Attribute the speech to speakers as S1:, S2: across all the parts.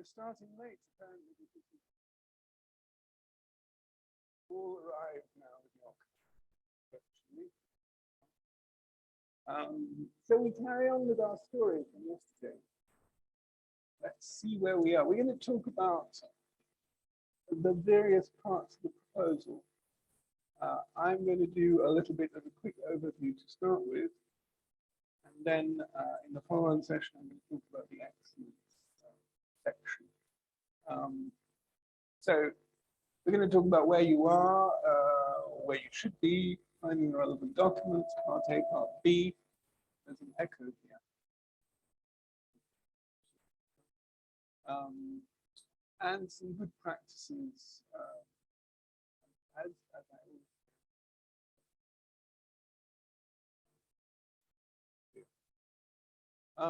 S1: They're starting late, apparently, because you've all arrived now with your virtually. So we carry on with our story from yesterday. Let's see where we are. We're going to talk about the various parts of the proposal. I'm going to do a little bit of a quick overview to start with. And then in the following session, I'm going to talk about the excellence section. So we're going to talk about where you are, where you should be, finding the relevant documents, part A, part B. There's an echo here. And some good practices as I always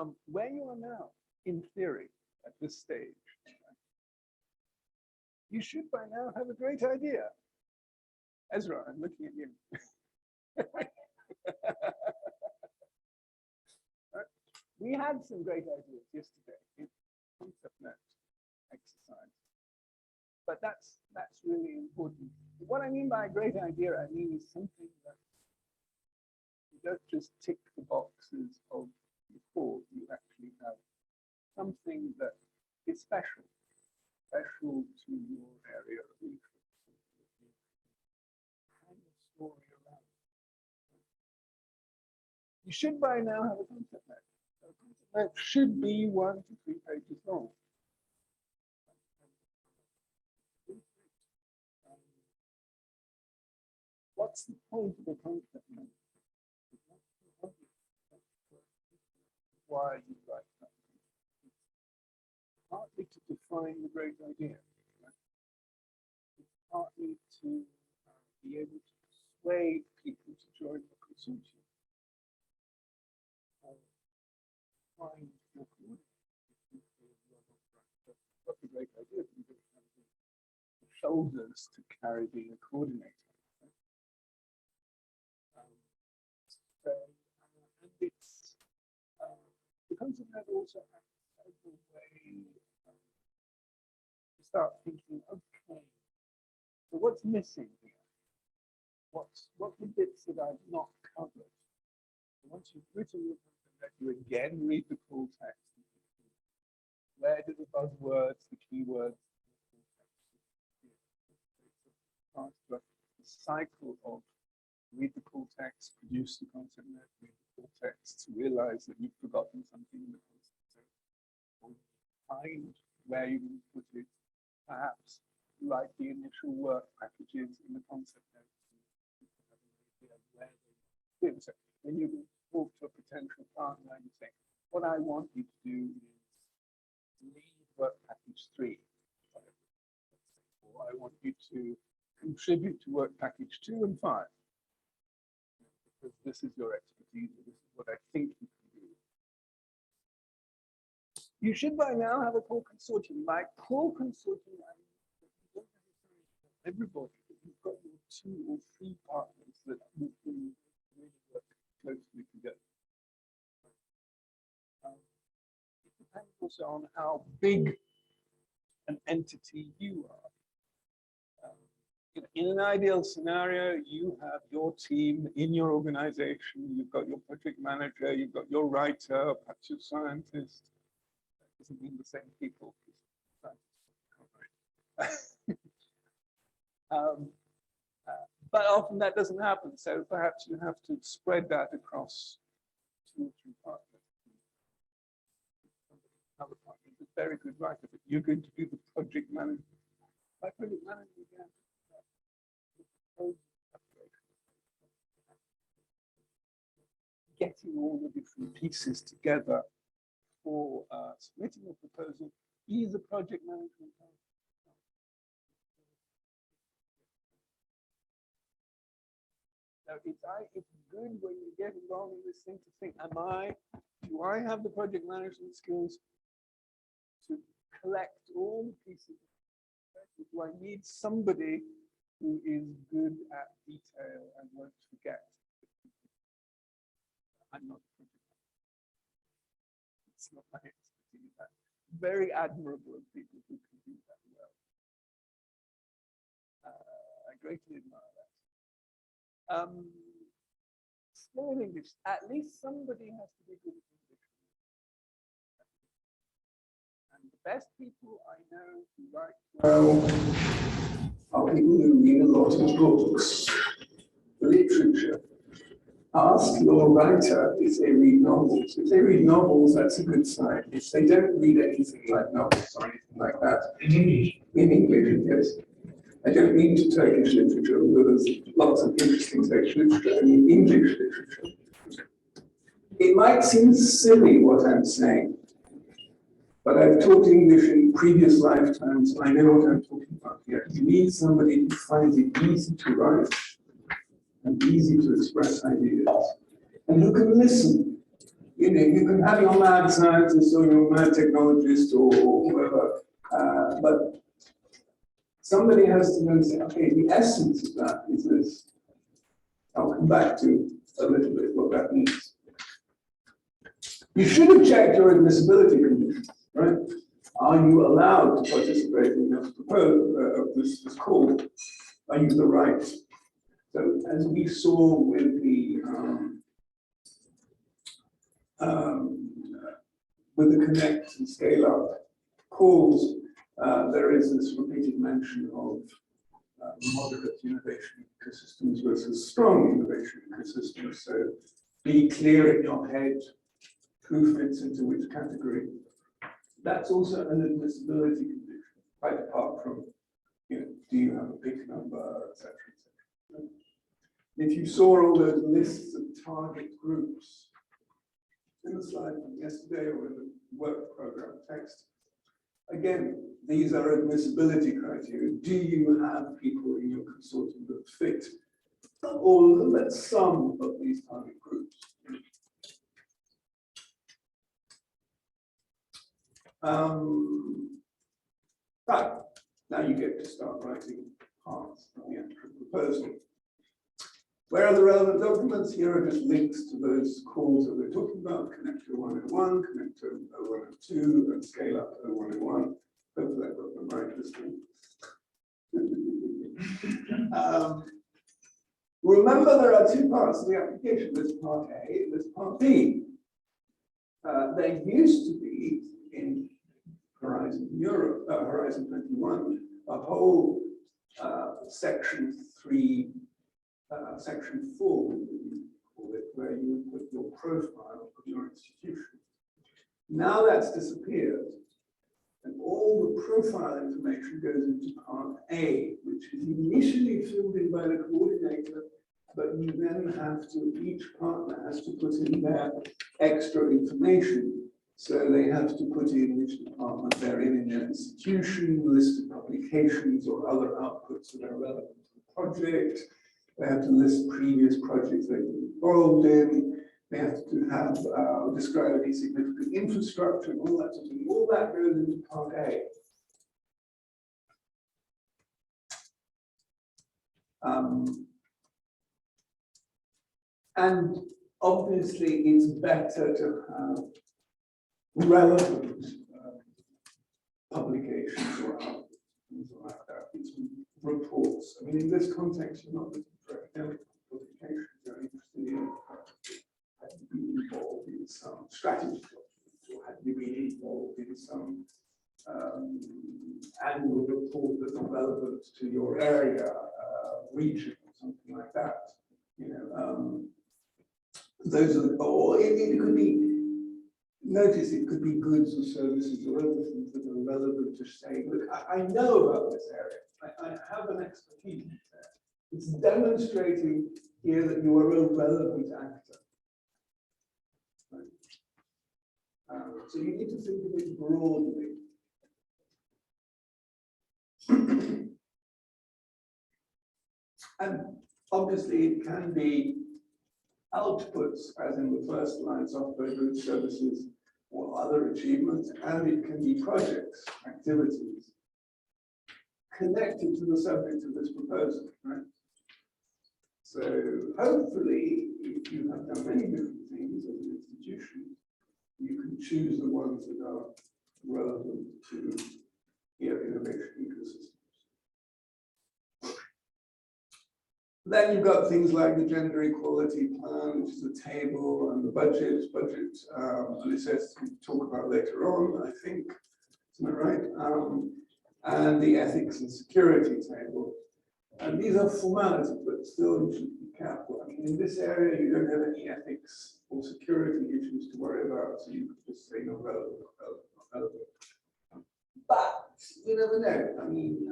S1: do. Where you are now, in theory, at this stage, you should by now have a great idea. Ezra, I'm looking at you. We had some great ideas yesterday in concept note exercise, but that's really important. What I mean by a great idea, I mean is something that you don't just tick the boxes of the report. You actually have something that is special to your area of interest. Kind of story around. You should by now have a concept note. A concept note should be 1 to 3 pages long. What's the point of a concept note? Why you write something? Partly to define the great idea. Right? It's partly to be able to persuade people to join the consortium. Find your coordinator. That's a great idea. You don't have the shoulders to carry being a coordinator. And it's the concept note also has a way to start thinking, okay, so what's missing here? What the bits that I've not covered? So once you've written your concept note, you again read the full text. Where do the buzzwords, the keywords, the cycle of read the full text, produce the concept note, read the full text, to realize that you've forgotten something in the concept note, or find where you can put it, perhaps write the initial work packages in the concept note. So when you talk to a potential partner and you say, what I want you to do is lead work package 3, or I want you to contribute to work package 2 and 5. Because this is your expertise, this is what I think you can do. You should by now have a core consortium. By core consortium, I mean that you don't necessarily have everybody, but you've got your 2 or 3 partners that will really work closely together. It depends also on how big an entity you are. In an ideal scenario, you have your team in your organization, you've got your project manager, you've got your writer, perhaps your scientist. That doesn't mean the same people. But often that doesn't happen, so perhaps you have to spread that across 2 or 3 partners. Another partner is a very good writer, but you're going to do the project management. By project management, again, getting all the different pieces together for submitting a proposal is a project management task. So it's good when you get involved in this thing to think, do I have the project management skills to collect all the pieces? Do I need somebody who is good at detail and won't forget? I'm not a project manager. It's not my expertise. very admirable of people who can do that well. I greatly admire that. Small English, at least somebody has to be good at English. And the best people I know who write well are people who read a lot of books, literature. Ask your writer if they read novels. If they read novels, that's a good sign. If they don't read anything like novels or anything like that, in English, yes. I don't mean to Turkish literature, although there's lots of interesting Turkish literature, I mean English literature. It might seem silly what I'm saying, but I've taught English in previous lifetimes, and I know what I'm talking about here. You need somebody who finds it easy to write and easy to express ideas, and who can listen. You know, you can have your mad scientist or your mad technologist or whoever, but somebody has to then say, okay, the essence of that is this. I'll come back to a little bit what that means. You should have checked your admissibility conditions, right? Are you allowed to participate in this call? Are you the right? So as we saw with the connect and scale up calls, there is this repeated mention of moderate innovation ecosystems versus strong innovation ecosystems. So be clear in your head who fits into which category. That's also an admissibility condition, quite apart from, you know, do you have a big number, etc., etc. If you saw all those lists of target groups in the slide from yesterday or in the work program text, again, these are admissibility criteria. Do you have people in your consortium that fit all of them, some of these target groups? But now you get to start writing parts of the actual proposal. Where are the relevant documents? Here are just links to those calls that we're talking about: Connector 101, Connector 102, and Scale Up 101. Hopefully I got them right this time. Remember, there are two parts of the application. There's part A, there's part B. There used to be in Horizon Europe, Horizon 21, a whole section 3, section 4, call it, where you would put your profile of your institution. Now that's disappeared, and all the profile information goes into part A, which is initially filled in by the coordinator, but you then have to, each partner has to put in their extra information. So they have to put in which department they're in their institution, list of publications or other outputs that are relevant to the project. They have to list previous projects they've been involved in. They have to have describe any significant infrastructure and all that sort of thing. All that goes into part A. And obviously, it's better to have relevant publications or outputs, things like that. It's reports. I mean, in this context, you're not looking for academic publications. You're interested in have you been involved in some strategy documents, or have you been involved in some annual report that's relevant to your area, region, or something like that. You know, those are, or it could be. Notice it could be goods or services or other things that are relevant to say, look, I know about this area. I have an expertise there. It's demonstrating here that you are a relevant actor. Right? So you need to think of it broadly. And obviously it can be outputs, as in the first line, software, goods, services, or other achievements, and it can be projects, activities, connected to the subject of this proposal, right? So hopefully, if you have done many different things as an institution, you can choose the ones that are
S2: relevant to innovation ecosystems. Then you've got things like the gender equality plan, which is the table, and the budget, and it says to talk about later on, I think, isn't that right? And the ethics and security table. And these are formalities, but still you should be careful. I mean, in this area, you don't have any ethics or security issues to worry about, so you could just say not relevant, not relevant, not relevant. But you never know. I mean,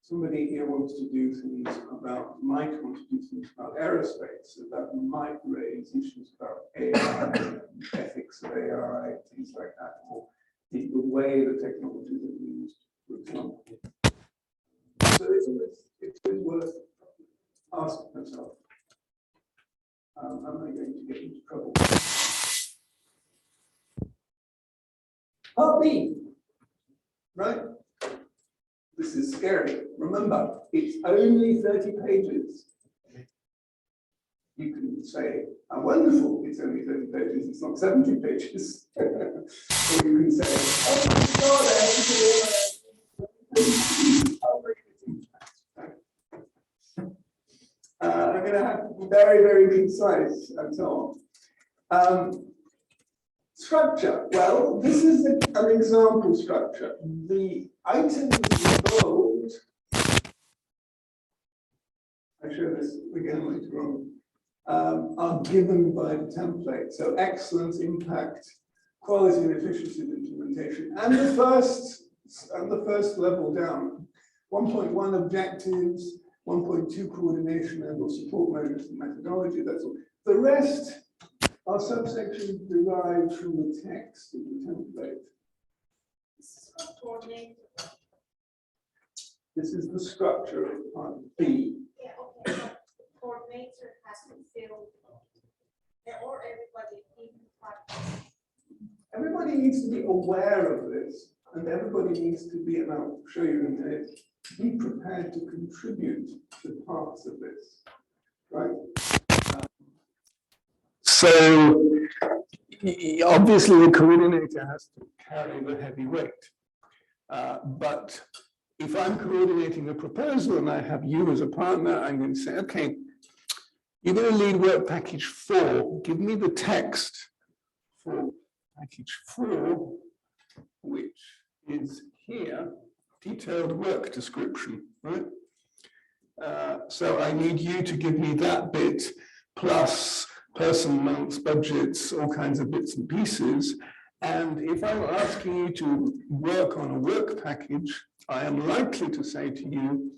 S2: somebody here wants to do things about, might want to do things about aerospace, so that might raise issues about AI, ethics of AI, things like that, or the way the technologies are used, for example. So it's worth asking myself, am I going to get into trouble? Part B, right? This is scary. Remember, it's only 30 pages. You can say, oh, wonderful, it's only 30 pages, it's not 70 pages. Or you can say, oh my God, I have to do I'm going to have to be very, very concise and so on. Structure. Well, this is an example structure. The items involved, I show this again later on, are given by the template. So excellence, impact, quality and efficiency of implementation. And the first level down, 1.1 objectives, 1.2 coordination and/or support measures and methodology, that's all. The rest are subsections derived from the text of the template. This is the structure of part B.
S3: Yeah, okay. But the coordinator has to fill, or everybody in part.
S2: Everybody needs to be aware of this, and everybody needs to be, and I'll show you in a minute, be prepared to contribute to parts of this, right? So obviously the coordinator has to carry the heavy weight. But if I'm coordinating a proposal and I have you as a partner, I'm going to say, okay, you're going to lead work package 4. Give me the text for package 4, which is here, detailed work description, right? So I need you to give me that bit plus person months, budgets, all kinds of bits and pieces. And if I'm asking you to work on a work package, I am likely to say to you,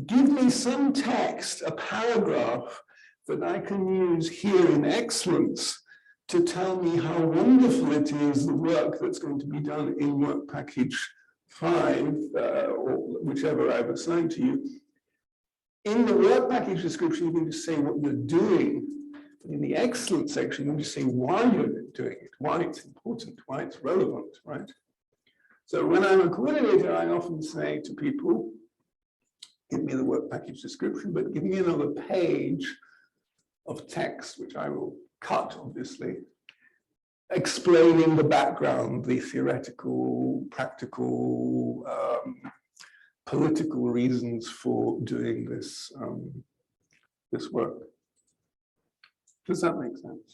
S2: give me some text, a paragraph that I can use here in excellence to tell me how wonderful it is, the work that's going to be done in work package 5, or whichever I've assigned to you. In the work package description, you're going to say what you're doing. In the excellence section, you're going to say why you're doing it, why it's important, why it's relevant, right? So when I'm a coordinator, I often say to people, give me the work package description, but give me another page of text, which I will cut, obviously, explaining the background, the theoretical, practical, political reasons for doing this, this work. Does that make sense?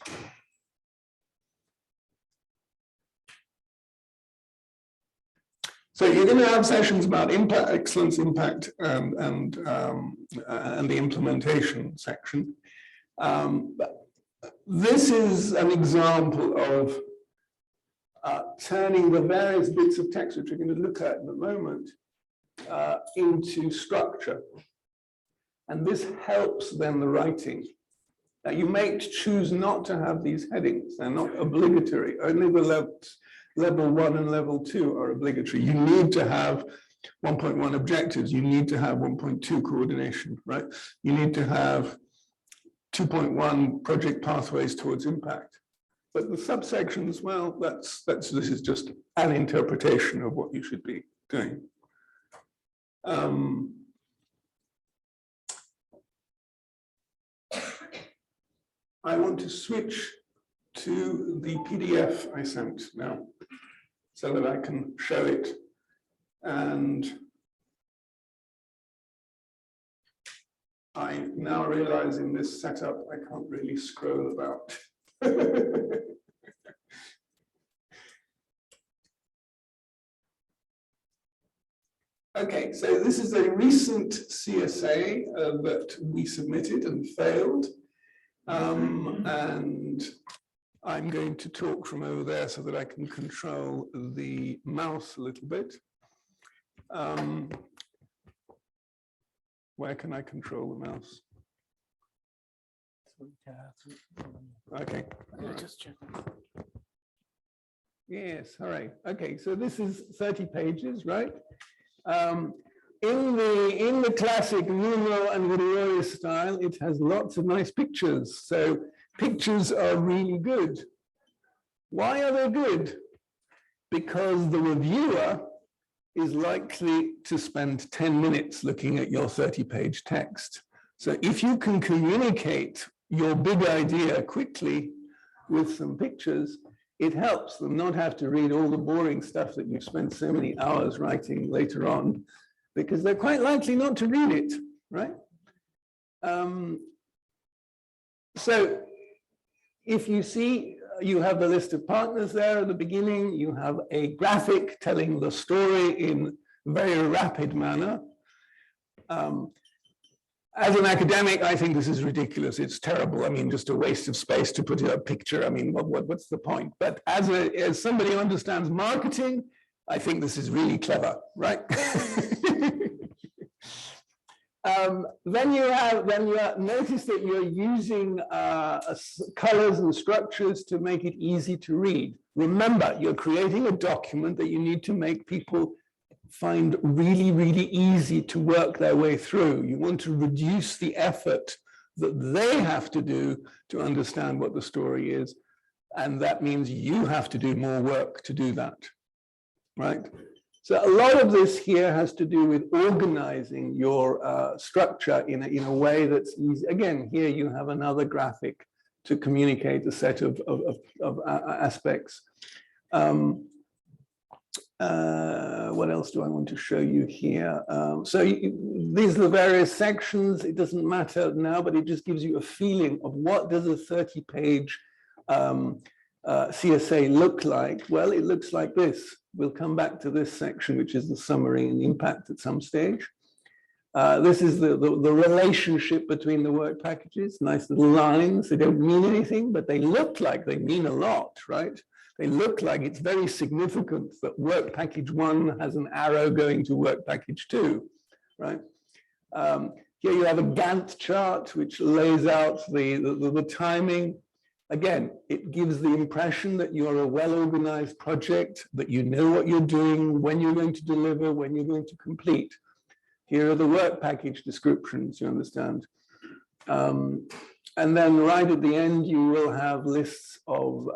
S2: So you're going to have sessions about impact, excellence, impact, and the implementation section. This is an example of turning the various bits of text, which we're going to look at in a moment, into structure. And this helps then the writing. Now you may choose not to have these headings. They're not obligatory. Only the level 1 and level 2 are obligatory. You need to have 1.1 objectives. You need to have 1.2 coordination, right? You need to have 2.1 project pathways towards impact. But the subsections, well, this is just an interpretation of what you should be doing. I want to switch to the PDF I sent now. so that I can show it. And I now realize in this setup, I can't really scroll about. Okay, so this is a recent CSA that we submitted and failed. And I'm going to talk from over there so that I can control the mouse a little bit. Where can I control the mouse? Okay.
S4: Just check.
S2: Yes, all right. Okay, so this is 30 pages, right? In the classic numeral and video style, it has lots of nice pictures. So pictures are really good. Why are they good? Because the reviewer is likely to spend 10 minutes looking at your 30-page text. So if you can communicate your big idea quickly with some pictures, it helps them not have to read all the boring stuff that you've spent so many hours writing later on, because they're quite likely not to read it, right? So if you see, you have the list of partners there at the beginning, you have a graphic telling the story in a very rapid manner. As an academic, I think this is ridiculous. It's terrible. I mean, just a waste of space to put a picture. I mean, what's the point? But as somebody who understands marketing, I think this is really clever, right? Then you notice that you're using colors and structures to make it easy to read. Remember, you're creating a document that you need to make people find really, really easy to work their way through. You want to reduce the effort that they have to do to understand what the story is. And that means you have to do more work to do that, right? So a lot of this here has to do with organizing your structure in a way that's easy. Again, here you have another graphic to communicate a set of aspects. What else do I want to show you here? These are the various sections. It doesn't matter now, but it just gives you a feeling of what does a 30-page CSA look like. Well, it looks like this. We'll come back to this section, which is the summary and impact at some stage. This is the relationship between the work packages. Nice little lines. They don't mean anything, but they look like they mean a lot, right? They look like it's very significant that work package 1 has an arrow going to work package 2, right? Here you have a Gantt chart, which lays out the timing. Again, it gives the impression that you're a well-organized project, that you know what you're doing, when you're going to deliver, when you're going to complete. Here are the work package descriptions, you understand. And then right at the end, you will have lists of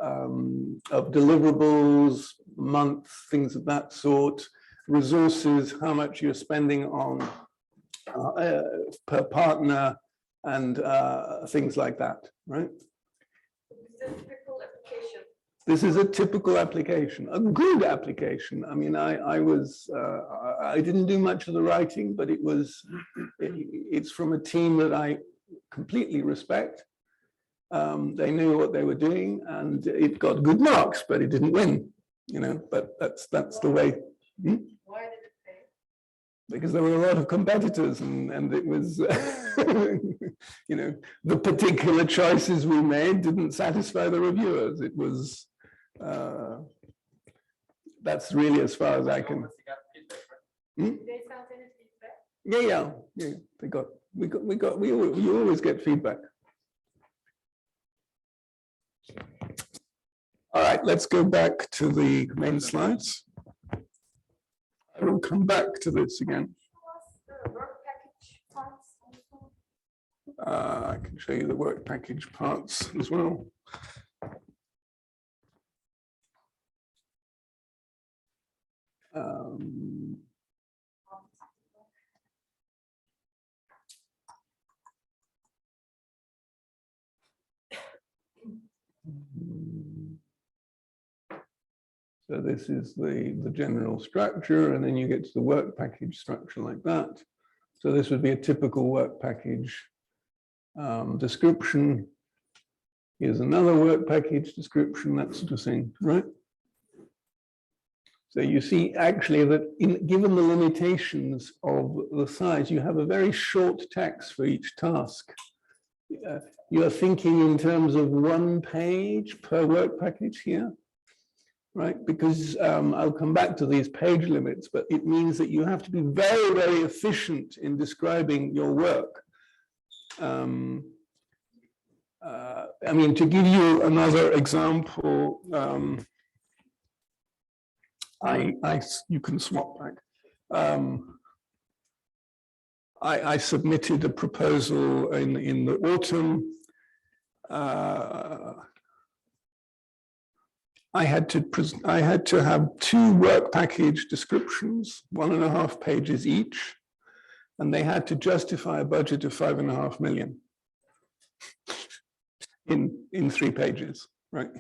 S2: deliverables, months, things of that sort, resources, how much you're spending on per partner, and things like that, right? This is a typical application, a good application. I mean, I didn't do much of the writing, but it's from a team that I completely respect. They knew what they were doing, and it got good marks, but it didn't win, you know, but that's the way.
S3: Why did it fail?
S2: Because there were a lot of competitors, and it was, you know, the particular choices we made didn't satisfy the reviewers. It was, that's really as far as I can.
S3: Did they found any feedback?
S2: Yeah. We always get feedback. All right, let's go back to the main slides. I will come back to this again.
S3: The work package parts also?
S2: I can show you the work package parts as well. So this is the general structure, and then you get to the work package structure like that. So this would be a typical work package description. Here's another work package description, that sort of thing, right? So you see actually that given the limitations of the size, you have a very short text for each task. You are thinking in terms of 1 page per work package here, right? Because I'll come back to these page limits, but it means that you have to be very, very efficient in describing your work. I mean, to give you another example, you can swap back. I submitted a proposal in the autumn. I had to have 2 work package descriptions, 1.5 pages each, and they had to justify a budget of 5.5 million in 3 pages, right?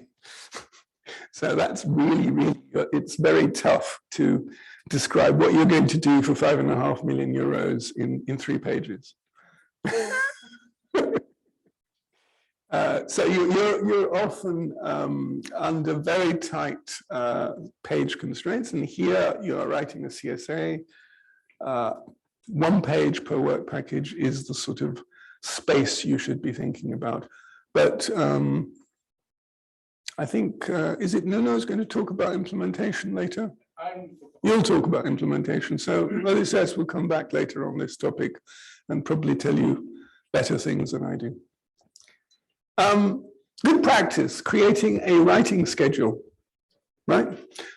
S2: So that's really, it's very tough to describe what you're going to do for 5.5 million euros in 3 pages. So you're often under very tight page constraints, and here you are writing a CSA. 1 page per work package is the sort of space you should be thinking about. But I think, is it Nuno's going to talk about implementation later? You'll talk about implementation. So Radisson will come back later on this topic and probably tell you better things than I do. Good practice, creating a writing schedule, right?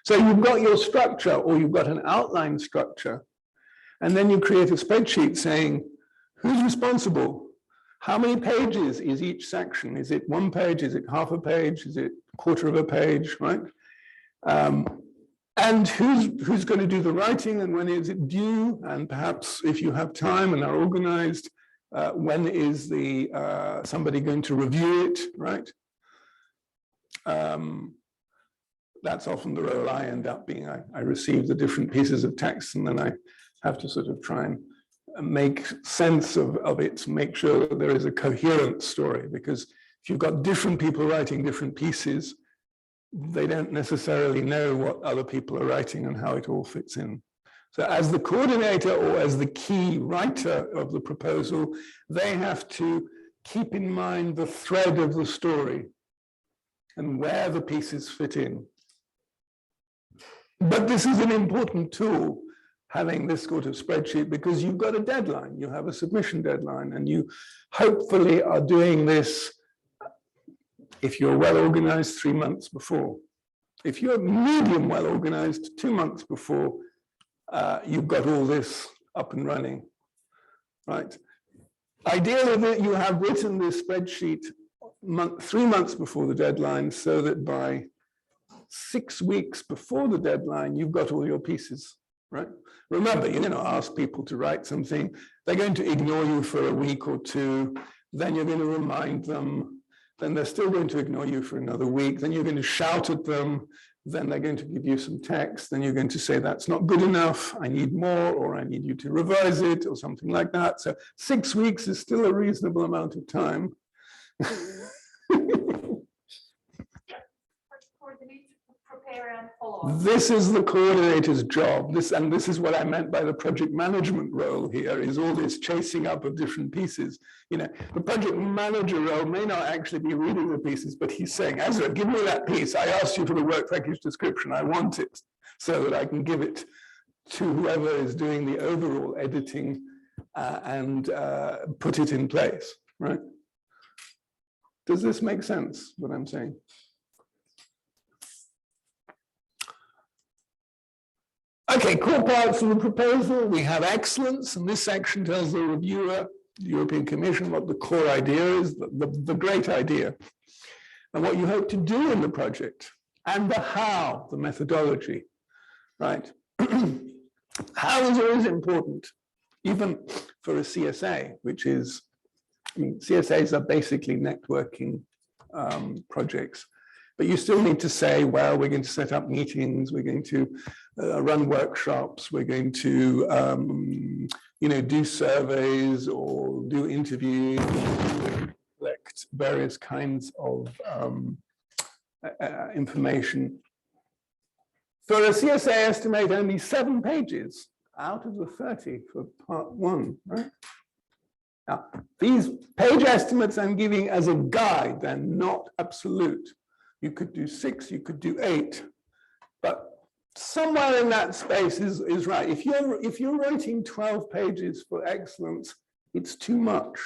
S2: So you've got your structure, or you've got an outline structure, and then you create a spreadsheet saying, who's responsible? How many pages is each section? Is it 1 page? Is it half a page? Is it 1/4 of a page, right? And who's going to do the writing, and when is it due? And perhaps if you have time and are organized, when is somebody going to review it, right? That's often the role I end up being. I receive the different pieces of text, and then I have to sort of try and make sense of it, make sure that there is a coherent story, because if you've got different people writing different pieces, they don't necessarily know what other people are writing and how it all fits in. So as the coordinator or as the key writer of the proposal, they have to keep in mind the thread of the story and where the pieces fit in. But this is an important tool, having this sort of spreadsheet, because you've got a deadline, you have a submission deadline, and you hopefully are doing this, if you're well organized, 3 months before. If you're medium well organized, 2 months before, you've got all this up and running, right? Ideally, that you have written this spreadsheet 3 months before the deadline, so that by 6 weeks before the deadline, you've got all your pieces, right? Remember, you're going to ask people to write something. They're going to ignore you for a week or 2. Then you're going to remind them. Then they're still going to ignore you for another week. Then you're going to shout at them. Then they're going to give you some text. Then you're going to say, that's not good enough. I need more, or I need you to revise it, or something like that. So 6 weeks is still a reasonable amount of time.
S3: Prepare and follow up.
S2: This is the coordinator's job. This is what I meant by the project management role here, is all this chasing up of different pieces. You know, the project manager role may not actually be reading the pieces, but he's saying, Ezra, give me that piece. I asked you for the work package description. I want it so that I can give it to whoever is doing the overall editing and put it in place, right? Does this make sense, what I'm saying? Okay, core parts of the proposal. We have excellence, and this section tells the reviewer, the European Commission, what the core idea is, the great idea, and what you hope to do in the project, and the how, the methodology, right? How is always important, even for a CSA, which is, I mean, CSAs are basically networking projects. But you still need to say, well, we're going to set up meetings, we're going to run workshops, we're going to, do surveys or do interviews, collect various kinds of information. For a CSA estimate, only 7 pages out of the 30 for part 1, right? Now, these page estimates I'm giving as a guide, they're not absolute. You could do 6, you could do 8, but somewhere in that space is right. If you're writing 12 pages for excellence, it's too much.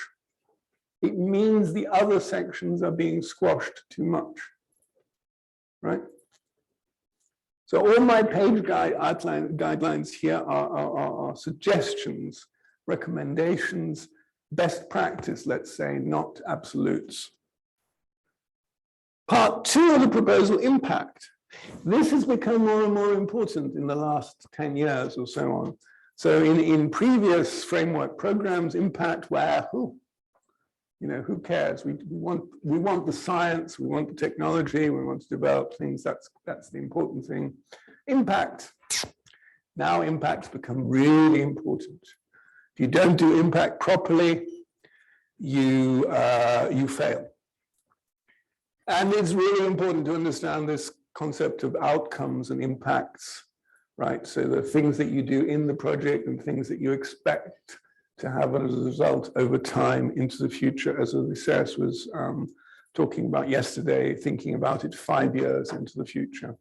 S2: It means the other sections are being squashed too much, right? So all my page guidelines here are suggestions, recommendations, best practice, let's say, not absolutes. Part 2 of the proposal, impact. This has become more and more important in the last 10 years or so on. So in previous framework programs, impact where, who cares? We want the science, we want the technology, we want to develop things, that's the important thing. Impact. Now impact's become really important. If you don't do impact properly, you fail. And it's really important to understand this concept of outcomes and impacts, right? So the things that you do in the project and things that you expect to have as a result over time into the future, as Odysseus was talking about yesterday, thinking about it 5 years into the future.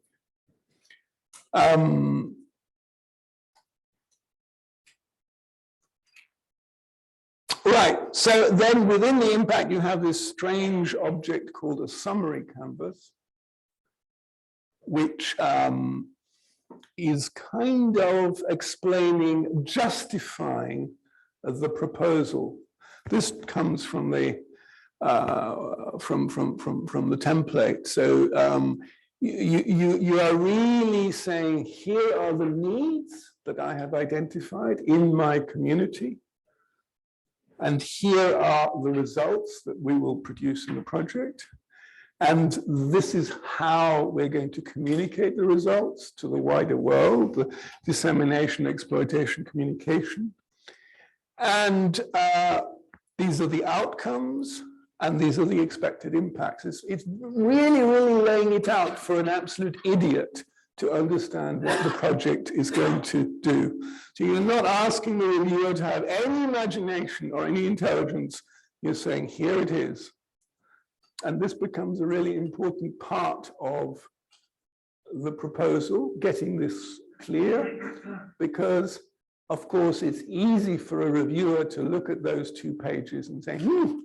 S2: Right, so then within the impact, you have this strange object called a summary canvas, which is kind of explaining, justifying the proposal. This comes from the template. So you are really saying, here are the needs that I have identified in my community. And here are the results that we will produce in the project. And this is how we're going to communicate the results to the wider world, the dissemination, exploitation, communication. And these are the outcomes, and these are the expected impacts. It's really, really laying it out for an absolute idiot to understand what the project is going to do. So you're not asking the reviewer to have any imagination or any intelligence. You're saying, here it is. And this becomes a really important part of the proposal, getting this clear, because of course it's easy for a reviewer to look at those 2 pages and say,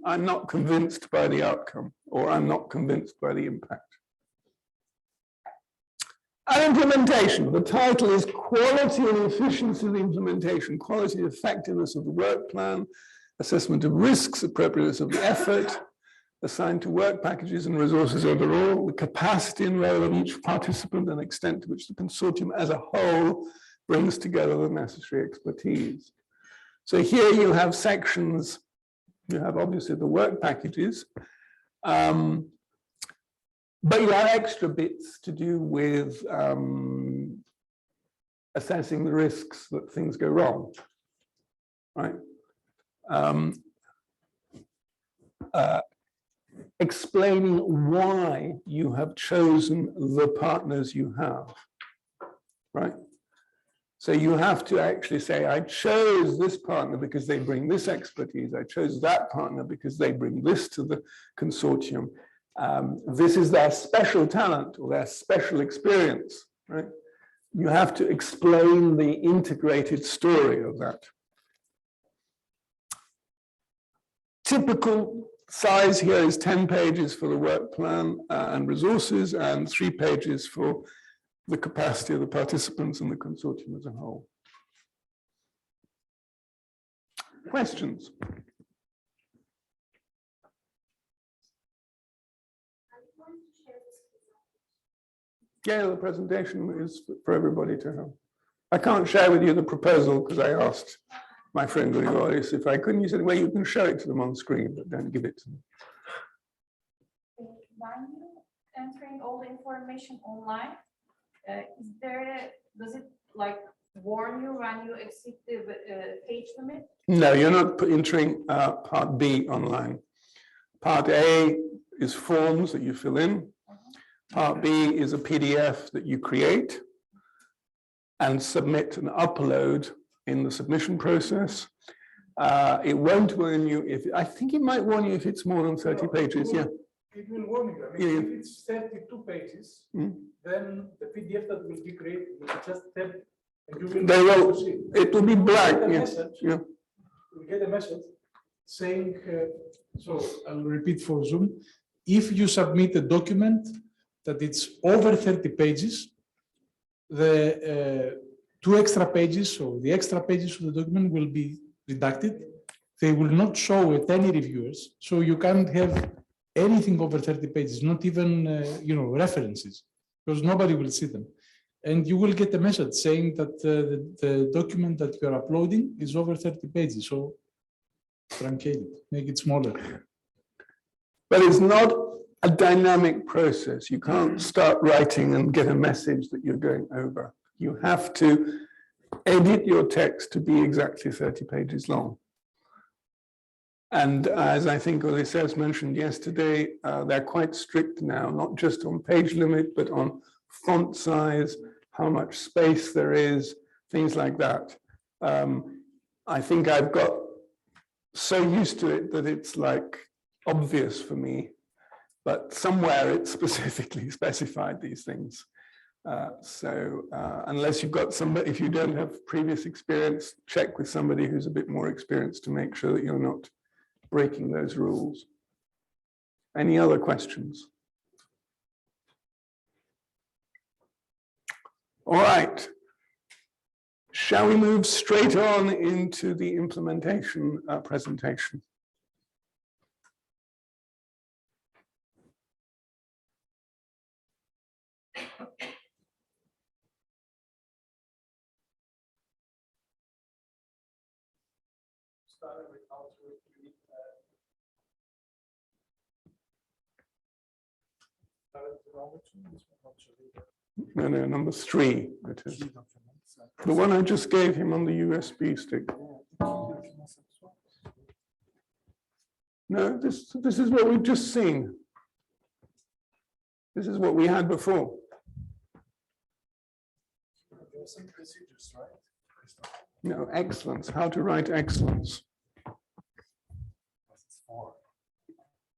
S2: I'm not convinced by the outcome, or I'm not convinced by the impact. And implementation. The title is Quality and Efficiency of the Implementation, Quality and Effectiveness of the Work Plan, Assessment of Risks, Appropriateness of the Effort, assigned to work packages and resources overall, the capacity and role of each participant and extent to which the consortium as a whole brings together the necessary expertise. So here you have sections, you have obviously the work packages, but you have extra bits to do with assessing the risks that things go wrong, right? Explaining why you have chosen the partners you have, right? So you have to actually say, I chose this partner because they bring this expertise. I chose that partner because they bring this to the consortium. This is their special talent or their special experience, right? You have to explain the integrated story of that. Typical size here is 10 pages for the work plan and resources, and 3 pages for the capacity of the participants and the consortium as a whole. Questions? Yeah, the presentation is for everybody to have. I can't share with you the proposal because I asked my friend Grigoris if I couldn't. He said, well, you can show it to them on screen, but don't give it to them.
S3: entering all the information online, does it like warn you when you exceed the page limit?
S2: No, you're not entering part B online. Part A is forms that you fill in. Part B is a PDF that you create and submit and upload in the submission process. It won't warn you if, I think it might warn you if it's more than 30 pages, yeah.
S4: It will warn you. I mean, if it's 32 pages, then the PDF that will be created will be just 10. And you will
S2: They will,
S4: proceed.
S2: it will be blank,
S4: Get a
S2: yes.
S4: message.
S2: Yeah.
S4: You get a message saying, so I'll repeat for Zoom, if you submit a document that it's over 30 pages, the 2 extra pages, so the extra pages of the document will be redacted. They will not show at any reviewers, so you can't have anything over 30 pages, not even references, because nobody will see them. And you will get a message saying that the document that you are uploading is over 30 pages. So truncate it, make it smaller.
S2: But it's not a dynamic process. You can't start writing and get a message that you're going over. You have to edit your text to be exactly 30 pages long. And as I think Odysseus mentioned yesterday, they're quite strict now, not just on page limit, but on font size, how much space there is, things like that. I think I've got so used to it that it's like obvious for me, but somewhere it's specifically specified these things. Unless you've got somebody, if you don't have previous experience, check with somebody who's a bit more experienced to make sure that you're not breaking those rules. Any other questions? All right. Shall we move straight on into the implementation presentation? No, number 3, it is. The one I just gave him on the USB stick. No, this is what we've just seen. This is what we had before. No, excellence, how to write excellence.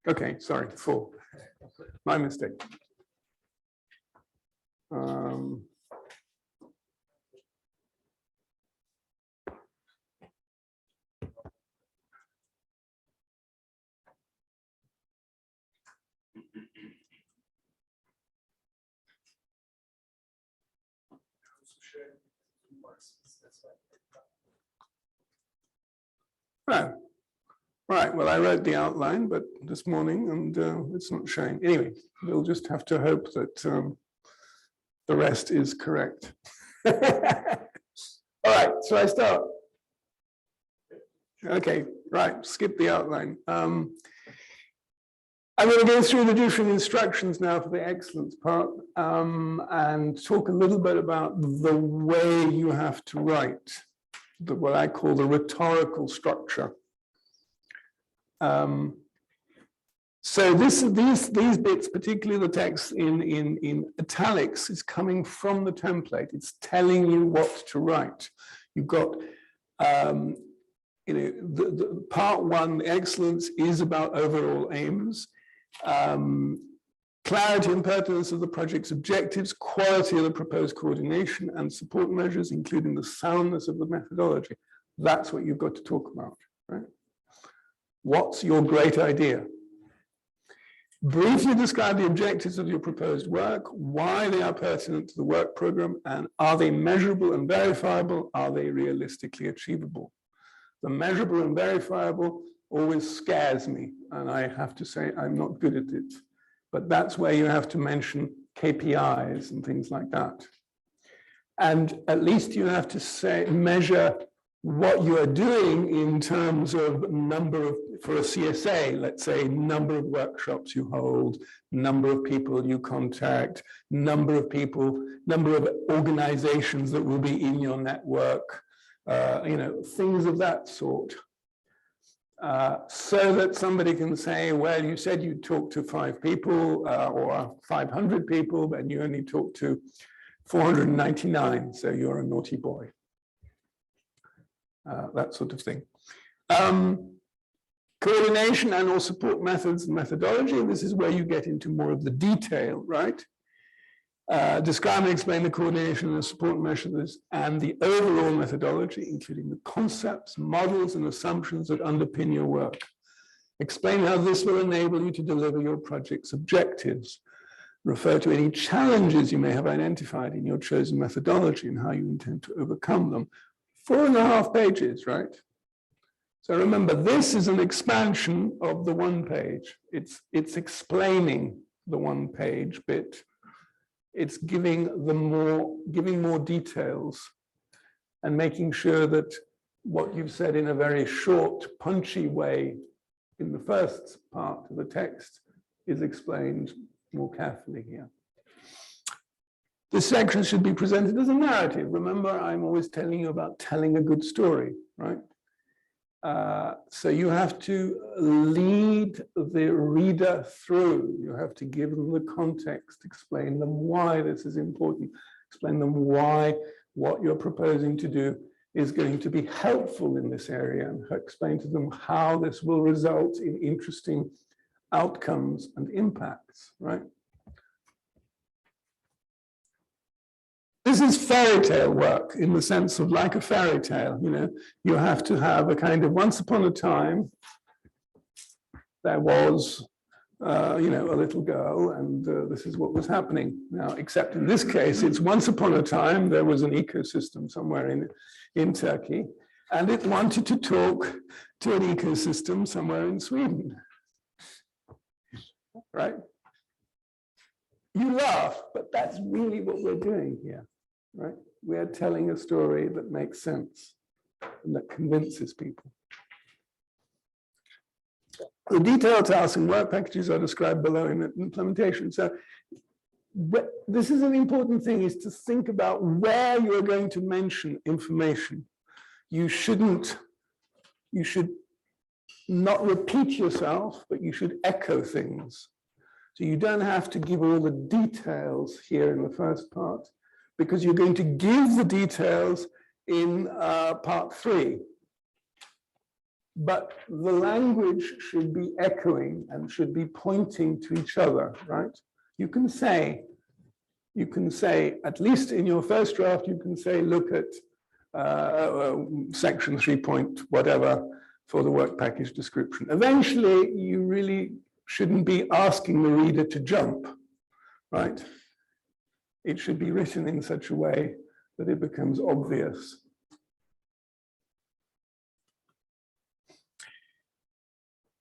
S2: Okay, sorry, 4. My mistake. Right, well, I wrote the outline, but this morning, and it's not showing. Anyway, we'll just have to hope that the rest is correct. All right, so I start. Okay, right, skip the outline. I'm going to go through the different instructions now for the excellence part and talk a little bit about the way you have to write, what I call the rhetorical structure. So these bits, particularly the text in italics, is coming from the template. It's telling you what to write. You've got, the part 1, the excellence, is about overall aims, clarity and pertinence of the project's objectives, quality of the proposed coordination, and support measures, including the soundness of the methodology. That's what you've got to talk about, right? What's your great idea? Briefly describe the objectives of your proposed work, why they are pertinent to the work program, and are they measurable and verifiable? Are they realistically achievable? The measurable and verifiable always scares me, and I have to say I'm not good at it. But that's where you have to mention KPIs and things like that. And at least you have to say, measure what you are doing in terms of number of, for a CSA, let's say, number of workshops you hold, number of people you contact, number of people, number of organizations that will be in your network, you know, things of that sort. So that somebody can say, well, you said you talked to 5 people or 500 people, and you only talked to 499, so you're a naughty boy. That sort of thing. Coordination and or support methods and methodology. This is where you get into more of the detail, right? Describe and explain the coordination and support measures and the overall methodology, including the concepts, models, and assumptions that underpin your work. Explain how this will enable you to deliver your project's objectives. Refer to any challenges you may have identified in your chosen methodology and how you intend to overcome them. 4.5 pages, right? So remember, this is an expansion of the 1 page. It's explaining the 1 page bit. It's giving more details and making sure that what you've said in a very short, punchy way in the first part of the text is explained more carefully here. This section should be presented as a narrative. Remember, I'm always telling you about telling a good story, right? So you have to lead the reader through. You have to give them the context, explain them why this is important, explain them why what you're proposing to do is going to be helpful in this area, and explain to them how this will result in interesting outcomes and impacts, right? This is fairy tale work in the sense of like a fairy tale, you know, you have to have a kind of once upon a time, there was, you know, a little girl and this is what was happening. Now, except in this case, it's once upon a time, there was an ecosystem somewhere in Turkey, and it wanted to talk to an ecosystem somewhere in Sweden, right? You laugh, but that's really what we're doing here. Right? We're telling a story that makes sense and that convinces people. The detailed tasks and work packages are described below in the implementation. So this is an important thing, is to think about where you're going to mention information. You should not repeat yourself, but you should echo things. So you don't have to give all the details here in the first part, because you're going to give the details in part 3. But the language should be echoing and should be pointing to each other, right? You can say, at least in your first draft, you can say, look at section 3 point whatever for the work package description. Eventually, you really shouldn't be asking the reader to jump, right? It should be written in such a way that it becomes obvious.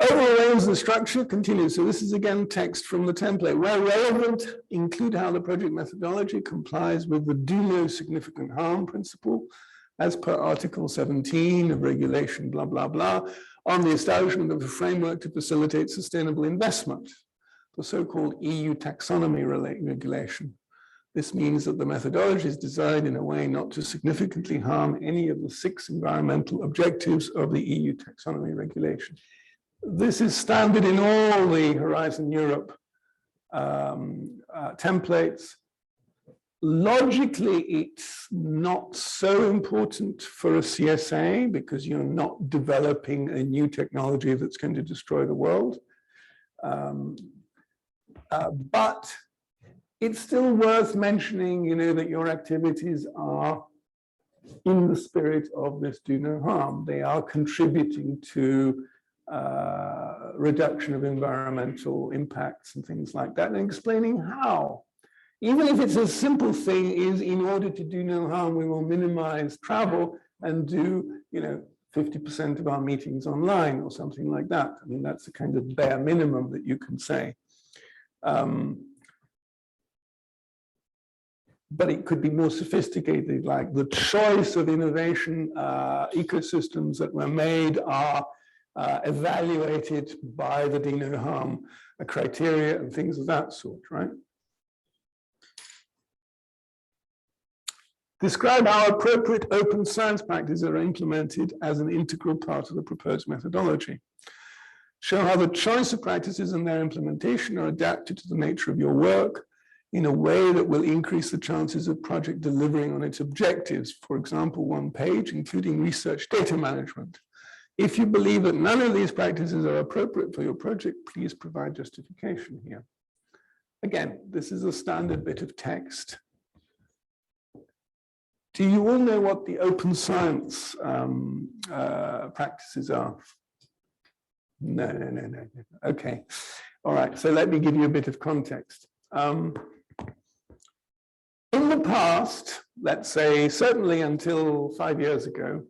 S2: Overall aims and structure continues. So this is again text from the template. Where relevant, include how the project methodology complies with the do no significant harm principle as per Article 17 of regulation, blah, blah, blah, on the establishment of a framework to facilitate sustainable investment, the so-called EU taxonomy regulation. This means that the methodology is designed in a way not to significantly harm any of the 6 environmental objectives of the EU taxonomy regulation. This is standard in all the Horizon Europe templates. Logically, it's not so important for a CSA because you're not developing a new technology that's going to destroy the world. But it's still worth mentioning, you know, that your activities are in the spirit of this do no harm. They are contributing to reduction of environmental impacts and things like that, and explaining how. Even if it's a simple thing, is in order to do no harm, we will minimize travel and do, you know, 50% of our meetings online or something like that. I mean, that's the kind of bare minimum that you can say. but it could be more sophisticated, like the choice of innovation ecosystems that were made are evaluated by the do no harm criteria and things of that sort, right? Describe how appropriate open science practices are implemented as an integral part of the proposed methodology. Show how the choice of practices and their implementation are adapted to the nature of your work in a way that will increase the chances of project delivering on its objectives. For example, 1 page, including research data management. If you believe that none of these practices are appropriate for your project, please provide justification here. Again, this is a standard bit of text. Do you all know what the open science practices are? No. Okay. All right. So let me give you a bit of context. In the past, let's say certainly until 5 years ago,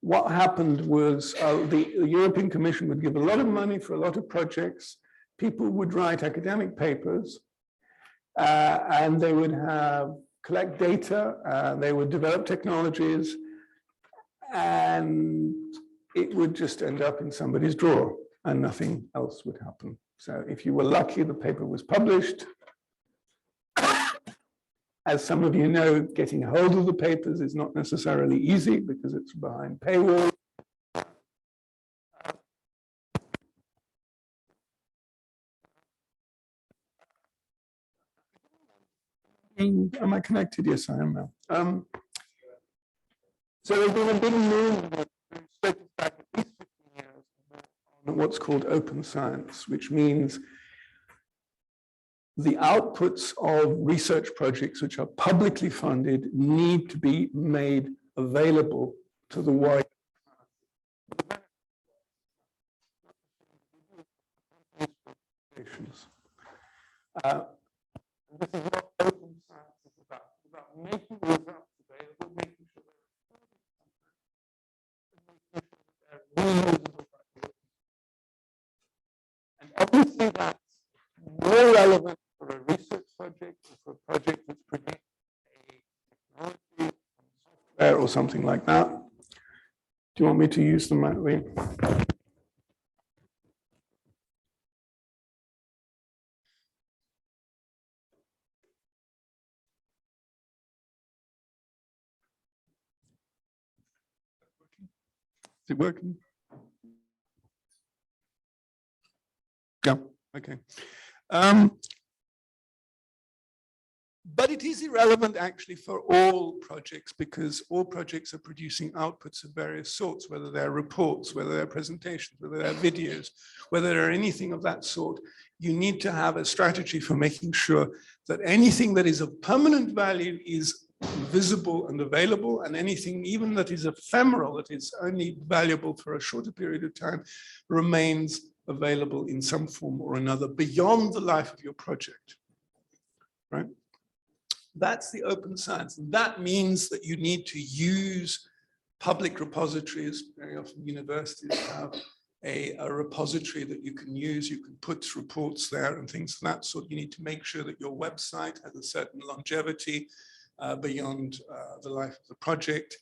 S2: what happened was the European Commission would give a lot of money for a lot of projects. People would write academic papers and they would collect data, they would develop technologies, and it would just end up in somebody's drawer and nothing else would happen. So if you were lucky, the paper was published. As some of you know, getting hold of the papers is not necessarily easy because it's behind paywall. Am I connected? Yes, I am now. So there's been a big movement back at least 15 years on what's called open science, which means the outputs of research projects which are publicly funded need to be made available to the wide. This is what open science is about making results available, making sure they're reusable. And obviously that's more relevant for a research project or for a project that's producing a technology, software or something like that. Do you want me to use them that way? Is it working? Yeah, okay. But it is irrelevant actually for all projects because all projects are producing outputs of various sorts, whether they're reports, whether they're presentations, whether they're videos, whether they're anything of that sort. You need to have a strategy for making sure that anything that is of permanent value is visible and available, and anything even that is ephemeral, that is only valuable for a shorter period of time, remains available in some form or another beyond the life of your project, right? That's the open science. And that means that you need to use public repositories. Very often universities have a repository that you can use. You can put reports there and things of that sort. You need to make sure that your website has a certain longevity beyond the life of the project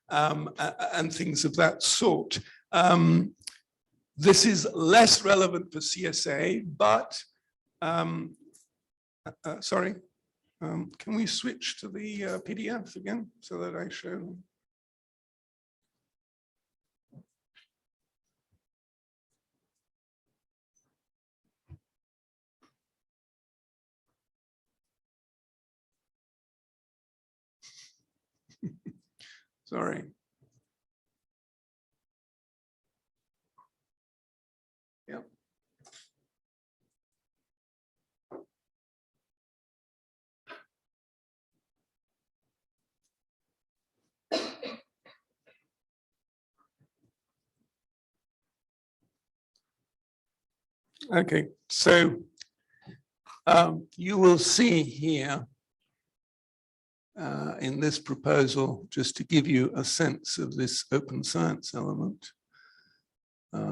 S2: and things of that sort. This is less relevant for CSA, but sorry. Can we switch to the PDF again so that I show them? Sorry. Yep. Okay, so you will see here in this proposal, just to give you a sense of this open science element. Let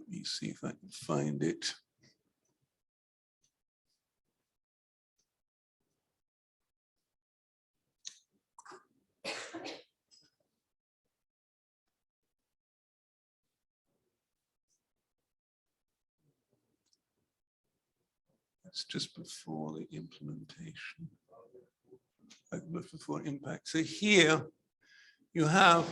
S2: me see if I can find it. It's just before the implementation, before impact. So here you have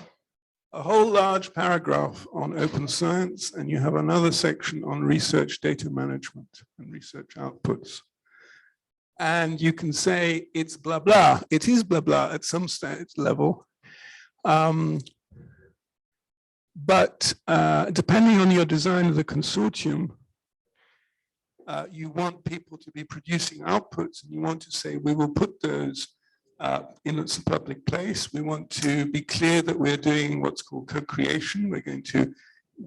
S2: a whole large paragraph on open science, and you have another section on research data management and research outputs. And you can say it's blah, blah. It is blah, blah at some level. But depending on your design of the consortium, you want people to be producing outputs, and you want to say, we will put those in a public place. We want to be clear that we're doing what's called co-creation. We're going to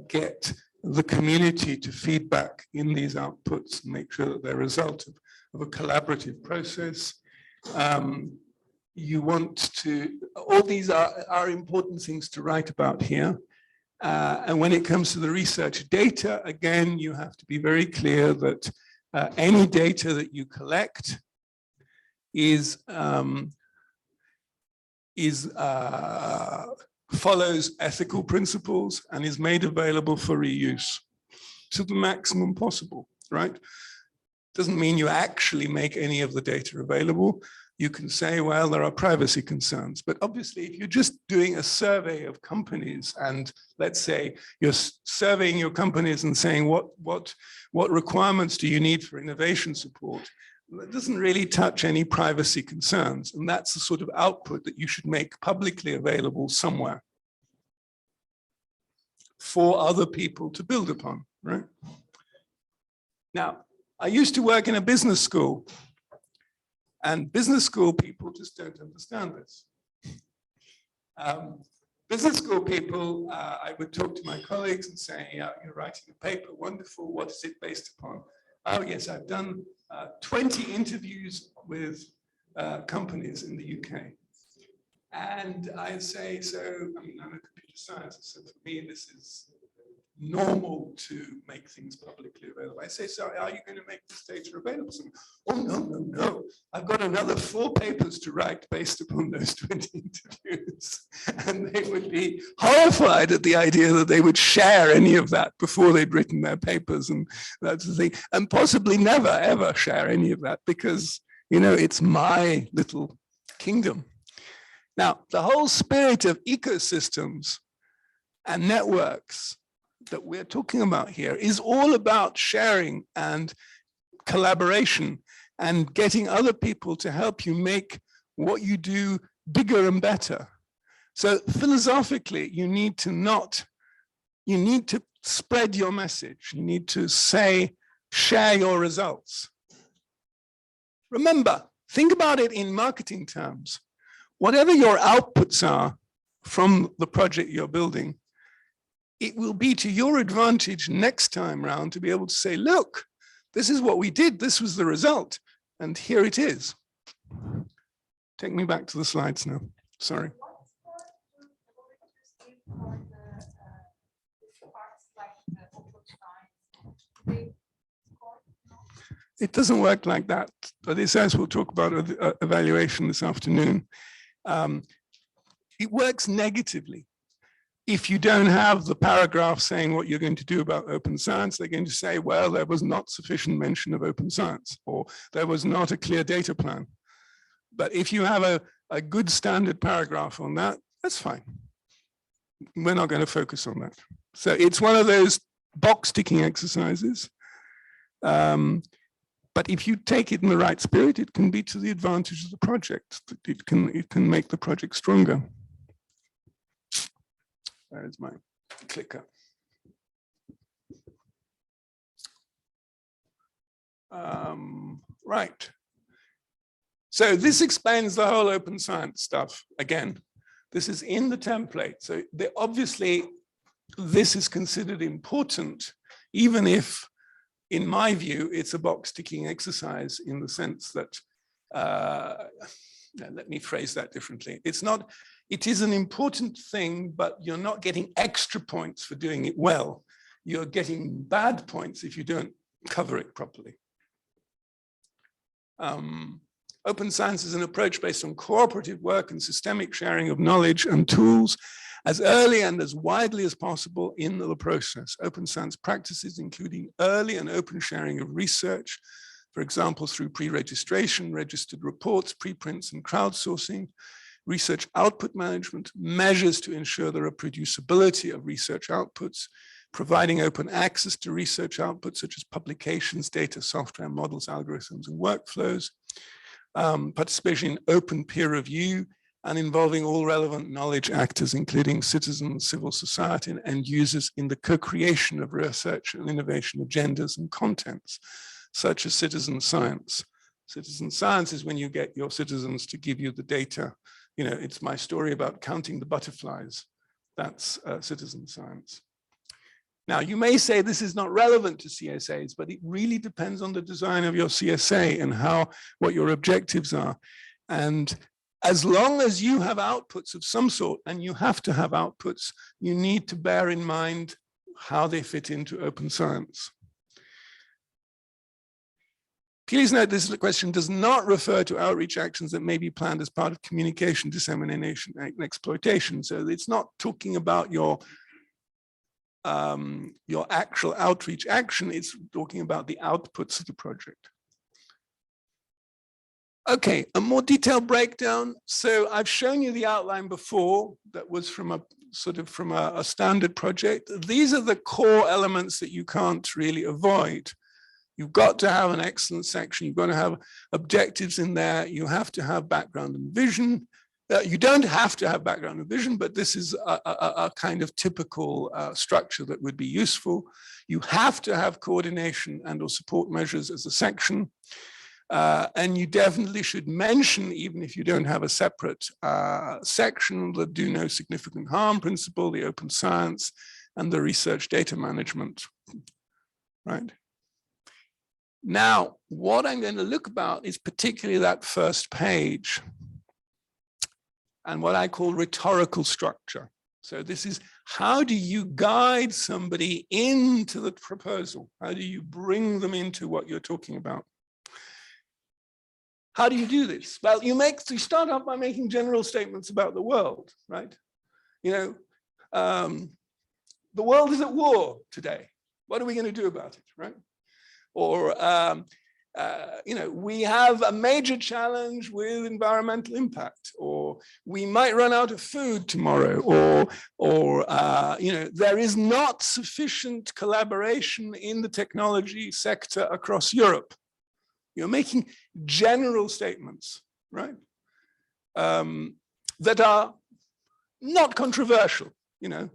S2: get the community to feedback in these outputs and make sure that they're a result of a collaborative process. You want to, all these are important things to write about here. And when it comes to the research data, again, you have to be very clear that any data that you collect follows ethical principles and is made available for reuse to the maximum possible, right? Doesn't mean you actually make any of the data available. You can say, well, there are privacy concerns, but obviously if you're just doing a survey of companies, and let's say you're surveying your companies and saying what requirements do you need for innovation support, that doesn't really touch any privacy concerns. And that's the sort of output that you should make publicly available somewhere for other people to build upon, right? Now, I used to work in a business school, and business school people just don't understand this. Business school people, I would talk to my colleagues and say, yeah, you're writing a paper, wonderful, what is it based upon? Oh yes, I've done 20 interviews with companies in the UK. And I'd say, so, I mean, I'm a computer scientist, so for me, this is normal to make things publicly available. I say, so are you going to make this data available? So, oh, no, no, no. I've got another 4 papers to write based upon those 20 interviews. And they would be horrified at the idea that they would share any of that before they'd written their papers and that sort of thing. And possibly never, ever share any of that because, you know, it's my little kingdom. Now, the whole spirit of ecosystems and networks that we're talking about here is all about sharing and collaboration and getting other people to help you make what you do bigger and better. So philosophically, you need to spread your message. You need to say, share your results. Remember, think about it in marketing terms. Whatever your outputs are from the project you're building, it will be to your advantage next time round to be able to say, look, this is what we did. This was the result. And here it is. Take me back to the slides now. Sorry. It doesn't work like that. But it says we'll talk about evaluation this afternoon. It works negatively. If you don't have the paragraph saying what you're going to do about open science, they're going to say, well, there was not sufficient mention of open science, or there was not a clear data plan. But if you have a good standard paragraph on that, that's fine. We're not going to focus on that. So it's one of those box ticking exercises. But if you take it in the right spirit, it can be to the advantage of the project. It can make the project stronger. Where is my clicker? Right. So this explains the whole open science stuff. Again, this is in the template. So obviously, this is considered important, even if, in my view, it's a box ticking exercise in the sense that, let me phrase that differently. It is an important thing, but you're not getting extra points for doing it well. You're getting bad points if you don't cover it properly. Open science is an approach based on cooperative work and systemic sharing of knowledge and tools as early and as widely as possible in the process. Open science practices including early and open sharing of research, for example, through pre-registration, registered reports, preprints, and crowdsourcing, research output management, measures to ensure the reproducibility of research outputs, providing open access to research outputs such as publications, data, software, models, algorithms, and workflows, participation in open peer review, and involving all relevant knowledge actors, including citizens, civil society, and end users in the co-creation of research and innovation agendas and contents, such as citizen science. Citizen science is when you get your citizens to give you the data. You know, it's my story about counting the butterflies. That's citizen science. Now, you may say this is not relevant to CSAs, but it really depends on the design of your CSA and what your objectives are. And as long as you have outputs of some sort, and you have to have outputs, you need to bear in mind how they fit into open science. Please note this question does not refer to outreach actions that may be planned as part of communication, dissemination, and exploitation. So it's not talking about your actual outreach action, it's talking about the outputs of the project. Okay, a more detailed breakdown. So I've shown you the outline before that was from a standard project. These are the core elements that you can't really avoid. You've got to have an excellent section. You've got to have objectives in there. You have to have background and vision. You don't have to have background and vision, but this is a kind of typical structure that would be useful. You have to have coordination and or support measures as a section. And you definitely should mention, even if you don't have a separate section, the do no significant harm principle, the open science, and the research data management, right? Now, what I'm going to look about is particularly that first page and what I call rhetorical structure. So this is, how do you guide somebody into the proposal? How do you bring them into what you're talking about? How do you do this? Well, you start off by making general statements about the world, right? You know, the world is at war today. What are we going to do about it, right? Or, you know, we have a major challenge with environmental impact, or we might run out of food tomorrow, or you know, there is not sufficient collaboration in the technology sector across Europe. You're making general statements, right? That are not controversial, you know,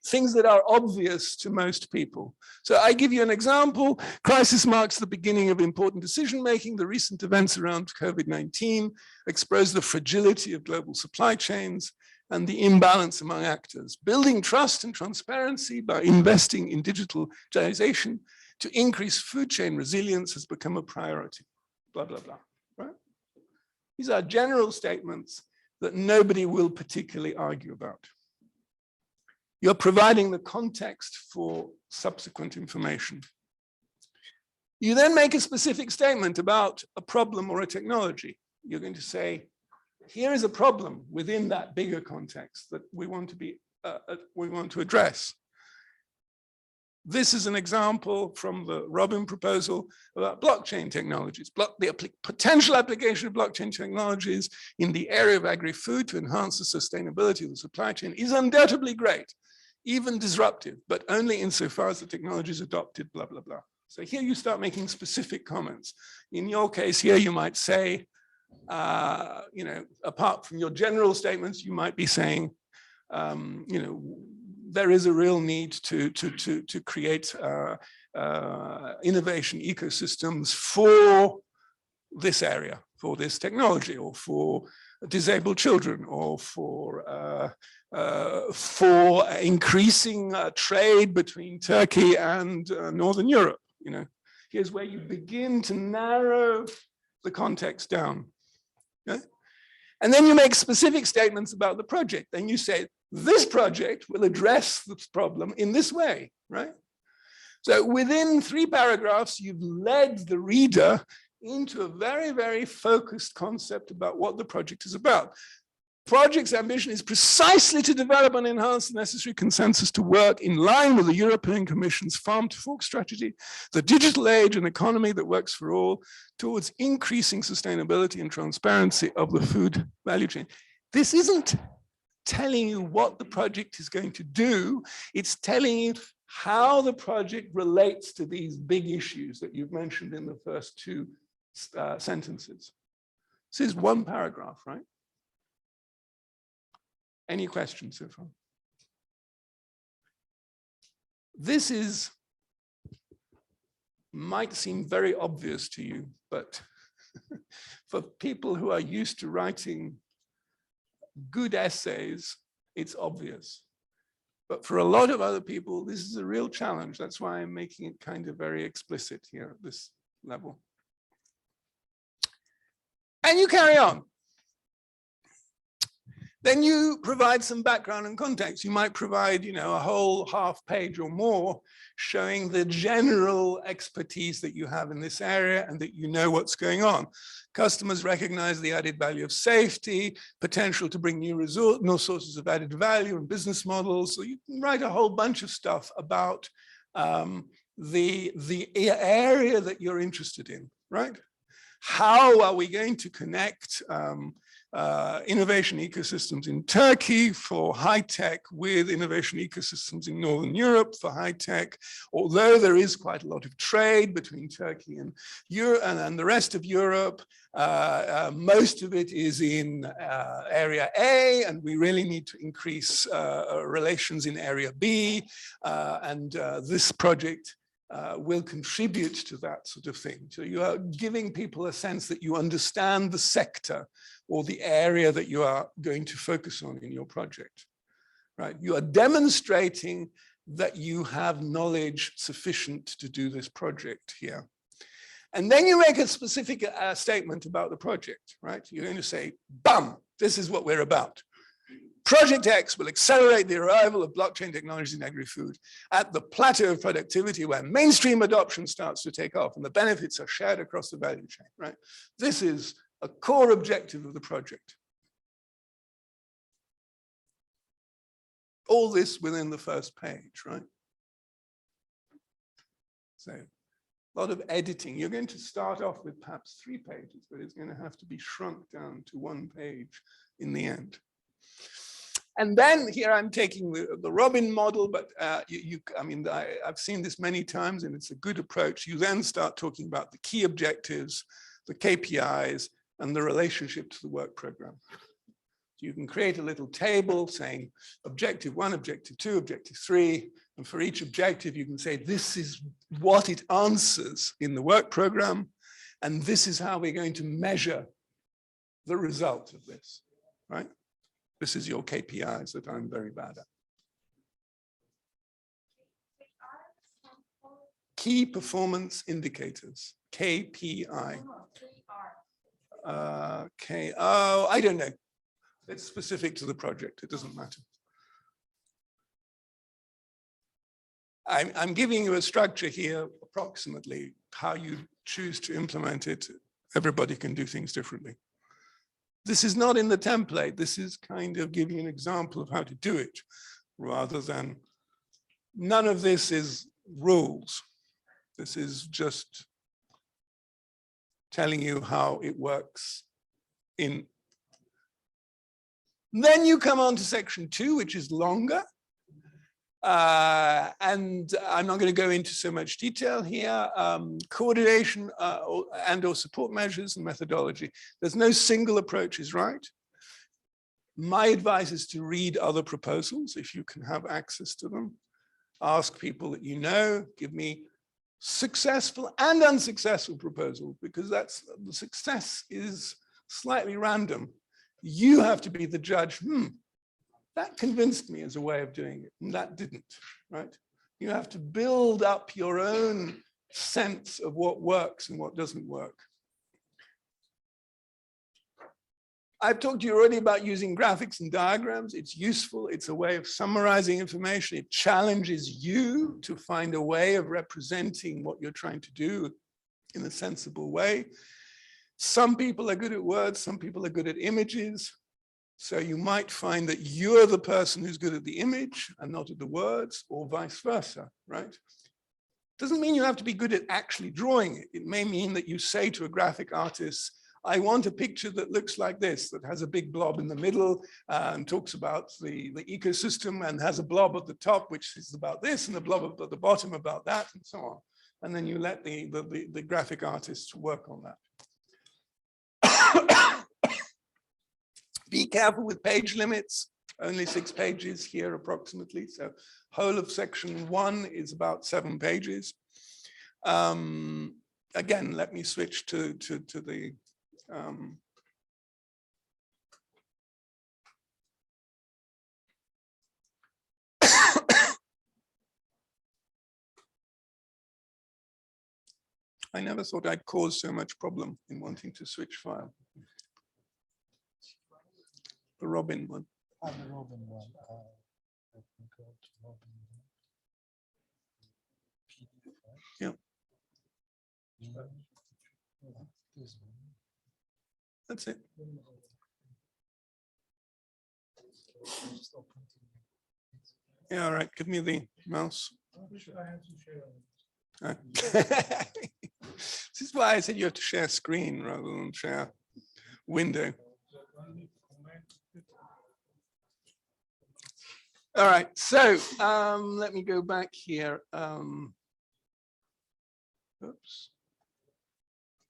S2: things that are obvious to most people. So I give you an example. Crisis marks the beginning of important decision-making. The recent events around COVID-19 expose the fragility of global supply chains and the imbalance among actors. Building trust and transparency by investing in digitalization to increase food chain resilience has become a priority, blah, blah, blah, right? These are general statements that nobody will particularly argue about. You're providing the context for subsequent information. You then make a specific statement about a problem or a technology. You're going to say, here is a problem within that bigger context that we want to address. This is an example from the Robin proposal about blockchain technologies. The potential application of blockchain technologies in the area of agri-food to enhance the sustainability of the supply chain is undoubtedly great, even disruptive, but only insofar as the technology is adopted, blah, blah, blah. So here you start making specific comments. In your case here, you might say, you know, apart from your general statements, you might be saying, you know, there is a real need to create innovation ecosystems for this area, for this technology, or for disabled children, or for increasing trade between Turkey and Northern Europe. You know, here's where you begin to narrow the context down. Okay? And then you make specific statements about the project. Then you say, this project will address this problem in this way, right? So within 3 paragraphs, you've led the reader into a very, very focused concept about what the project is about. project's ambition is precisely to develop and enhance the necessary consensus to work in line with the European Commission's farm to fork strategy, the digital age and economy that works for all, towards increasing sustainability and transparency of the food value chain. This isn't telling you what the project is going to do, it's telling you how the project relates to these big issues that you've mentioned in the first two sentences. This is one paragraph, right? Any questions so far? This might seem very obvious to you, but for people who are used to writing good essays, it's obvious. But for a lot of other people, this is a real challenge. That's why I'm making it kind of very explicit here at this level. And you carry on. Then you provide some background and context. You might provide, a whole half page or more showing the general expertise that you have in this area and that you know what's going on. Customers recognize the added value of safety, potential to bring new sources of added value and business models. So you can write a whole bunch of stuff about the area that you're interested in, right? How are we going to connect innovation ecosystems in Turkey for high tech with innovation ecosystems in Northern Europe for high tech, although there is quite a lot of trade between Turkey and Europe and the rest of Europe. Most of it is in area A, and we really need to increase relations in area B, and this project will contribute to that sort of thing. So you are giving people a sense that you understand the sector or the area that you are going to focus on in your project, right? You are demonstrating that you have knowledge sufficient to do this project here. And then you make a specific statement about the project, right? You're going to say, bam, this is what we're about. Project X will accelerate the arrival of blockchain technologies in agri-food at the plateau of productivity where mainstream adoption starts to take off and the benefits are shared across the value chain, right? This is a core objective of the project. All this within the first page, right? So a lot of editing. You're going to start off with perhaps 3 pages, but it's going to have to be shrunk down to 1 page in the end. And then here I'm taking the Robin model, but I've seen this many times and it's a good approach. You then start talking about the key objectives, the KPIs, and the relationship to the work program. You can create a little table saying objective 1, objective 2, objective 3, and for each objective you can say this is what it answers in the work program, and this is how we're going to measure the result of this, right? This is your KPIs that I'm very bad at. Key performance indicators, KPI. Oh, I don't know. It's specific to the project. It doesn't matter. I'm giving you a structure here, approximately how you choose to implement it. Everybody can do things differently. This is not in the template. This is kind of giving an example of how to do it, rather than, none of this is rules. This is just telling you how it works in. Then you come on to section 2, which is longer. And I'm not going to go into so much detail here. Coordination and or support measures and methodology. There's no single approach is right. My advice is to read other proposals if you can have access to them. Ask people that you know, give me successful and unsuccessful proposals, because that's the success is slightly random. You have to be the judge. That convinced me as a way of doing it, and that didn't, right? You have to build up your own sense of what works and what doesn't work. I've talked to you already about using graphics and diagrams. It's useful. It's a way of summarizing information. It challenges you to find a way of representing what you're trying to do in a sensible way. Some people are good at words. Some people are good at images. So you might find that you're the person who's good at the image and not at the words, or vice versa, right? Doesn't mean you have to be good at actually drawing it. It may mean that you say to a graphic artist, I want a picture that looks like this, that has a big blob in the middle and talks about the ecosystem, and has a blob at the top, which is about this, and a blob at the bottom about that, and so on. And then you let the graphic artists work on that. Be careful with page limits, only 6 pages here approximately. So whole of section 1 is about 7 pages. Again, let me switch to the I never thought I'd cause so much problem in wanting to switch file. The Robin one.
S4: The Robin one. Let me go to Robin.
S2: Yeah.
S4: This one.
S2: That's it. Yeah, all right. Give me the mouse. This is why I said you have to share screen rather than share window. All right, so let me go back here. Oops.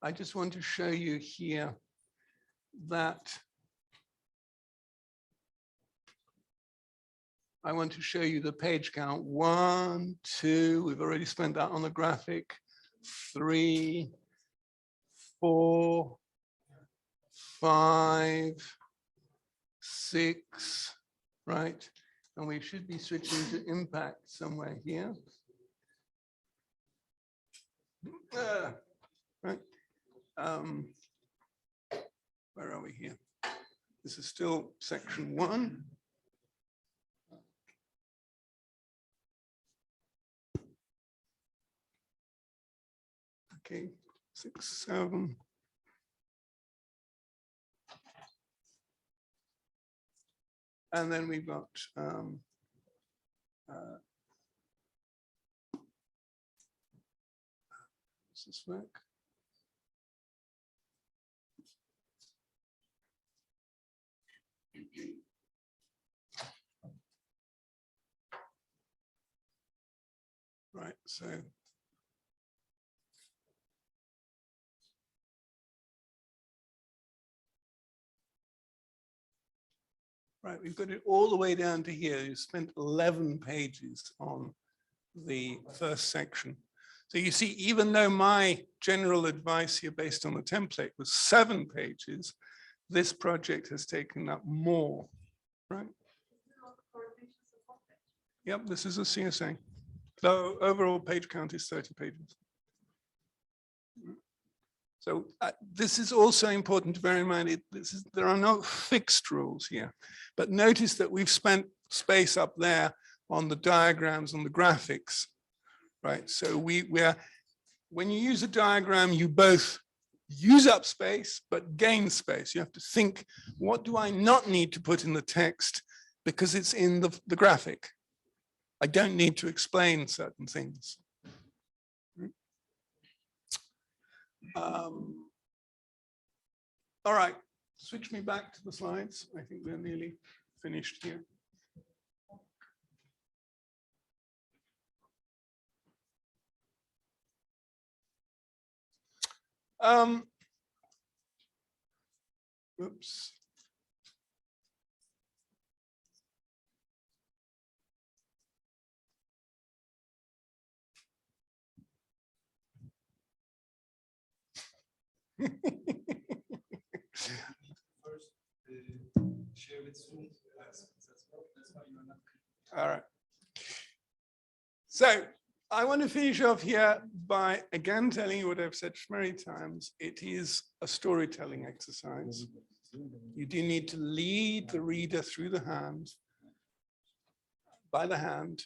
S2: I just want to show you here that I want to show you the page count. 1, 2, we've already spent that on the graphic. 3, 4, 5, 6, right? And we should be switching to impact somewhere here. Right. Where are we here? This is still section 1. Okay, 6, 7. And then we've got does this work? Right, so right, we've got it all the way down to here. You spent 11 pages on the first section. So you see, even though my general advice here based on the template was 7 pages, this project has taken up more, right? Yep, this is a CSA. So overall page count is 30 pages. So this is also important to bear in mind. There are no fixed rules here, but notice that we've spent space up there on the diagrams, on the graphics, right? So when you use a diagram, you both use up space, but gain space. You have to think, what do I not need to put in the text because it's in the graphic? I don't need to explain certain things. All right, switch me back to the slides. I think we're nearly finished here. Oops. All right. So I want to finish off here by again telling you what I've said many times. It is a storytelling exercise. You do need to lead the reader through the hand, by the hand,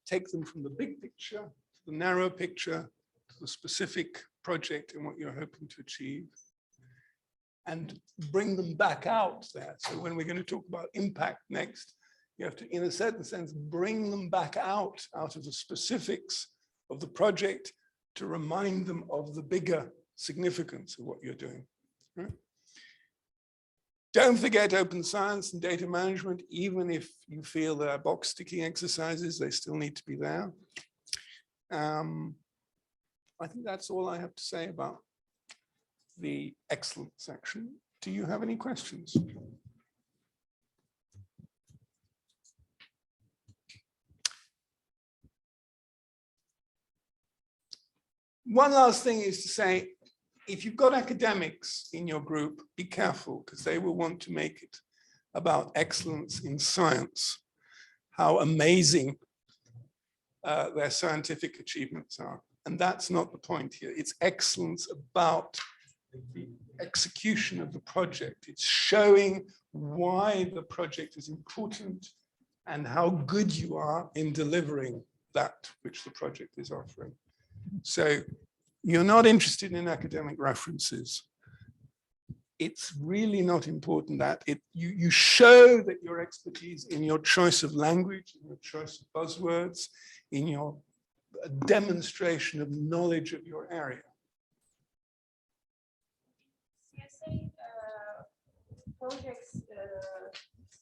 S2: take them from the big picture to the narrow picture, to the specific project and what you're hoping to achieve. and bring them back out there. So when we're going to talk about impact next, you have to, in a certain sense, bring them back out of the specifics of the project to remind them of the bigger significance of what you're doing. Right? Don't forget open science and data management. Even if you feel there are box ticking exercises, they still need to be there. I think that's all I have to say about the excellent section. Do you have any questions? One last thing is to say, if you've got academics in your group, be careful, because they will want to make it about excellence in science, how amazing their scientific achievements are. And that's not the point here. It's excellence about the execution of the project. It's showing why the project is important and how good you are in delivering that which the project is offering. So you're not interested in academic references. It's really not important that you show that your expertise in your choice of language, in your choice of buzzwords, in your demonstration of knowledge of your area.
S5: CSA projects,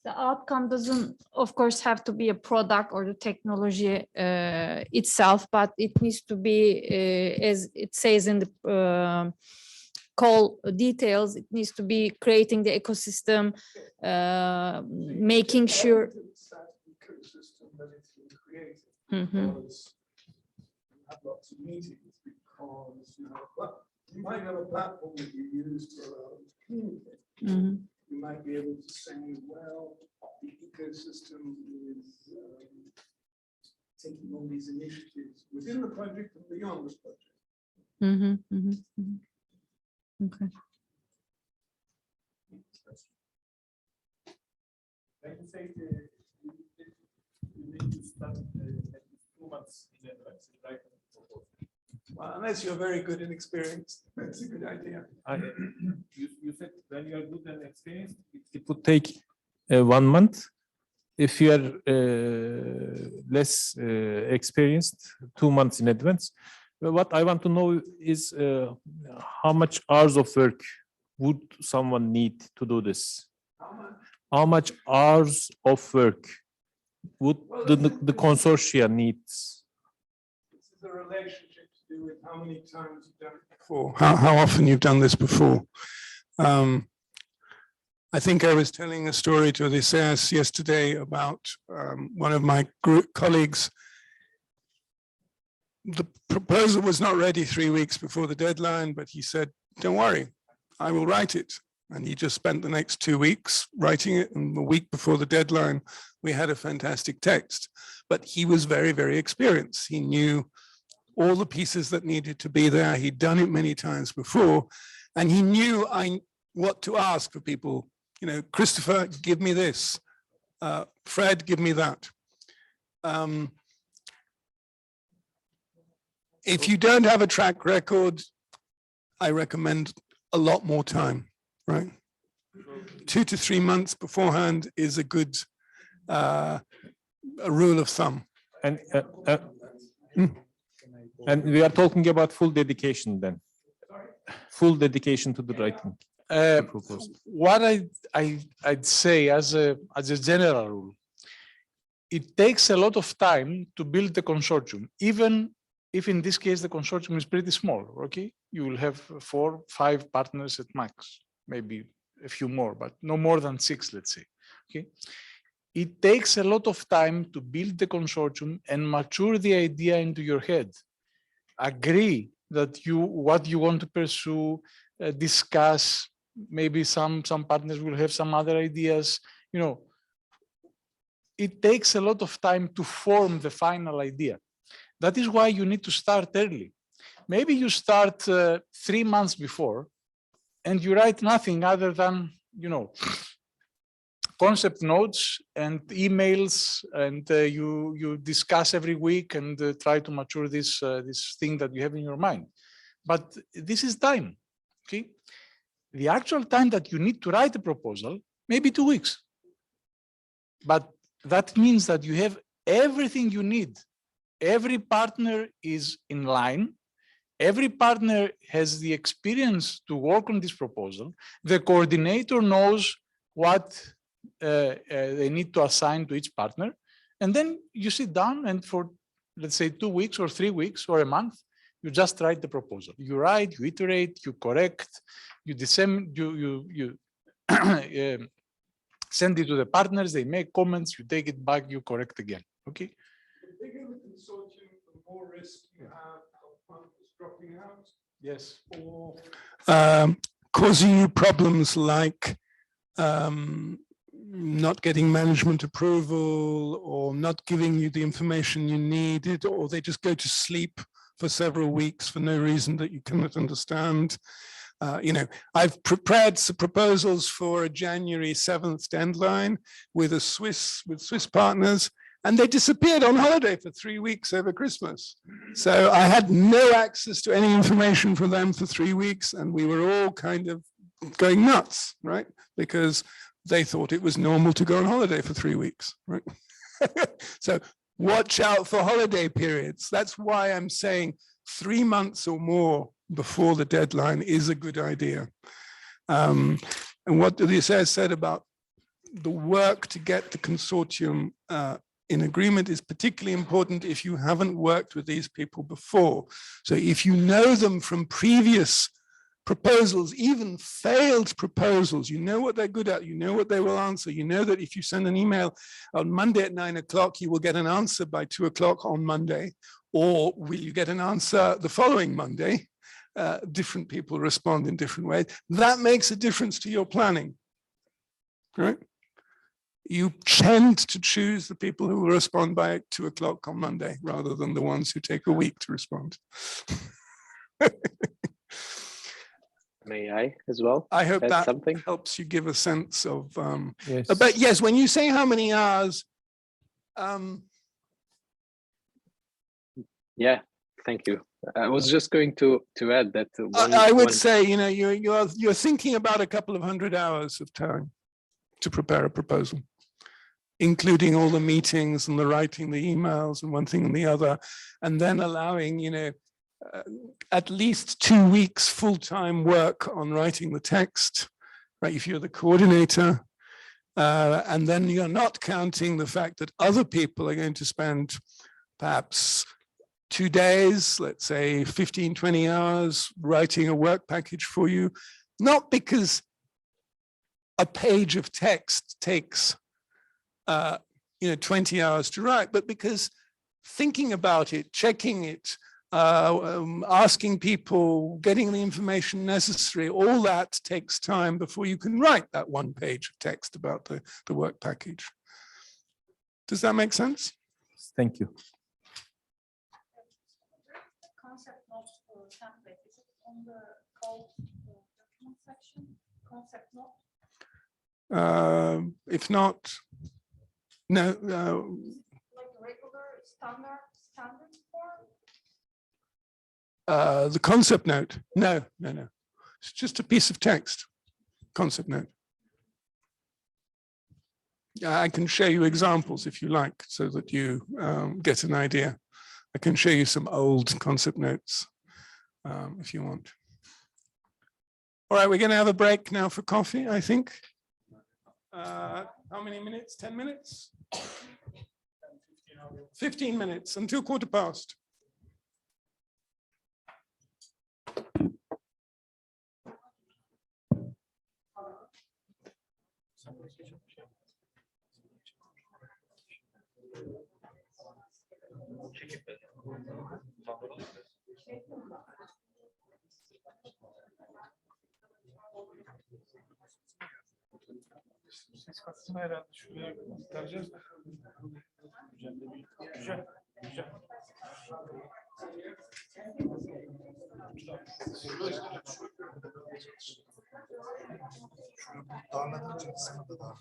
S5: the outcome doesn't, of course, have to be a product or the technology itself, but it needs to be, as it says in the call details, it needs to be creating the ecosystem, making sure.
S2: Because you have lots of meetings, because you might have a platform that you use for communicating. You might be able to say, well, the ecosystem is taking all these initiatives within the project and beyond the project.
S5: Okay.
S6: Like you say, you need to start at least 2 months in advance, right?
S2: Well, unless you're very good and experienced, that's a good idea.
S6: You said when you are good and experienced, it would take 1 month. If you are less experienced, 2 months in advance. But what I want to know is how much hours of work would someone need to do this? How much hours of work would the consortia needs?
S2: This is a relationship to do with how many times you've done it before, how often you've done this before. I think I was telling a story to Odysseus yesterday about one of my group colleagues. The proposal was not ready 3 weeks before the deadline, but he said, don't worry, I will write it. And he just spent the next 2 weeks writing it. And the week before the deadline, we had a fantastic text. But he was very, very experienced. He knew all the pieces that needed to be there. He'd done it many times before. And he knew what to ask for people. You know, Christopher, give me this. Fred, give me that. If you don't have a track record, I recommend a lot more time, right? 2 to 3 months beforehand is a good a rule of thumb.
S6: And we are talking about full dedication then. Full dedication to the writing.
S4: What I'd say as a general rule, it takes a lot of time to build the consortium, even if in this case the consortium is pretty small. Okay, you will have 4 or 5 partners at max, maybe a few more, but no more than 6, let's say. Okay, it takes a lot of time to build the consortium and mature the idea into your head. Agree that what you want to pursue, discuss. Maybe some partners will have some other ideas. You know, it takes a lot of time to form the final idea. That is why you need to start early. Maybe you start 3 months before and you write nothing other than, you know, concept notes and emails, and you discuss every week and try to mature this thing that you have in your mind. But this is time, okay? The actual time that you need to write a proposal may be 2 weeks. But that means that you have everything you need. Every partner is in line. Every partner has the experience to work on this proposal. The coordinator knows what they need to assign to each partner. And then you sit down and for, let's say, 2 weeks or 3 weeks or a month, you just write the proposal. You write, you iterate, you correct, you disseminate, you send it to the partners, they make comments, you take it back, you correct again, okay?
S2: The bigger the consortium, the more risk you have of partners dropping out.
S4: Yes.
S2: Or causing you problems like not getting management approval or not giving you the information you needed, or they just go to sleep for several weeks for no reason that you cannot understand. You know, I've prepared some proposals for a January 7th deadline with Swiss partners, and they disappeared on holiday for 3 weeks over Christmas. So I had no access to any information from them for 3 weeks, and we were all kind of going nuts, right? Because they thought it was normal to go on holiday for 3 weeks, right? So watch out for holiday periods. That's why I'm saying 3 months or more before the deadline is a good idea. And what Odysseus said about the work to get the consortium in agreement is particularly important if you haven't worked with these people before. So if you know them from previous proposals, even failed proposals, you know what they're good at, you know what they will answer, you know that if you send an email on Monday at 9 o'clock, you will get an answer by 2 o'clock on Monday, or will you get an answer the following Monday? Different people respond in different ways. That makes a difference to your planning, right? You tend to choose the people who will respond by 2 o'clock on Monday rather than the ones who take a week to respond.
S7: May I as well?
S2: I hope
S7: add
S2: that
S7: something?
S2: helps you give a sense of,
S6: Yes.
S2: but yes, when you say how many hours,
S7: Yeah, thank you. I was just going to add that
S2: I would say, you know, you're thinking about a couple of 100 hours of time to prepare a proposal, including all the meetings and the writing the emails and one thing and the other, and then allowing, you know, at least 2 weeks full-time work on writing the text, right? If you're the coordinator, and then you're not counting the fact that other people are going to spend perhaps 2 days, let's say 15, 20 hours writing a work package for you, not because a page of text takes, 20 hours to write, but because thinking about it, checking it, asking people, getting the information necessary, all that takes time before you can write that 1 page of text about the work package. Does that make sense?
S6: Thank you.
S3: Concept note or template, is it on the code document section? Concept note?
S2: If not, no.
S3: Like regular standard form?
S2: The concept note, no. It's just a piece of text, concept note. I can show you examples if you like, so that you get an idea. I can show you some old concept notes if you want. All right, we're going to have a break now for coffee, I think. How many minutes? 10 minutes? 15 minutes until 15:15.
S6: Ses katısını herhalde şuraya aktaracağız da. Güzel.
S8: Darladığınca kısmı da daha.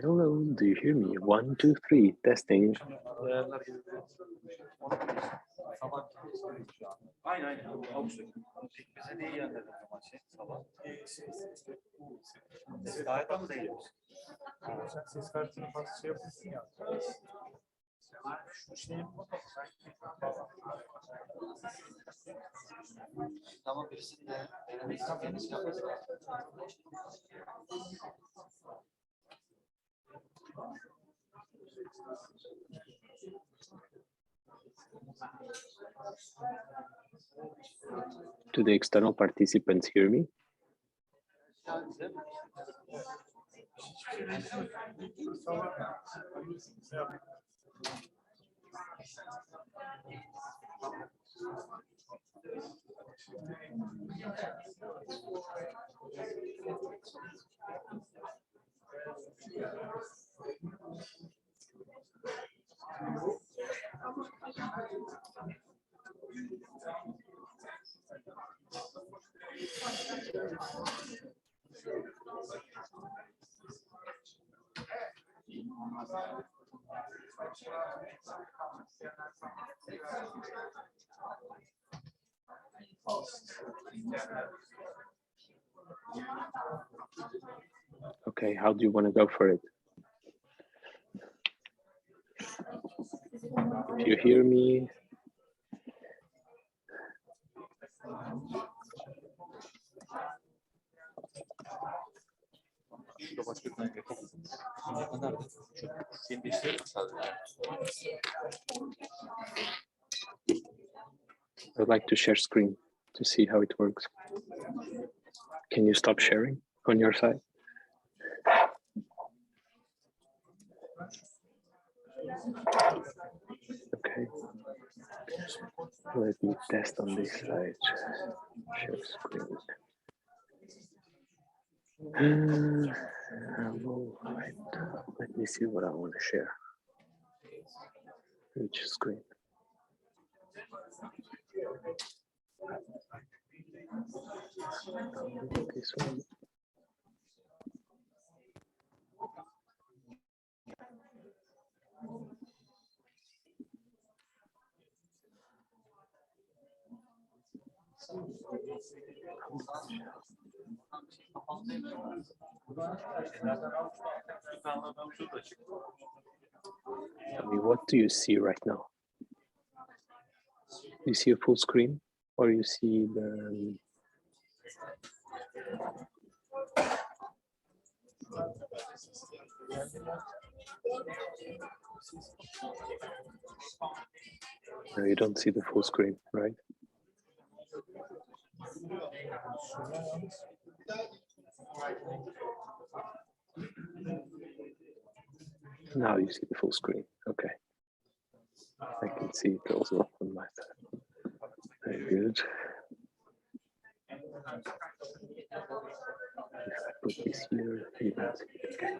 S7: Hello, do you hear me? 1, 2, 3, testing. Do the external participants hear me? Okay, how do you want to go for it? Do you hear me? I'd like to share screen to see how it works. Can you stop sharing on your side? Okay. Let me test on this side. Share screen. Right. Let me see what I want to share. Which screen? This one. Tell me, what do you see right now? You see a full screen, or you see the? No, you don't see the full screen, right? Now you see the full screen. Okay. I can see it also on my side. Very good. If I put this here, you don't see it. Okay.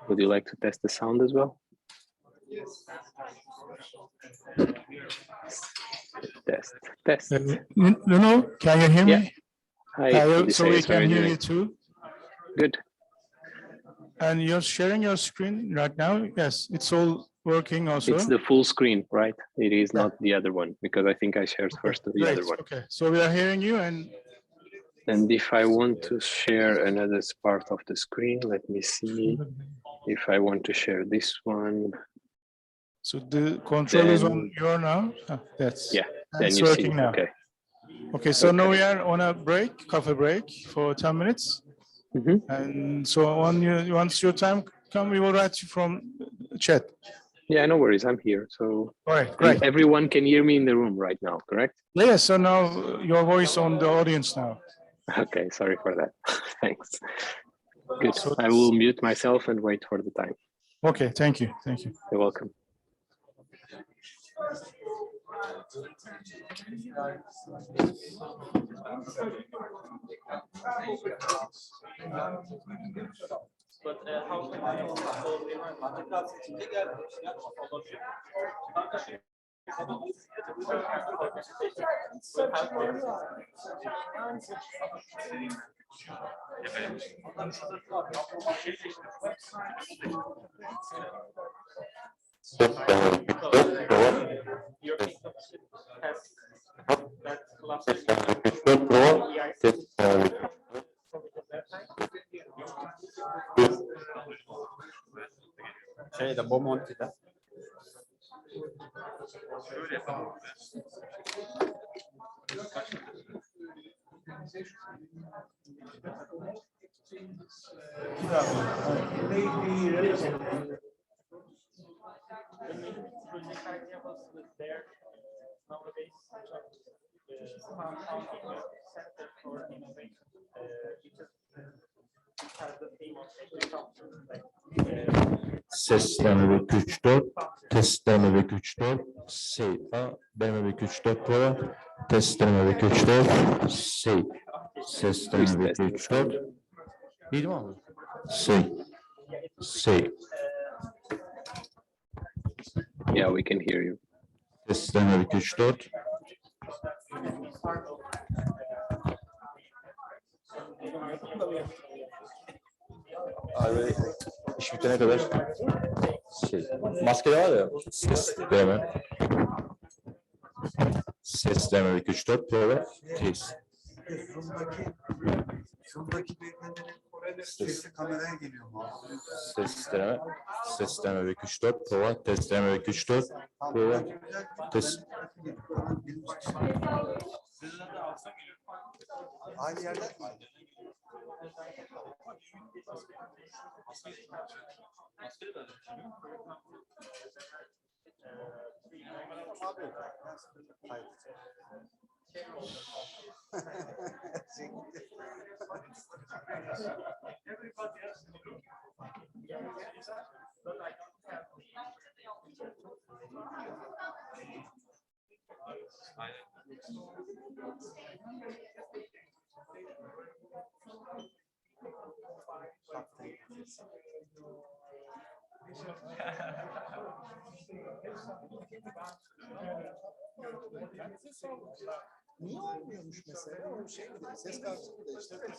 S7: Would you like to test the sound as well? Test.
S4: No, can you hear me?
S7: Hi,
S4: So we
S7: Odysseus, how are
S4: can
S7: you
S4: hear
S7: doing?
S4: you too.
S7: Good.
S4: And you're sharing your screen right now? Yes, it's all working also.
S7: It's the full screen, right? It is
S4: Yeah.
S7: not the other one, because I think I shared first the
S4: Great.
S7: other one.
S4: Okay, so we are hearing you, and
S7: if I want to share another part of the screen, let me see. If I want to share this one,
S4: so the control is on
S7: then
S4: your now. That's
S7: yeah,
S4: and
S7: then
S4: it's
S7: you see.
S4: working now.
S7: Okay.
S4: Okay, so now
S7: Okay.
S4: we are on a break, coffee break for 10 minutes.
S7: Mhm.
S4: And so once your time comes, we will write you from chat.
S7: Yeah, no worries. I'm here. So
S4: All right,
S7: and
S4: great.
S7: everyone can hear me in the room right now, correct?
S4: Yeah, so now your voice on the audience now.
S7: Okay, sorry for that. Thanks. Good.
S4: So
S7: I will mute myself and wait for the time.
S4: okay, thank you. Thank you.
S7: You're welcome.
S9: But how Şeyde Bomonti'de.
S10: Sesleme ve güç 4, testleme ve güç 4, deme ve güç 4 prova, testleme ve güç 4, sesleme ve güç 4. İyi mi abi?
S7: Yeah, we can hear you.
S10: Testleme ve güç 4.
S11: Abi iş bitene kadar maske var ya.
S10: Sesleme ve güç 4 prova, test.
S8: Zoom'daki beyefendinin sesi kameraya geliyor mu?
S10: Sesleme ve güç 4 prova, testleme ve güç 4 prova, test.
S8: Aynı yerden mi? Niye olmuyormuş mesela? O şey mi? Ses kartı mı değiştirdi?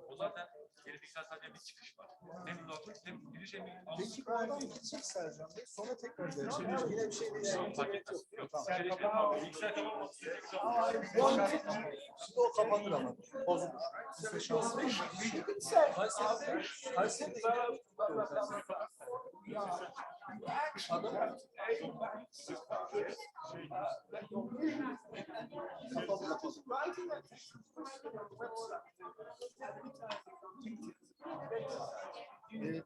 S12: O zaten gelecekten sadece bir çıkış var. Hem log hem giriş hem
S8: Peki bu adam gidecek Sercan Bey. Sonra tekrar gelecek. Yine bir şey değişecek.
S12: fark etmez.
S8: Yok.
S12: Bilgisayar kapanması
S8: Şimdi o kapanır ama. Bozulur. Bizde şans var. Kayseri'de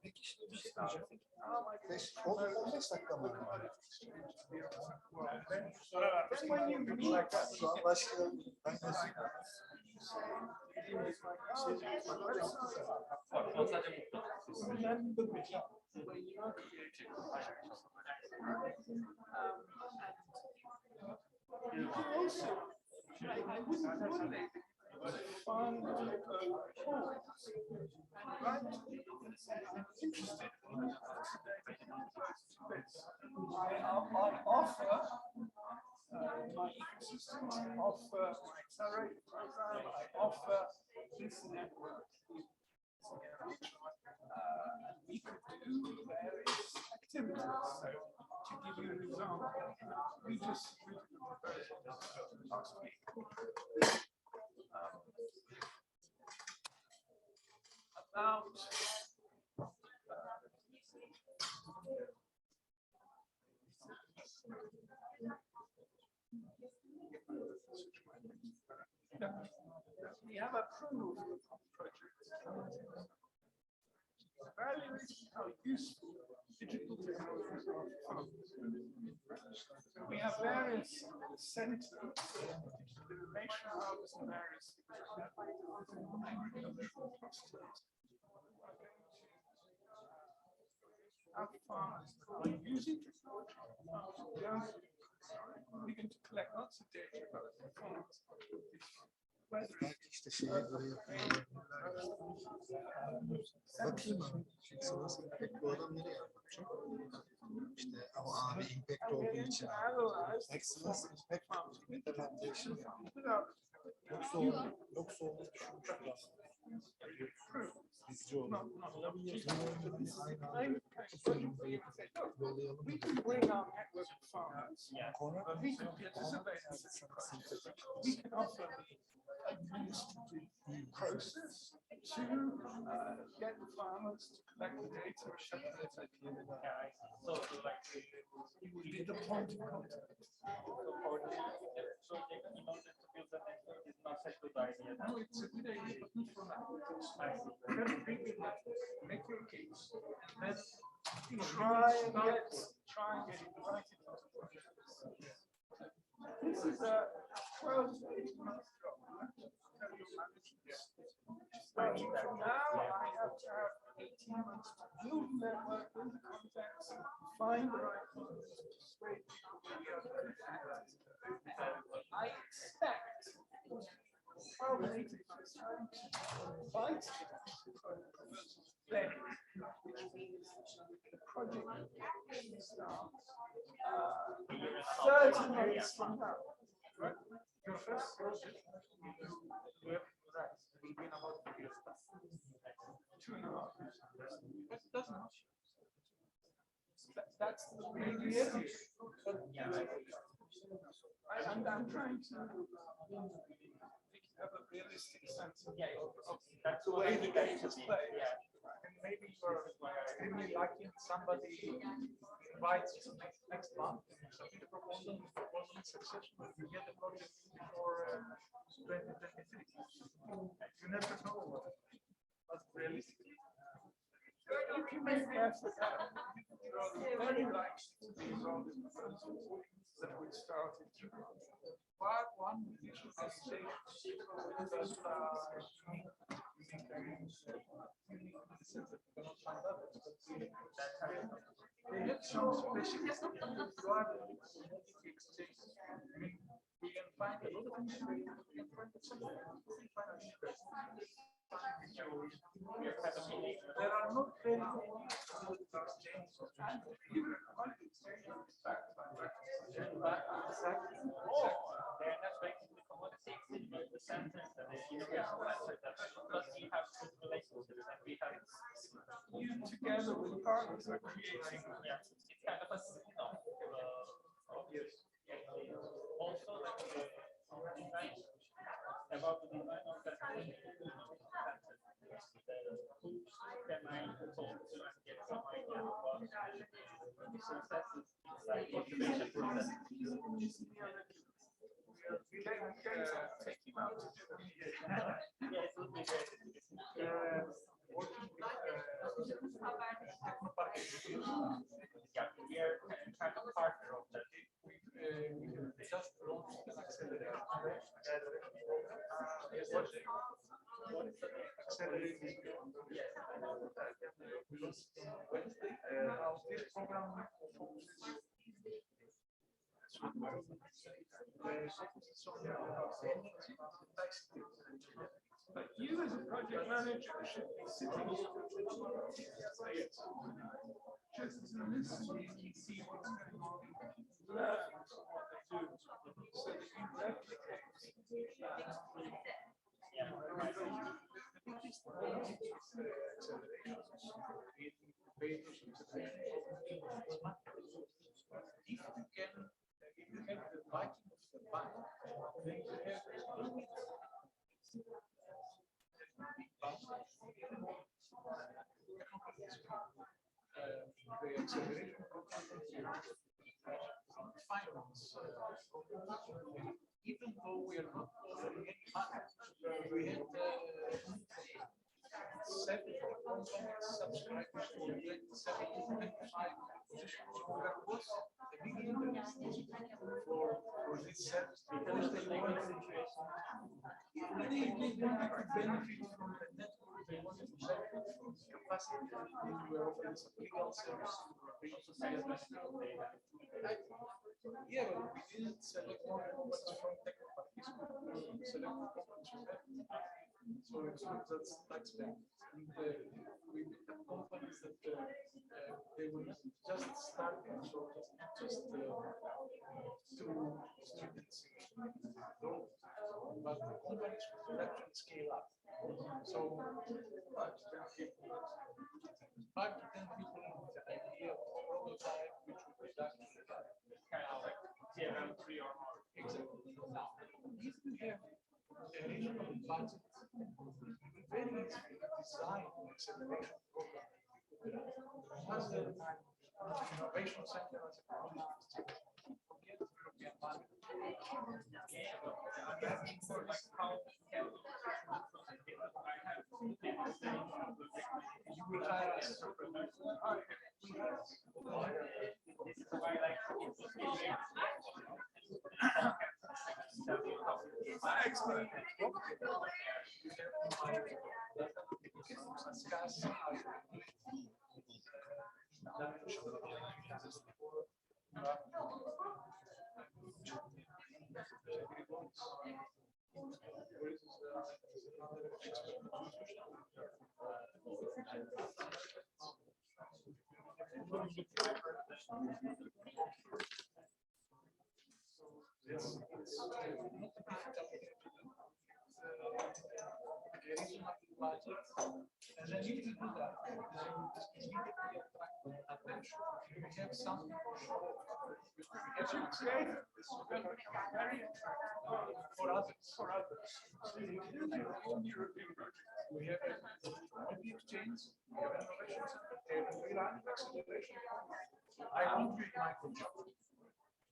S8: peki şimdi bir şey diyeceğim. 15 dakika mı? Şu an başlayalım.
S1: My ecosystem, I offer my accelerator program, I offer this network. We could do various activities. So to give you an example, we just submitted a proposal last week about we have approval for the project. Evaluating how useful digital technologies are. So we have various centers, information hubs, and various agricultural clusters. How far are you using technology? We can collect lots of data about the performance.
S8: İşte şeyi böyle yapıyor. Bakayım abi. Şimdi sana pek bu adam nereye yapmak? İşte ama abi impact olduğu için excellence, impact, implementation yani. Yoksa onu düşünmüş biraz. Bizce olur. Aynı yollayalım.
S1: We can bring our network of farmers. We can participate in this process. We can offer the administrative process to get the farmers to collect the data and shut the data at the end of the day. It would be the point of contact. No, it's a good idea, but not for now. Make your case, and then try and get invited to the project. This is a 12 to 18 month job. Starting from now, I have to have 18 months to build the network, build the contacts, find the right ones, persuade people to be able to do that. I expect 12 and 18 months time to invite then, which means the project can start 30 months from now. Right? Your first project will be in about 2 years time. 2.5 years. That doesn't. That's the reality. I'm trying to have a realistic sense of the way the game is played. And maybe you're extremely lucky and somebody invites you next month and you submit a proposal, and the proposal is successful, and you get the project before 2023. You never know what's realistic. If you make an effort, you're very likely to be on the proposal that would start in 2 months. One initial conversation that they have some special exchange. We can find a lot of information. We can find some there are not very many exchanges. You together with partners are creating. It's kind of a yes. Also, about the design of that. Can I talk to and get some idea about the successes like motivation process? Take him out to do it. Yeah, it would be great. Working with yeah, we are kind of partner of that. We just launched an accelerator. Accelerating. Yes. Wednesday. This program but you as a project manager should be sitting just listening and see what's going on, learn what they do, so that you replicate. If you have the liking of the bank, then you have the acceleration finance. Even though we are not offering any money, we had 70 companies subscribed to 75 positions. So there was a big interest for this service because they wanted to benefit from the network. They wanted to benefit from the capacity. We were offering some legal service. Yeah, but we didn't select more companies from tech companies. We selected companies from
S4: that's bad. And, we have companies that they were just starting, so just through students, but the companies will actually scale up. So 5 to 10 people with an idea of a prototype, which would be done kind of like TRM 3 or more. Exactly. Now, if we have a reasonable budget, very easy to design an acceleration program. Once the innovation center as a project, forget European money. You will hire us. And then if you do that, then immediately attract attention. You have something to show. It's great. It's very for others. We have a big exchange, we have innovation center, and we run acceleration. I won't be my project.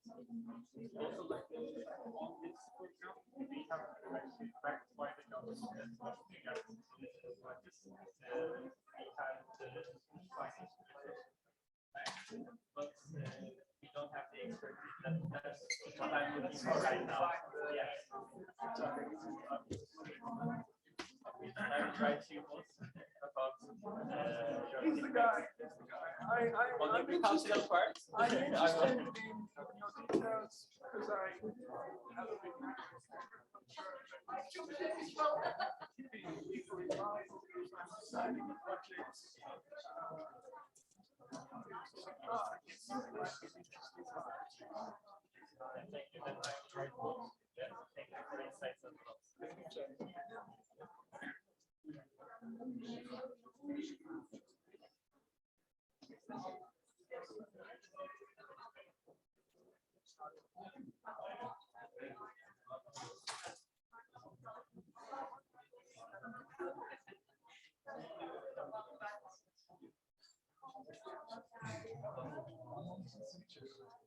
S12: Also, like on this program, we have actually backed by the government and looking at we have the finance, but we don't have the expertise. That's what I'm looking for right now. Yes. I will write you about
S1: He's the guy.
S12: on the cultural part.
S1: I'm interested in your details because I have a big people involved in designing projects.
S12: Thank you. Then I write books. Thank you for insights as well.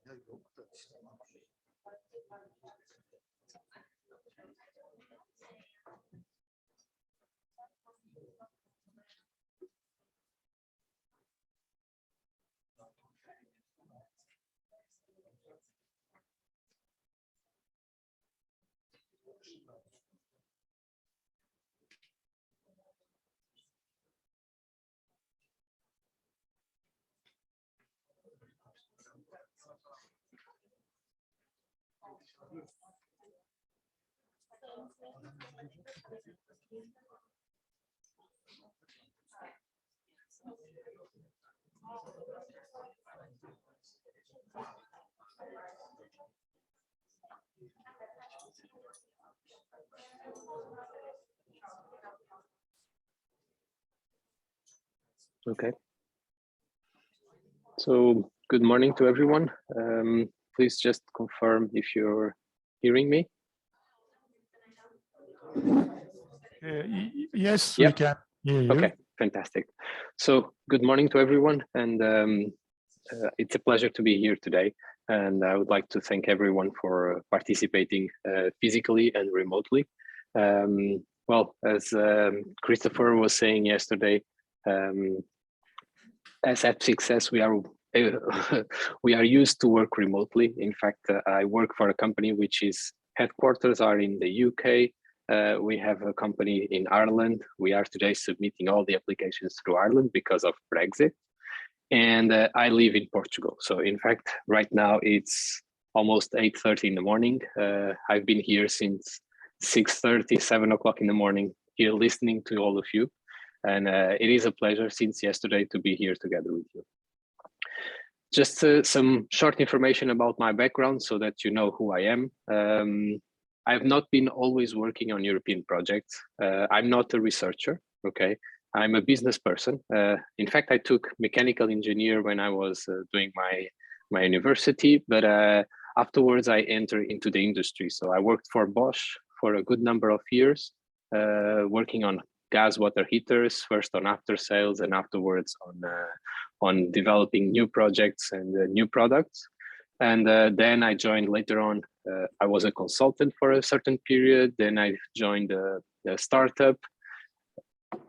S8: Ya yok da işte.
S7: Okay. So good morning to everyone. Please just confirm if you're hearing me.
S12: Yes,
S7: Yep.
S12: we can hear you.
S7: Okay, fantastic. So good morning to everyone, and it's a pleasure to be here today. And I would like to thank everyone for participating physically and remotely. Well, as Christopher was saying yesterday, as at Success, we are we are used to work remotely. In fact, I work for a company which is headquarters are in the UK. We have a company in Ireland. We are today submitting all the applications through Ireland because of Brexit. And I live in Portugal. So in fact, right now it's almost 8:30 in the morning. I've been here since 6:30, 7 o'clock in the morning, here listening to all of you. And it is a pleasure since yesterday to be here together with you. Just some short information about my background so that you know who I am. I've not been always working on European projects. I'm not a researcher, okay? I'm a business person. In fact, I took mechanical engineer when I was doing my university, but afterwards I entered into the industry. So I worked for Bosch for a good number of years, working on gas water heaters, first on after sales and afterwards on developing new projects and new products. And then I joined later on, I was a consultant for a certain period. Then I joined a startup,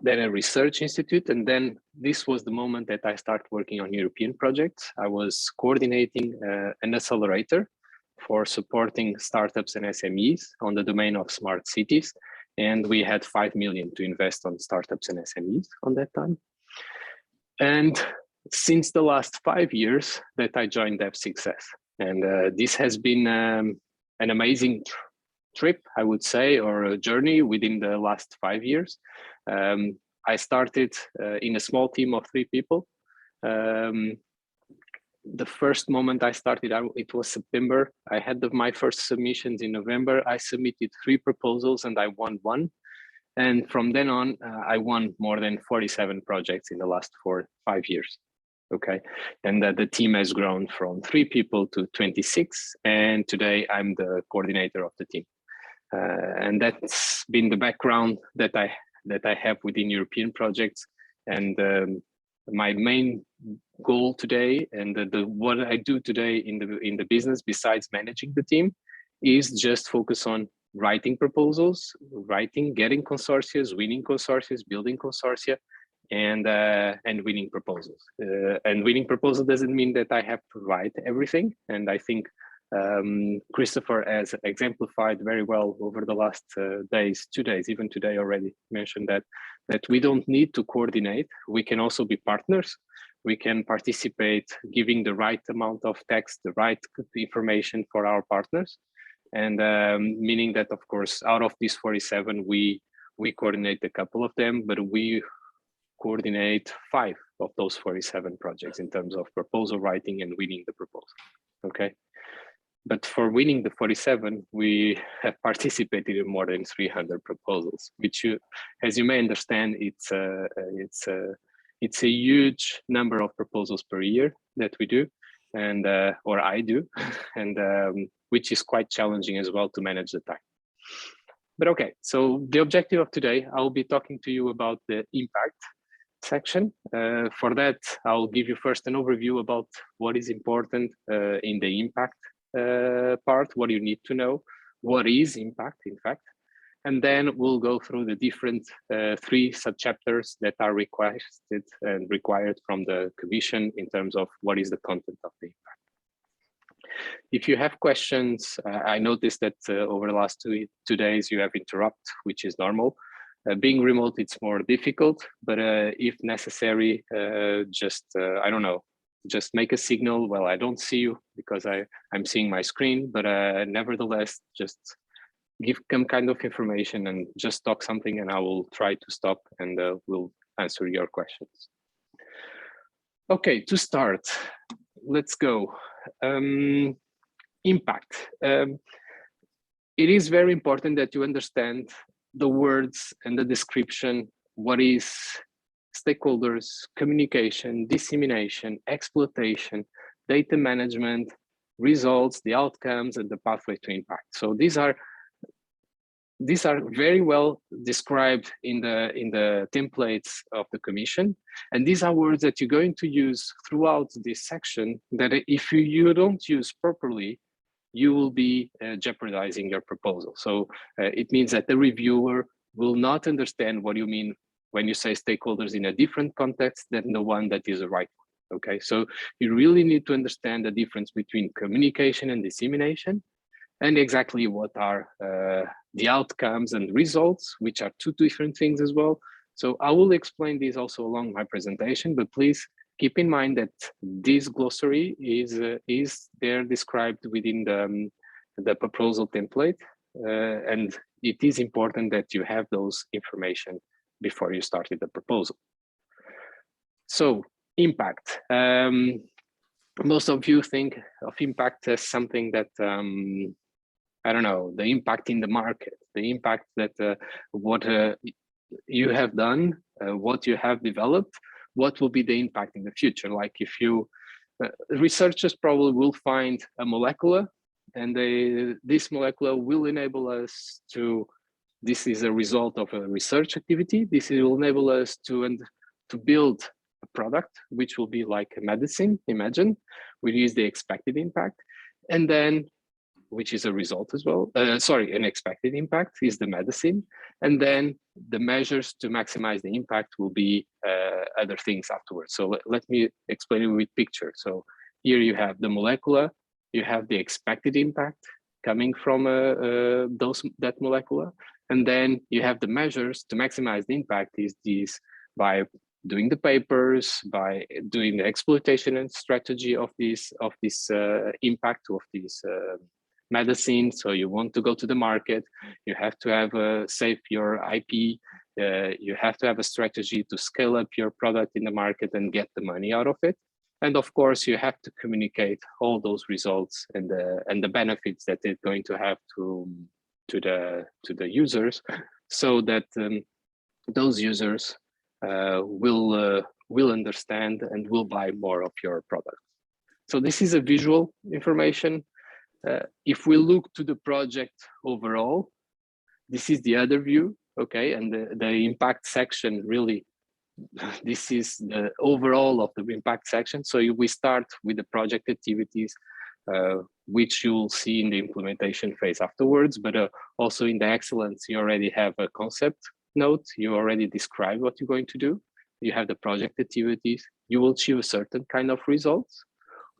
S7: then a research institute. And then this was the moment that I started working on European projects. I was coordinating an accelerator for supporting startups and SMEs on the domain of smart cities. And we had 5 million to invest on startups and SMEs on that time. And since the last 5 years that I joined Success. And this has been an amazing trip, I would say, or a journey within the last 5 years. I started in a small team of 3 people. The first moment I started, it was September. I had my first submissions in November. I submitted 3 proposals and I won 1. And from then on, I won more than 47 projects in the last 5 years. Okay, and the team has grown from 3 people to 26. And today I'm the coordinator of the team. And that's been the background that I have within European projects. And my main goal today and what I do today in the business, besides managing the team, is just focus on writing proposals, getting consortia, winning consortia, building consortia, and winning proposals. And winning proposal doesn't mean that I have to write everything. And I think Christopher has exemplified very well over the last 2 days, even today already mentioned that we don't need to coordinate. We can also be partners. We can participate, giving the right amount of text, the right information for our partners. And meaning that, of course, out of these 47, we coordinate a couple of them, but we coordinate 5 of those 47 projects in terms of proposal writing and winning the proposal, okay? But for winning the 47, we have participated in more than 300 proposals, which, as you may understand, it's a huge number of proposals per year that we do, and or I do, and which is quite challenging as well to manage the time. But okay, so the objective of today, I'll be talking to you about the impact section. For that, I'll give you first an overview about what is important in the impact part, what you need to know, what is impact, in fact, and then we'll go through the different 3 sub-chapters that are requested and required from the Commission in terms of what is the content of the impact. If you have questions, I noticed that over the last two days you have interrupt, which is normal. Being remote, it's more difficult, but if necessary, just, I don't know, just make a signal. Well, I don't see you because I'm seeing my screen, but nevertheless, just give some kind of information and just talk something and I will try to stop and we'll answer your questions. Okay, to start, let's go. Impact. It is very important that you understand the words and the description, what is stakeholders, communication, dissemination, exploitation, data management, results, the outcomes, and the pathway to impact. So these are very well described in the templates of the Commission, and these are words that you're going to use throughout this section that if you don't use properly, you will be jeopardizing your proposal. So it means that the reviewer will not understand what you mean when you say stakeholders in a different context than the one that is the right one, okay? So you really need to understand the difference between communication and dissemination and exactly what are the outcomes and results, which are 2 different things as well. So I will explain this also along my presentation, but please keep in mind that this glossary is there described within the proposal template, and it is important that you have those information before you started the proposal. So impact. Most of you think of impact as something that, I don't know, the impact in the market, the impact that what you have done, what you have developed, what will be the impact in the future. Like if you, researchers probably will find a molecule and this molecule will enable us to, this is a result of a research activity. This will enable us to build a product, which will be like a medicine, imagine, which is the expected impact. And then, which is a result as well, an expected impact is the medicine. And then the measures to maximize the impact will be other things afterwards. So let me explain it with picture. So here you have the molecule, you have the expected impact coming from that molecule. And then you have the measures to maximize the impact is these by doing the papers, by doing the exploitation and strategy of this impact of this medicine. So you want to go to the market, you have to have save your IP, you have to have a strategy to scale up your product in the market and get the money out of it. And of course, you have to communicate all those results and the benefits that it's going to have to the users, so that those users will understand and will buy more of your product. So this is a visual information. If we look to the project overall, this is the other view, okay? And the impact section, really, this is the overall of the impact section. So we start with the project activities, which you will see in the implementation phase afterwards, but also in the excellence, you already have a concept note. You already describe what you're going to do. You have the project activities. You will achieve a certain kind of results,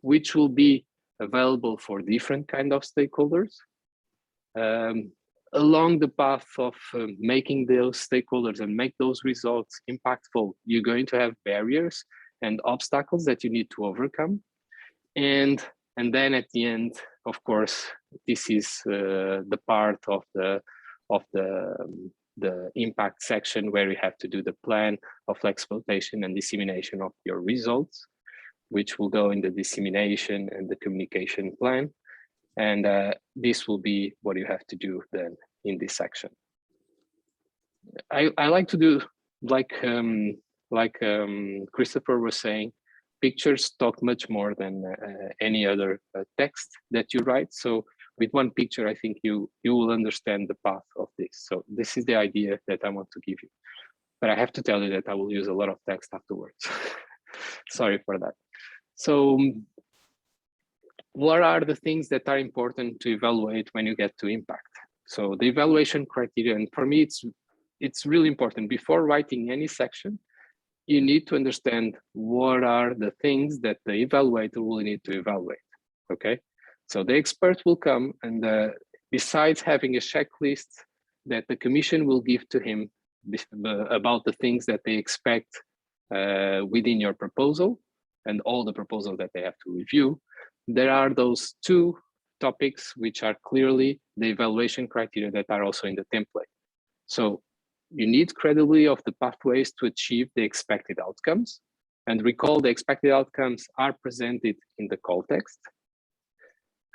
S7: which will be available for different kind of stakeholders. Along the path of making those stakeholders and make those results impactful, you're going to have barriers and obstacles that you need to overcome. And then at the end, of course, this is the part of the impact section where you have to do the plan of exploitation and dissemination of your results, which will go in the dissemination and the communication plan. And this will be what you have to do then in this section. I like to do like Christopher was saying, pictures talk much more than any other text that you write. So with one picture, I think you will understand the path of this. So this is the idea that I want to give you. But I have to tell you that I will use a lot of text afterwards. Sorry for that. So what are the things that are important to evaluate when you get to impact? So the evaluation criteria, and for me, it's really important. Before writing any section, you need to understand what are the things that the evaluator will need to evaluate, okay? So the expert will come and besides having a checklist that the commission will give to him about the things that they expect within your proposal and all the proposals that they have to review, there are those two topics which are clearly the evaluation criteria that are also in the template. So you need credibility of the pathways to achieve the expected outcomes. And recall the expected outcomes are presented in the call text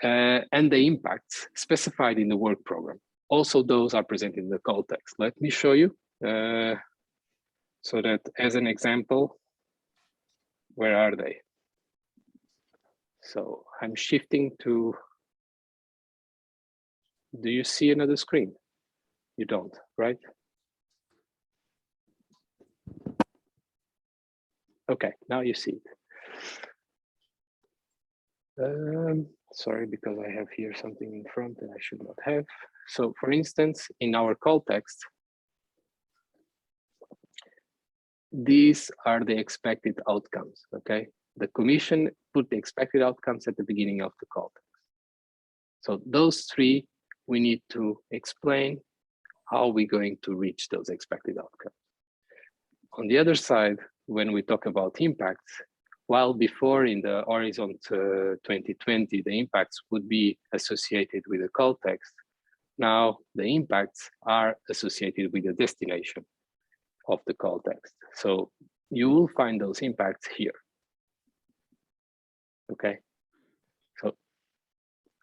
S7: and the impacts specified in the work program. Also, those are presented in the call text. Let me show you so that as an example, where are they? So I'm shifting to, do you see another screen? You don't, right? Okay, now you see it. Sorry, because I have here something in front that I should not have. So for instance, in our call text, these are the expected outcomes, okay? The commission put the expected outcomes at the beginning of the call text. So those three, we need to explain how we're going to reach those expected outcomes. On the other side, when we talk about impacts, while before in the Horizon 2020, the impacts would be associated with the call text, now the impacts are associated with the destination of the call text. So you will find those impacts here. Okay. So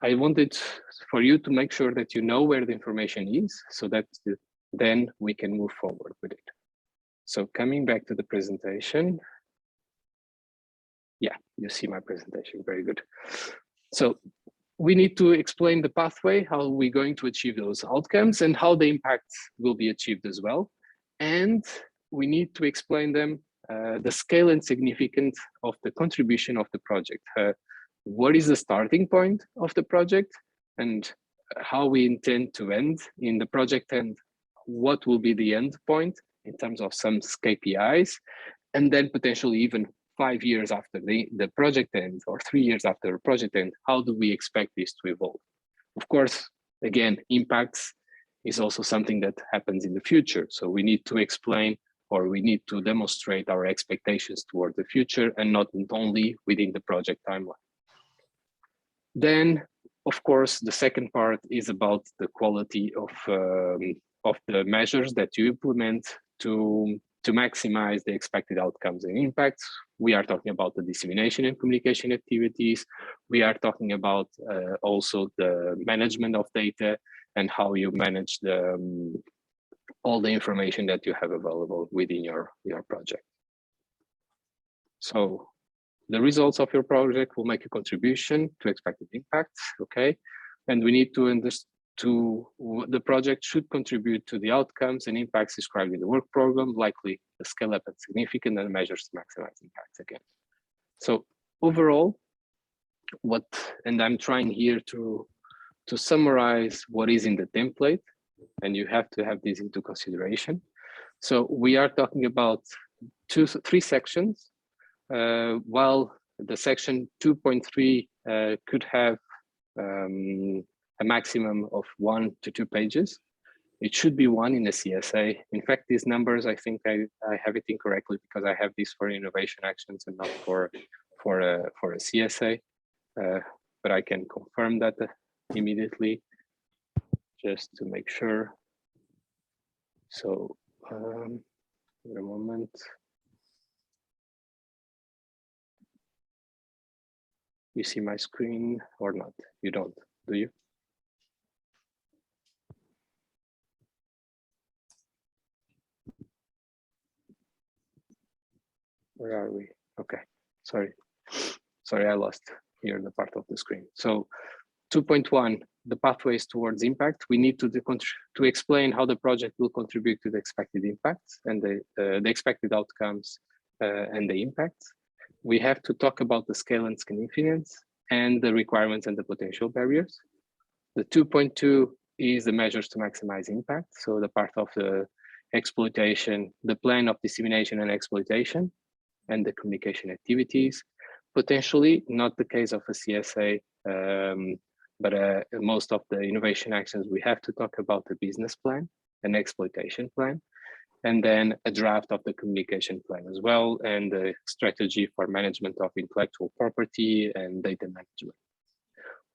S7: I wanted for you to make sure that you know where the information is so that then we can move forward with it. So coming back to the presentation. Yeah, you see my presentation, very good. So we need to explain the pathway, how we're going to achieve those outcomes and how the impacts will be achieved as well. And we need to explain them, the scale and significance of the contribution of the project. What is the starting point of the project and how we intend to end in the project and what will be the end point in terms of some KPIs, and then potentially even 5 years after the project ends or 3 years after the project ends, how do we expect this to evolve? Of course, again, impacts is also something that happens in the future. So we need to explain or we need to demonstrate our expectations toward the future and not only within the project timeline. Then, of course, the second part is about the quality of the measures that you implement to maximize the expected outcomes and impacts. We are talking about the dissemination and communication activities. We are talking about also the management of data and how you manage all the information that you have available within your project. So the results of your project will make a contribution to expected impacts, okay? And we need to understand the project should contribute to the outcomes and impacts described in the work program, likely the scale up and significant and measures to maximize impacts again. So overall, and I'm trying here to summarize what is in the template, and you have to have this into consideration. So we are talking about three sections. While the section 2.3 could have a maximum of 1 to 2 pages. It should be 1 in a CSA. In fact, these numbers, I think I have it incorrectly because I have this for innovation actions and not for a CSA. But I can confirm that immediately, just to make sure. So, wait a moment. You see my screen or not? You don't, do you? Where are we? Okay, sorry, I lost here the part of the screen. So 2.1, the pathways towards impact. We need to explain how the project will contribute to the expected impacts and the expected outcomes and the impacts. We have to talk about the scale and significance and the requirements and the potential barriers. The 2.2 is the measures to maximize impact. So the part of the exploitation, the plan of dissemination and exploitation, and the communication activities. Potentially not the case of a CSA, but most of the innovation actions, we have to talk about the business plan, an exploitation plan, and then a draft of the communication plan as well, and the strategy for management of intellectual property and data management.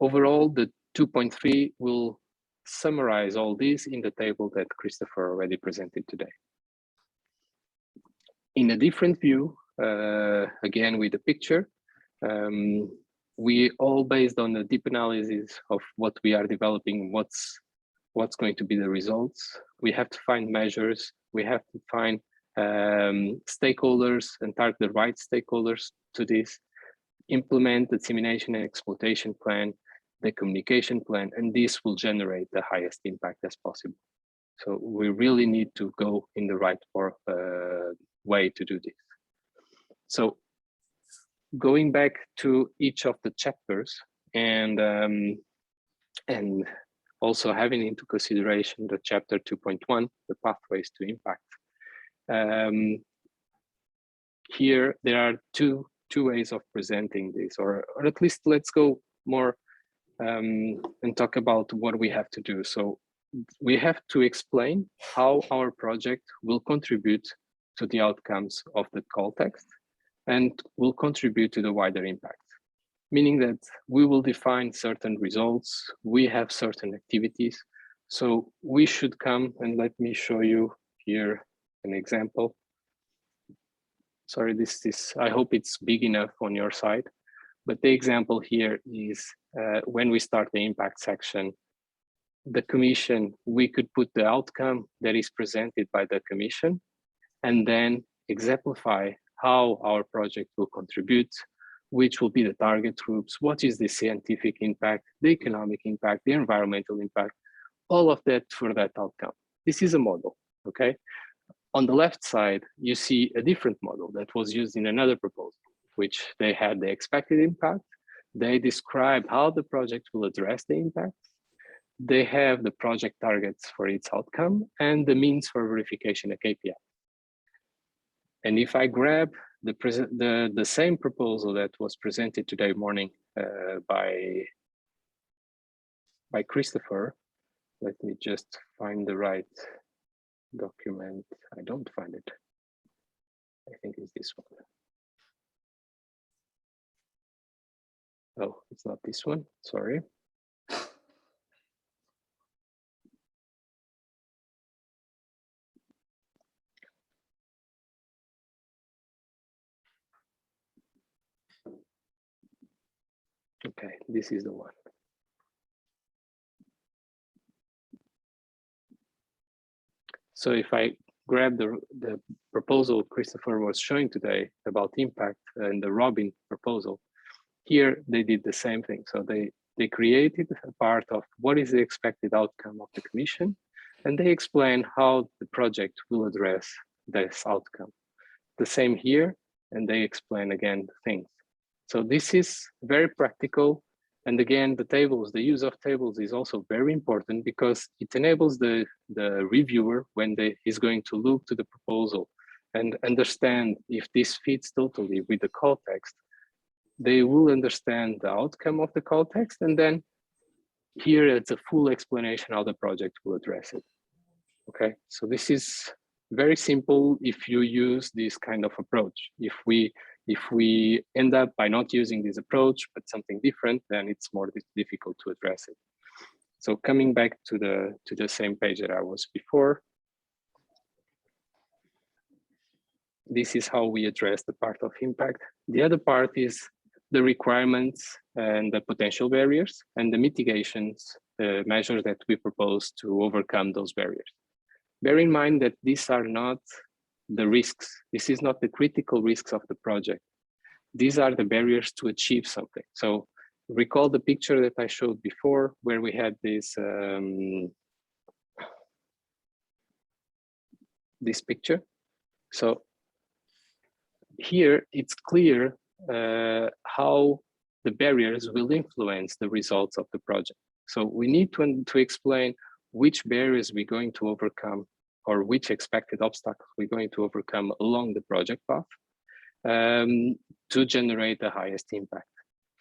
S7: Overall, the 2.3 will summarize all this in the table that Christopher already presented today. In a different view, again with the picture, we all based on the deep analysis of what we are developing, what's going to be the results. We have to find measures, we have to find stakeholders and target the right stakeholders to this, implement the dissemination and exploitation plan, the communication plan, and this will generate the highest impact as possible. So we really need to go in the right way to do this. So going back to each of the chapters and also having into consideration the chapter 2.1, the pathways to impact. Here there are two ways of presenting this, or at least let's go more and talk about what we have to do. So we have to explain how our project will contribute to the outcomes of the call text and will contribute to the wider impact, meaning that we will define certain results, we have certain activities. So we should come, and let me show you here an example. Sorry, I hope it's big enough on your side, but the example here is when we start the impact section, the commission, we could put the outcome that is presented by the commission and then exemplify how our project will contribute, which will be the target groups, what is the scientific impact, the economic impact, the environmental impact, all of that for that outcome. This is a model, okay? On the left side, you see a different model that was used in another proposal, which they had the expected impact. They describe how the project will address the impact. They have the project targets for its outcome and the means for verification of KPI. And if I grab the same proposal that was presented today morning by Christopher, let me just find the right document. I don't find it. I think it's this one. Oh, it's not this one, sorry. Okay, this is the one. So if I grab the proposal Christopher was showing today about impact and the Robin proposal, here they did the same thing. So they created a part of what is the expected outcome of the commission, and they explain how the project will address this outcome. The same here, and they explain again the things. So this is very practical. And again, the use of tables is also very important because it enables the reviewer when he's going to look to the proposal and understand if this fits totally with the call text. they will understand the outcome of the call text, and then here it's a full explanation how the project will address it. Okay, so this is very simple if you use this kind of approach. If we end up by not using this approach, but something different, then it's more difficult to address it. So coming back to the same page that I was before, this is how we address the part of impact. The other part is the requirements and the potential barriers and the mitigations measures that we propose to overcome those barriers. Bear in mind that these are not the risks. This is not the critical risks of the project. These are the barriers to achieve something. So recall the picture that I showed before where we had this, this picture. So here it's clear how the barriers will influence the results of the project. So we need to explain which barriers we're going to overcome or which expected obstacles we're going to overcome along the project path to generate the highest impact.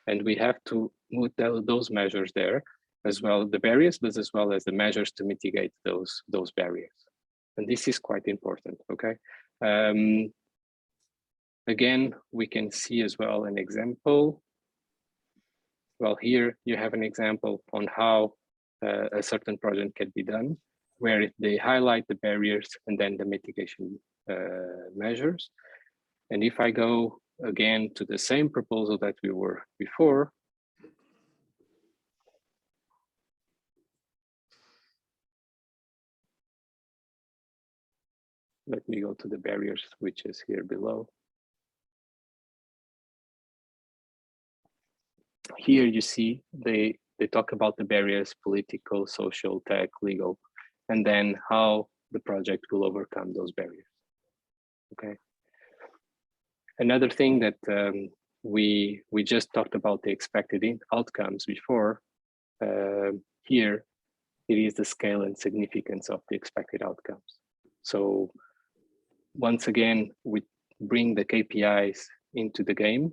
S7: And we have to put those measures there as well, the barriers, but as well as the measures to mitigate those barriers. And this is quite important, okay? Again, we can see as well an example. Well, here you have an example on how a certain project can be done, where they highlight the barriers and then the mitigation measures. And if I go again to the same proposal that we were before, let me go to the barriers, which is here below. Here you see they talk about the barriers, political, social, tech, legal, and then how the project will overcome those barriers. Okay. Another thing that we just talked about the expected outcomes before. Here it is the scale and significance of the expected outcomes. So once again, we bring the KPIs into the game.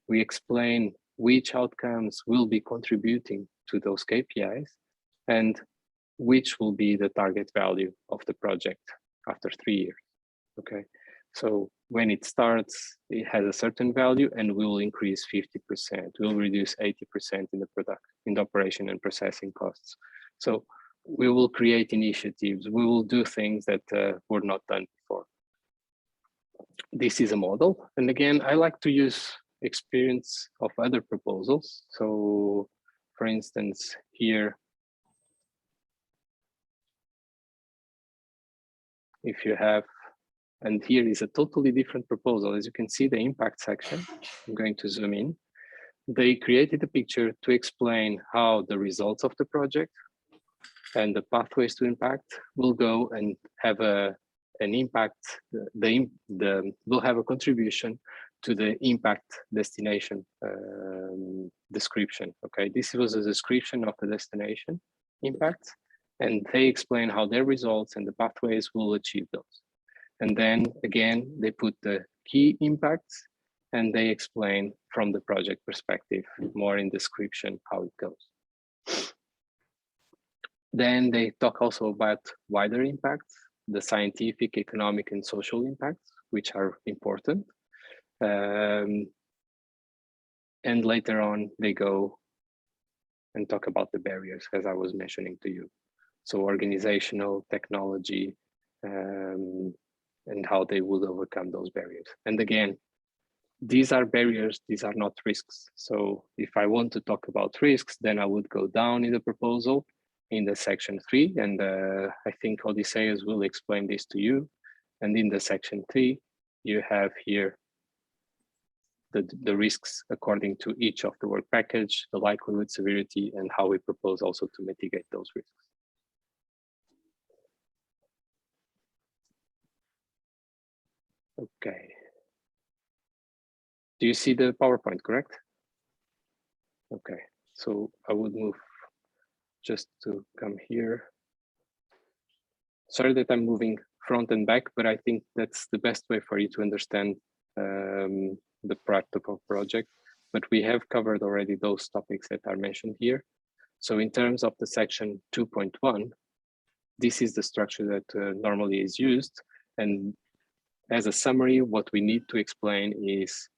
S7: We explain which outcomes will be contributing to those KPIs and which will be the target value of the project after 3 years. Okay, so when it starts, it has a certain value and we will increase 50%. We'll reduce 80% in the operation and processing costs. So we will create initiatives. We will do things that were not done before. This is a model. And again, I like to use experience of other proposals. So for instance, here, if you have, and here is a totally different proposal. As you can see, the impact section, I'm going to zoom in. They created a picture to explain how the results of the project and the pathways to impact will go and have an impact, will have a contribution to the impact destination description. Okay, this was a description of the destination impact, and they explain how their results and the pathways will achieve those. And then again, they put the key impacts and they explain from the project perspective, more in description, how it goes. Then they talk also about wider impacts, the scientific, economic, and social impacts, which are important. And later on, they go and talk about the barriers, as I was mentioning to you. So organizational, technology, and how they would overcome those barriers. And again, these are barriers, these are not risks. So if I want to talk about risks, then I would go down in the proposal in the section 3, and I think Odysseus will explain this to you. And in the section 3, you have here the risks according to each of the work package, the likelihood, severity, and how we propose also to mitigate those risks. Okay. Do you see the PowerPoint, correct? Okay, so I would move just to come here. Sorry that I'm moving front and back, but I think that's the best way for you to understand the practical project. but we have covered already those topics that are mentioned here. So in terms of the section 2.1, this is the structure that normally is used. And as a summary, what we need to explain is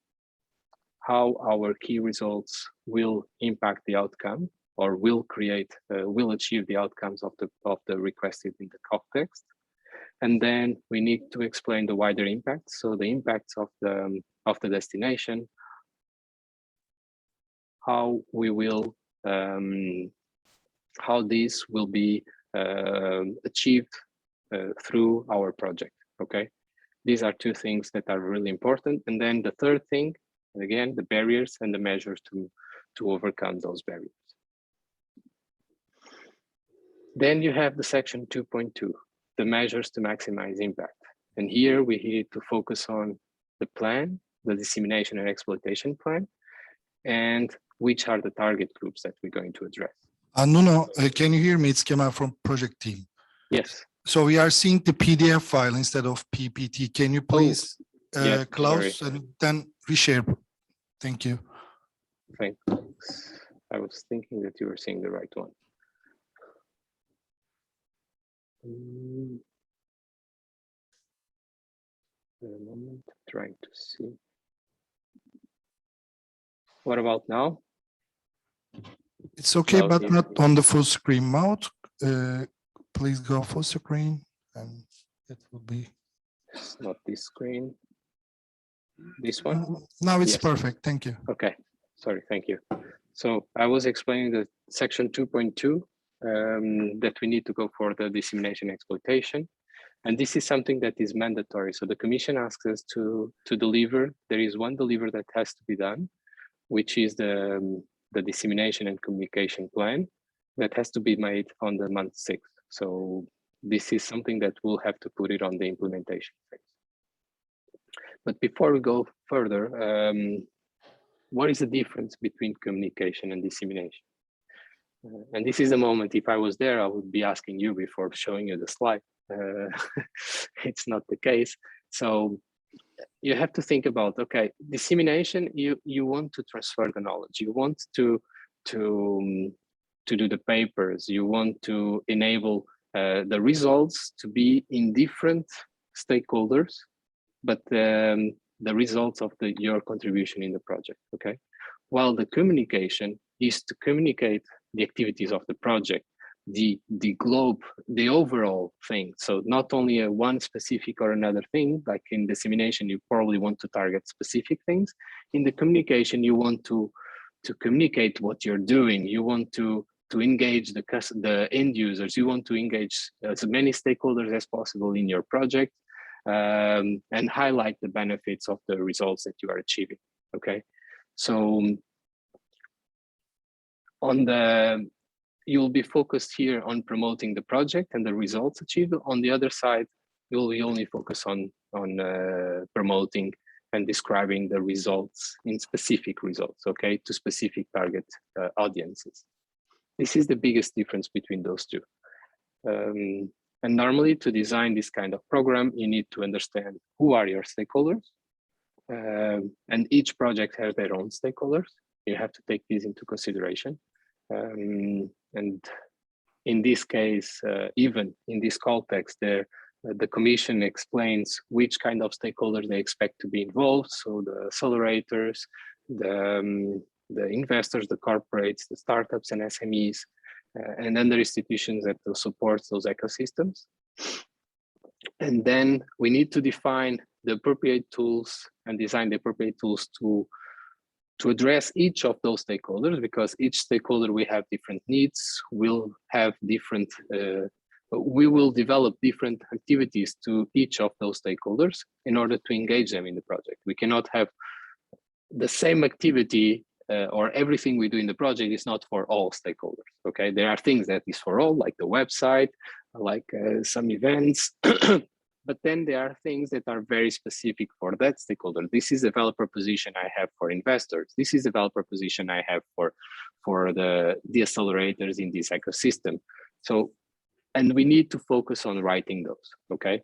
S7: how our key results will impact the outcome, or will achieve the outcomes of the requested in the context. And then we need to explain the wider impact. So the impacts of the destination, how we will, how this will be achieved through our project, okay? These are two things that are really important. And then the third thing, again, the barriers and the measures to overcome those barriers. Then you have the section 2.2, the measures to maximize impact. And here we need to focus on the plan, the dissemination and exploitation plan, and which are the target groups that we're going to address.
S8: Nuno, can you hear me? It's Kemal from project team.
S7: Yes.
S8: So we are seeing the PDF file instead of PPT. Can you please
S7: yes,
S8: close and then reshare? Thank you.
S7: Thanks. I was thinking that you were seeing the right one. A moment, trying to see. What about now?
S8: It's okay,
S7: No,
S8: but not on the full screen mode. Please go full screen, and it will be.
S7: It's not this screen. This one?
S8: Now it's
S7: yes.
S8: Perfect. Thank you.
S7: Okay. Sorry. Thank you. So I was explaining the section 2.2 that we need to go for the dissemination exploitation. And this is something that is mandatory. So the Commission asks us to deliver. There is one deliver that has to be done, which is the dissemination and communication plan that has to be made on the month 6. So this is something that we'll have to put it on the implementation phase. But before we go further, what is the difference between communication and dissemination? And this is the moment, if I was there, I would be asking you before showing you the slide. It's not the case. So you have to think about, okay, dissemination, you want to transfer the knowledge, you want to do the papers, you want to enable the results to be in different stakeholders, but the results of your contribution in the project, okay? While the communication is to communicate the activities of the project, the globe, the overall thing. So not only one specific or another thing, like in dissemination, you probably want to target specific things. In the communication, you want to communicate what you're doing. You want to engage the end users. You want to engage as many stakeholders as possible in your project and highlight the benefits of the results that you are achieving, okay? So you'll be focused here on promoting the project and the results achieved. On the other side, you'll only focus on promoting and describing the results in specific results, okay, to specific target audiences. This is the biggest difference between those two. And normally to design this kind of program, you need to understand who are your stakeholders. And each project has their own stakeholders. You have to take these into consideration. And in this case, even in this context, the Commission explains which kind of stakeholders they expect to be involved. So the accelerators, the investors, the corporates, the startups and SMEs, and then the institutions that will support those ecosystems. And then we need to define the appropriate tools and design the appropriate tools to address each of those stakeholders, because each stakeholder will have different needs, will have different, we will develop different activities to each of those stakeholders in order to engage them in the project. We cannot have the same activity or everything we do in the project is not for all stakeholders, okay? There are things that is for all, like the website, like some events, but then there are things that are very specific for that stakeholder. This is the value proposition I have for investors. This is the value proposition I have for the accelerators in this ecosystem. So, and we need to focus on writing those, okay?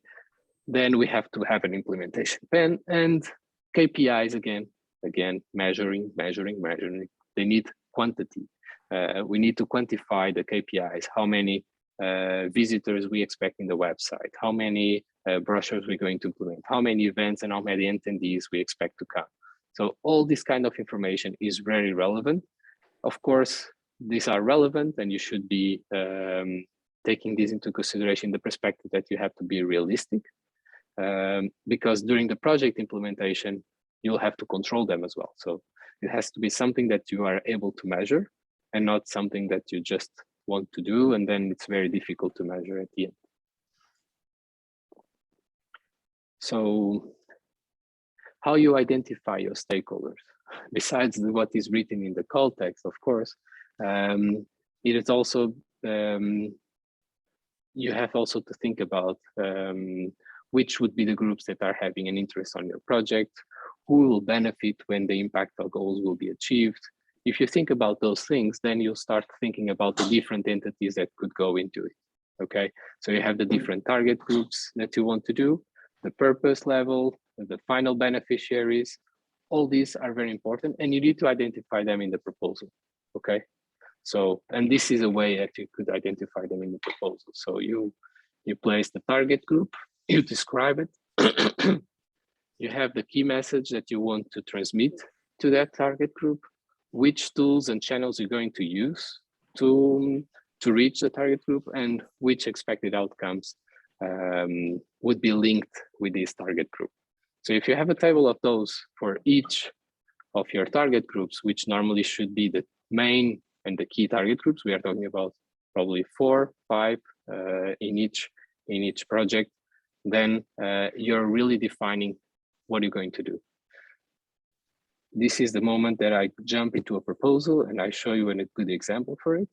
S7: Then we have to have an implementation plan and KPIs again. Again, measuring. They need quantity. We need to quantify the KPIs, how many visitors we expect in the website, how many brochures we're going to implement, how many events and how many attendees we expect to come. So all this kind of information is very relevant. Of course, these are relevant and you should be taking this into consideration, the perspective that you have to be realistic, because during the project implementation, you'll have to control them as well. So it has to be something that you are able to measure and not something that you just want to do, and then it's very difficult to measure at the end. So how you identify your stakeholders, besides what is written in the call text, of course, it is also, you have also to think about which would be the groups that are having an interest on your project, who will benefit when the impact of goals will be achieved. If you think about those things, then you'll start thinking about the different entities that could go into it, okay? So you have the different target groups that you want to do, the purpose level, the final beneficiaries, all these are very important and you need to identify them in the proposal, okay? So, and this is a way that you could identify them in the proposal. So you place the target group, you describe it, you have the key message that you want to transmit to that target group, which tools and channels you're going to use to reach the target group, and which expected outcomes would be linked with this target group. So if you have a table of those for each of your target groups, which normally should be the main and the key target groups, we are talking about probably 4, 5 in each project, then you're really defining what you're going to do. This is the moment that I jump into a proposal and I show you a good example for it.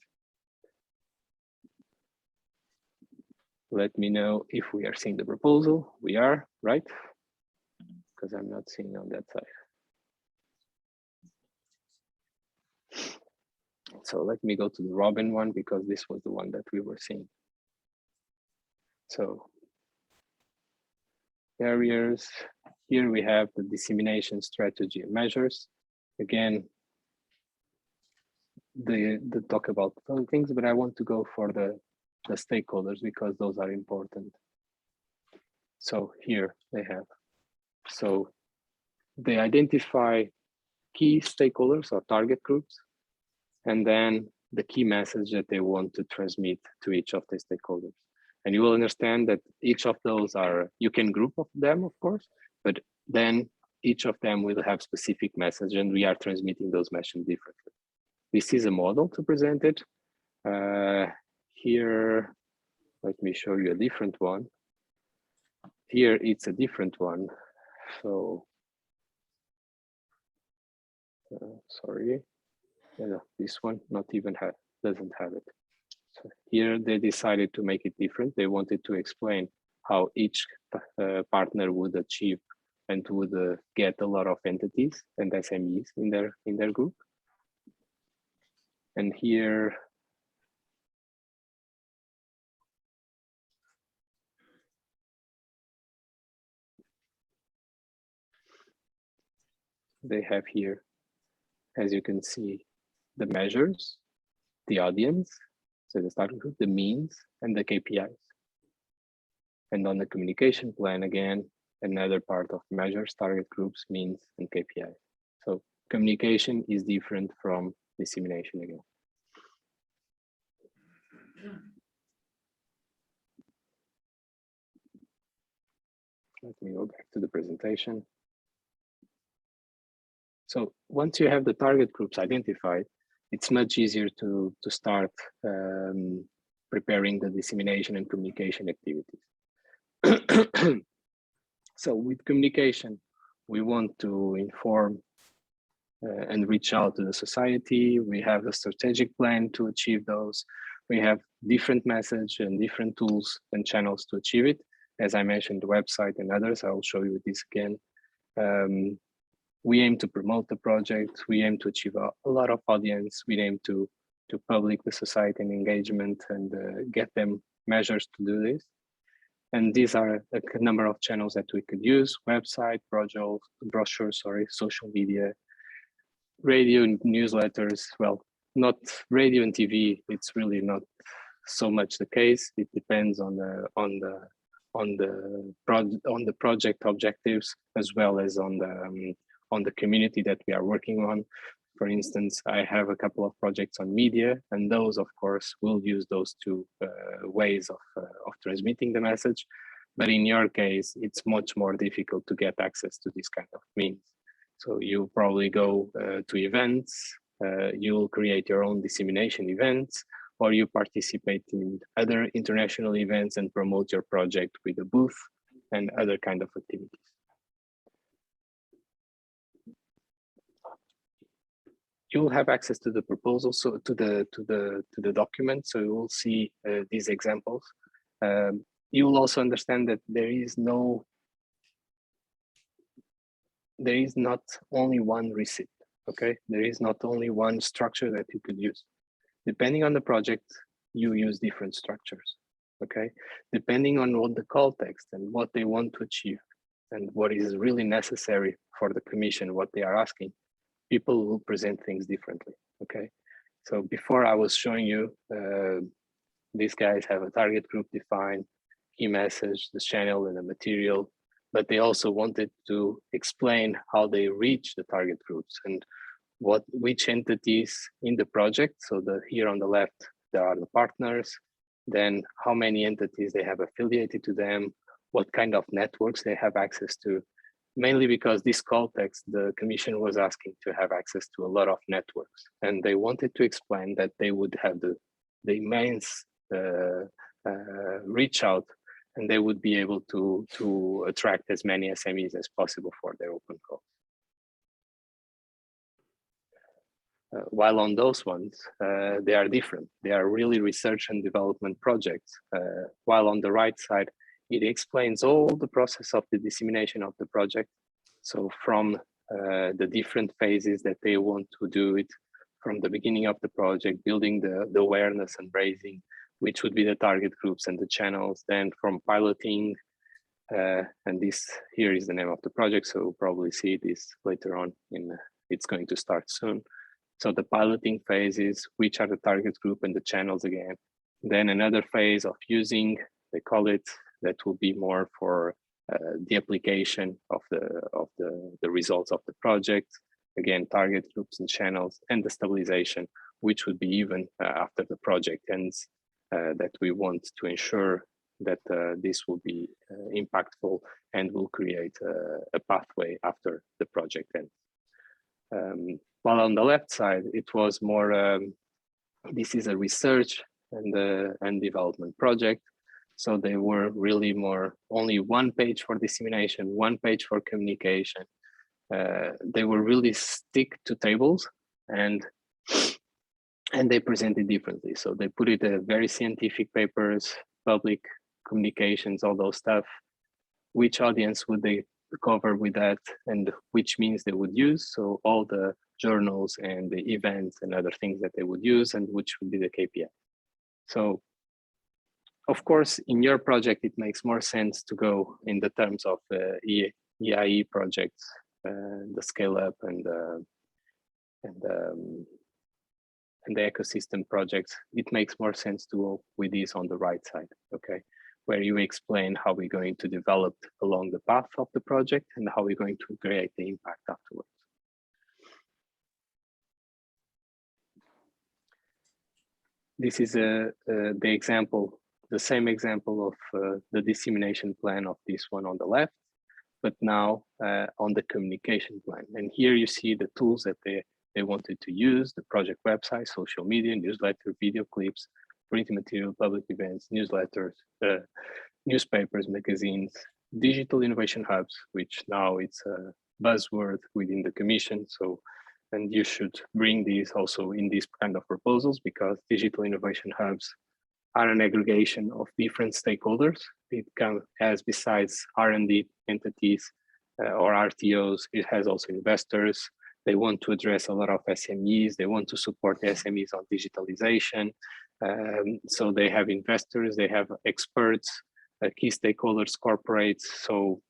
S7: Let me know if we are seeing the proposal. We are, right? Because I'm not seeing on that side. So let me go to the Robin one, because this was the one that we were seeing. So barriers, here we have the dissemination strategy and measures. Again, the talk about some things, but I want to go for the stakeholders because those are important. So here they have. So they identify key stakeholders or target groups, and then the key message that they want to transmit to each of the stakeholders. And you will understand that each of those are, you can group of them, of course, but then each of them will have specific message and we are transmitting those messages differently. This is a model to present it. Here, let me show you a different one. Here, it's a different one. So, sorry, this one not even doesn't have it. So here they decided to make it different. They wanted to explain how each partner would achieve and would get a lot of entities and SMEs in their group. And here, they have here, as you can see, the measures, the audience, so the starting group, the means, and the KPIs. And on the communication plan, again, another part of measures, target groups, means, and KPIs. So communication is different from dissemination again. Let me go back to the presentation. So once you have the target groups identified, it's much easier to start preparing the dissemination and communication activities. So with communication, we want to inform and reach out to the society. We have a strategic plan to achieve those. We have different message and different tools and channels to achieve it. As I mentioned, the website and others, I'll show you this again. We aim to promote the project. We aim to achieve a lot of audience. We aim to public the society and engagement and get them measures to do this. And these are a number of channels that we could use: website, brochure, sorry, social media, radio, newsletters. Well, not radio and TV. It's really not so much the case. It depends on the project objectives, as well as on the community that we are working on. For instance, I have a couple of projects on media, and those, of course, will use those two ways of transmitting the message. But in your case, it's much more difficult to get access to this kind of means. So you probably go to events, you'll create your own dissemination events, or you participate in other international events and promote your project with a booth and other kind of activities. You'll have access to the proposal, so to the document, so you will see these examples. You will also understand that there is not only one receipt, okay? There is not only one structure that you could use. Depending on the project, you use different structures, okay? Depending on what the call text and what they want to achieve and what is really necessary for the commission, what they are asking, people will present things differently, okay? So before I was showing you, these guys have a target group defined, key message, the channel and the material, but they also wanted to explain how they reach the target groups and which entities in the project. So here on the left, there are the partners, then how many entities they have affiliated to them, what kind of networks they have access to, mainly because this call text, the commission was asking to have access to a lot of networks, and they wanted to explain that they would have the immense reach out, and they would be able to attract as many SMEs as possible for their open calls. While on those ones, they are different. They are really research and development projects. While on the right side, it explains all the process of the dissemination of the project. So from the different phases that they want to do it, from the beginning of the project, building the awareness and raising, which would be the target groups and the channels, then from piloting, and this here is the name of the project, so we'll probably see this later on, it's going to start soon. So the piloting phases, which are the target group and the channels again. Then another phase of using, they call it, that will be more for the application of the results of the project. Again, target groups and channels, and the stabilization, which would be even after the project ends, that we want to ensure that this will be impactful and will create a pathway after the project ends. While on the left side, it was more, this is a research and development project. So they were really more only one page for dissemination, one page for communication. They were really stick to tables and they presented differently. So they put it very scientific papers, public communications, all those stuff. Which audience would they cover with that, and which means they would use? So all the journals and the events and other things that they would use, and which would be the KPI. So of course, in your project, it makes more sense to go in the terms of EIE projects, the scale up and the ecosystem projects. It makes more sense to go with these on the right side, okay? Where you explain how we're going to develop along the path of the project and how we're going to create the impact afterwards. This is the example, the same example of the dissemination plan of this one on the left, but now on the communication plan. And here you see the tools that they wanted to use: the project website, social media, newsletter, video clips, printing material, public events, newsletters, newspapers, magazines, digital innovation hubs, which now it's a buzzword within the commission. So, and you should bring these also in these kind of proposals, because digital innovation hubs are an aggregation of different stakeholders. It has, besides R&D entities or RTOs, it has also investors. They want to address a lot of SMEs. They want to support the SMEs on digitalization. So they have investors, they have experts, key stakeholders, corporates. So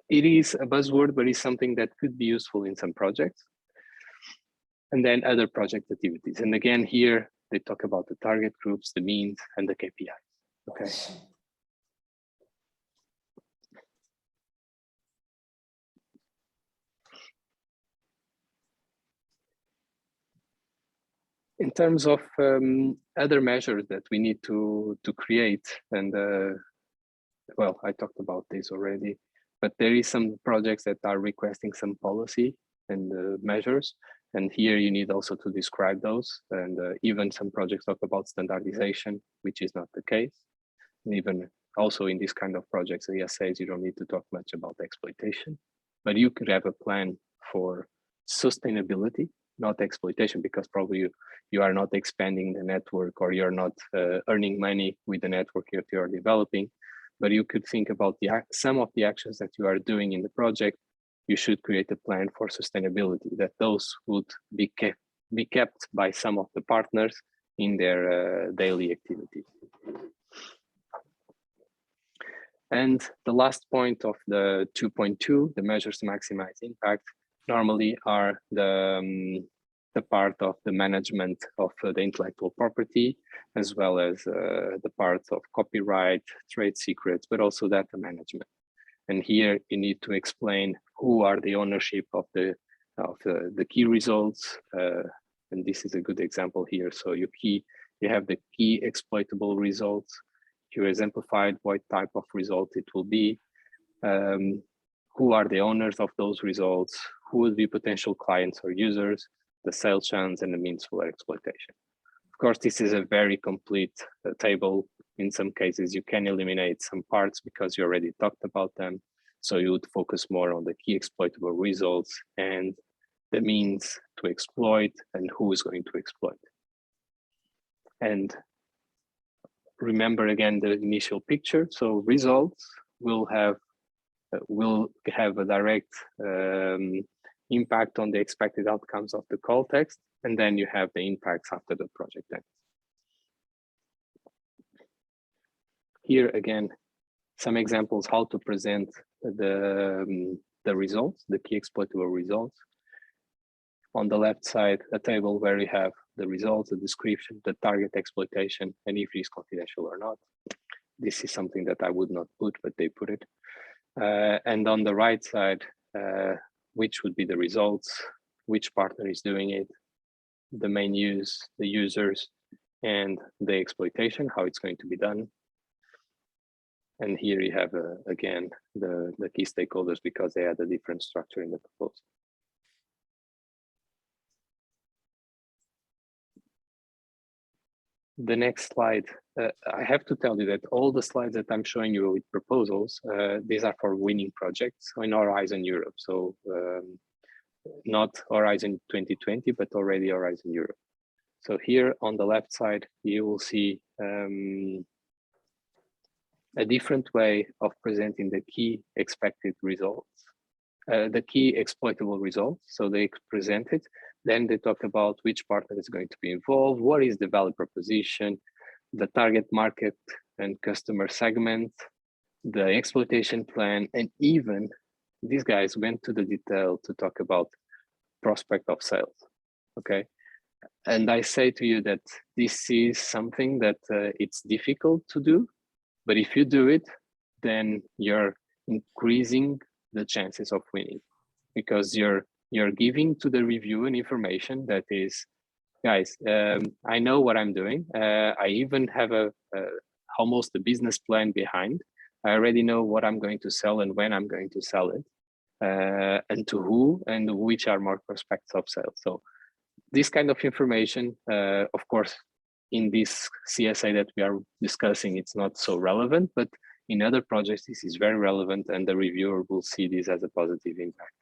S7: it is a buzzword, but it's something that could be useful in some projects. And then other project activities. And again, here they talk about the target groups, the means, and the KPIs. Okay. In terms of other measures that we need to create, and well, I talked about this already, but there is some projects that are requesting some policy and measures, and here you need also to describe those, and even some projects talk about standardization, which is not the case. And even also in this kind of projects, the ESAs, you don't need to talk much about exploitation, but you could have a plan for sustainability, not exploitation, because probably you are not expanding the network, or you're not earning money with the network that you are developing, but you could think about some of the actions that you are doing in the project. You should create a plan for sustainability, that those would be kept by some of the partners in their daily activities. And the last point of the 2.2, the measures to maximize impact, normally are the part of the management of the intellectual property, as well as the parts of copyright, trade secrets, but also data management. And here you need to explain who are the ownership of the key results. And this is a good example here. So you have the key exploitable results. You exemplified what type of result it will be. Who are the owners of those results? Who would be potential clients or users? The sales channels and the means for exploitation. Of course, this is a very complete table. In some cases, you can eliminate some parts because you already talked about them. So you would focus more on the key exploitable results and the means to exploit and who is going to exploit. And remember again the initial picture. So results will have a direct impact on the expected outcomes of the call text, and then you have the impacts after the project ends. Here again, some examples how to present the results, the key exploitable results. On the left side, a table where you have the results, the description, the target exploitation, and if it is confidential or not. This is something that I would not put, but they put it. And on the right side, which would be the results, which partner is doing it, the main use, the users, and the exploitation, how it's going to be done. And here you have, again, the key stakeholders, because they had a different structure in the proposal. The next slide, I have to tell you that all the slides that I'm showing you with proposals, these are for winning projects in Horizon Europe. So not Horizon 2020, but already Horizon Europe. So here on the left side, you will see a different way of presenting the key expected results, the key exploitable results. So they present it. Then they talk about which partner is going to be involved, what is the value proposition, the target market and customer segment, the exploitation plan, and even these guys went to the detail to talk about prospect of sales, okay? And I say to you that this is something that it's difficult to do, but if you do it, then you're increasing the chances of winning, because you're giving to the reviewer an information that is, guys, I know what I'm doing. I even have almost a business plan behind. I already know what I'm going to sell and when I'm going to sell it, and to who and which are more prospects of sales. So this kind of information, of course, in this CSA that we are discussing, it's not so relevant, but in other projects, this is very relevant, and the reviewer will see this as a positive impact.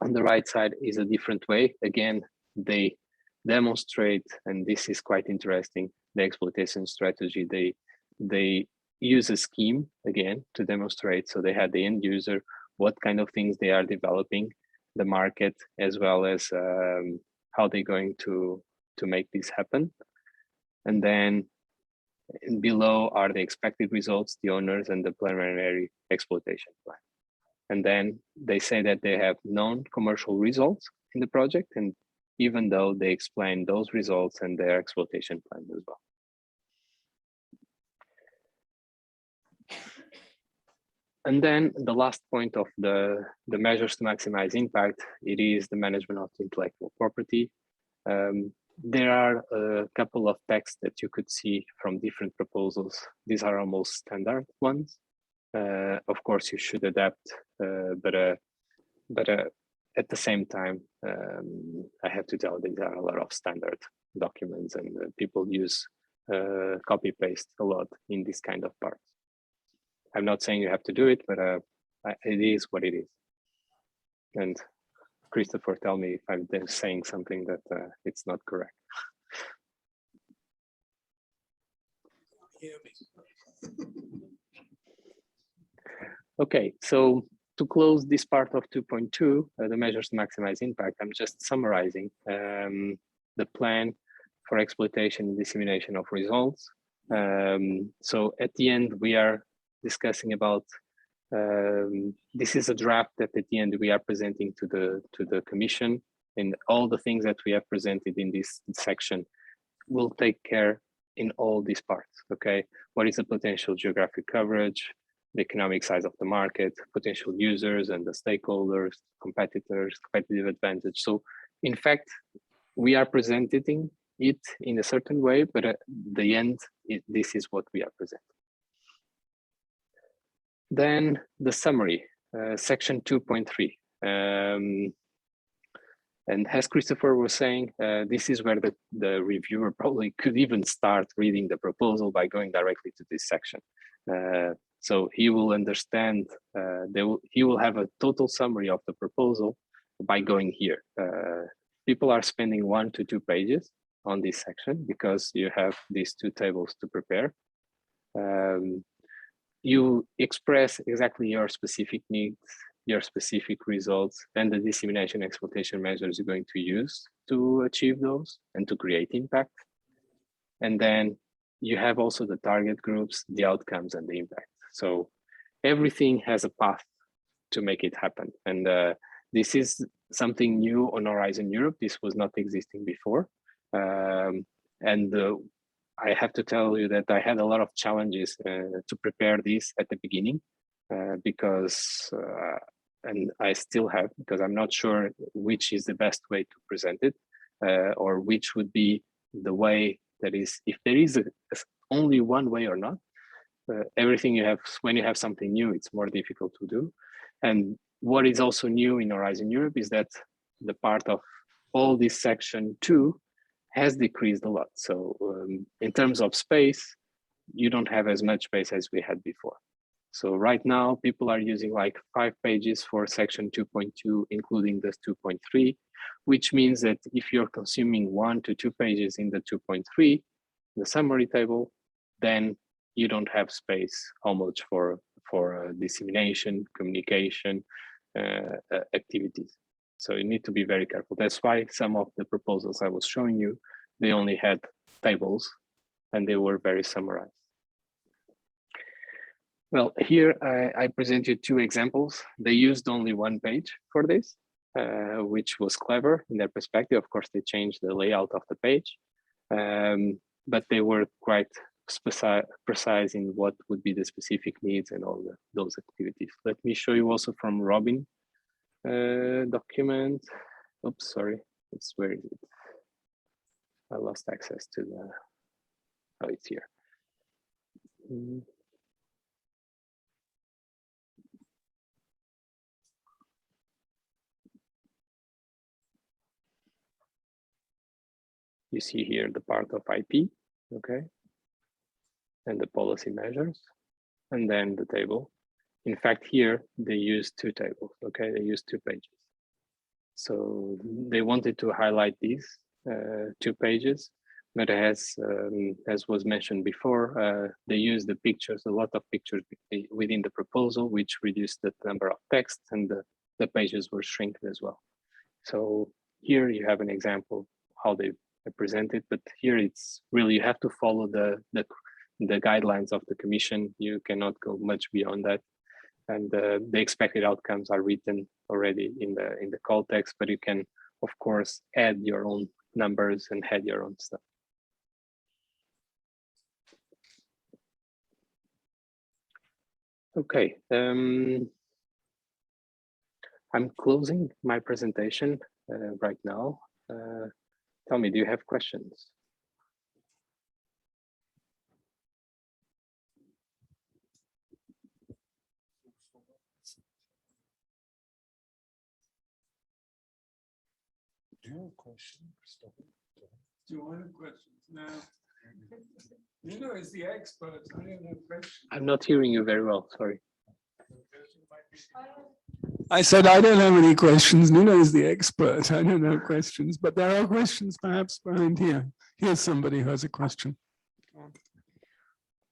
S7: On the right side is a different way. Again, they demonstrate, and this is quite interesting, the exploitation strategy. They use a scheme again to demonstrate. So they had the end user, what kind of things they are developing, the market, as well as how they're going to make this happen. And then And below are the expected results, the owners, and the preliminary exploitation plan. And then they say that they have non-commercial results in the project, and even though they explain those results and their exploitation plan as well. And then the last point of the measures to maximize impact, it is the management of intellectual property. There are a couple of texts that you could see from different proposals. These are almost standard ones. Of course, you should adapt, but at the same time, I have to tell these are a lot of standard documents, and people use copy paste a lot in this kind of parts. I'm not saying you have to do it, but it is what it is. And Christopher, tell me if I'm saying something that it's not correct. Okay, so to close this part of 2.2, the measures to maximize impact, I'm just summarizing the plan for exploitation and dissemination of results. So at the end, we are discussing about this is a draft that at the end we are presenting to the commission, and all the things that we have presented in this section will take care in all these parts. Okay, what is the potential geographic coverage, the economic size of the market, potential users and the stakeholders, competitors, competitive advantage. So in fact, we are presenting it in a certain way, but at the end, this is what we are presenting. Then the summary, section 2.3. And as Christopher was saying, this is where the reviewer probably could even start reading the proposal by going directly to this section. So he will understand, he will have a total summary of the proposal by going here. People are spending 1 to 2 pages on this section because you have these 2 tables to prepare. You express exactly your specific needs, your specific results, and the dissemination exploitation measures you're going to use to achieve those and to create impact. And then you have also the target groups, the outcomes, and the impact. So everything has a path to make it happen. And this is something new on Horizon Europe. This was not existing before. I have to tell you that I had a lot of challenges to prepare this at the beginning because, and I still have, because I'm not sure which is the best way to present it or which would be the way that is, if there is only one way or not. Everything you have, when you have something new, it's more difficult to do. And what is also new in Horizon Europe is that the part of all this section 2 has decreased a lot. So in terms of space, you don't have as much space as we had before. So right now, people are using like 5 pages for section 2.2, including this 2.3, which means that if you're consuming 1 to 2 pages in the 2.3, the summary table, then you don't have space almost for dissemination, communication activities. So you need to be very careful. That's why some of the proposals I was showing you, they only had tables and they were very summarized. Well, here I present you 2 examples. They used only 1 page for this, which was clever in their perspective. Of course, they changed the layout of the page, but they were quite precise in what would be the specific needs and all those activities. Let me show you also from Robin document. Oops, sorry, it's where is it? I lost access to the, oh, it's here. You see here the part of IP, okay, and the policy measures, and then the table. In fact, here they use 2 tables, okay, they use 2 pages. So they wanted to highlight these 2 pages, but as was mentioned before, they use the pictures, a lot of pictures within the proposal, which reduced the number of text, and the pages were shrinking as well. So here you have an example how they present it, but here it's really, you have to follow the the guidelines of the commission. You cannot go much beyond that. And the expected outcomes are written already in the call text, but you can, of course, add your own numbers and add your own stuff. Okay, I'm closing my presentation right now. Tell me, do you have questions?
S8: Do you have a question, Christopher?
S2: Do I have questions? No. Nuno is the expert. I don't have questions.
S7: I'm not hearing you very well, sorry.
S2: I said I don't have any questions. Nuno is the expert. I don't have questions, but there are questions perhaps behind here. Here's somebody who has a question.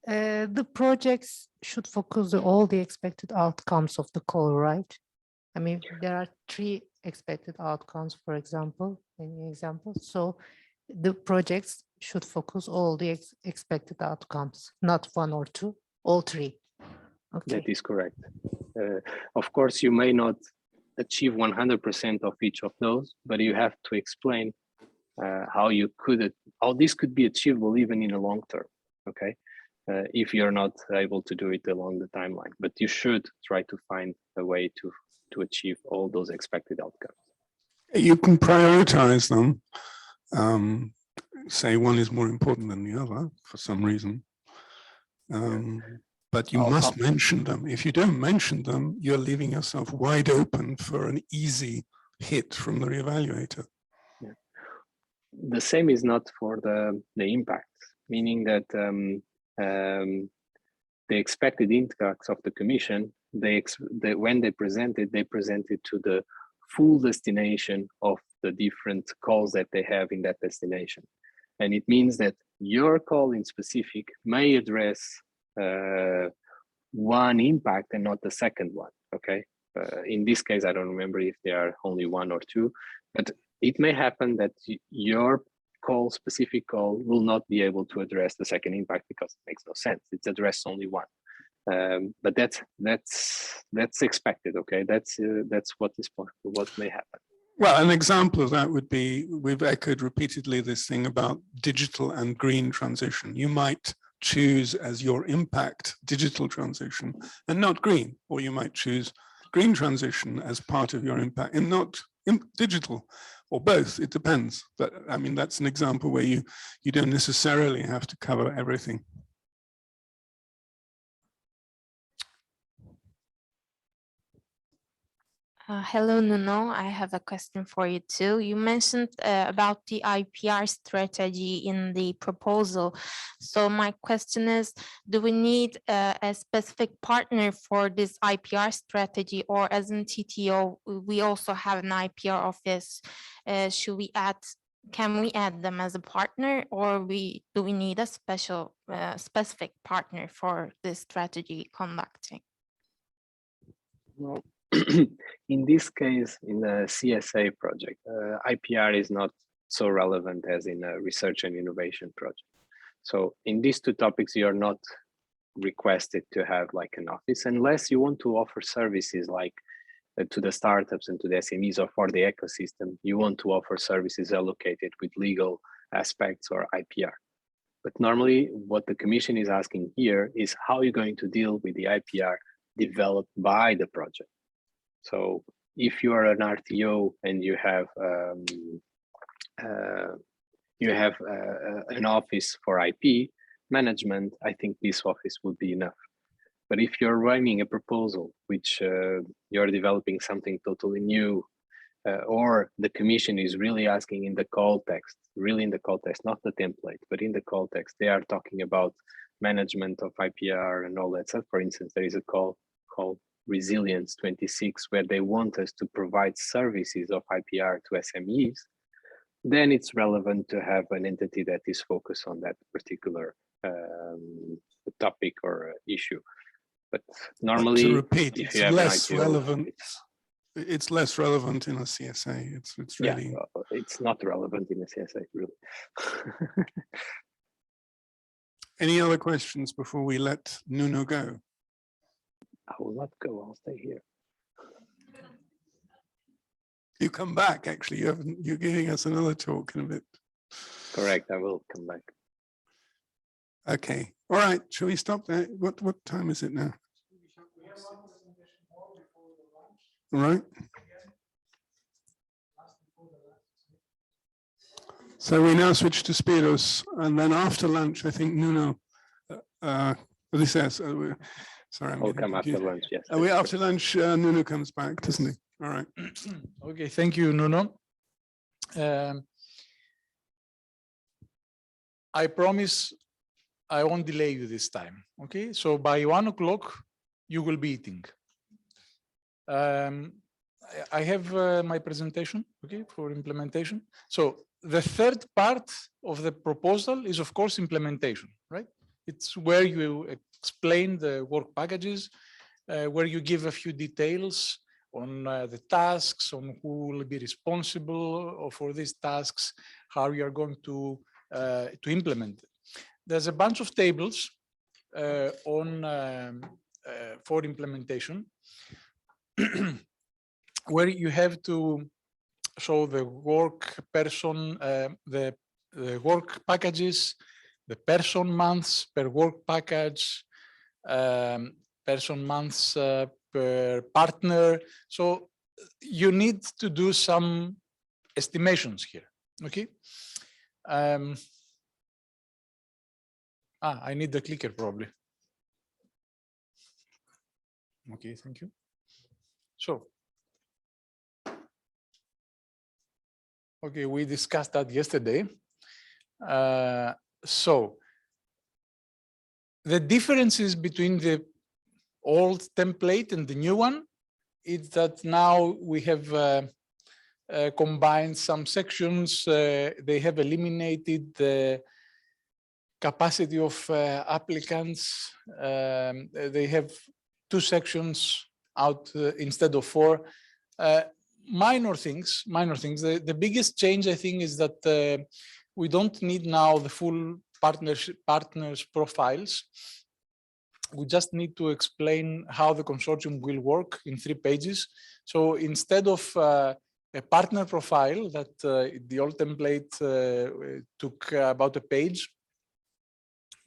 S13: The projects should focus on all the expected outcomes of the call, right? I mean, there are 3 expected outcomes, for example, any example. So the projects should focus all the expected outcomes, not 1 or 2, all 3. Okay.
S7: That is correct. Of course, you may not achieve 100% of each of those, but you have to explain how this could be achievable even in a long term. Okay, if you're not able to do it along the timeline, but you should try to find a way to achieve all those expected outcomes.
S2: You can prioritize them. Say one is more important than the other for some reason. But you must mention them. If you don't mention them, you're leaving yourself wide open for an easy hit from the reevaluator.
S7: Yeah. The same is not for the impact, meaning that the expected impacts of the commission, when they present it to the full destination of the different calls that they have in that destination. And it means that your call in specific may address one impact and not the second one, okay? In this case, I don't remember if there are only 1 or 2, but it may happen that your specific call will not be able to address the second impact because it makes no sense. It's addressed only one. But that's expected, okay? That's what is possible, what may happen.
S2: Well, an example of that would be, we've echoed repeatedly this thing about digital and green transition. You might choose as your impact digital transition and not green, or you might choose green transition as part of your impact and not digital, or both, it depends. But I mean, that's an example where you don't necessarily have to cover everything.
S14: Hello, Nuno. I have a question for you too. You mentioned about the IPR strategy in the proposal. So my question is, do we need a specific partner for this IPR strategy, or as in TTO, we also have an IPR office? Can we add them as a partner, or do we need a specific partner for this strategy conducting?
S7: Well, in this case, in the CSA project, IPR is not so relevant as in a research and innovation project. So in these 2 topics, you're not requested to have like an office unless you want to offer services like to the startups and to the SMEs, or for the ecosystem, you want to offer services allocated with legal aspects or IPR. But normally what the commission is asking here is how you're going to deal with the IPR developed by the project. So if you are an RTO and you have an office for IP management, I think this office would be enough. But if you're running a proposal which you're developing something totally new, or the commission is really asking in the call text, not the template, but in the call text, they are talking about management of IPR and all that stuff. For instance, there is a call called Resilience 26, where they want us to provide services of IPR to SMEs, then it's relevant to have an entity that is focused on that particular topic or issue. But normally,
S2: to repeat,
S7: if
S2: it's
S7: you have
S2: less
S7: an IPO,
S2: relevant. It's less relevant in a CSA. It's really.
S7: Yeah, it's not relevant in a CSA, really.
S2: Any other questions before we let Nuno go?
S7: I will not go, I'll stay here.
S2: You come back, actually. You're giving us another talk in a bit.
S7: Correct, I will come back.
S2: Okay. All right. Shall we stop there? What time is it now? All right. So we now switch to Spiros, and then after lunch, I think Nuno, this is, sorry, I'm
S7: I'll
S2: getting
S7: come after
S2: confused.
S7: lunch, yes.
S2: After lunch, Nuno comes back, doesn't he? All right.
S4: Okay, thank you, Nuno. I promise I won't delay you this time. Okay, so by 1 o'clock, you will be eating. I have my presentation, okay, for implementation. So the third part of the proposal is, of course, implementation, right? It's where you explain the work packages, where you give a few details on the tasks, on who will be responsible for these tasks, how you are going to implement it. There's a bunch of tables for implementation where you have to show the work person, the work packages, the person months per work package, person months per partner. So you need to do some estimations here, okay? I need the clicker probably. Okay, thank you. So, okay, we discussed that yesterday. So, the differences between the old template and the new one is that now we have combined some sections. They have eliminated the capacity of applicants. They have 2 sections out instead of 4. Minor things. The biggest change, I think, is that we don't need now the full partners profiles. We just need to explain how the consortium will work in 3 pages. So instead of a partner profile that the old template took about a page,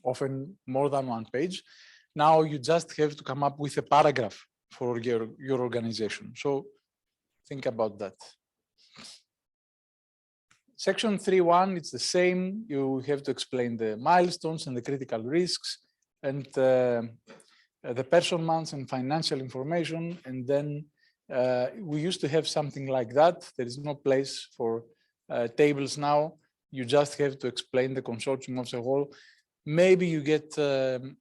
S4: often more than 1 page, now you just have to come up with a paragraph for your organization. So think about that. Section 3.1, it's the same. You have to explain the milestones and the critical risks and the person months and financial information. And then we used to have something like that. There is no place for tables now. You just have to explain the consortium as a whole. Maybe you get to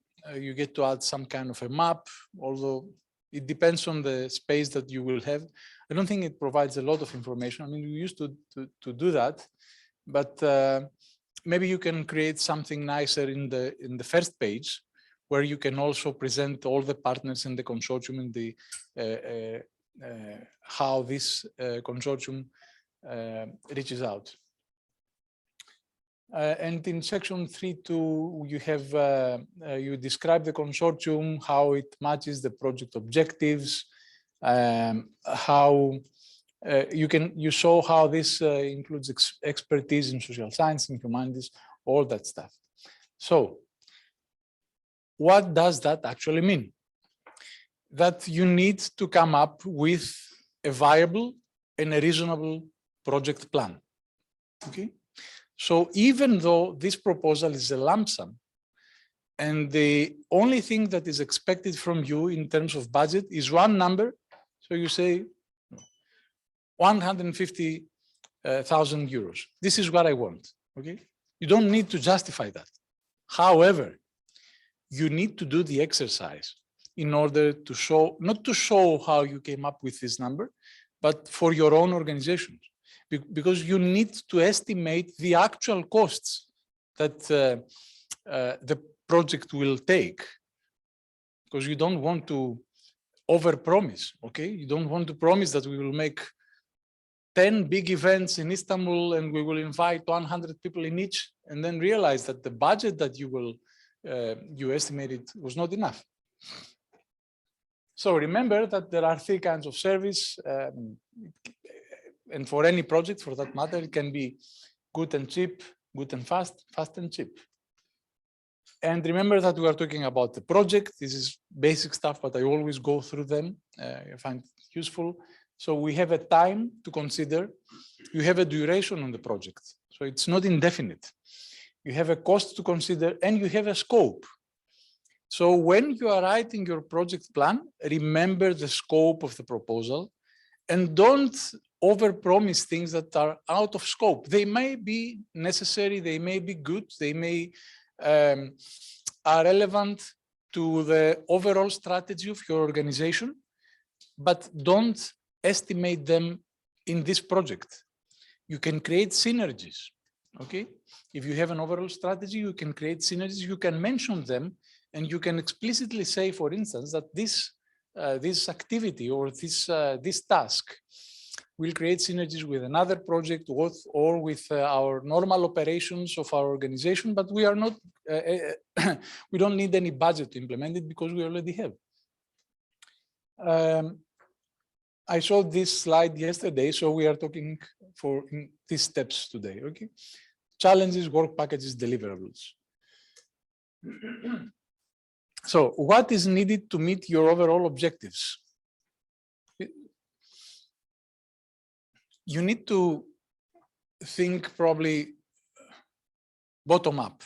S4: add some kind of a map, although it depends on the space that you will have. I don't think it provides a lot of information. I mean, we used to do that, but maybe you can create something nicer in the first page, where you can also present all the partners in the consortium and the how this consortium reaches out. And in section 3.2, you have you describe the consortium, how it matches the project objectives, how you show how this includes expertise in social science and humanities, all that stuff. So, what does that actually mean? That you need to come up with a viable and a reasonable project plan. Okay. So even though this proposal is a lump sum, and the only thing that is expected from you in terms of budget is 1 number, so you say 150,000 euros. This is what I want, okay? You don't need to justify that. However, you need to do the exercise in order to show, not to show how you came up with this number, but for your own organization. Because you need to estimate the actual costs that the project will take, because you don't want to overpromise, okay? You don't want to promise that we will make 10 big events in Istanbul and we will invite 100 people in each, and then realize that the budget that you will you estimated was not enough. So remember that there are three kinds of service, and for any project, for that matter, it can be good and cheap, good and fast, fast and cheap. And remember that we are talking about the project. This is basic stuff, but I always go through them. I find it useful. So we have a time to consider. You have a duration on the project. So it's not indefinite. You have a cost to consider, and you have a scope. So when you are writing your project plan, remember the scope of the proposal and don't overpromise things that are out of scope. They may be necessary, they may be good, they may are relevant to the overall strategy of your organization, but don't estimate them in this project. You can create synergies, okay? If you have an overall strategy, you can create synergies, you can mention them, and you can explicitly say, for instance, that this activity or this task will create synergies with another project or with our normal operations of our organization, but we are not, we don't need any budget to implement it because we already have. I showed this slide yesterday, so we are talking for these steps today, okay? Challenges, work packages, deliverables. So what is needed to meet your overall objectives? You need to think probably bottom up.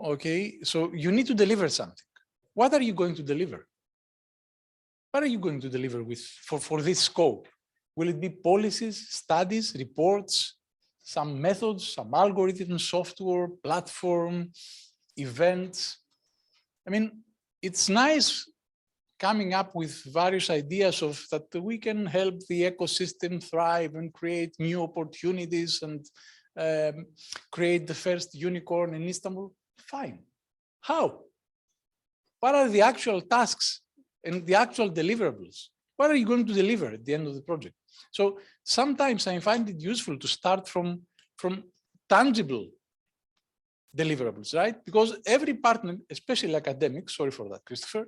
S4: Okay, so you need to deliver something. What are you going to deliver? What are you going to deliver with for this scope? Will it be policies, studies, reports, some methods, some algorithms, software, platform, events? I mean, it's nice coming up with various ideas of that we can help the ecosystem thrive and create new opportunities and create the first unicorn in Istanbul. Fine. How? What are the actual tasks and the actual deliverables? What are you going to deliver at the end of the project? So sometimes I find it useful to start from tangible deliverables, right? Because every partner, especially academics, sorry for that, Christopher,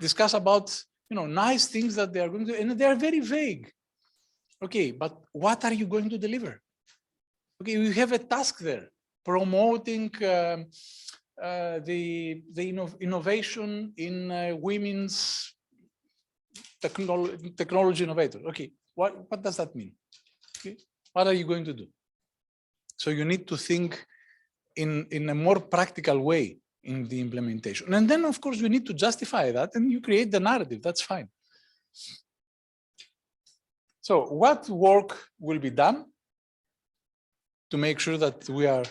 S4: discuss about, you know, nice things that they are going to do, and they are very vague. Okay, but what are you going to deliver? Okay, you have a task there, promoting the innovation in women's technology innovators. Okay, what does that mean? Okay, what are you going to do? So you need to think in a more practical way in the implementation. And then, of course, you need to justify that and you create the narrative. That's fine. So what work will be done to make sure that we are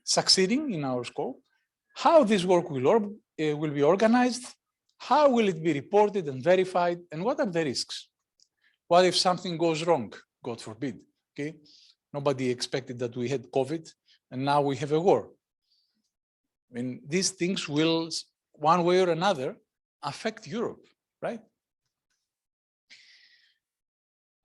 S4: succeeding in our scope? How this work will be organized? How will it be reported and verified? And what are the risks? What if something goes wrong? God forbid. Okay, nobody expected that we had COVID, and now we have a war. I mean, these things will, one way or another, affect Europe, right?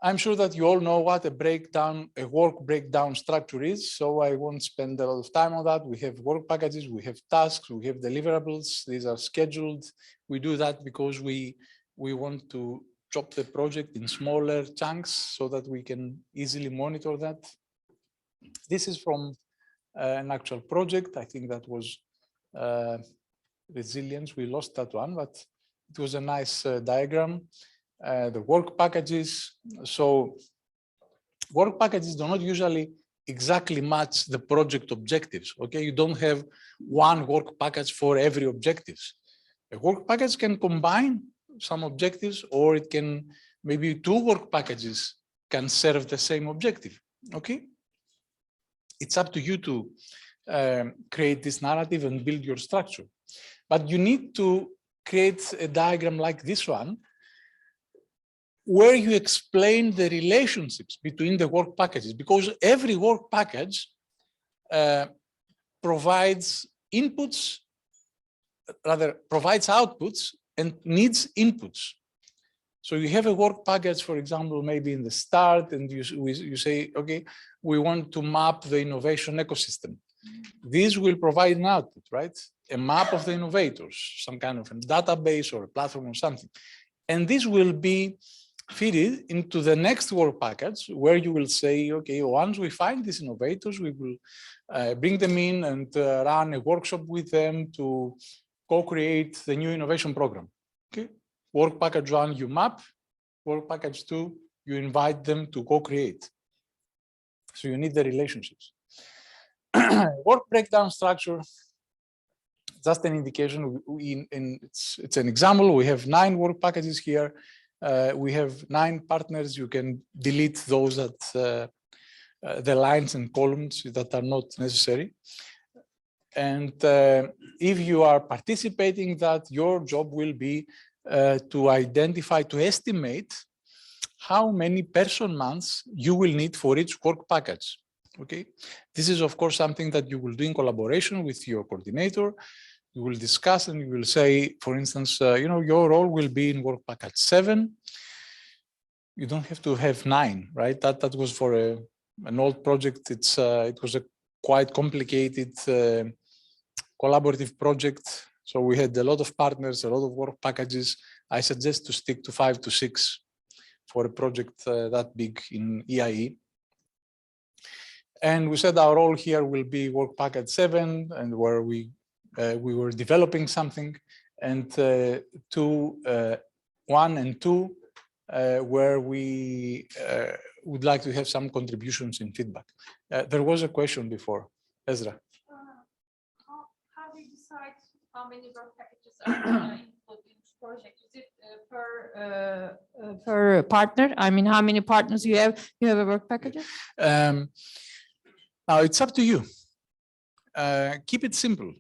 S4: I'm sure that you all know what a work breakdown structure is, so I won't spend a lot of time on that. We have work packages, we have tasks, we have deliverables. These are scheduled. We do that because we want to chop the project in smaller chunks so that we can easily monitor that. This is from an actual project. I think that was resilience. We lost that one, but it was a nice diagram. The work packages. So work packages do not usually exactly match the project objectives. Okay, you don't have one work package for every objectives. A work package can combine some objectives, or it can, maybe two work packages can serve the same objective. Okay, it's up to you to create this narrative and build your structure. But you need to create a diagram like this one, where you explain the relationships between the work packages, because every work package provides inputs, rather provides outputs and needs inputs. So you have a work package, for example, maybe in the start, and you say, okay, we want to map the innovation ecosystem. This will provide an output, right? A map of the innovators, some kind of a database or a platform or something. And this will be fed into the next work package where you will say, okay, once we find these innovators, we will bring them in and run a workshop with them to co-create the new innovation program. Okay, work package 1, you map. Work package 2, you invite them to co-create. So you need the relationships. Work breakdown structure, just an indication. It's an example. We have 9 work packages here. We have 9 partners. You can delete those at the lines and columns that are not necessary. And if you are participating, that your job will be to identify, to estimate how many person months you will need for each work package. Okay, this is of course something that you will do in collaboration with your coordinator. You will discuss and you will say, for instance, your role will be in work package 7. You don't have to have 9, right? That was for an old project. It was a quite complicated collaborative project. So we had a lot of partners, a lot of work packages. I suggest to stick to 5 to 6 for a project that big in EIE. And we said our role here will be work package 7, and where we were developing something, and 1 and 2, where we would like to have some contributions in feedback. There was a question before, Ezra.
S5: How do you decide how many work packages are included in this project? Is it per partner? I mean, how many partners you have? You have a work package?
S4: Now it's up to you. Keep it simple.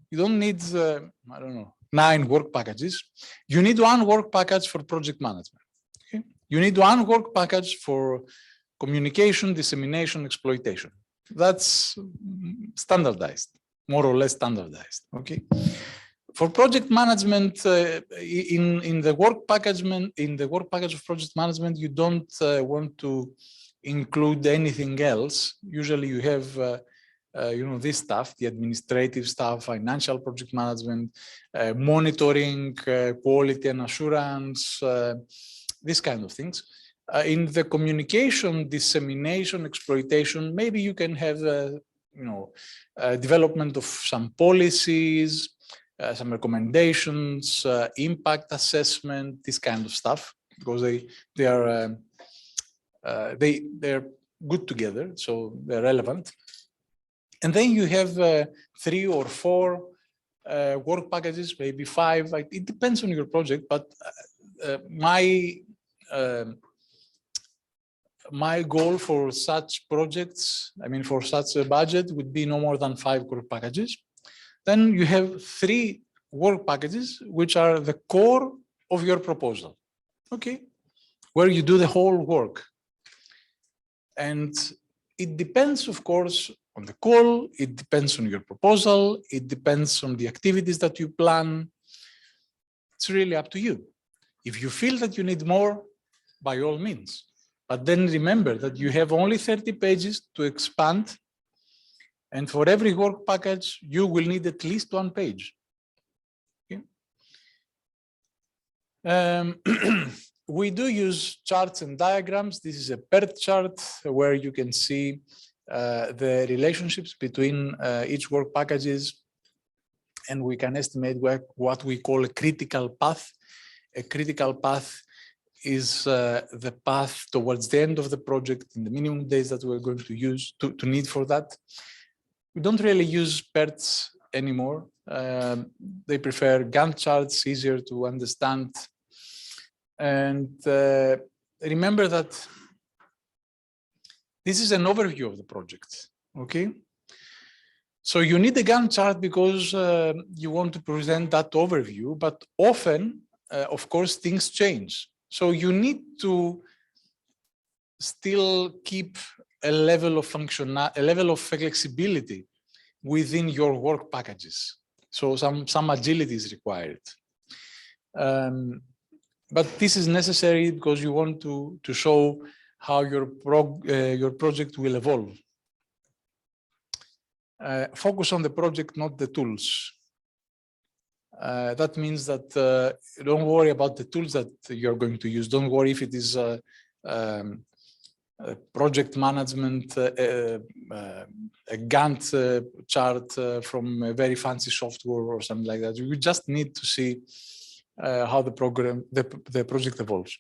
S4: You don't need, I don't know, 9 work packages. You need 1 work package for project management. Okay? You need 1 work package for communication, dissemination, exploitation. That's standardized, more or less standardized. Okay. For project management, in the work package of project management, you don't want to include anything else. Usually, you have this stuff, the administrative stuff, financial project management, monitoring, quality and assurance, these kind of things. In the communication, dissemination, exploitation, maybe you can have development of some policies, some recommendations, impact assessment, this kind of stuff, because they're good together, so they're relevant. And then you have 3 or 4 work packages, maybe 5. It depends on your project, but my goal for such projects, I mean, for such a budget, would be no more than 5 work packages. Then you have 3 work packages, which are the core of your proposal, okay, where you do the whole work. And it depends, of course, on the call, it depends on your proposal, it depends on the activities that you plan. It's really up to you. If you feel that you need more, by all means. But then remember that you have only 30 pages to expand. And for every work package, you will need at least 1 page. Okay. We do use charts and diagrams. This is a PERT chart where you can see the relationships between each work packages, and we can estimate what we call a critical path. A critical path is the path towards the end of the project in the minimum days that we're going to use to need for that. We don't really use PERTs anymore. They prefer Gantt charts, easier to understand. And remember that this is an overview of the project, okay? So you need a Gantt chart because you want to present that overview, but often, of course, things change. So you need to still keep a level of flexibility within your work packages. So some agility is required. But this is necessary because you want to show how your project will evolve. focus on the project, not the tools. That means that don't worry about the tools that you're going to use. Don't worry if it is project management, a Gantt chart from a very fancy software or something like that. You just need to see how the project evolves.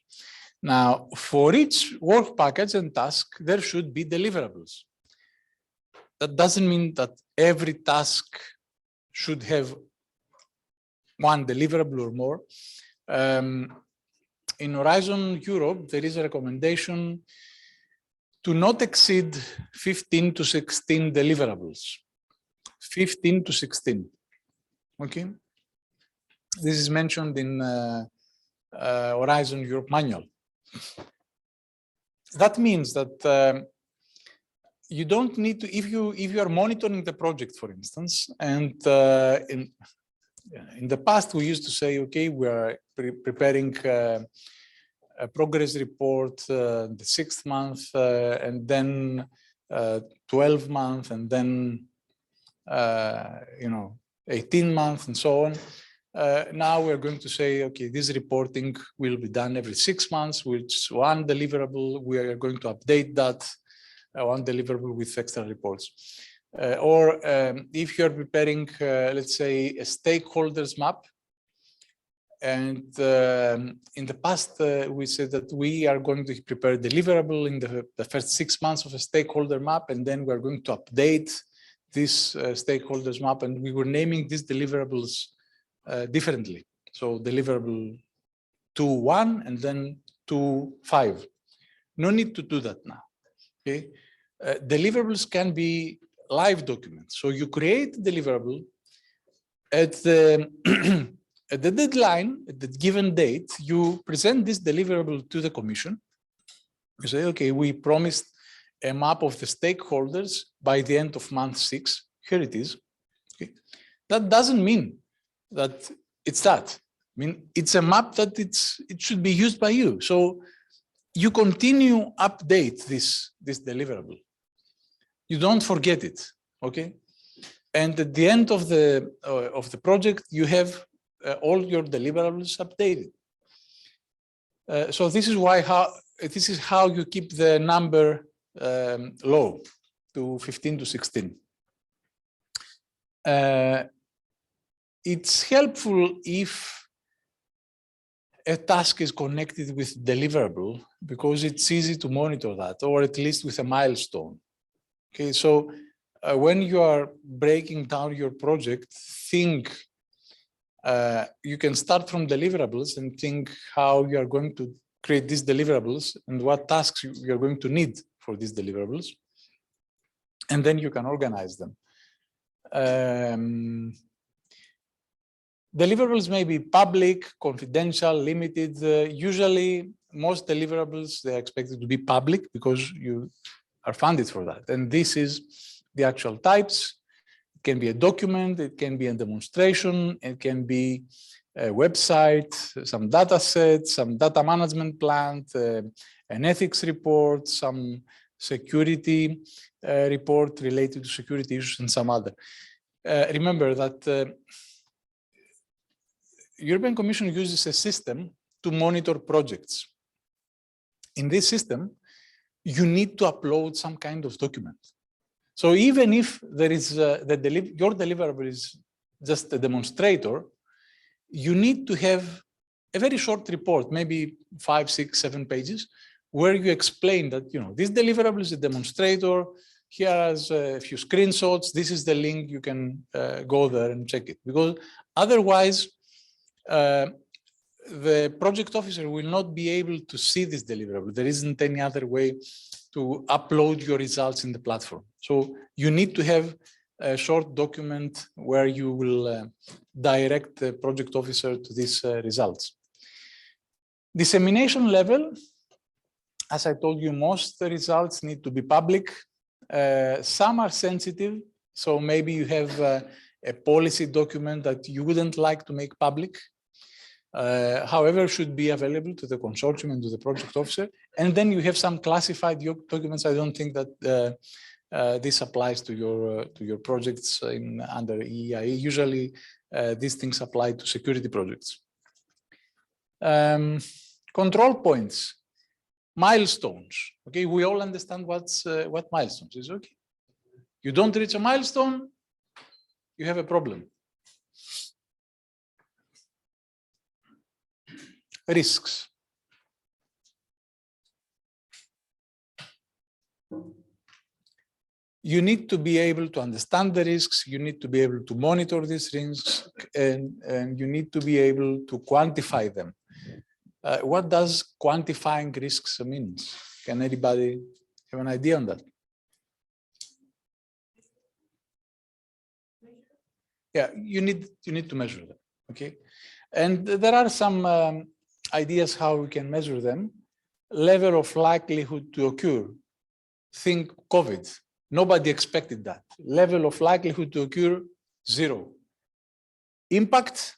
S4: Now, for each work package and task, there should be deliverables. That doesn't mean that every task should have one deliverable or more. In Horizon Europe, there is a recommendation to not exceed 15 to 16 deliverables. 15 to 16, okay? This is mentioned in Horizon Europe manual. That means that you don't need to, if you are monitoring the project, for instance, and in the past we used to say, okay, we are preparing a progress report the 6th month, and then 12 months, and then 18 months, and so on. Now we're going to say, okay, this reporting will be done every 6 months, which one deliverable, we are going to update that, one deliverable with extra reports. Or if you're preparing, let's say, a stakeholders map, and in the past, we said that we are going to prepare a deliverable in the first 6 months of a stakeholder map, and then we're going to update this stakeholders map, and we were naming these deliverables differently. So deliverable 2.1 and then 2.5. No need to do that now. Okay, deliverables can be live documents. So you create deliverable at the at the deadline, at the given date, you present this deliverable to the commission. You say, okay, we promised a map of the stakeholders by the end of month 6. Here it is. Okay. That doesn't mean that it's that. I mean, it's a map that it should be used by you. So you continue update this deliverable. You don't forget it, okay? And at the end of the project, you have all your deliverables updated. So this is how you keep the number low to 15 to 16. It's helpful if a task is connected with deliverable because it's easy to monitor that, or at least with a milestone. Okay, so when you are breaking down your project, think you can start from deliverables and think how you are going to create these deliverables and what tasks you are going to need for these deliverables, and then you can organize them. Deliverables may be public, confidential, limited. Usually, most deliverables, they are expected to be public because you are funded for that. And this is the actual types. It can be a document, it can be a demonstration, it can be a website, some data sets, some data management plan, an ethics report, some security report related to security issues, and some other. Remember that European Commission uses a system to monitor projects. In this system, you need to upload some kind of document. So even if there is your deliverable is just a demonstrator, you need to have a very short report, maybe 5, 6, 7 pages, where you explain that this deliverable is a demonstrator. Here is a few screenshots. This is the link. You can go there and check it, because otherwise, the project officer will not be able to see this deliverable. There isn't any other way to upload your results in the platform. So you need to have a short document where you will direct the project officer to these results. Dissemination level, as I told you, most results need to be public. Some are sensitive. So maybe you have a policy document that you wouldn't like to make public. However, should be available to the consortium and to the project officer. And then you have some classified documents. I don't think that this applies to your projects under EIE. Usually, these things apply to security projects. Control points, milestones. Okay, we all understand what milestones is. Okay, you don't reach a milestone, you have a problem. Risks. You need to be able to understand the risks, you need to be able to monitor these risks, and you need to be able to quantify them. What does quantifying risks mean? Can anybody have an idea on that? Yeah, you need to measure them, okay? And there are some ideas how we can measure them. Level of likelihood to occur. Think COVID. Nobody expected that. Level of likelihood to occur, 0. Impact,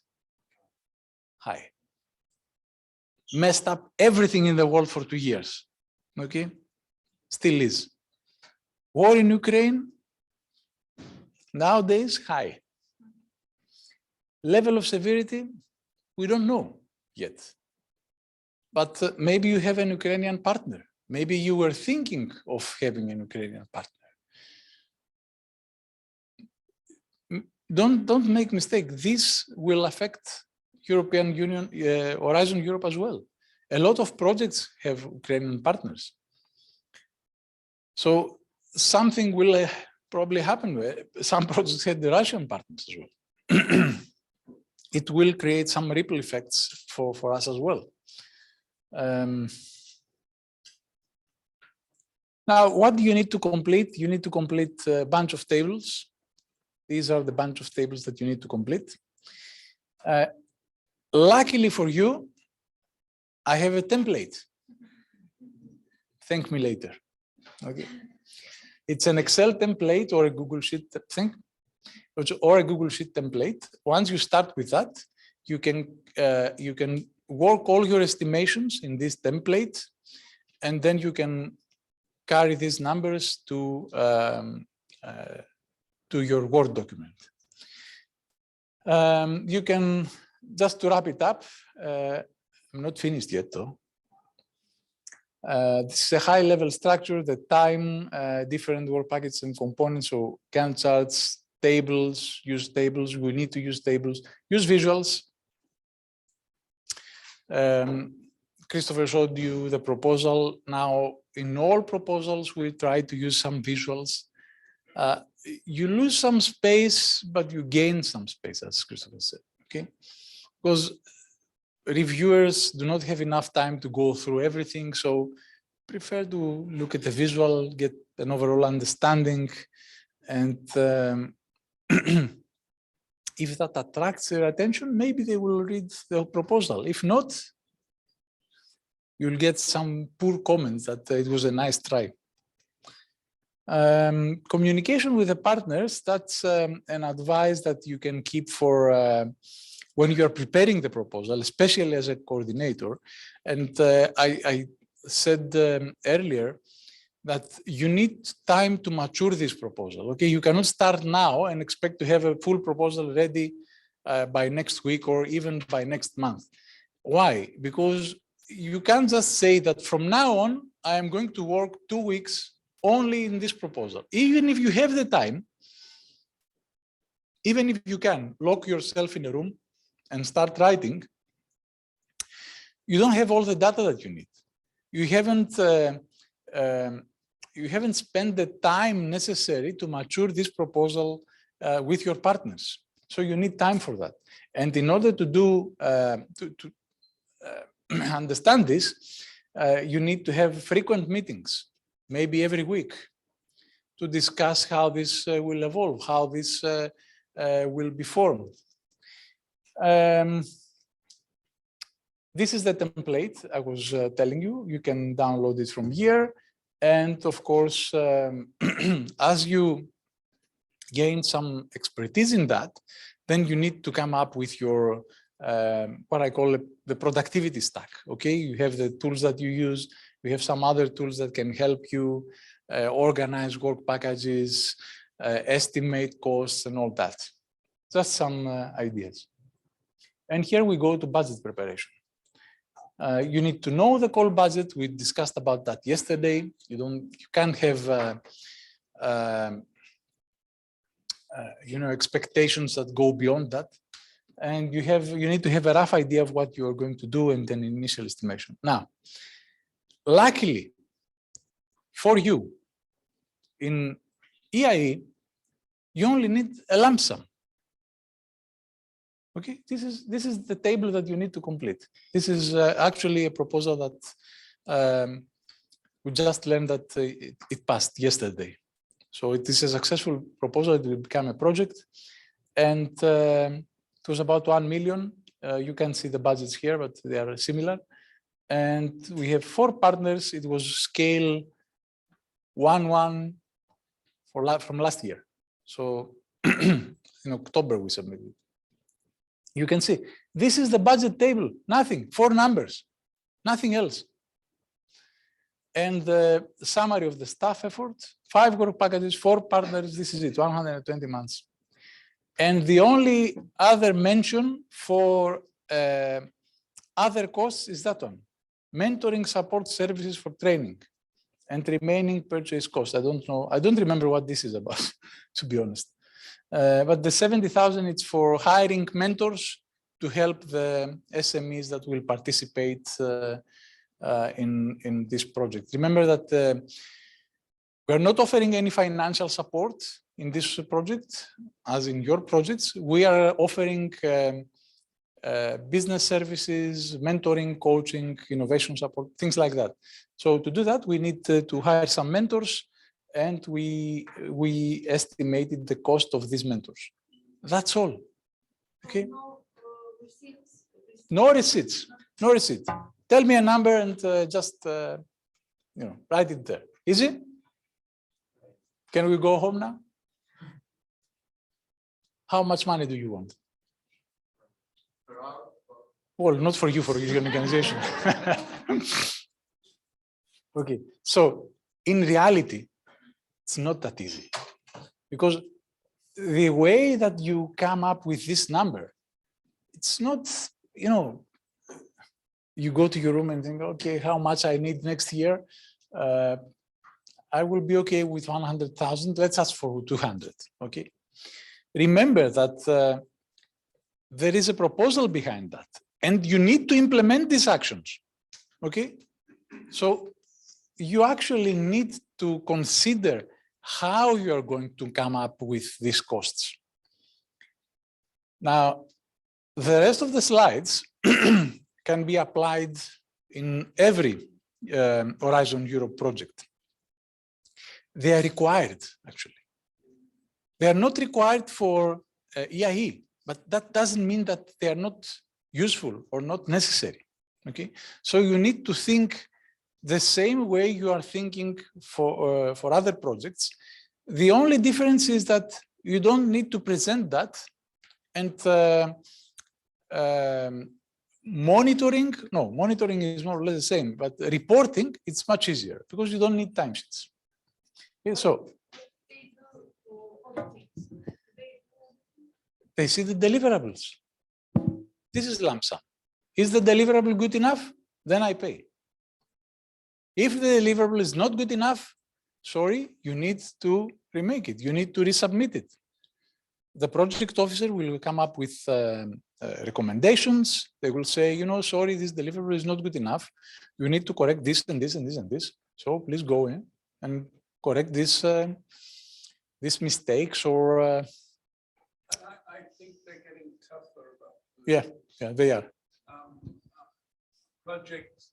S4: high. Messed up everything in the world for 2 years. Okay? Still is. War in Ukraine, nowadays, high. Level of severity, we don't know yet. But maybe you have an Ukrainian partner. Maybe you were thinking of having an Ukrainian partner. Don't make mistake. This will affect European Union, Horizon Europe as well. A lot of projects have Ukrainian partners. So something will probably happen. Some projects had the Russian partners as well. It will create some ripple effects for us as well. Now, what do you need to complete? You need to complete a bunch of tables. These are the bunch of tables that you need to complete. Luckily for you, I have a template. Thank me later. Okay. It's an Excel template or a Google Sheet thing, or a Google Sheet template. Once you start with that, you can work all your estimations in this template, and then you can carry these numbers to your Word document. You can, just to wrap it up, I'm not finished yet though. This is a high-level structure, the time, different work packages and components, so Gantt charts, tables, use tables, we need to use tables, use visuals. Christopher showed you the proposal. Now, in all proposals, we try to use some visuals. You lose some space, but you gain some space, as Christopher said, okay? Because reviewers do not have enough time to go through everything, so prefer to look at the visual, get an overall understanding, and if that attracts their attention, maybe they will read the proposal. If not, you'll get some poor comments that it was a nice try. Communication with the partners, that's an advice that you can keep for when you're preparing the proposal, especially as a coordinator. And I said earlier that you need time to mature this proposal. Okay, you cannot start now and expect to have a full proposal ready by next week or even by next month. Why? Because you can't just say that from now on, I am going to work 2 weeks only in this proposal. Even if you have the time, even if you can lock yourself in a room and start writing, you don't have all the data that you need. You haven't spent the time necessary to mature this proposal with your partners. So you need time for that. And in order to do understand this, you need to have frequent meetings, maybe every week, to discuss how this will evolve, how this will be formed. This is the template I was telling you. You can download it from here. And of course, as you gain some expertise in that, then you need to come up with your, what I call the productivity stack. Okay, you have the tools that you use. We have some other tools that can help you. organize work packages, estimate costs and all that. Just some ideas. And here we go to budget preparation. You need to know the call budget. We discussed about that yesterday. You can't have expectations that go beyond that. And you need to have a rough idea of what you are going to do and then initial estimation. Now, luckily for you, in EIE, you only need a lump sum. Okay, this is the table that you need to complete. This is actually a proposal that we just learned that it passed yesterday. So it is a successful proposal. It will become a project, and it was about 1 million. You can see the budgets here, but they are similar. And we have 4 partners. It was scale 1-1 from last year. So in October we submitted. You can see this is the budget table. Nothing. 4 numbers. Nothing else. And the summary of the staff effort, 5 work packages, 4 partners. This is it. 120 months. And the only other mention for other costs is that one. Mentoring support services for training and remaining purchase costs. I don't know. I don't remember what this is about, to be honest. But the 70,000, it's for hiring mentors to help the SMEs that will participate in this project. Remember that we're not offering any financial support in this project, as in your projects. We are offering business services, mentoring, coaching, innovation support, things like that. So to do that, we need to hire some mentors, and we estimated the cost of these mentors. That's all. Okay. No receipts. No receipt. Tell me a number and just write it there. Easy? Can we go home now? How much money do you want? Well, not for you, for your organization. Okay, so in reality, it's not that easy, because the way that you come up with this number, it's not, you go to your room and think, okay, how much I need next year? I will be okay with 100,000. Let's ask for 200. Okay. Remember that there is a proposal behind that, and you need to implement these actions. Okay. So you actually need to consider how you are going to come up with these costs. Now, the rest of the slides can be applied in every Horizon Europe project. They are required, actually. They are not required for EIE, but that doesn't mean that they are not useful or not necessary. Okay, so you need to think the same way you are thinking for other projects. The only difference is that you don't need to present that, and monitoring is more or less the same, but reporting, it's much easier because you don't need timesheets. Okay, so they see the deliverables. This is lump sum. Is the deliverable good enough? Then I pay. If the deliverable is not good enough, sorry, you need to remake it. You need to resubmit it. The project officer will come up with recommendations. They will say, sorry, this deliverable is not good enough. You need to correct this and this and this and this. So please go in and correct this these mistakes or.
S2: I think they're getting tougher about this.
S4: Yeah, they are.
S2: Projects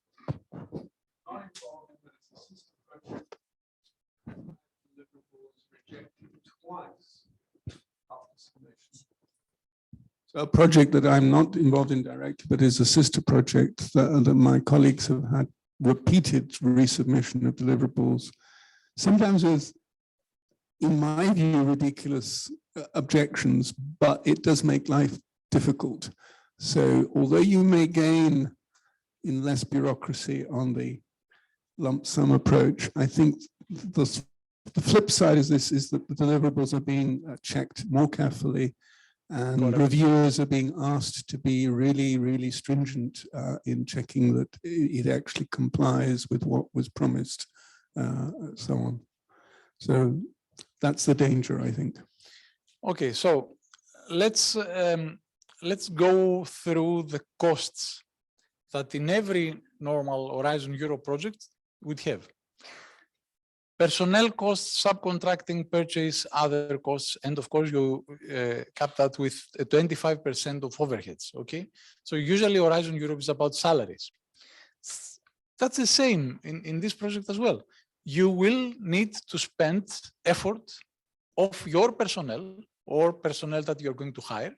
S2: not involved in this assistant project. Deliverables rejected twice after submission. So a project that I'm not involved in directly, but is a sister project that my colleagues have had repeated resubmission of deliverables, sometimes with, in my view, ridiculous objections, but it does make life difficult. So although you may gain in less bureaucracy on the lump sum approach, I think the flip side is this, is that the deliverables are being checked more carefully, and
S4: Correct.
S2: reviewers are being asked to be really, really stringent in checking that it actually complies with what was promised, so on. So that's the danger, I think.
S4: Okay, so let's go through the costs that in every normal Horizon Europe project would have. Personnel costs, subcontracting, purchase, other costs, and of course you cap that with 25% of overheads, okay? So usually Horizon Europe is about salaries. That's the same in this project as well. You will need to spend effort of your personnel or personnel that you're going to hire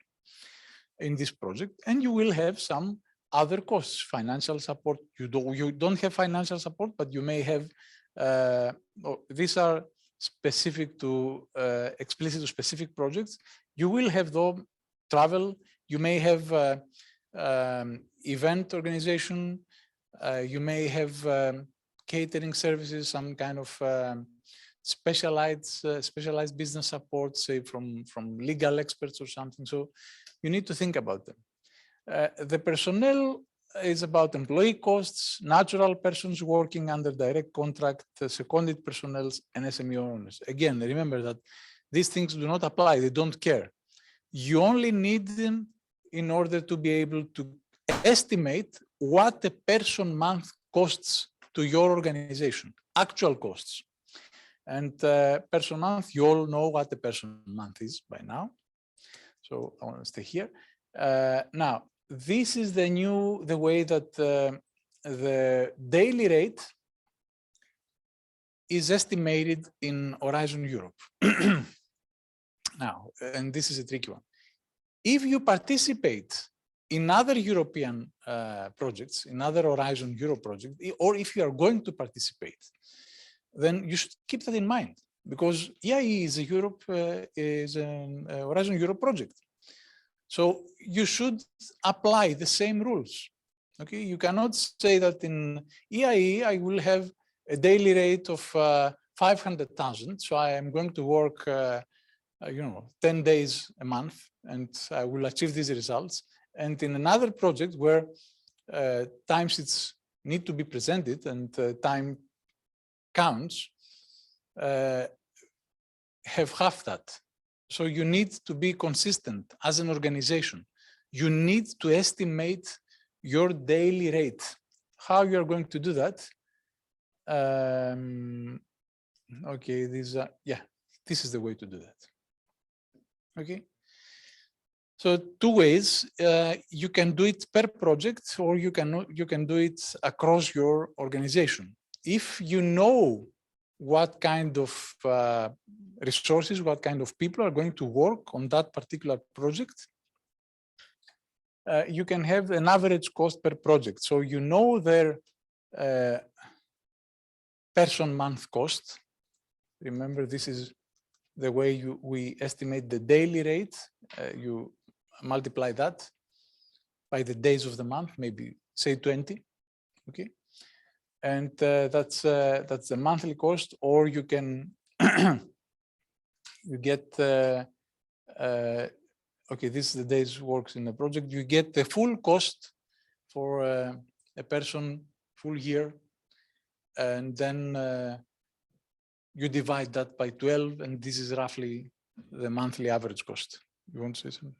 S4: in this project, and you will have some other costs, financial support. You don't have financial support, but you may have these are specific to explicit to specific projects. You will have though travel. You may have event organization. You may have catering services, some kind of specialized business support, say from legal experts or something. So you need to think about them. The personnel is about employee costs, natural persons working under direct contract, seconded personnel, and SME owners. Again, remember that these things do not apply, they don't care. You only need them in order to be able to estimate what a person month costs to your organization, actual costs. And person month, you all know what the person month is by now. So I want to stay here. Now, this is the way that the daily rate is estimated in Horizon Europe. Now, and this is a tricky one. If you participate in other European projects, in other Horizon Europe projects, or if you are going to participate, then you should keep that in mind, because EIE is a Horizon Europe project. So you should apply the same rules. Okay, you cannot say that in EIE I will have a daily rate of 500,000, so I am going to work, 10 days a month, and I will achieve these results. And in another project where timesheets need to be presented and time counts, have half that. So you need to be consistent as an organization. You need to estimate your daily rate. How you are going to do that? Okay, this is the way to do that. Okay. So two ways, you can do it per project, or you can do it across your organization. If you know what kind of resources, what kind of people are going to work on that particular project, you can have an average cost per project. So you know their person month cost. Remember, this is the way we estimate the daily rate. You multiply that by the days of the month, maybe say 20, okay? And that's the monthly cost, or you can you get okay, this is the days works in the project. You get the full cost for a person full year, and then you divide that by 12, and this is roughly the monthly average cost. You want to say something?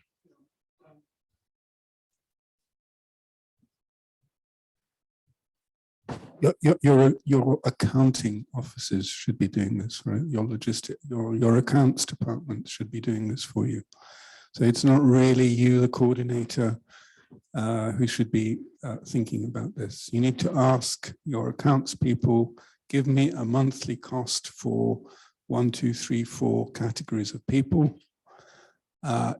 S2: Your accounting offices should be doing this, right? Your accounts department should be doing this for you. So it's not really you, the coordinator, who should be thinking about this. You need to ask your accounts people, give me a monthly cost for 1, 2, 3, 4 categories of people,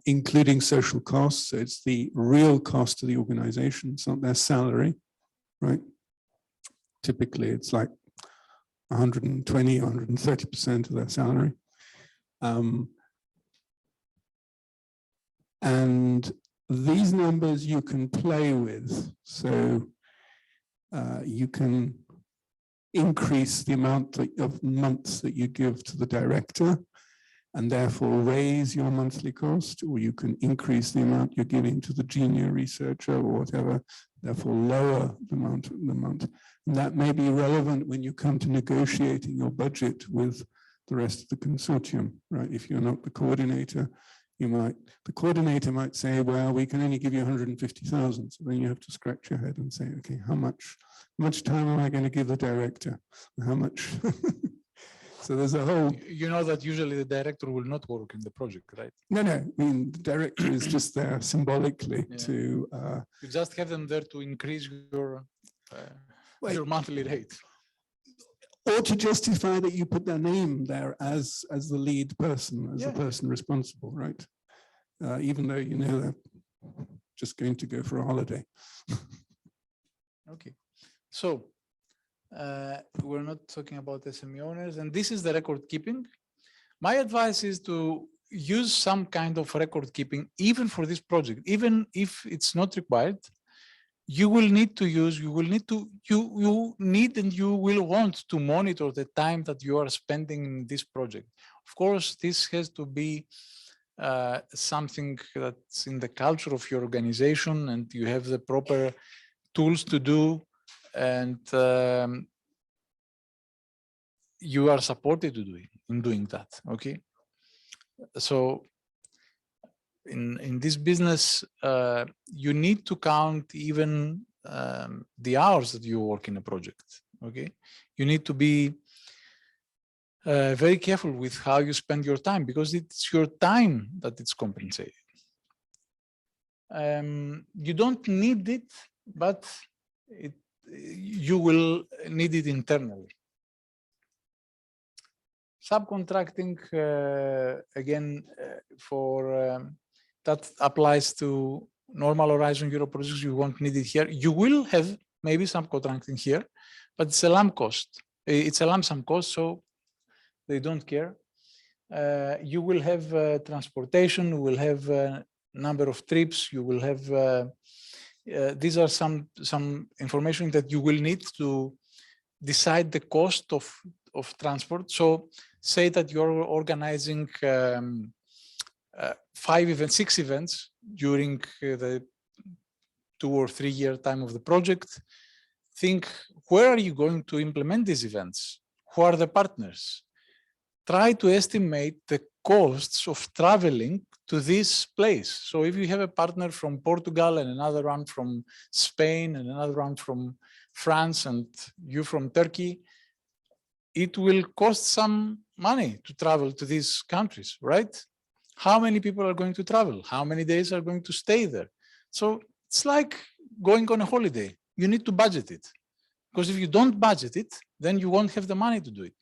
S2: including social costs. So it's the real cost of the organization. It's not their salary, right? Typically, it's like 120, 130% of their salary. And these numbers you can play with. So you can increase the amount of months that you give to the director and therefore raise your monthly cost, or you can increase the amount you're giving to the junior researcher or whatever, therefore lower the amount. And that may be relevant when you come to negotiating your budget with the rest of the consortium, right? If you're not the coordinator, the coordinator might say, well, we can only give you 150,000. So then you have to scratch your head and say, okay, how much time am I going to give the director? How much? So there's a whole.
S4: You know that usually the director will not work in the project, right?
S2: No, I mean, the director is just there symbolically to.
S4: You just have them there to increase your monthly rate.
S2: Or to justify that you put their name there as the lead person, as the person responsible, right? Even though you know they're just going to go for a holiday.
S4: Okay, so we're not talking about SME owners, and this is the record keeping. My advice is to use some kind of record keeping, even for this project, even if it's not required. You will need to use, you need and you will want to monitor the time that you are spending in this project. Of course, this has to be something that's in the culture of your organization, and you have the proper tools to do, and you are supported to do it, in doing that, okay? So in this business, you need to count even the hours that you work in a project, okay? You need to be very careful with how you spend your time, because it's your time that it's compensated. You don't need it, but you will need it internally. Subcontracting, again, that applies to normal Horizon Europe projects. You won't need it here. You will have maybe some subcontracting here, but it's a lump cost. It's a lump sum cost, so they don't care. You will have transportation. You will have a number of trips. You will have. These are some information that you will need to decide the cost of transport. So say that you're organizing 5 events, 6 events during the 2 or 3 year time of the project. Think, where are you going to implement these events? Who are the partners? Try to estimate the costs of traveling to this place. So if you have a partner from Portugal and another one from Spain and another one from France and you from Turkey, it will cost some money to travel to these countries, right? How many people are going to travel? How many days are going to stay there? So it's like going on a holiday. You need to budget it, because if you don't budget it, then you won't have the money to do it.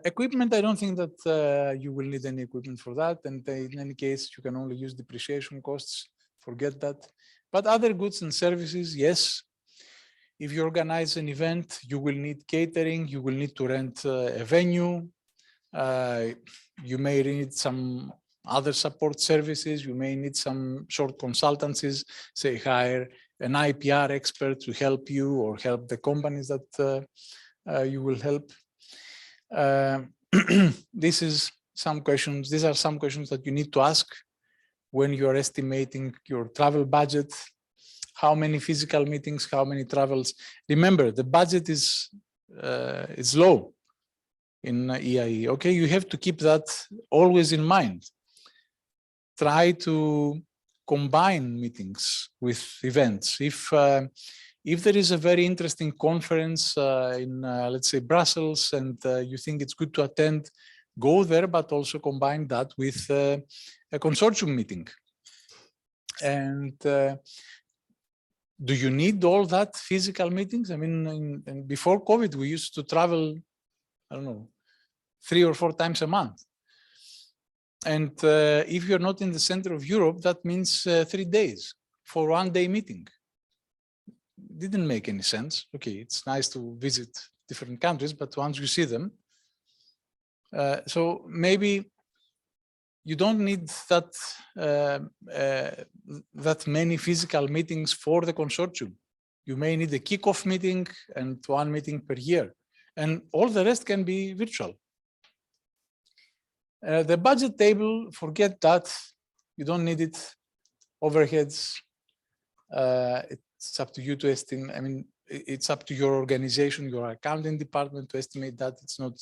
S4: Equipment, I don't think that you will need any equipment for that. And in any case, you can only use depreciation costs. Forget that. But other goods and services, yes. If you organize an event, you will need catering. You will need to rent a venue. You may need some other support services. You may need some short consultancies, say hire an IPR expert to help you or help the companies that you will help. These are some questions that you need to ask when you are estimating your travel budget. How many physical meetings, how many travels? Remember, the budget is low in EIE. Okay, you have to keep that always in mind. Try to combine meetings with events. If there is a very interesting conference in, let's say, Brussels, and you think it's good to attend, go there, but also combine that with a consortium meeting. And do you need all that physical meetings? I mean, before COVID, we used to travel, I don't know, 3 or 4 times a month. And if you're not in the center of Europe, that means 3 days for 1 day meeting. Didn't make any sense. Okay, it's nice to visit different countries, but once you see them, so maybe you don't need that many physical meetings for the consortium. You may need a kickoff meeting and one meeting per year, and all the rest can be virtual. The budget table, forget that. You don't need it. Overheads, it's up to you to estimate. I mean, it's up to your organization, your accounting department to estimate that. It's not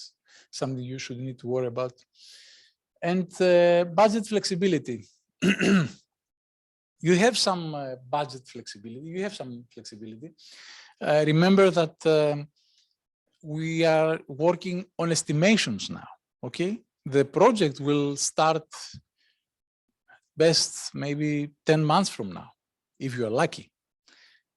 S4: something you should need to worry about. And budget flexibility. You have some budget flexibility. You have some flexibility. Remember that we are working on estimations now, okay? The project will start best maybe 10 months from now, if you are lucky,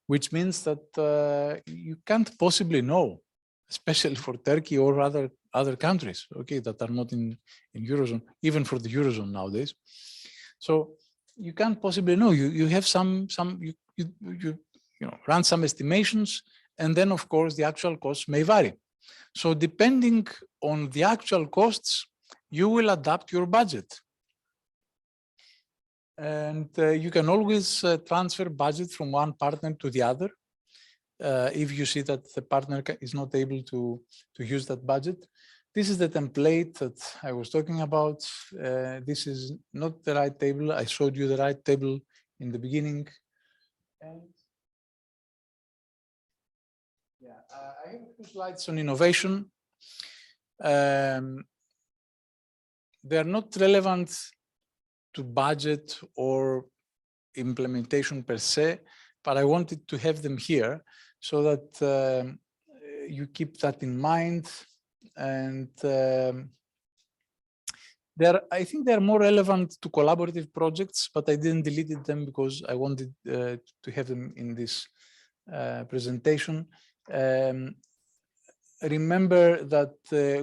S4: which means that you can't possibly know, especially for Turkey or other countries, okay, that are not in Eurozone, even for the Eurozone nowadays. So you can't possibly know. You have you run some estimations, and then of course the actual costs may vary. So depending on the actual costs, you will adapt your budget. And you can always transfer budget from one partner to the other if you see that the partner is not able to use that budget. This is the template that I was talking about. This is not the right table. I showed you the right table in the beginning. And yeah, I have 2 slides on innovation. They are not relevant to budget or implementation per se, but I wanted to have them here so that you keep that in mind. And I think they're more relevant to collaborative projects, but I didn't delete them because I wanted to have them in this presentation. Remember that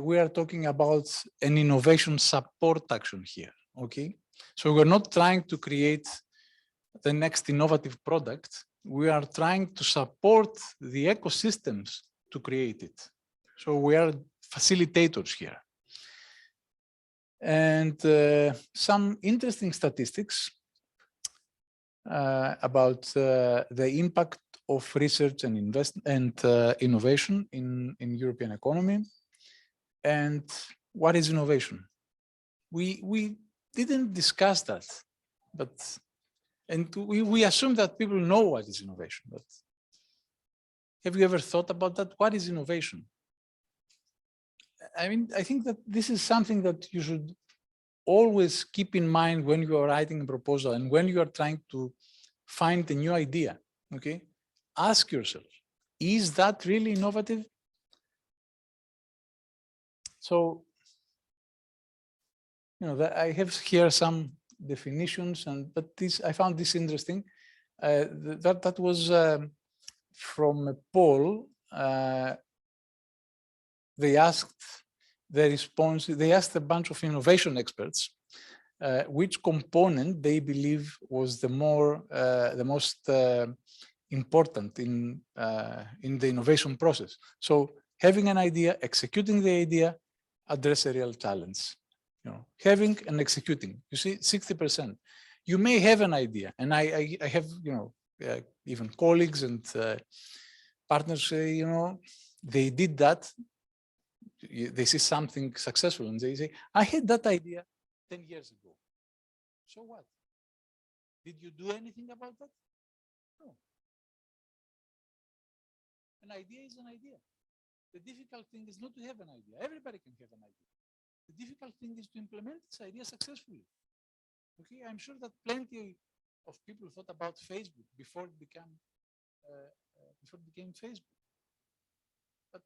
S4: we are talking about an innovation support action here, okay? So we're not trying to create the next innovative product. We are trying to support the ecosystems to create it. So we are facilitators here. And some interesting statistics about the impact of research and innovation in European economy. And what is innovation? We didn't discuss that, and we assume that people know what is innovation, but have you ever thought about that? What is innovation? I mean, I think that this is something that you should always keep in mind when you are writing a proposal and when you are trying to find a new idea, okay? Ask yourself, is that really innovative? So, you know, I have here some definitions, but I found this interesting. That was from a poll. They asked they asked a bunch of innovation experts which component they believe was the most important in the innovation process. So having an idea, executing the idea, address a real challenge. You know, having and executing. You see, 60%. You may have an idea, and I have, you know, even colleagues and partners say, you know, they did that. They see something successful, and they say, I had that idea 10 years ago. So what? Did you do anything about that? No. An idea is an idea. The difficult thing is not to have an idea. Everybody can have an idea. The difficult thing is to implement this idea successfully. Okay, I'm sure that plenty of people thought about Facebook before it became Facebook, but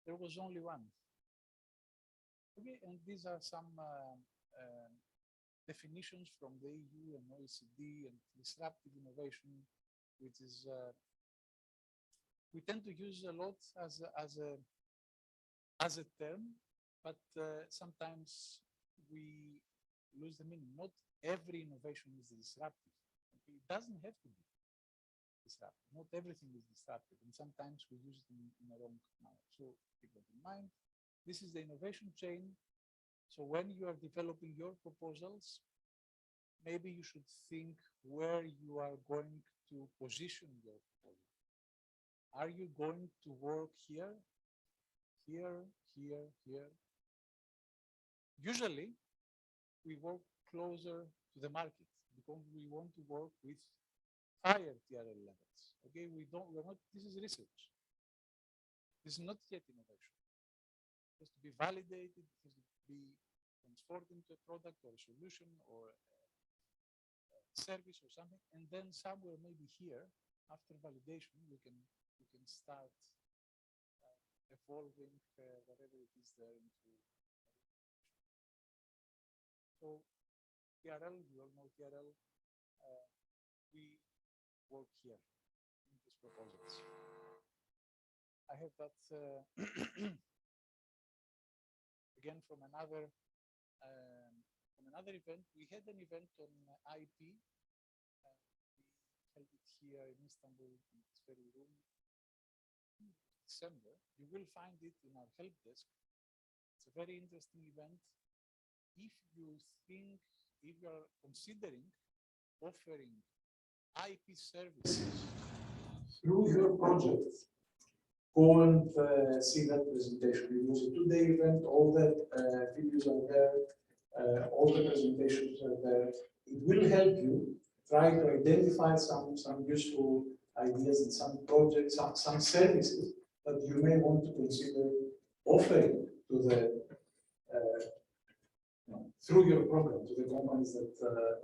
S4: there was only one. Okay, and these are some definitions from the EU and OECD and disruptive innovation, which is we tend to use a lot as a term, but sometimes we lose the meaning. Not every innovation is disruptive. Okay? It doesn't have to be disruptive. Not everything is disruptive, and sometimes we use it in a wrong manner. So keep that in mind. This is the innovation chain. So when you are developing your proposals, maybe you should think where you are going to position your proposal. Are you going to work here, here, here, here? Usually, we work closer to the market because we want to work with higher TRL levels. Okay, we're not, this is research. This is not yet innovation. It has to be validated, it has to be transformed into a product or a solution or a service or something, and then somewhere maybe here, after validation, we can start evolving whatever it is there into. So TRL, you all know TRL, we work here in these proposals. I have that again from another event. We had an event on IP. We held it here in Istanbul in this very room in December. You will find it in our help desk. It's a very interesting event. If you are considering offering IP services through your project, go and see that presentation. It was a 2-day event. All the videos are there. All the presentations are there. It will help you try to identify some useful ideas and some projects, some services that you may want to consider offering to the through your program to the companies that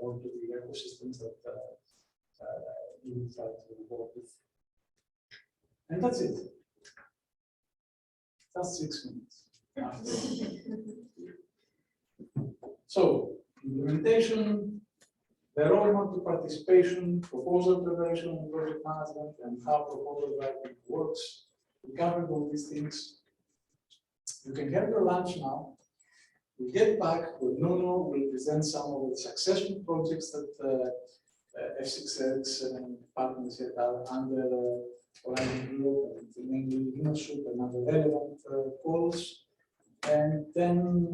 S4: or to the ecosystems that you will try to work with. And that's it. Just 6 minutes. So, implementation, the roadmap to participation, proposal preparation and project management, and how proposal writing works. We covered all these things. You can have your lunch now. We get back with Nuno, will present some of the successful projects that F6X and partners are under Radisson Blu, and mainly Innosoup and other relevant calls. And then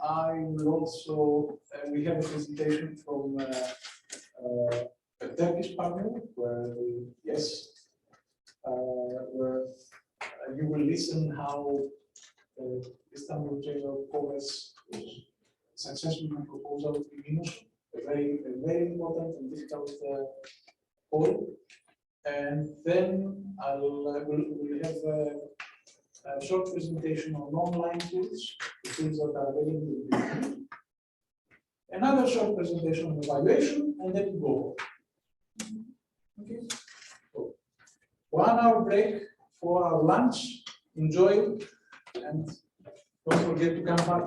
S4: I will also, we have a presentation from a Turkish partner where where you will listen how Istanbul Chamber of Commerce successful proposal in Innosoup, a very important and difficult call. And then we'll have a short presentation on online tools, the tools that are available. Another short presentation on evaluation, and then go. Okay. So 1 hour break for our lunch. Enjoy it, and don't forget to come back.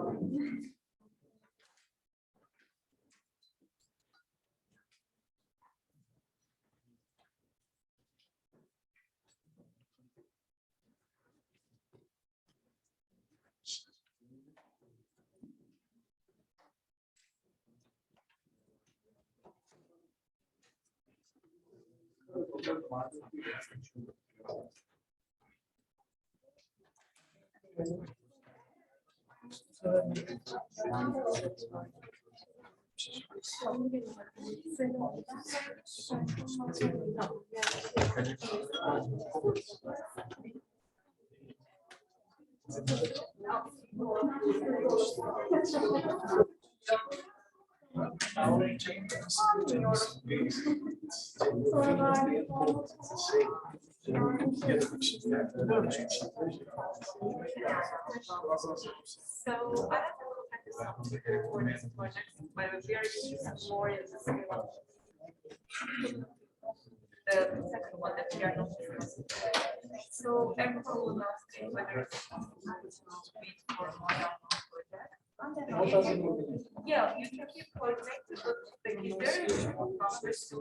S15: So I have to for this project, but we are using more in the scale of the second one that we are not using. So everyone will ask me whether it's possible to meet for more than one project. Yeah, you can keep coordinated, but like there is more progress to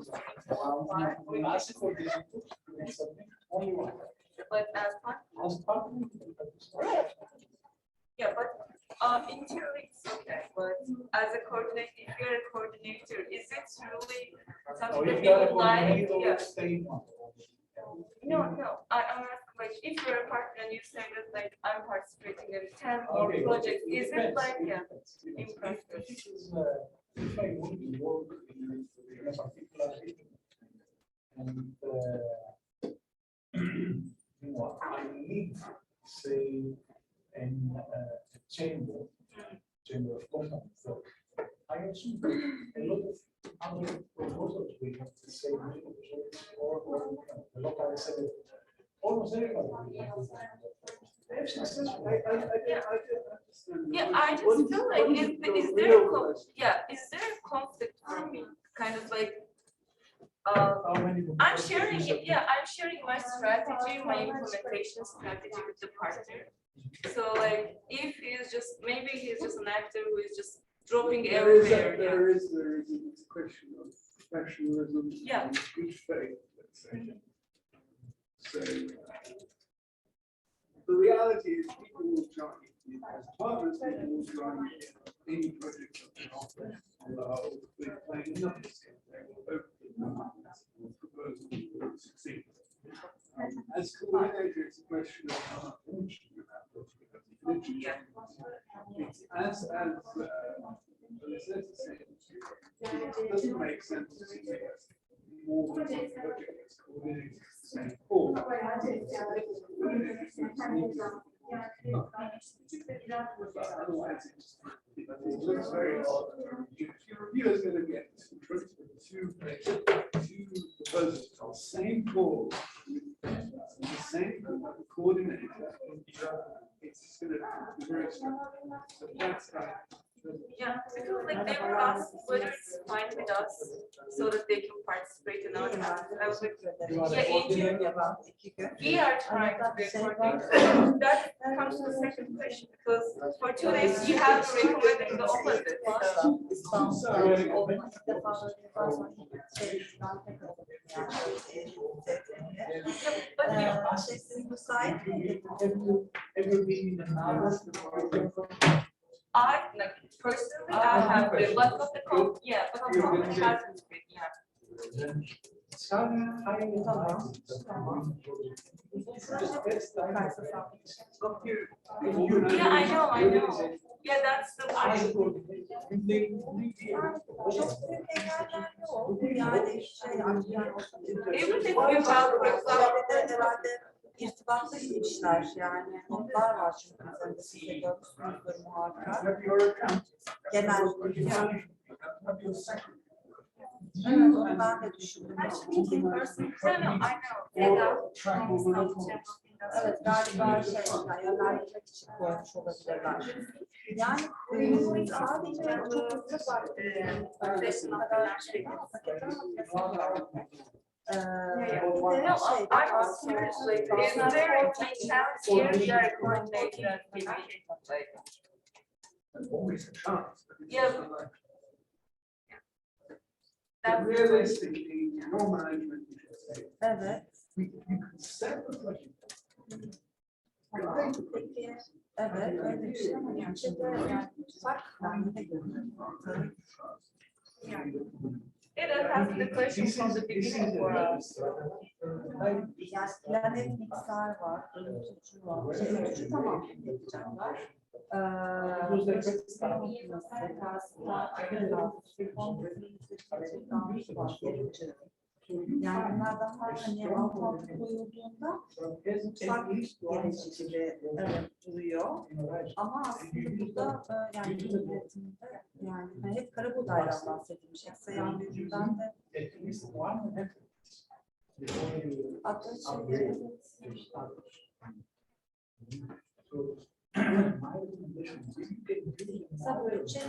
S4: Only one.
S15: but as part yeah, but in theory it's okay. But as a coordinator, if you're a coordinator, is it really something that you would like? Yeah. No. I'm asking, like, if you're a partner and you say that, like, I'm participating in 10 more projects, is it like, yeah, in practice?
S4: If I want to work in a particular And, you know, I lead, say, in a chamber of commerce. So I assume a lot of other proposals we have the same or the local assembly. Almost everybody.
S15: Yeah, I just feel like is there a conflict for me? Kind of like I'm sharing it, I'm sharing my strategy, my implementation strategy with the partner. So like if he's just maybe he's just an actor who is just dropping everywhere.
S1: There is a question of professionalism and good faith, let's say. So the reality is people will join as partners, people will join any project on the whole. We're playing numbers here. They will hopefully proposal will succeed. As coordinator, it's a question of how much you have. It's as Melissa said, it doesn't make sense to see more than one project that's coordinated the same call. Otherwise, it looks very odd. If your reviewer is going to get two proposals on the same call, the same coordinator, it's just going to be very strange. So that's
S15: Yeah, because like they were asked whether it's fine with us so that they can participate in our class. I was like, we are trying to be coordinated. That comes to the second question because for 2 days you have recommending the opposite. I like personally, I have been, but of the company, but of the company hasn't been, I know. Yeah, that's the point. Even if you have, for example,
S3: İrtibatlı gitmişler yani notlar var çünkü üzerinde size görmüşsünüzdür muhakkak. Genel evet, onu ben de düşündüm. Evet, galiba yönlendirmek için koymuş olabilirler. Yani sadece çok hızlı baktım.
S15: I'm seriously, is there a chance here we are coordinating like?
S1: Always a chance.
S15: That's
S1: realistically, your management, you should say.
S3: Evet.
S1: You can set the budget.
S3: Peki, evet, öyle bir şey ama yani şimdi yani mutfak halinde görünüyor.
S15: That's the question from the beginning for us.
S3: Yani planet mikser var, ölümtücü var. Ölümtücü tamam yapacaklar. Yani bunlar daha hani alt alta koyulduğunda mutfak gereci gibi duruyor. Ama aslında burada yani üretiminde yani hep karabuğdaydan bahsedilmiş. Ekseyan üründen de adı Sabırcı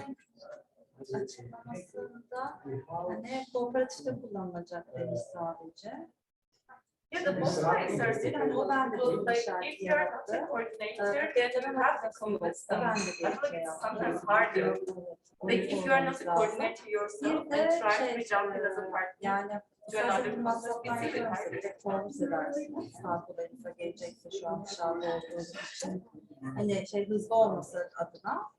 S3: açıklamasında hani kooperatifte kullanılacak demiş sadece.
S15: Yeah, the both sides are sitting on like if you're not a coordinator, then you have to come with stuff. I feel like it's sometimes harder. Like if you are not a coordinator yourself and try to jump in as a partner.
S3: Yani sadece masraftan yapıyorsa formus edersiniz. Sağ kolayınıza gelecekse şu an dışarıda olduğunuz için hani hızlı olması adına.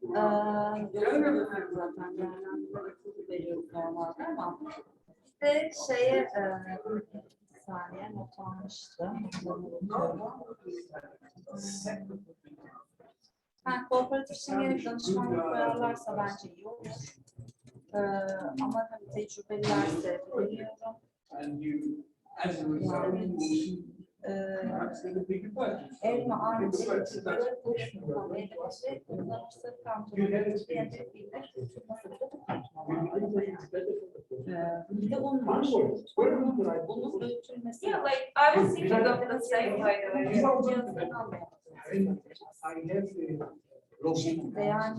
S3: Zaten değerlendirmeleri veriyoruz normalde ama işte bir saniye not almıştım. Kooperatif için gelip danışmanlık koyarlarsa bence iyi olur. Ama tabii tecrübelilerse biliyorum.
S2: And you, as a result, will see perhaps a bigger budget.
S3: Elma, armut,
S2: So that's- that's-
S3: bir de un var. Unun öğütülmesi.
S15: Yeah, like I was thinking of the same, by the way.
S3: Yani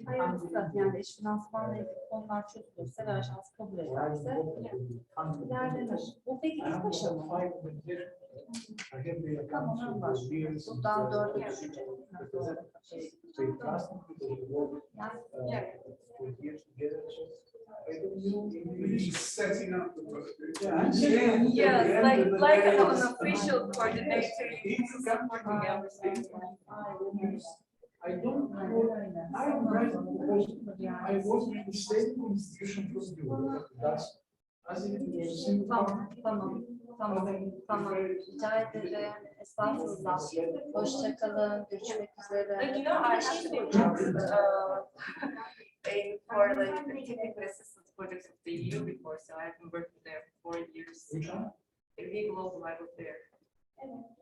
S3: hayırlısı, yani iş finansmanla ilgili konular çözülürse ve ajans kabul ederse ilerlenir. Bu peki ilk aşama. Tamam, en baş. Bu daha 4'e düşecek.
S2: He's setting up the project.
S15: Yes, like an official coordinator, you do something else.
S2: I don't know. I read I was in the same constitution from you. That's as it is.
S3: Tamam. Rica ederim. Estağfurullah. Hoşça kalın. Görüşmek üzere.
S15: Like, you know, I actually worked for like the technical assistance projects of the EU before, so I've been working there for 4 years.
S2: Which one?
S15: In Global, I was there.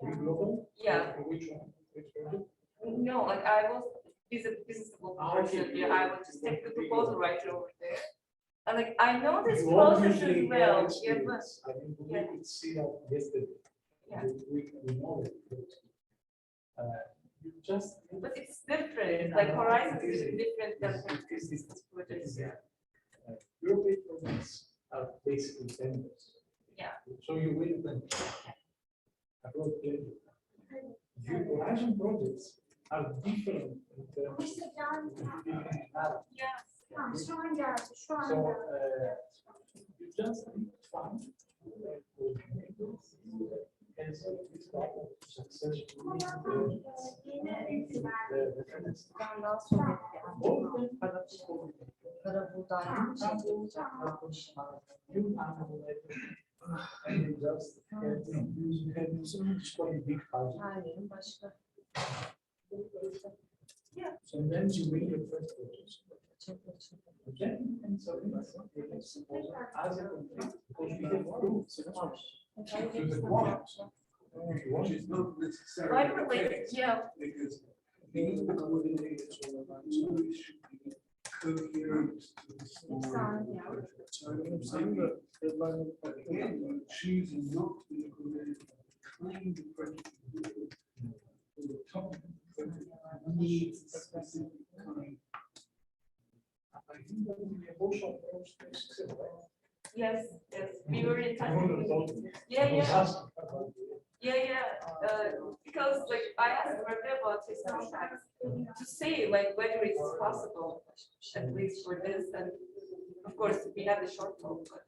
S2: Global?
S15: Yeah.
S2: Which one? Which project?
S15: No, like I was business development person. Yeah, I would just take the proposal writer over there. And like I know this process as well. Yeah, but
S2: I didn't believe we'd see that yesterday.
S15: yeah.
S2: We know it. You just.
S15: But it's different. Like Horizon is different than business projects. Yeah.
S2: European projects are basically tenders.
S15: Yeah.
S2: So you win them. Abroad tender. Horizon projects are different in terms of.
S15: Yes.
S2: So you just need to find coordinators and so this problem successfully.
S3: Ben daha sonra kara buğdayın
S2: And you just have so much quite big house.
S3: her yerin başka.
S2: So then you win your first purchase. Okay, and so that's not really supposed as a complete, because we have proofs to the warrant. Which is not necessarily.
S15: Right, like, yeah.
S2: Because being coordinated all around, so it should be coherent to the story. So I'm saying that again, choosing not to be coordinated, kind of project the topic needs a specific kind. I think that would be a motion approach to success, right?
S15: Yes. We were in touch.
S2: Yeah.
S15: Because like I asked Roberto about his contacts to see like whether it's possible, at least for this, and of course we have the shortfall, but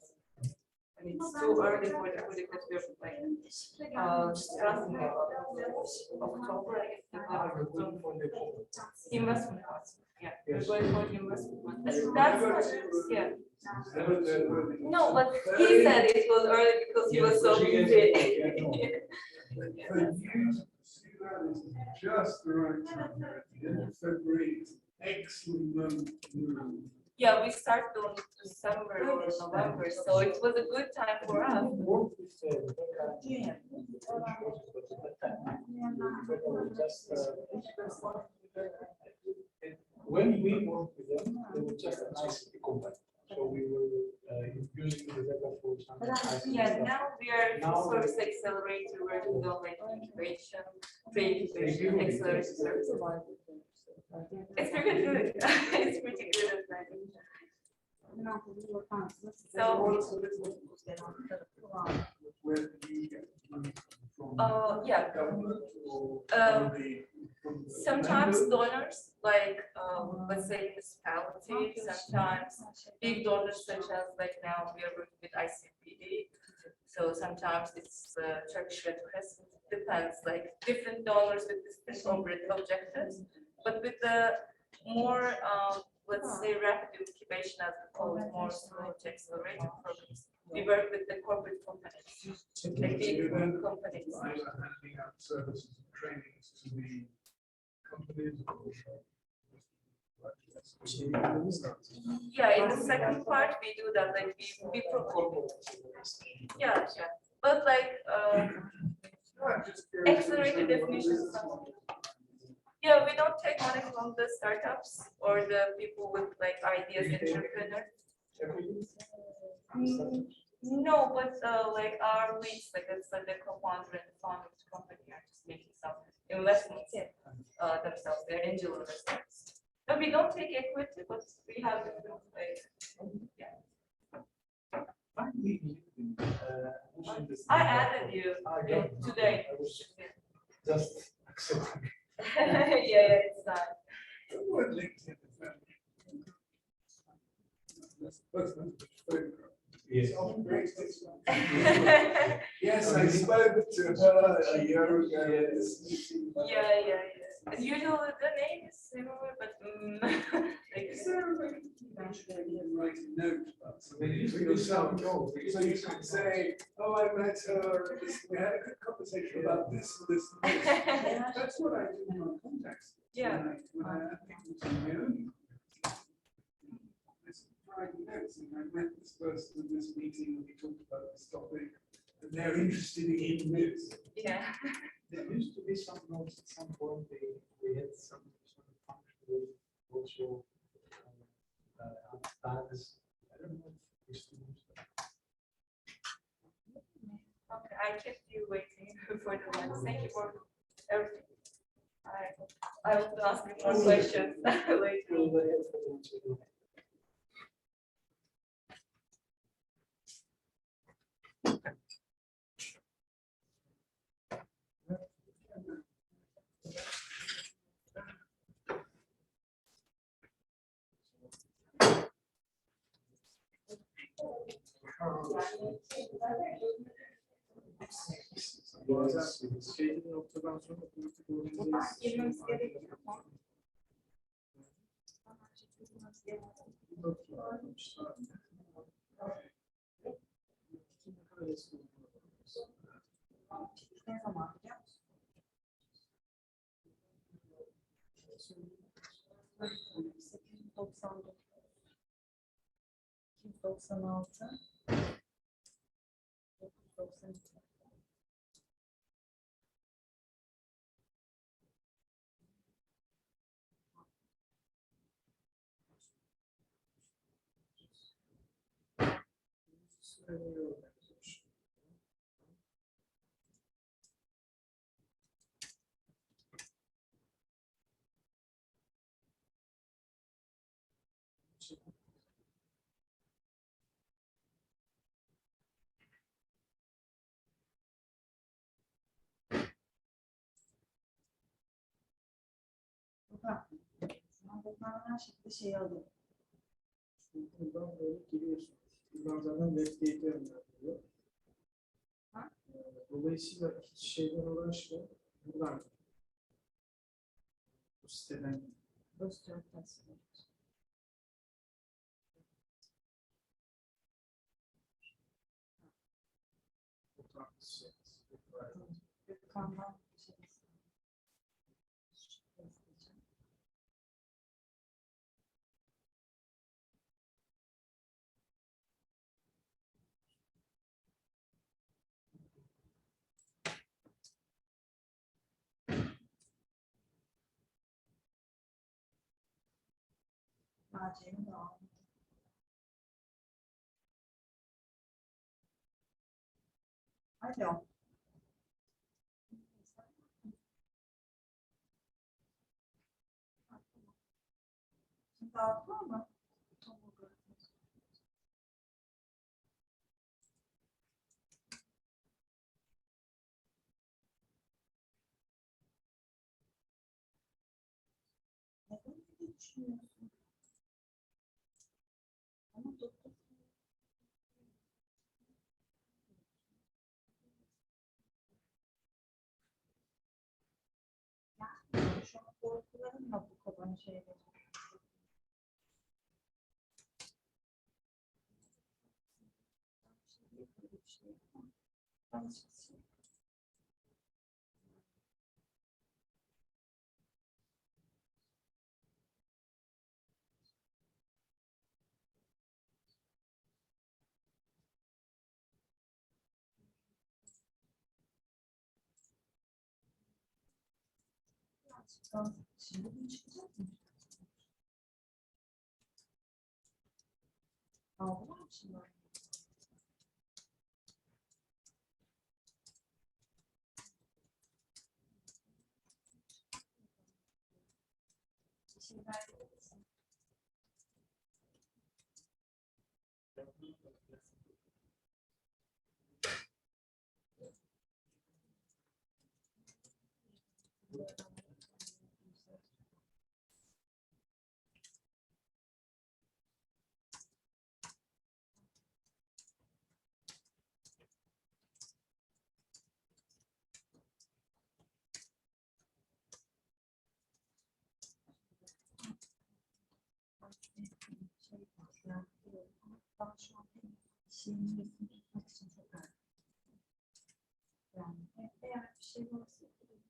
S15: and it's too early for the project that we're like discussing about October, I guess. Investment costs. Yeah, we're going for the investment one. That's not, yeah. No, but he said it was early because he was so busy.
S2: Just the right time. At the end of February, it's excellent.
S15: Yeah, we started on December or November, so it was a good time for us.
S2: When we worked with them, they were just a nice company. So we were using the data for some.
S15: Yeah, now we are service accelerator, working on like incubation, pre-incubation, accelerator service. It's pretty good. It's pretty good at that. So, yeah. Sometimes donors, like let's say municipality, sometimes big donors such as like now we are working with ICPD. So sometimes it's Turkish Red Crescent, depends, like different donors with different objectives. But with the more, let's say, rapid incubation, as we call it, more slow to accelerated programs, we work with the corporate companies, the big companies.
S2: Handing out services and trainings to the companies.
S15: Yeah, in the second part, we do that, like we yeah, yeah. But like, accelerated definitions. Yeah, we don't take money from the startups or the people with like ideas, entrepreneurs. No, but like our leads, like it's like the co-founder and the founder of the company are just making some investments themselves. They're angel investors. But we don't take equity, but we have like, yeah. I added you today.
S2: Just.
S15: Yeah, it's not.
S2: Yes. Yes, I spoke to her a year ago.
S15: Yeah. And usually the name is similar, but like,
S2: write a note about something for yourself. So you can say, oh, I met her, we had a good conversation about this, and this, and this. That's what I do in my contacts.
S15: Yeah.
S2: When I add people to my own. Writing notes, and I met this person at this meeting, and we talked about this topic, and they're interested in this.
S15: Yeah.
S12: There used to be some notes at some point, they had some sort of functional also tags. I don't know if we still use that.
S15: Okay, I kept you waiting for the lunch. Thank you for everything. I will ask you more questions later.
S12: Şeyin noktadan sonra politik organizasyon.
S3: Ne zaman biliyor musun? 899, 296, 992. Buradan her şekilde şeyi alıyorum.
S12: Buradan böyle giriyorsun. Buradan zaten web gateway öneriliyor. Dolayısıyla hiç şeyden uğraşma. Buradan bu siteden
S3: Kandan şey. Naciye'nin de aldım. Alo. Şimdi aldılar mı? Neden öyle düşünüyorsun? Ama doktor yani şu an korkularımla bu kadar şeyleri. Şimdi bu çıkacak mı? Aldılar mı şimdi? Eğer bir şey varsa yani.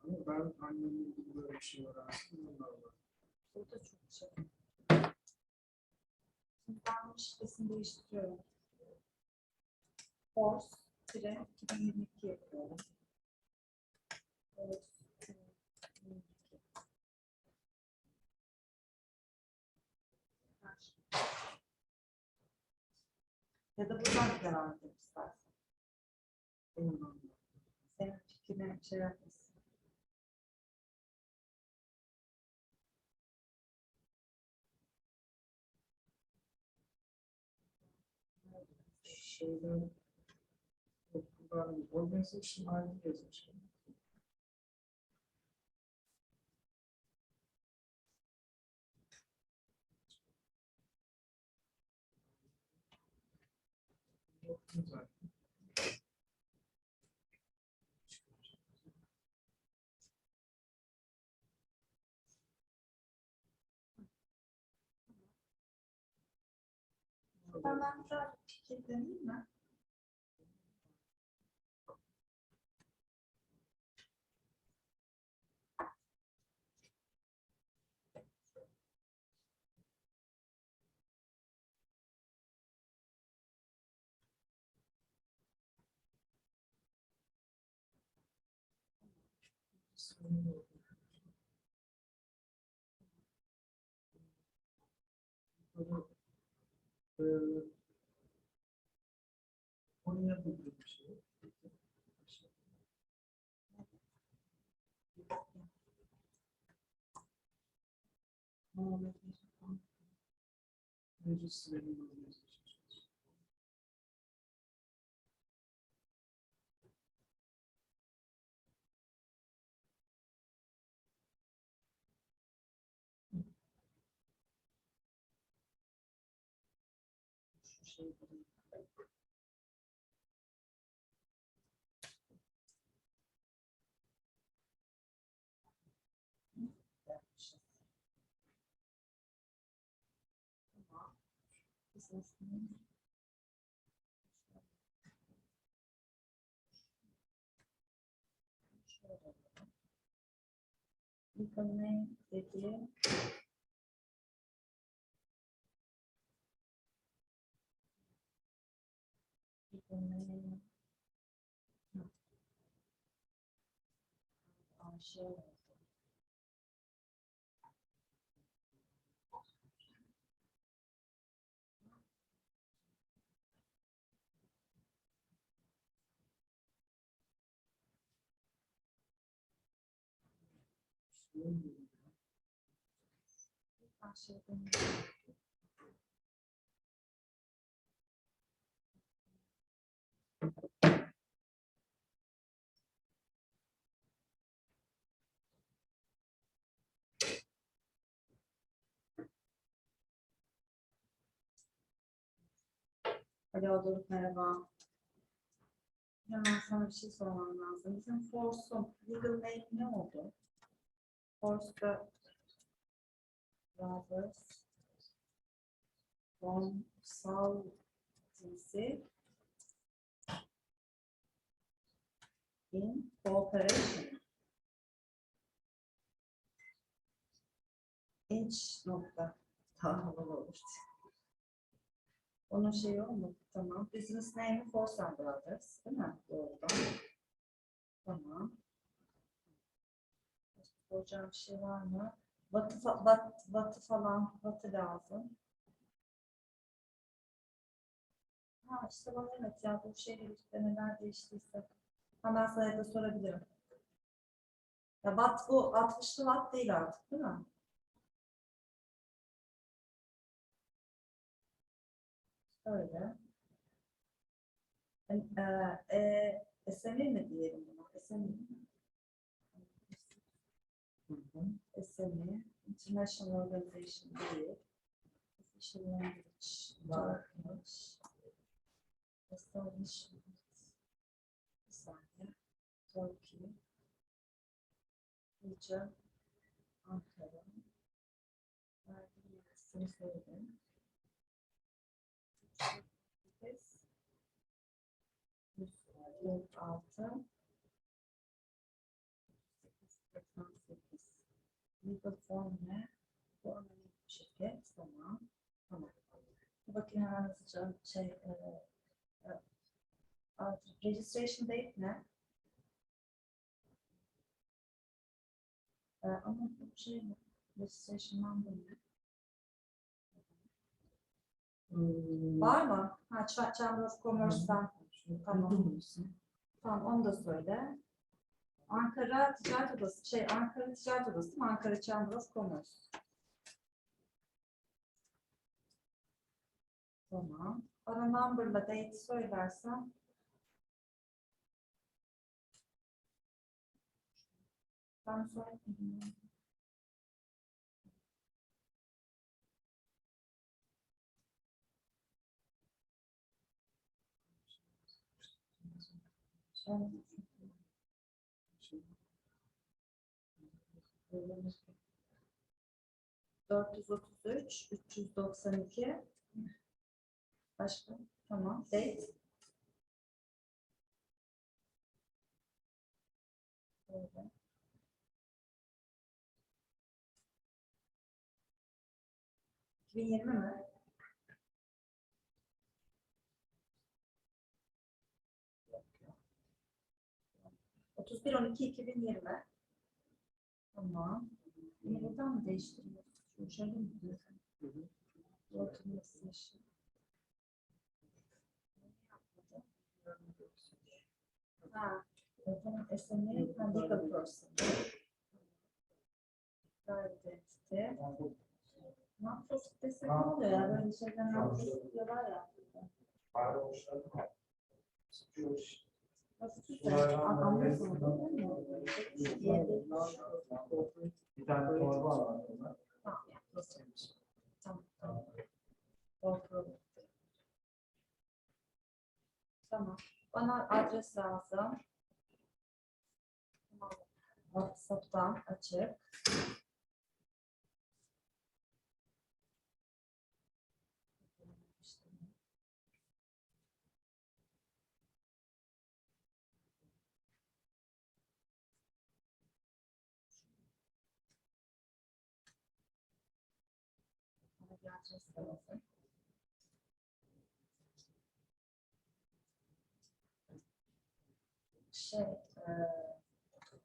S12: Ama ben annemle ilgili böyle bir şey öğrendim.
S3: O da çok şey. Şimdi ben bu şifresini değiştiriyorum. Force 2022 yapıyorum. Force 2022. Ya da buradan devam edelim istersen. Senin fikrine şey yapmasın.
S12: Şeyden ben organization ID yazmışım. Güzel.
S3: Ben biraz fikir deneyim mi?
S12: Oynayabildiğim bir şey. Meclis Radisson.
S3: Şu şeyi bulayım. Tamam. İlk ne dedi? Alo Doruk, merhaba. Hemen sana bir şey sormam lazım. Bizim Force'un legal name ne oldu? Force'da Brothers Consultancy in Cooperation. İnç nokta. Tamam olur. Onun şeyi olmadı. Tamam. Business name Force and Brothers. Değil mi? Doğrudan. Tamam. Hocam bir şey var mı? Batı falan. Batı lazım. Ha işte bana evet ya bu şeyle birlikte neler değiştiyse. Hemen sana da sorabilirim. Ya watt bu 60'lı watt değil artık değil mi? Öyle. SME mi diyelim buna? SME mi? SME, International Organization değil. Official Language, Establishment, bir saniye, Turkey, Region, Ankara, verdiğim yerisini söyledim. 146, 88, legal form ne? Bu anonim şirket, tamam. Tamam. Bakayım hemen hızlıca registration date ne? Ama bu şey registration number ne? Var mı? Ha, Chamber of Commerce'dan. Tamam. Tamam, onu da söyle. Ankara Ticaret Odası, Ankara Ticaret Odası mı? Ankara Chamber of Commerce. Tamam. Bana number'la date söylersen. Ben söylemedim. Evet. 433, 392. Başka? Tamam. Date. Öyle. ...2020 mi? Yok. 31-12-2020. Tamam. Yine buradan mı değiştiriyorsun? Şöyle mi diyorsun? Oturması işi. Ha, SME legal person. Private entity. Non-profit desek ne oluyor ya? Böyle şeyden non-profit diyorlar ya. Nasıl güzel? Anlıyorsunuz değil mi?
S12: Bir tane torba alalım.
S3: Tamam. Tamam. Bana adres lazım. WhatsApp'tan açık. Bir adres lazım.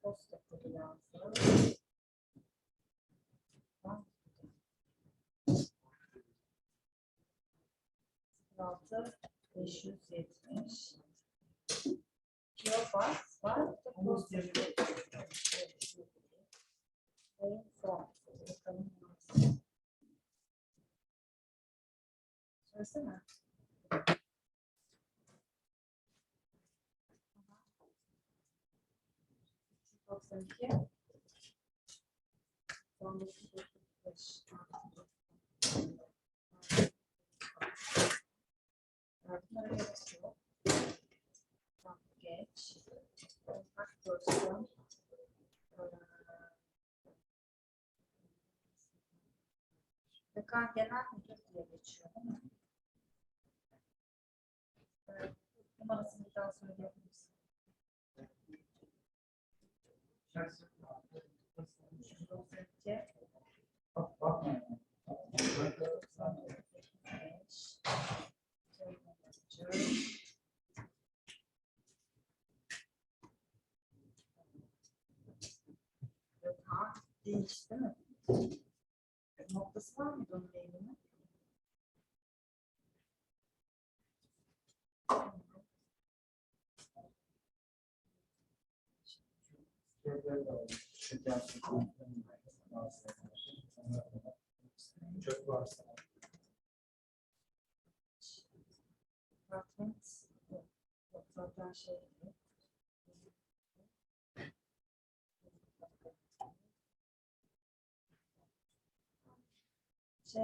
S3: Posta kodu lazım. 6.570. Kilowatt var. Posta bakalım. Söylesene. Bunları yapıyor. Geç. Bak görsün. Genel müdür diye geçiyor değil mi? Numarasını bir daha söyleyebilir misin? Değiş değil mi? Noktası var mıydı onun eğilimi?
S12: Çok varsa.
S3: Zaten şey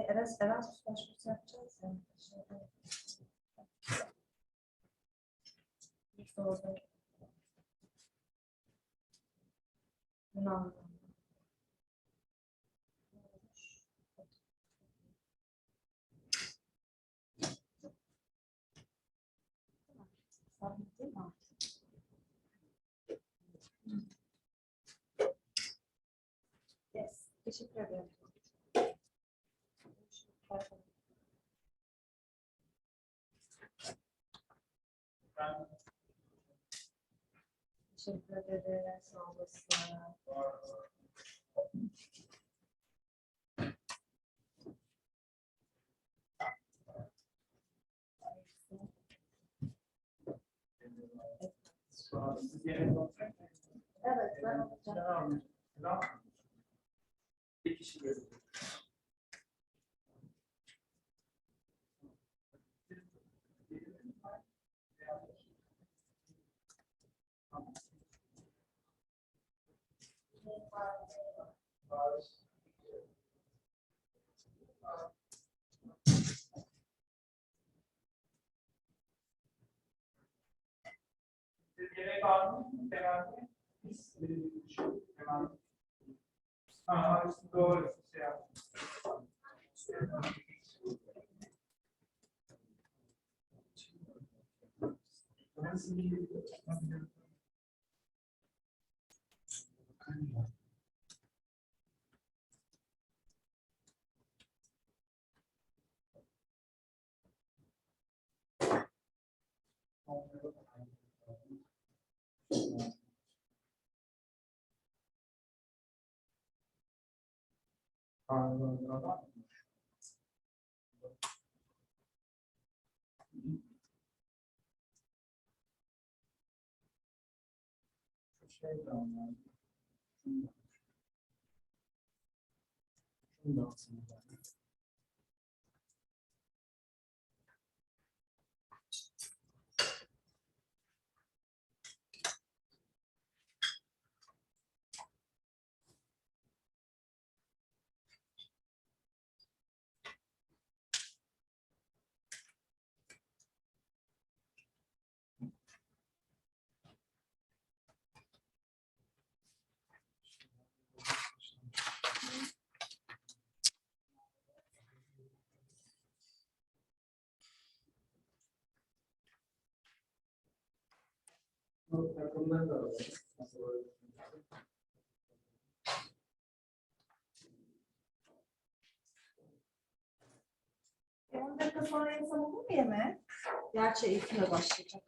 S3: Erasmus başvurusu yapacağız ya. İşte orada Yunan'da. Sabit değil mi? Yes, teşekkür ederim. Teşekkür ederim. Sağ olasın. Evet, ben olacağım.
S12: Bir kişi görüyor. Gerek var mı? Genelde biz hemen doğru şey yaptık. Takımlar da var.
S3: 10 dakika sonra insan olur mu yemeğe? Gerçi eğitimle başlayacak.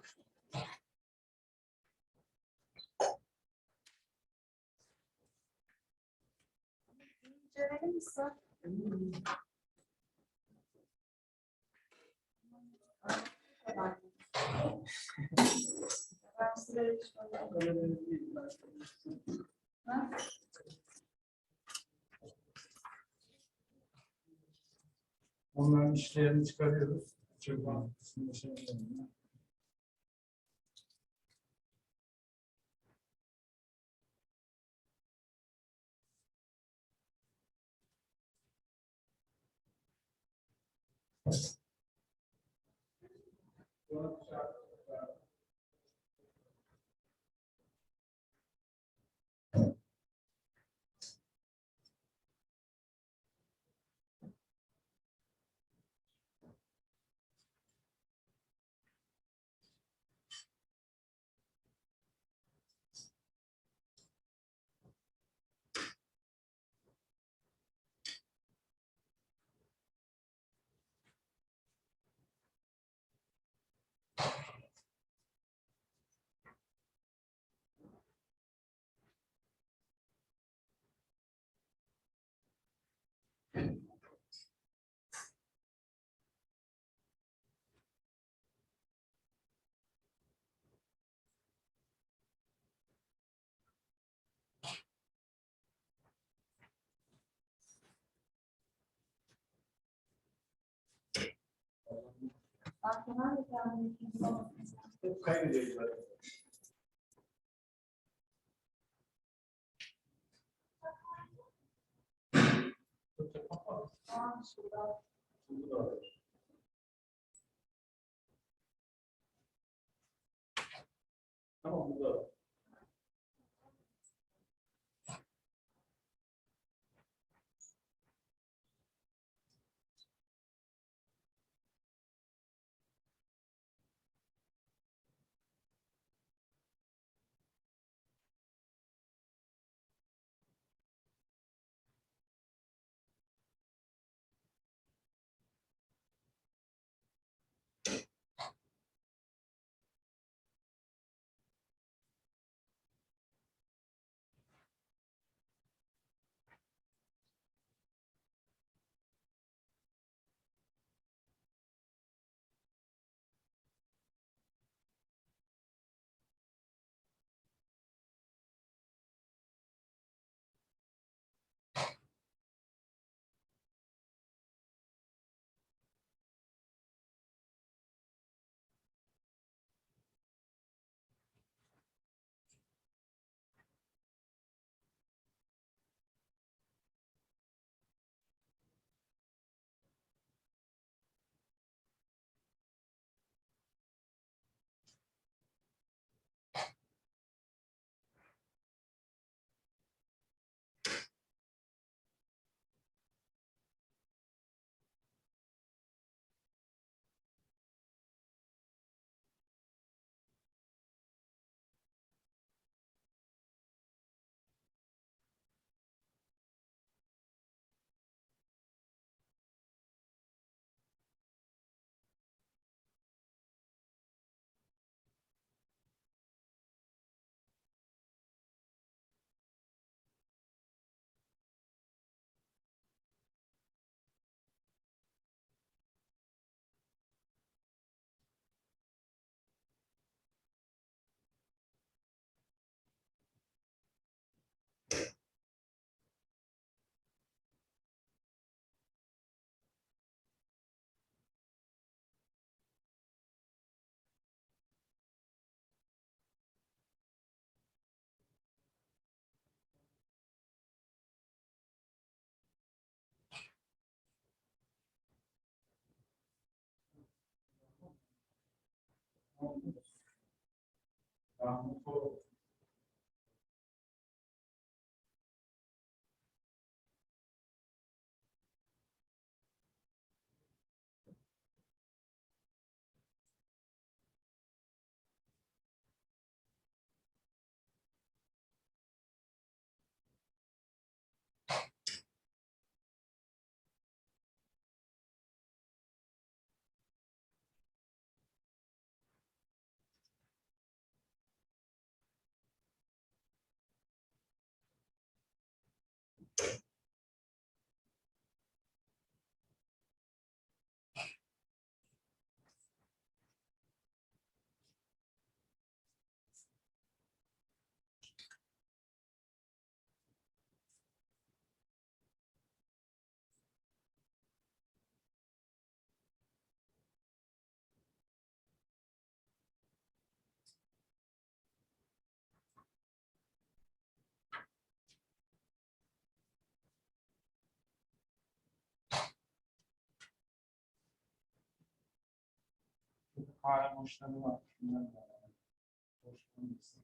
S3: İnceleyelim misin?
S12: Onların işlerini çıkarıyoruz. Çok mantıklı şey oluyor. Hala boşları var. Şunlar da var. Boşluğun ikisi.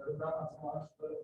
S12: Yarıdan atma açıkları.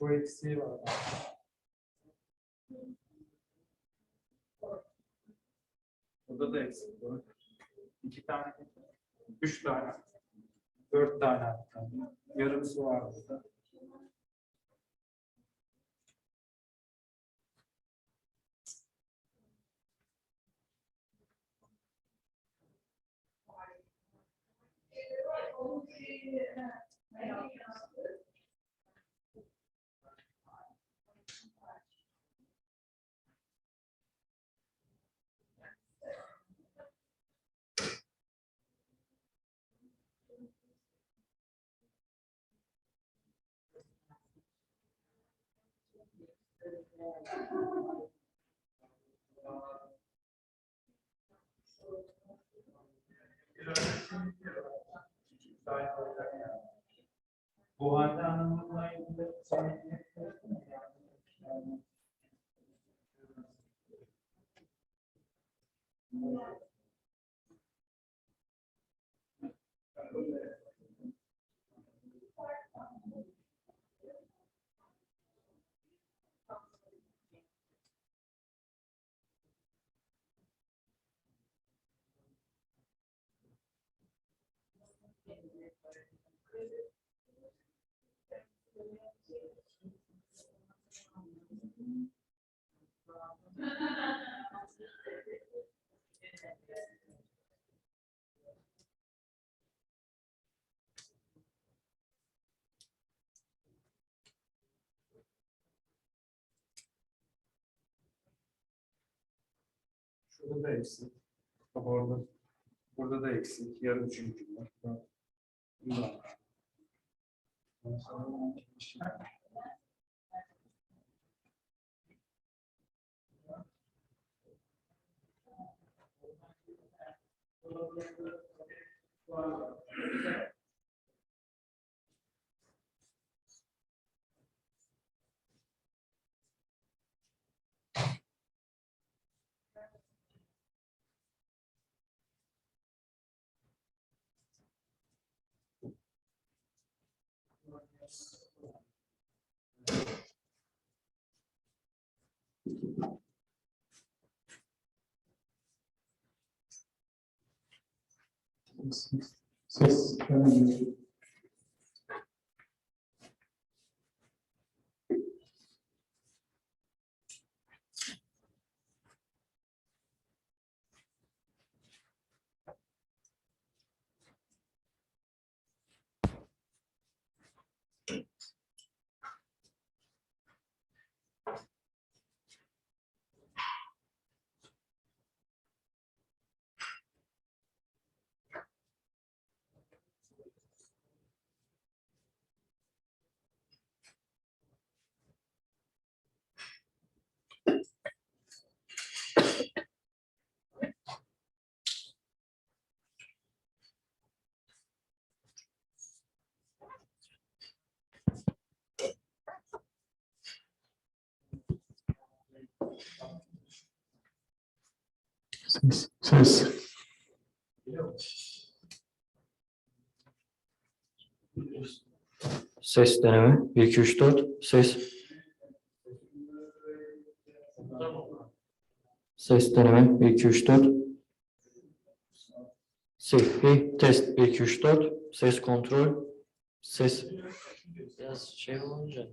S12: Şu eksiği var. Burada da eksik var. 2 tane, 3 tane, 4 tane hatta. Yarısı var burada. Bu halde anlamına ilgili şurada da eksik. Orada, burada da eksik. Yarım çünkü var. Burada.
S4: Ses. Ses.
S10: Ses deneme. 1, 2, 3, 4. Ses. Ses deneme. 1, 2, 3, 4. Ses. Test. 1, 2, 3, 4. Ses kontrol. Ses. Biraz şey olunca.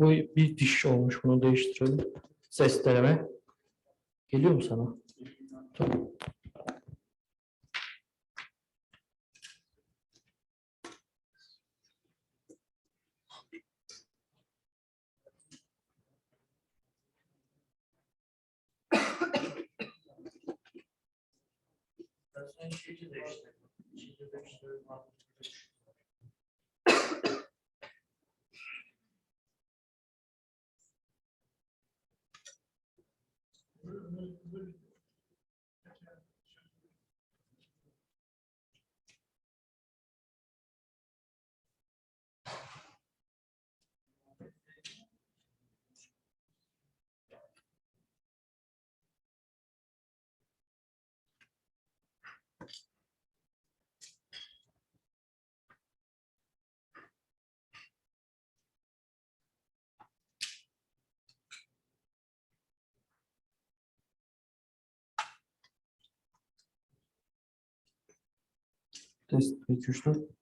S10: Bu bir diş olmuş. Bunu değiştirelim. Ses deneme. Geliyor mu sana? Tamam. Test 2, 3, 4.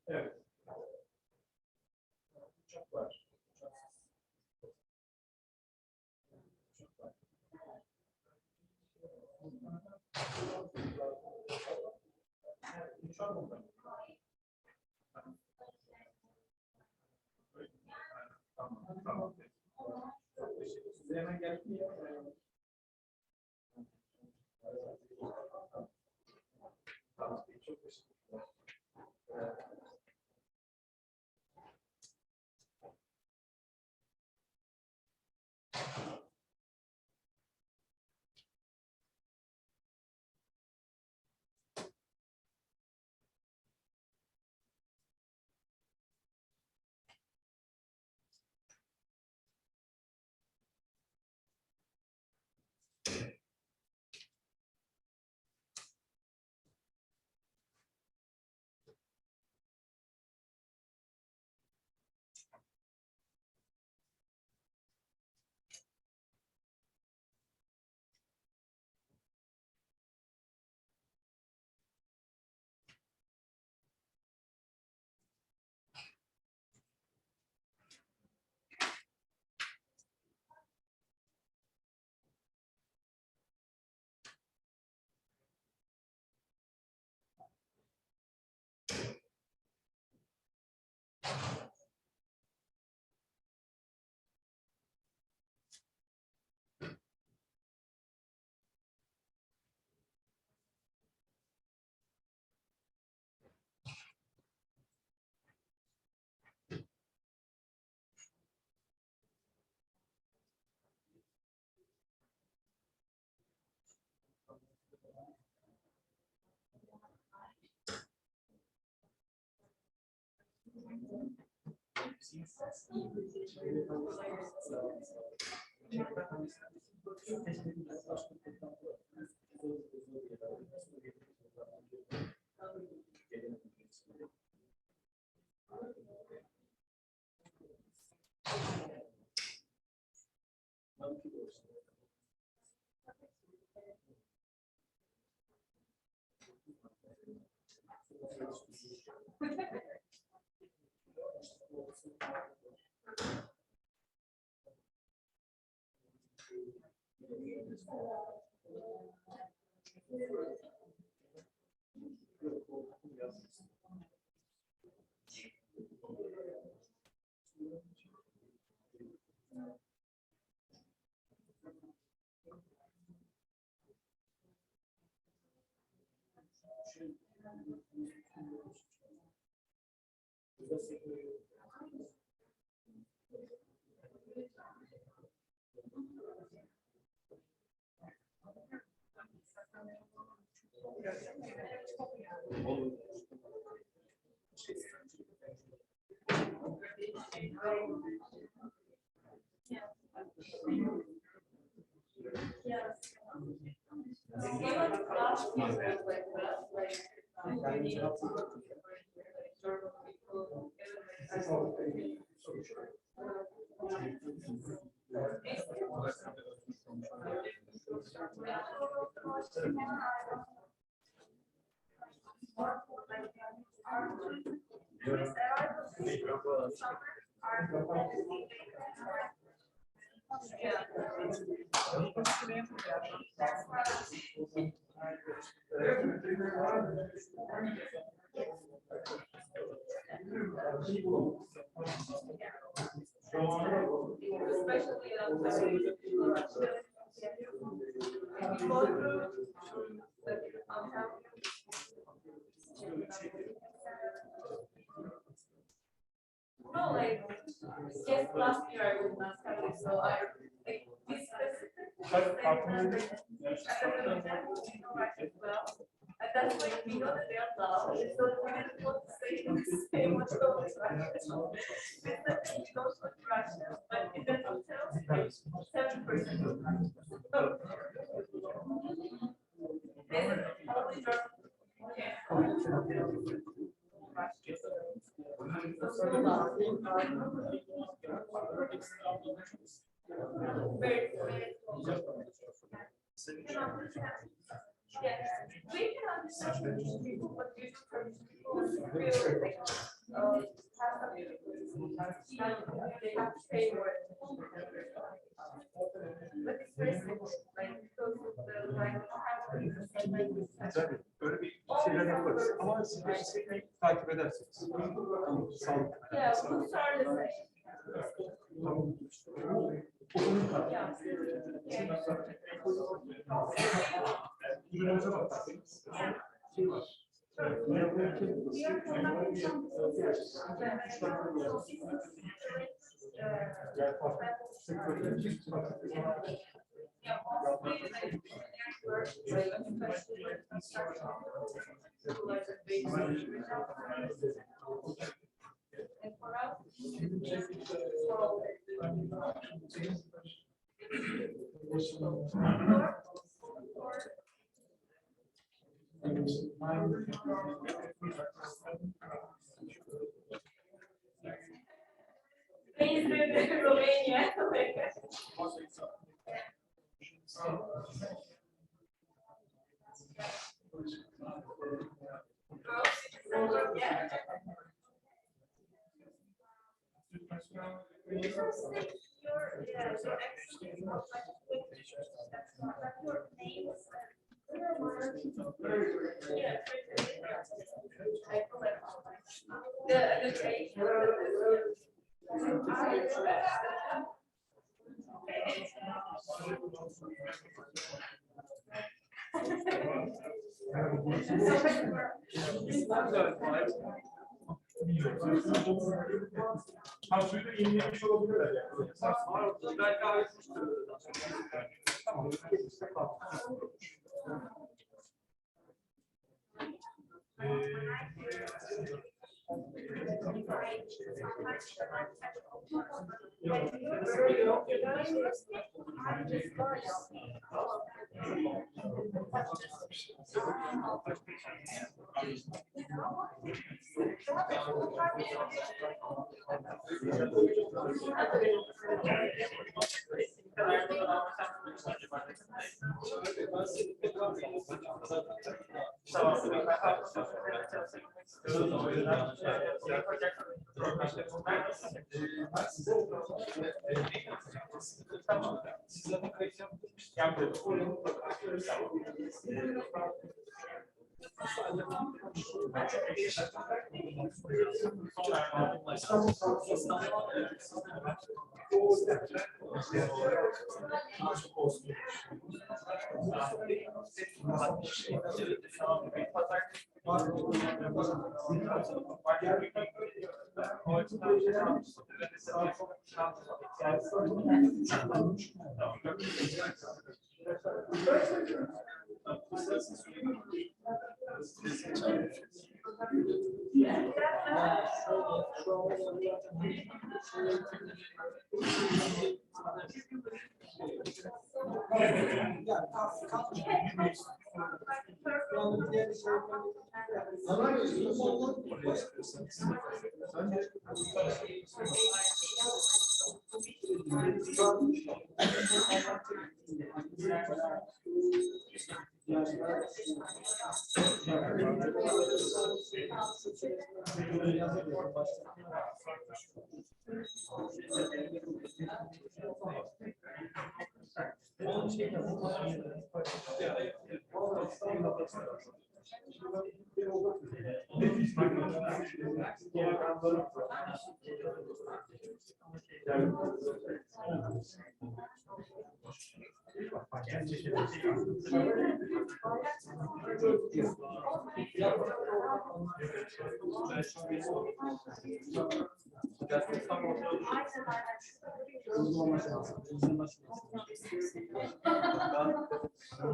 S12: Evet. Uçak var. Uçak var. Tamam, tamam. Size hemen geldi ya. Tamam, çok teşekkürler.
S15: No, like, yes, last year I was not having, so I, like, this specific. And that's like, we know that they are loud, so we didn't want to say much of it. We don't trash them, but in the hotels, 7%. This is only just, yes, we can understand people, but you feel like, they have to pay more. But it's very simple, like, because of the, like,
S12: Tabii, böyle bir şeyler yaparız. Ama siz takip edersiniz. Sağlık.
S15: Yeah, we'll start the same.
S12: Ürünümüze bak.
S15: Romania.
S12: Ha, suyla yenilemiş olabilirler yani. Belki ayrılmıştır. Tamam.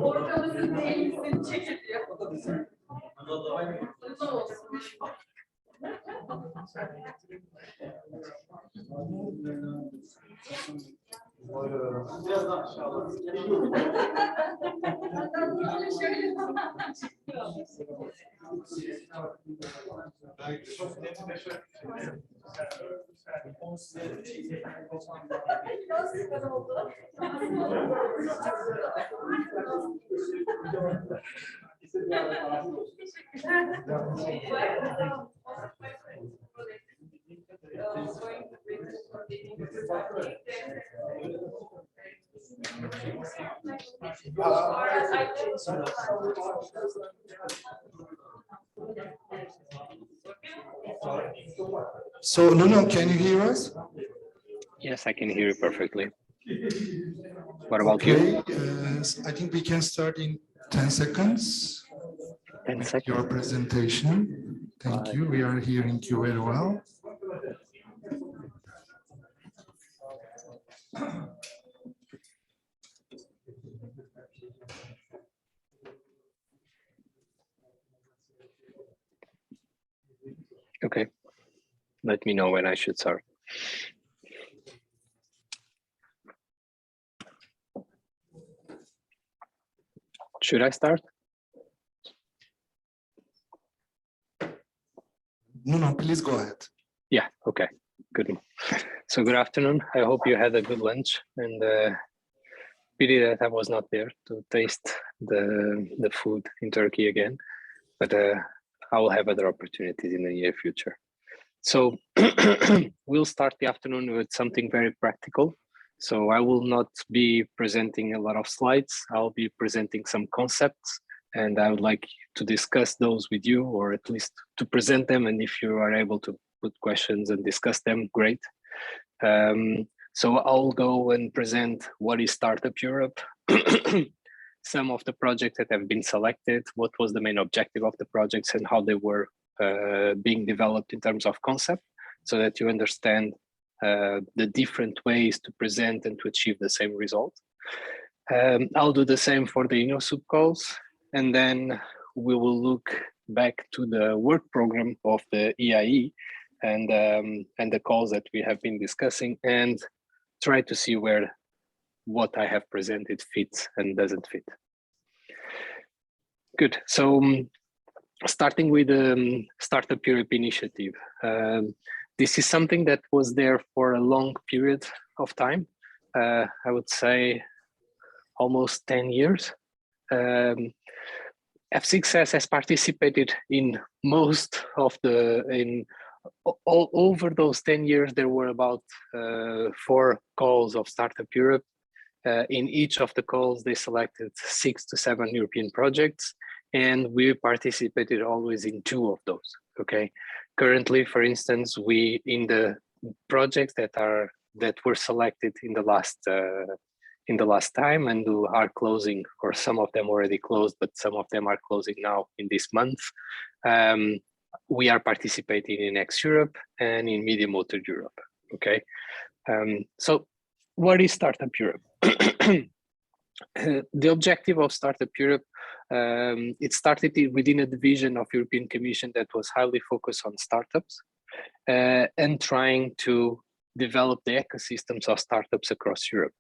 S15: Ortamızın değilsin çekiliyor.
S12: Biraz daha aşağı
S8: So, Nuno, can you hear us?
S7: Yes, I can hear you perfectly. What about
S8: Okay,
S7: you?
S8: I think we can start in 10 seconds.
S7: 10
S8: with
S7: seconds.
S8: your presentation. Thank you. We are hearing you very well.
S7: Okay. Let me know when I should start. Should I start?
S8: No, please go ahead.
S7: Yeah, okay, good. So good afternoon. I hope you had a good lunch, and pity that I was not there to taste the food in Turkey again, but I will have other opportunities in the near future. So we'll start the afternoon with something very practical. So I will not be presenting a lot of slides. I'll be presenting some concepts, and I would like to discuss those with you, or at least to present them. And if you are able to put questions and discuss them, great. So I'll go and present what is Startup Europe, some of the projects that have been selected, what was the main objective of the projects, and how they were being developed in terms of concept, so that you understand the different ways to present and to achieve the same result. I'll do the same for the InnoSub calls, and then we will look back to the work program of the EIE and the calls that we have been discussing, and try to see where what I have presented fits and doesn't fit. Good. So starting with the Startup Europe initiative. This is something that was there for a long period of time. I would say almost 10 years. F6S has participated in most of all over those 10 years. There were about 4 calls of Startup Europe. In each of the calls, they selected 6 to 7 European projects, and we participated always in 2 of those. Okay. Currently, for instance, we in the projects that were selected in the last time and who are closing, or some of them already closed, but some of them are closing now in this month. We are participating in X Europe and in Medium Motor Europe. Okay. So what is Startup Europe? The objective of Startup Europe, it started within a division of European Commission that was highly focused on startups and trying to develop the ecosystems of startups across Europe.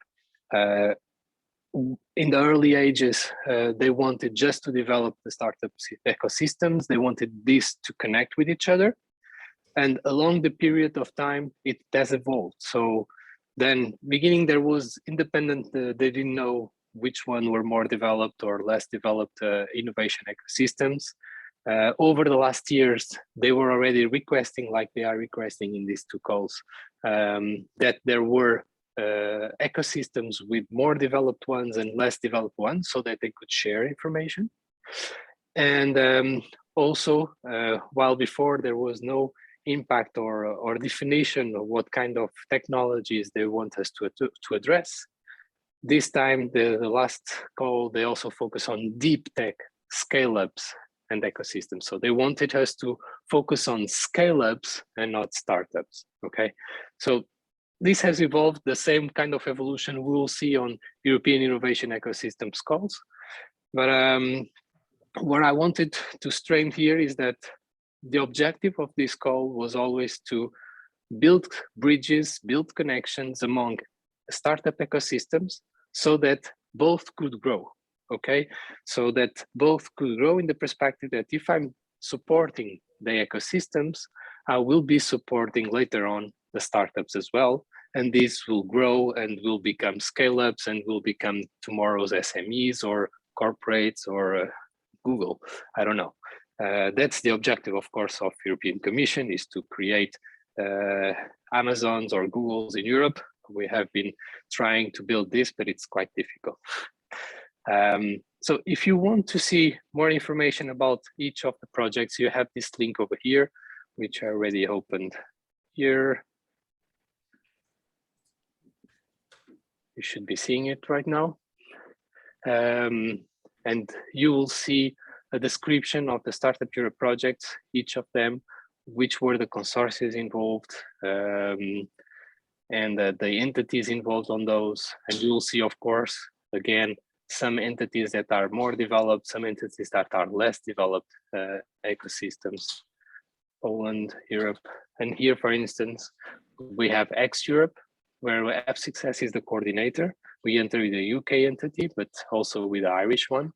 S7: In the early ages, they wanted just to develop the startup ecosystems. They wanted this to connect with each other. And along the period of time, it has evolved. So then beginning there was independent, they didn't know which one were more developed or less developed innovation ecosystems. Over the last years, they were already requesting, like they are requesting in these 2 calls, that there were ecosystems with more developed ones and less developed ones so that they could share information. And also, while before there was no impact or definition of what kind of technologies they want us to address, this time, the last call, they also focus on deep tech scale-ups and ecosystems. So they wanted us to focus on scale-ups and not startups, okay? So this has evolved, the same kind of evolution we will see on European Innovation Ecosystems calls. But what I wanted to stress here is that the objective of this call was always to build bridges, build connections among startup ecosystems so that both could grow, okay? So that both could grow in the perspective that if I'm supporting the ecosystems, I will be supporting later on the startups as well. And this will grow and will become scale-ups and will become tomorrow's SMEs or corporates or Google, I don't know. That's the objective, of course, of European Commission, is to create Amazons or Googles in Europe. We have been trying to build this, but it's quite difficult. So if you want to see more information about each of the projects, you have this link over here, which I already opened here. You should be seeing it right now. And you will see a description of the Startup Europe projects, each of them, which were the consortia involved, and the entities involved on those. And you will see, of course, again, some entities that are more developed, some entities that are less developed ecosystems, Poland, Europe. And here, for instance, we have X Europe, where F6S is the coordinator. We enter with a UK entity, but also with the Irish one.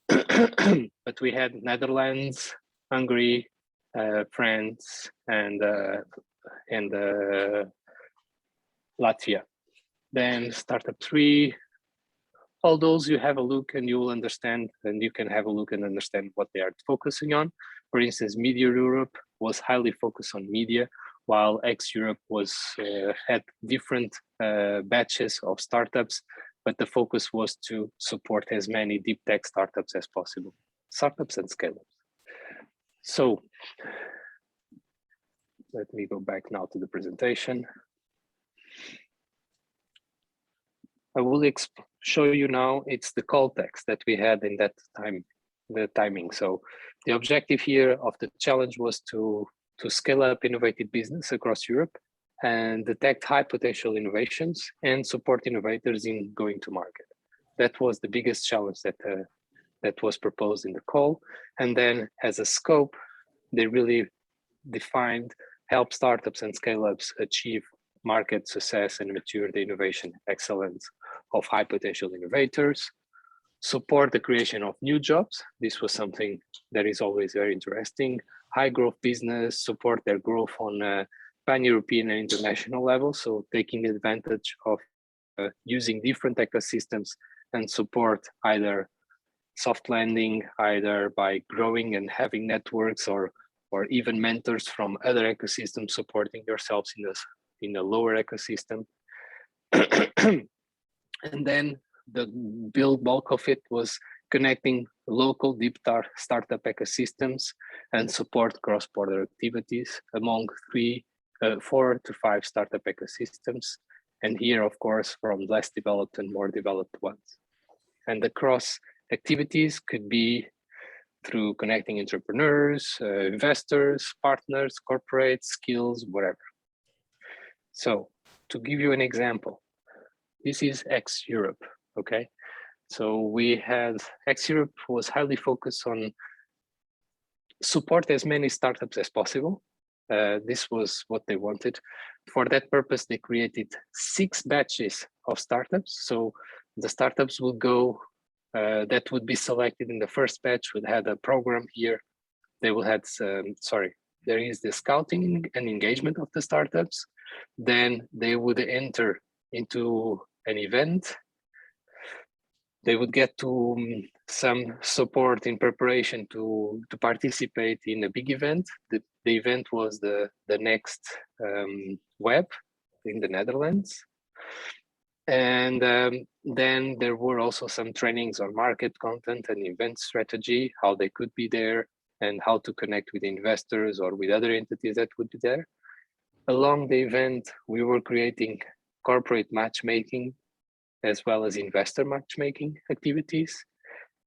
S7: But we had Netherlands, Hungary, France, and Latvia. Then Startup 3, all those you have a look and you will understand, and you can have a look and understand what they are focusing on. For instance, Media Europe was highly focused on media, while X Europe was had different batches of startups, but the focus was to support as many deep tech startups as possible, startups and scale-ups. So let me go back now to the presentation. I will show you now, it's the call text that we had in that time, the timing. So the objective here of the challenge was to scale up innovative business across Europe and detect high potential innovations and support innovators in going to market. That was the biggest challenge that that was proposed in the call. And then as a scope, they really defined help startups and scale-ups achieve market success and mature the innovation excellence of high potential innovators, support the creation of new jobs. This was something that is always very interesting. High growth business, support their growth on a pan-European and international level. So taking advantage of using different ecosystems and support either soft landing, either by growing and having networks or even mentors from other ecosystems supporting yourselves in a lower ecosystem. And then the bulk of it was connecting local deep startup ecosystems and support cross-border activities among 4 to 5 startup ecosystems. And here, of course, from less developed and more developed ones. And the cross activities could be through connecting entrepreneurs, investors, partners, corporates, skills, whatever. So to give you an example, this is ex-Europe, okay? So we had, ex-Europe was highly focused on support as many startups as possible. This was what they wanted. For that purpose, they created 6 batches of startups. So the startups would go, that would be selected in the first batch, would have a program here. They will have, there is the scouting and engagement of the startups. Then they would enter into an event. They would get to some support in preparation to participate in a big event. The event was the next web in the Netherlands. And then there were also some trainings on market content and event strategy, how they could be there and how to connect with investors or with other entities that would be there. Along the event, we were creating corporate matchmaking as well as investor matchmaking activities.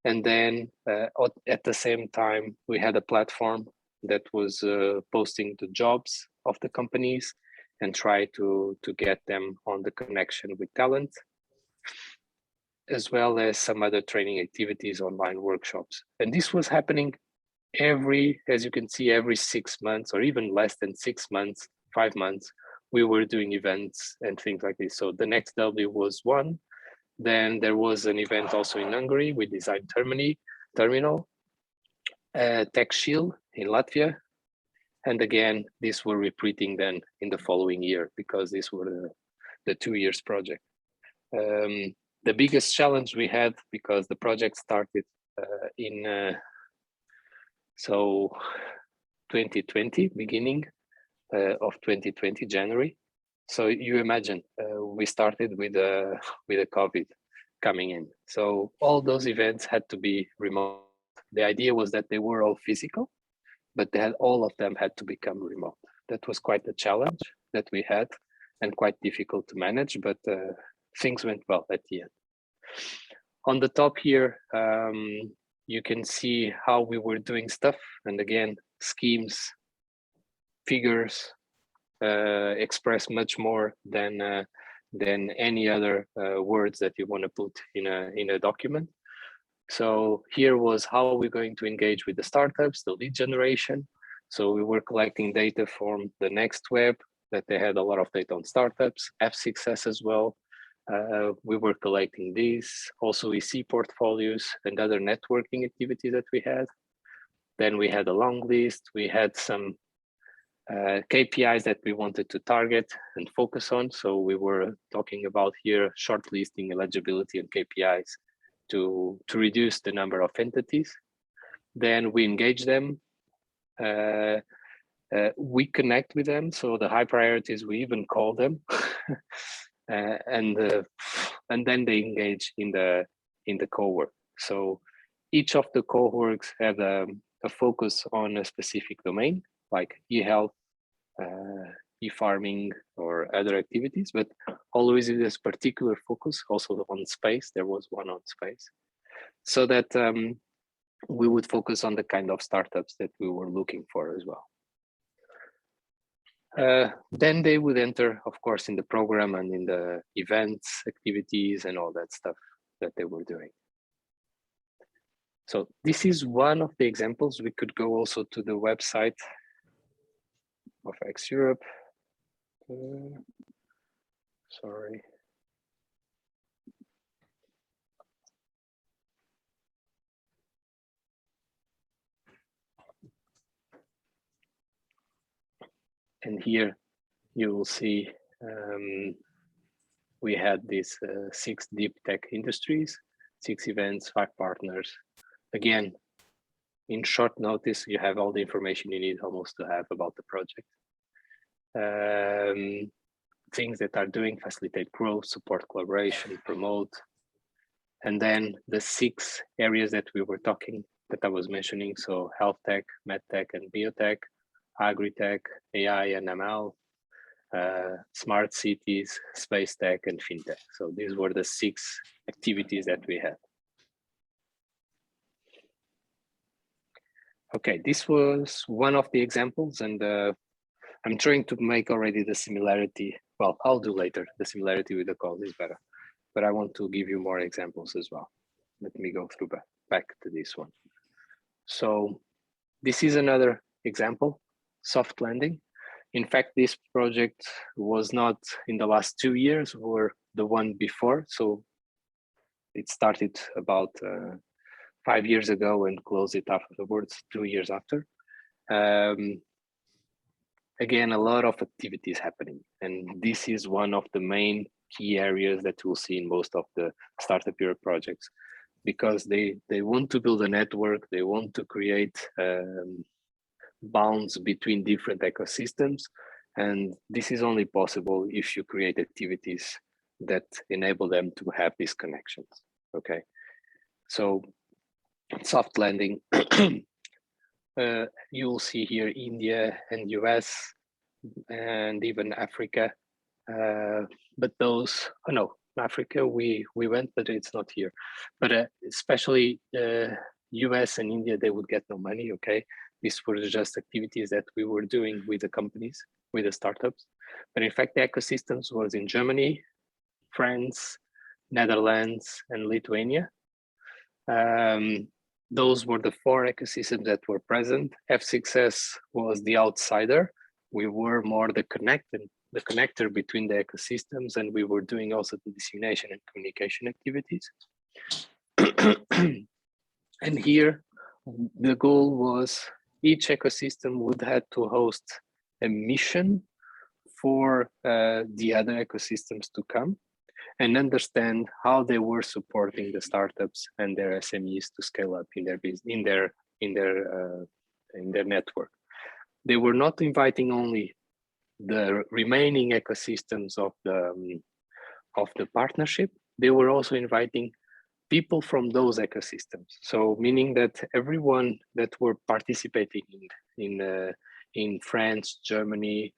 S7: And then at the same time, we had a platform that was posting the jobs of the companies and try to get them on the connection with talent, as well as some other training activities, online workshops. And this was happening as you can see, every 6 months or even less than 6 months, 5 months, we were doing events and things like this. So the next W was one. Then there was an event also in Hungary with Design Terminal, Tech Shield in Latvia. And again, these were repeating then in the following year because these were the 2 years project. The biggest challenge we had, because the project started in 2020, beginning of 2020, January. So you imagine we started with a COVID coming in. So all those events had to be remote. The idea was that they were all physical, but all of them had to become remote. That was quite a challenge that we had and quite difficult to manage, but things went well at the end. On the top here, you can see how we were doing stuff. And again, schemes, figures express much more than any other words that you want to put in a document. So here was how we're going to engage with the startups, the lead generation. So we were collecting data from the Next Web, that they had a lot of data on startups, F6S as well. We were collecting these, also EC portfolios and other networking activities that we had. Then we had a long list. We had some KPIs that we wanted to target and focus on. So we were talking about here shortlisting, eligibility, and KPIs to reduce the number of entities. Then we engage them. We connect with them. So the high priorities, we even call them. And then they engage in the cohort. So each of the cohorts had a focus on a specific domain, like e-health, e-farming, or other activities, but always with this particular focus also on space. There was one on space, so that we would focus on the kind of startups that we were looking for as well. Then they would enter, of course, in the program and in the events, activities, and all that stuff that they were doing. So this is one of the examples. We could go also to the website of X Europe. Sorry. And here you will see we had these 6 deep tech industries, 6 events, 5 partners. Again, in short notice, you have all the information you need almost to have about the project. Things that are doing, facilitate growth, support collaboration, promote. And then the 6 areas that we were talking, that I was mentioning, so health tech, med tech and biotech, agri-tech, AI and ML, smart cities, space tech and fintech. So these were the 6 activities that we had. Okay, this was one of the examples, and I'm trying to make already the similarity. Well, I'll do later. The similarity with the call is better, but I want to give you more examples as well. Let me go through back to this one. So this is another example, soft landing. In fact, this project was not in the last 2 years or the one before. So it started about 5 years ago and closed it afterwards, 2 years after. Again, a lot of activities happening. And this is one of the main key areas that we'll see in most of the Startup Europe projects, because they want to build a network, they want to create bounds between different ecosystems. And this is only possible if you create activities that enable them to have these connections, okay? So soft landing, you'll see here India and US and even Africa, but those, oh no, Africa we went, but it's not here. But especially US and India, they would get no money, okay? These were just activities that we were doing with the companies, with the startups. But in fact, the ecosystems was in Germany, France, Netherlands, and Lithuania. Those were the 4 ecosystems that were present. F6S was the outsider. We were more the connector between the ecosystems, and we were doing also the dissemination and communication activities. And here, the goal was each ecosystem would have to host a mission for the other ecosystems to come and understand how they were supporting the startups and their SMEs to scale up in their business, in their network. They were not inviting only the remaining ecosystems of the partnership. They were also inviting people from those ecosystems. So meaning that everyone that were participating in France, Germany,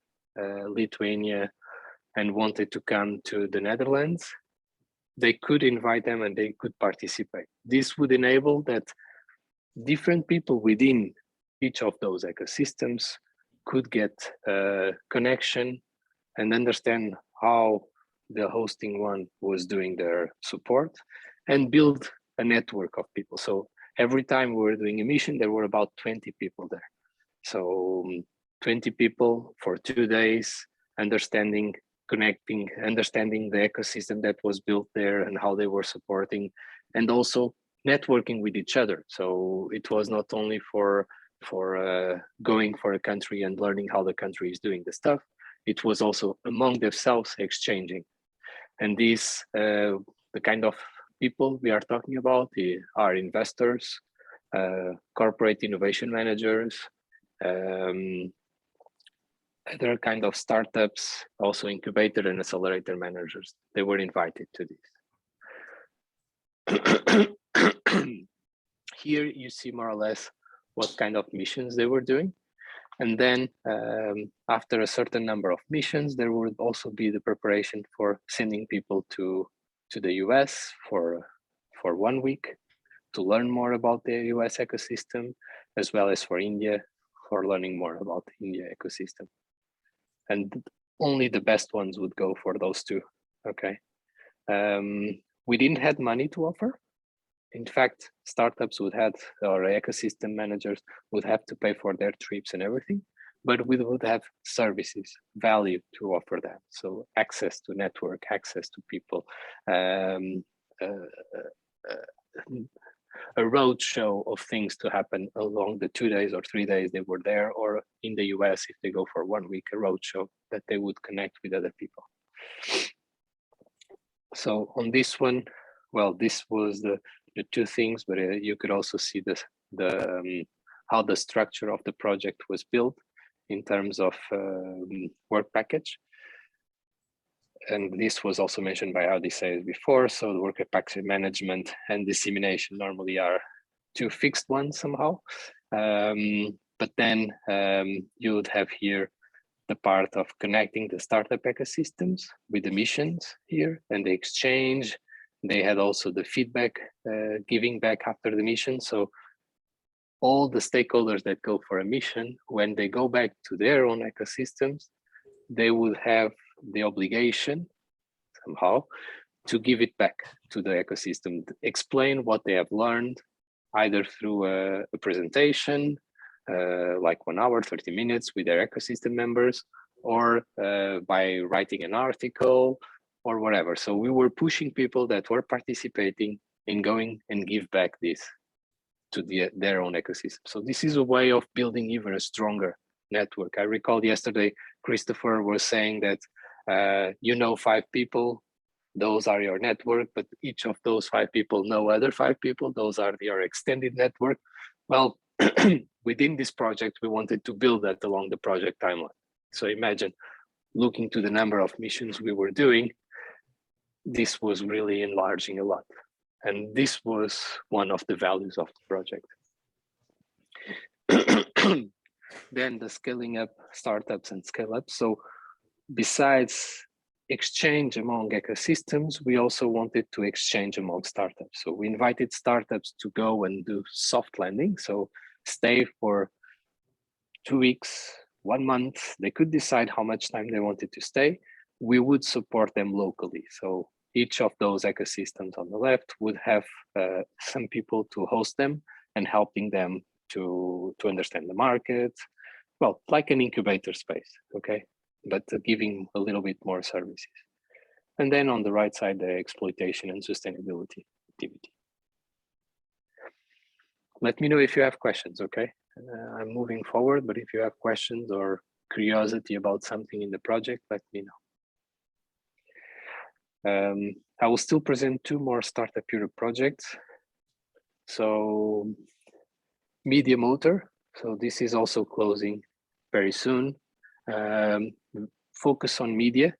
S7: Lithuania, and wanted to come to the Netherlands, they could invite them and they could participate. This would enable that different people within each of those ecosystems could get a connection and understand how the hosting one was doing their support and build a network of people. So every time we were doing a mission, there were about 20 people there. So 20 people for 2 days, understanding, connecting, understanding the ecosystem that was built there and how they were supporting, and also networking with each other. So it was not only for going for a country and learning how the country is doing the stuff, it was also among themselves exchanging. And these, the kind of people we are talking about are investors, corporate innovation managers, other kind of startups, also incubator and accelerator managers. They were invited to this. Here you see more or less what kind of missions they were doing. And then after a certain number of missions, there would also be the preparation for sending people to the US for 1 week to learn more about the US ecosystem, as well as for India for learning more about the India ecosystem. And only the best ones would go for those 2, okay? We didn't have money to offer, in fact, startups would have, or ecosystem managers would have to pay for their trips and everything, but we would have services, value to offer them. So access to network, access to people, a roadshow of things to happen along the 2 days or 3 days they were there, or in the US, if they go for 1 week, a roadshow that they would connect with other people. So on this one, well, this was the two things, but you could also see this, how the structure of the project was built in terms of work package. And this was also mentioned by Odysseus before. So the worker package management and dissemination normally are two fixed ones somehow. But then you would have here the part of connecting the startup ecosystems with the missions here and the exchange. They had also the feedback, giving back after the mission. So all the stakeholders that go for a mission, when they go back to their own ecosystems, they would have the obligation somehow to give it back to the ecosystem, explain what they have learned, either through a presentation, like 1 hour, 30 minutes with their ecosystem members, or by writing an article or whatever. So we were pushing people that were participating in going and give back this to their own ecosystem. So this is a way of building even a stronger network. I recall yesterday, Christopher was saying that you know 5 people, those are your network, but each of those 5 people know other 5 people, those are your extended network. Well, within this project, we wanted to build that along the project timeline. So imagine looking to the number of missions we were doing, this was really enlarging a lot. And this was one of the values of the project. Then the scaling up startups and scale up. So besides exchange among ecosystems, we also wanted to exchange among startups. So we invited startups to go and do soft landing. So stay for 2 weeks, 1 month. They could decide how much time they wanted to stay. We would support them locally. So each of those ecosystems on the left would have some people to host them and helping them to understand the market. Well, like an incubator space, okay? But giving a little bit more services. And then on the right side, the exploitation and sustainability activity. Let me know if you have questions, okay? I'm moving forward, but if you have questions or curiosity about something in the project, let me know. I will still present 2 more Startup Europe projects. So Media Motor, so this is also closing very soon. Focus on media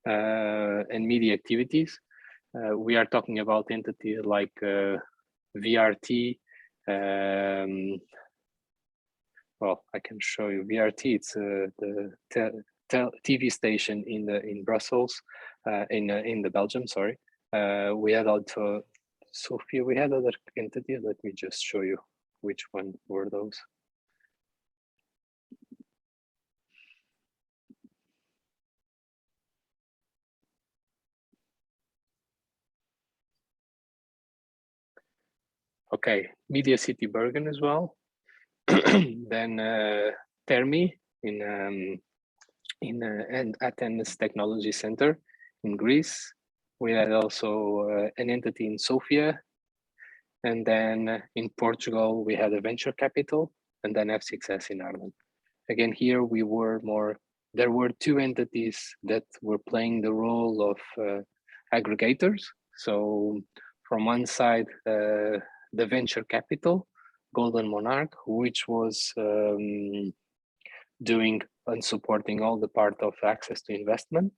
S7: and media activities. We are talking about entities like VRT. Well, I can show you VRT. It's the TV station in Brussels, in the Belgium. Sorry, we had also Sophia. We had other entities. Let me just show you which one were those. Okay, Media City Bergen as well. Then Termi in Athens Technology Center in Greece. We had also an entity in Sofia. And then in Portugal, we had a venture capital and then F6S in Ireland. Again, here we were more, there were 2 entities that were playing the role of aggregators. So from one side, the venture capital, Golden Monarch, which was doing and supporting all the part of access to investment.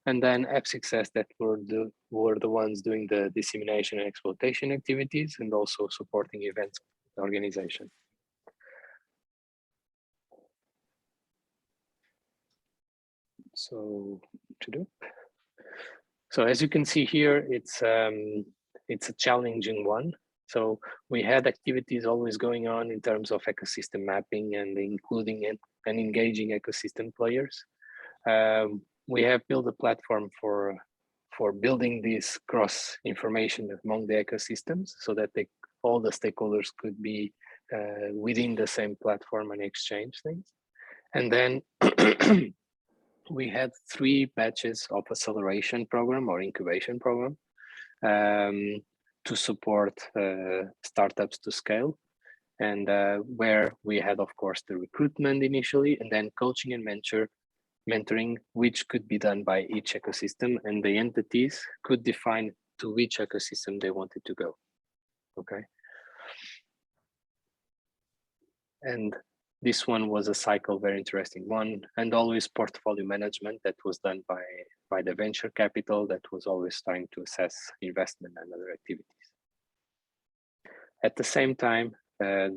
S7: And then F6S that were the ones doing the dissemination and exploitation activities and also supporting events organization. So as you can see here, it's a challenging one. So we had activities always going on in terms of ecosystem mapping and including and engaging ecosystem players. We have built a platform for for building this cross information among the ecosystems so that all the stakeholders could be within the same platform and exchange things. And then we had 3 batches of acceleration program or incubation program to support startups to scale. And where we had, of course, the recruitment initially, and then coaching and mentoring, which could be done by each ecosystem, and the entities could define to which ecosystem they wanted to go. Okay. And this one was a cycle, very interesting one, and always portfolio management that was done by the venture capital that was always trying to assess investment and other activities. At the same time,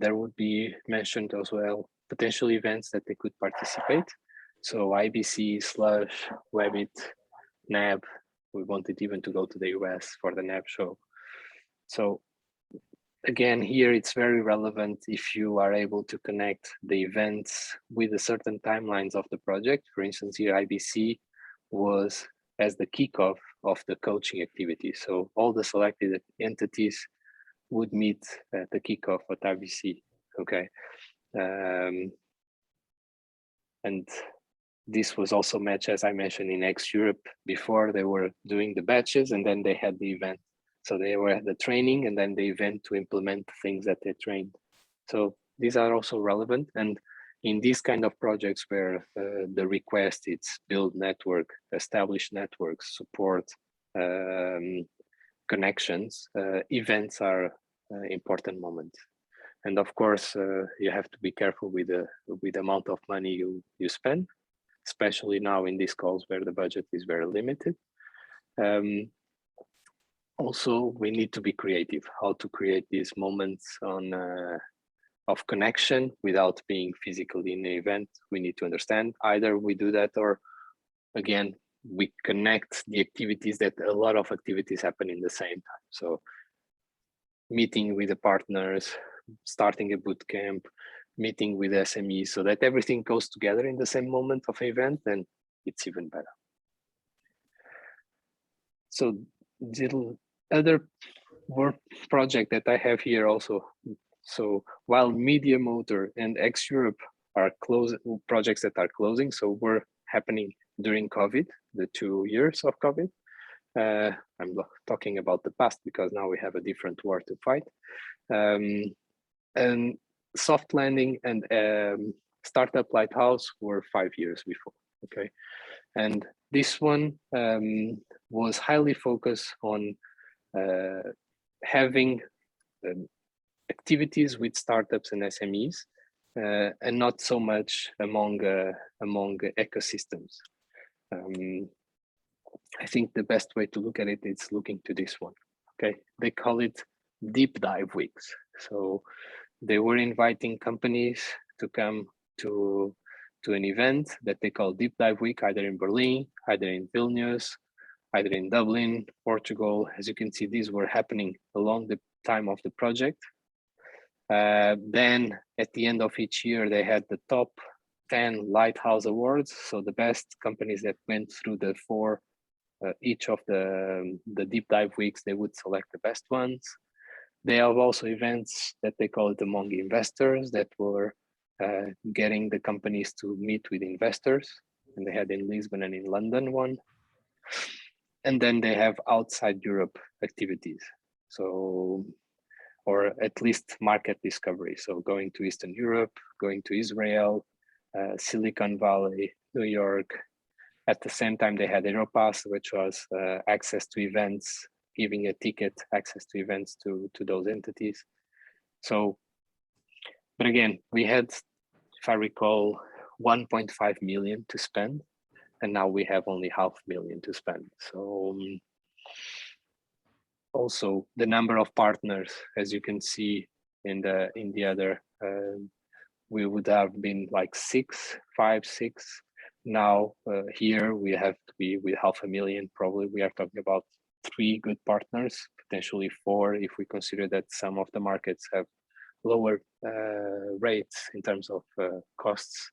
S7: there would be mentioned as well potential events that they could participate. So IBC, Slush, Webbit, NAB. We wanted even to go to the US for the NAB show. So again, here it's very relevant if you are able to connect the events with the certain timelines of the project. For instance, here IBC was as the kickoff of the coaching activity. So all the selected entities would meet at the kickoff at IBC, okay? And this was also matched, as I mentioned, in Europe before. They were doing the batches and then they had the event. So they were at the training and then the event to implement things that they trained. So these are also relevant. And in these kind of projects where the request is build network, establish networks, support connections, events are important moments. And of course, you have to be careful with the amount of money you spend, especially now in these calls where the budget is very limited. Also, we need to be creative, how to create these moments of connection without being physically in the event. We need to understand either we do that or again, we connect the activities that a lot of activities happen in the same time. So meeting with the partners, starting a boot camp, meeting with SMEs so that everything goes together in the same moment of event, then it's even better. So the other work project that I have here also. So while Media Motor and Europe are projects that are closing, so were happening during COVID, the 2 years of COVID. I'm talking about the past because now we have a different war to fight. And Soft Landing and Startup Lighthouse were 5 years before, okay? And this one was highly focused on having activities with startups and SMEs and not so much among ecosystems. I think the best way to look at it is looking to this one, okay? They call it deep dive weeks. So they were inviting companies to come to an event that they call Deep Dive Week, either in Berlin, either in Vilnius, either in Dublin, Portugal. As you can see, these were happening along the time of the project. Then at the end of each year, they had the top 10 Lighthouse Awards. So the best companies that went through the 4, each of the deep dive weeks, they would select the best ones. They have also events that they call it among investors that were getting the companies to meet with investors. And they had in Lisbon and in London one. And then they have outside Europe activities. So, or at least market discovery. So going to Eastern Europe, going to Israel, Silicon Valley, New York. At the same time, they had Europass, which was access to events, giving a ticket, access to events to those entities. So, but again, we had, if I recall, 1.5 million to spend, and now we have only 500,000 to spend. So also the number of partners, as you can see in the other, we would have been like 5, 6. Now here we have to be with 500,000. Probably we are talking about 3 good partners, potentially 4 if we consider that some of the markets have lower rates in terms of costs.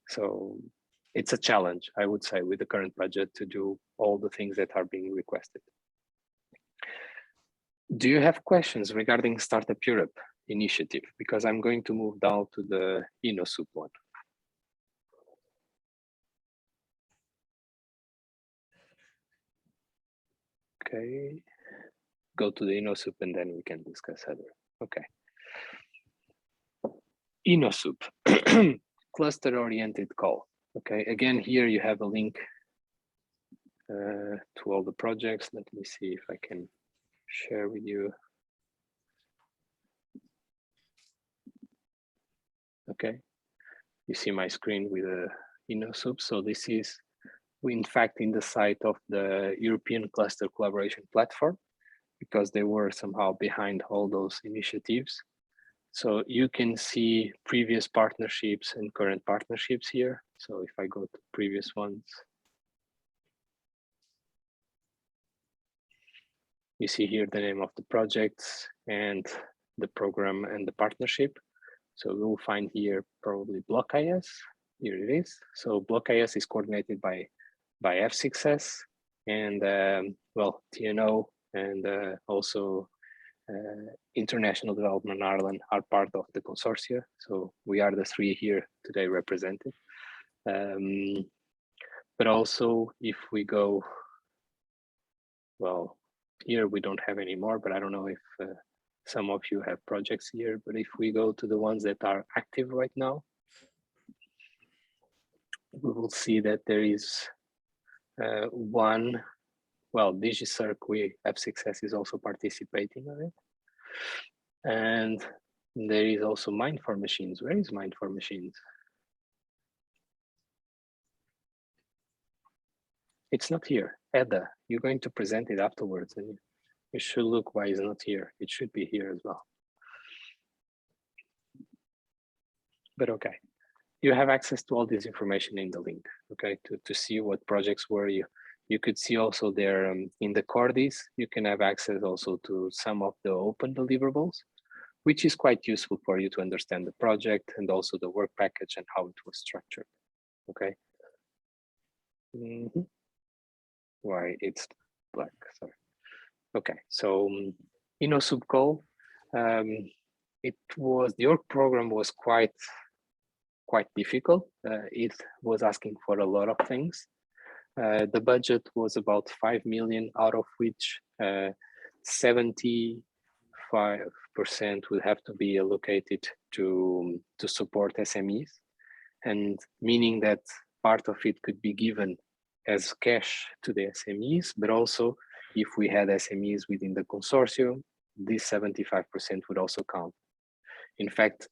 S7: So it's a challenge, I would say, with the current budget to do all the things that are being requested. Do you have questions regarding Startup Europe initiative? Because I'm going to move down to the InnoSoup one. Okay, go to the InnoSoup and then we can discuss other. Okay. InnoSoup, cluster-oriented call. Okay, again, here you have a link to all the projects. Let me see if I can share with you. Okay, you see my screen with the InnoSoup. So this is, in fact, in the site of the European Cluster Collaboration Platform, because they were somehow behind all those initiatives. So you can see previous partnerships and current partnerships here. So if I go to previous ones, you see here the name of the projects and the program and the partnership. So we'll find here probably BlockIS. Here it is. So BlockIS is coordinated by F6S and well, TNO and also International Development Ireland are part of the consortia. So we are the three here today represented. But also if we go, well, here we don't have any more, but I don't know if some of you have projects here, but if we go to the ones that are active right now, we will see that there is one, well, DigiCirc, F6S is also participating on it. And there is also Mind for Machines. Where is Mind for Machines? It's not here. Edda, you're going to present it afterwards and you should look why it's not here. It should be here as well. But okay, you have access to all this information in the link, okay, to see what projects were you. You could see also there in the Cordis, you can have access also to some of the open deliverables, which is quite useful for you to understand the project and also the work package and how it was structured, okay? Why it's black, sorry. Okay, so InnoSoup call, it was, the org program was quite difficult. It was asking for a lot of things. The budget was about 5 million, out of which 75% would have to be allocated to support SMEs, and meaning that part of it could be given as cash to the SMEs, but also if we had SMEs within the consortium, this 75% would also count. In fact,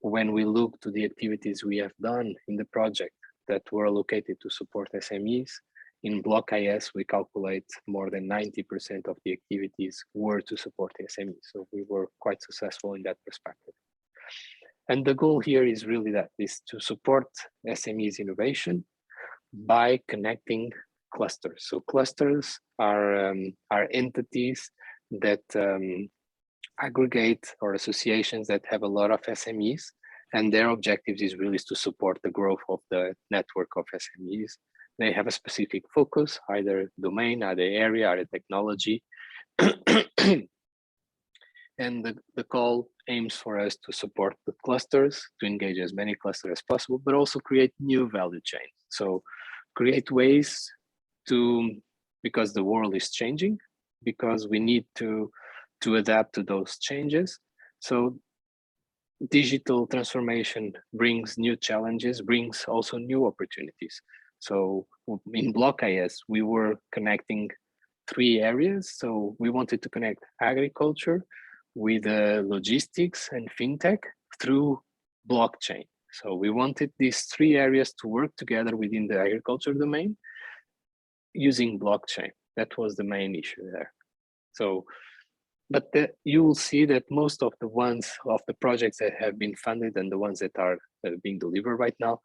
S7: when we look to the activities we have done in the project that were allocated to support SMEs, in BlockIS, we calculate more than 90% of the activities were to support the SMEs. So we were quite successful in that perspective. And the goal here is really that, is to support SMEs innovation by connecting clusters. So clusters are entities that aggregate or associations that have a lot of SMEs, and their objectives is really to support the growth of the network of SMEs. They have a specific focus, either domain, either area, either technology. And the call aims for us to support the clusters, to engage as many clusters as possible, but also create new value chains. So create ways to, because the world is changing, because we need to adapt to those changes. So digital transformation brings new challenges, brings also new opportunities. So in BlockIS, we were connecting 3 areas. So we wanted to connect agriculture with logistics and fintech through blockchain. So we wanted these 3 areas to work together within the agriculture domain using blockchain. That was the main issue there. So, but you will see that most of the ones of the projects that have been funded and the ones that are being delivered right now,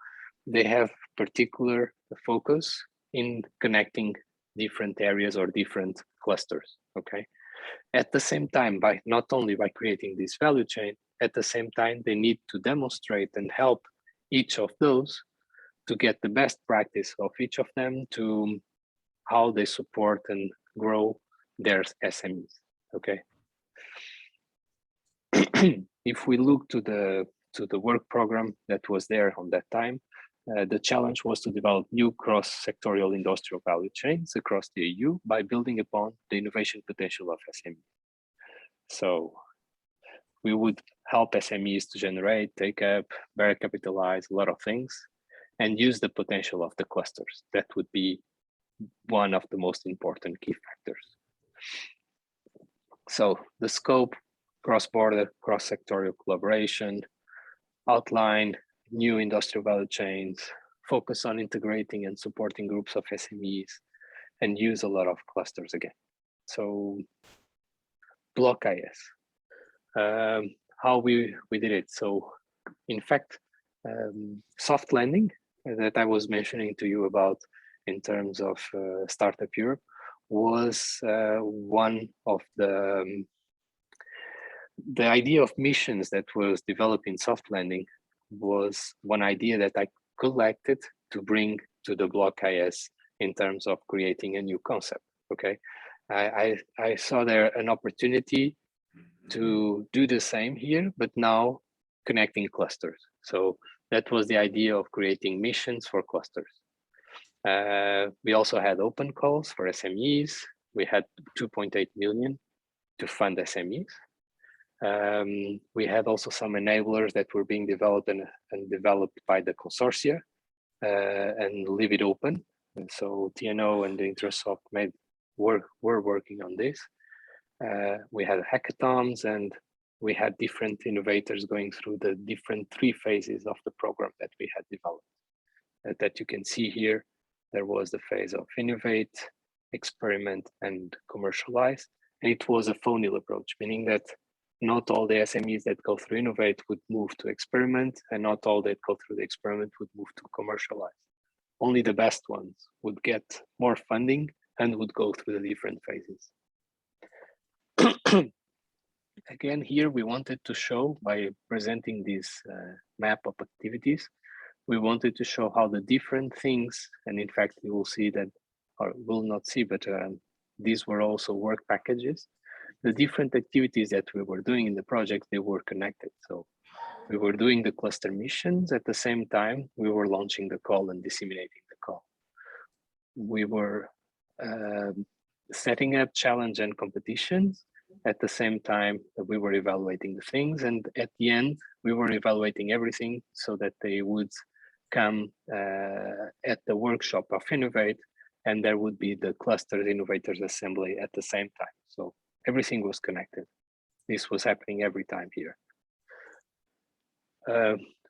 S7: they have particular focus in connecting different areas or different clusters, okay? At the same time, by not only by creating this value chain, at the same time, they need to demonstrate and help each of those to get the best practice of each of them to how they support and grow their SMEs. Okay. If we look to the work program that was there on that time, the challenge was to develop new cross-sectorial industrial value chains across the EU by building upon the innovation potential of SMEs. So we would help SMEs to generate, take up, better capitalize a lot of things, and use the potential of the clusters. That would be one of the most important key factors. So the scope, cross-border, cross-sectorial collaboration, outline new industrial value chains, focus on integrating and supporting groups of SMEs, and use a lot of clusters again. So block IS. How we did it. So in fact, soft landing that I was mentioning to you about in terms of Startup Europe was one of the idea of missions that was developed in soft landing was one idea that I collected to bring to the block IS in terms of creating a new concept. Okay, I saw there an opportunity to do the same here, but now connecting clusters. So that was the idea of creating missions for clusters. We also had open calls for SMEs. We had 2.8 million to fund SMEs. We had also some enablers that were being developed and developed by the consortia and leave it open. And so TNO and the Intrasoft were working on this. We had hackathons and we had different innovators going through the different 3 phases of the program that we had developed. That you can see here, there was the phase of innovate, experiment, and commercialize. And it was a funnel approach, meaning that not all the SMEs that go through innovate would move to experiment, and not all that go through the experiment would move to commercialize. Only the best ones would get more funding and would go through the different phases. Again, here we wanted to show, by presenting this map of activities, we wanted to show how the different things, and in fact, you will see that, or will not see, but these were also work packages. The different activities that we were doing in the project, they were connected. So we were doing the cluster missions at the same time we were launching the call and disseminating the call. We were setting up challenge and competitions at the same time that we were evaluating the things, and at the end we were evaluating everything so that they would come at the workshop of Innovate, and there would be the cluster innovators assembly at the same time. So everything was connected. This was happening every time here.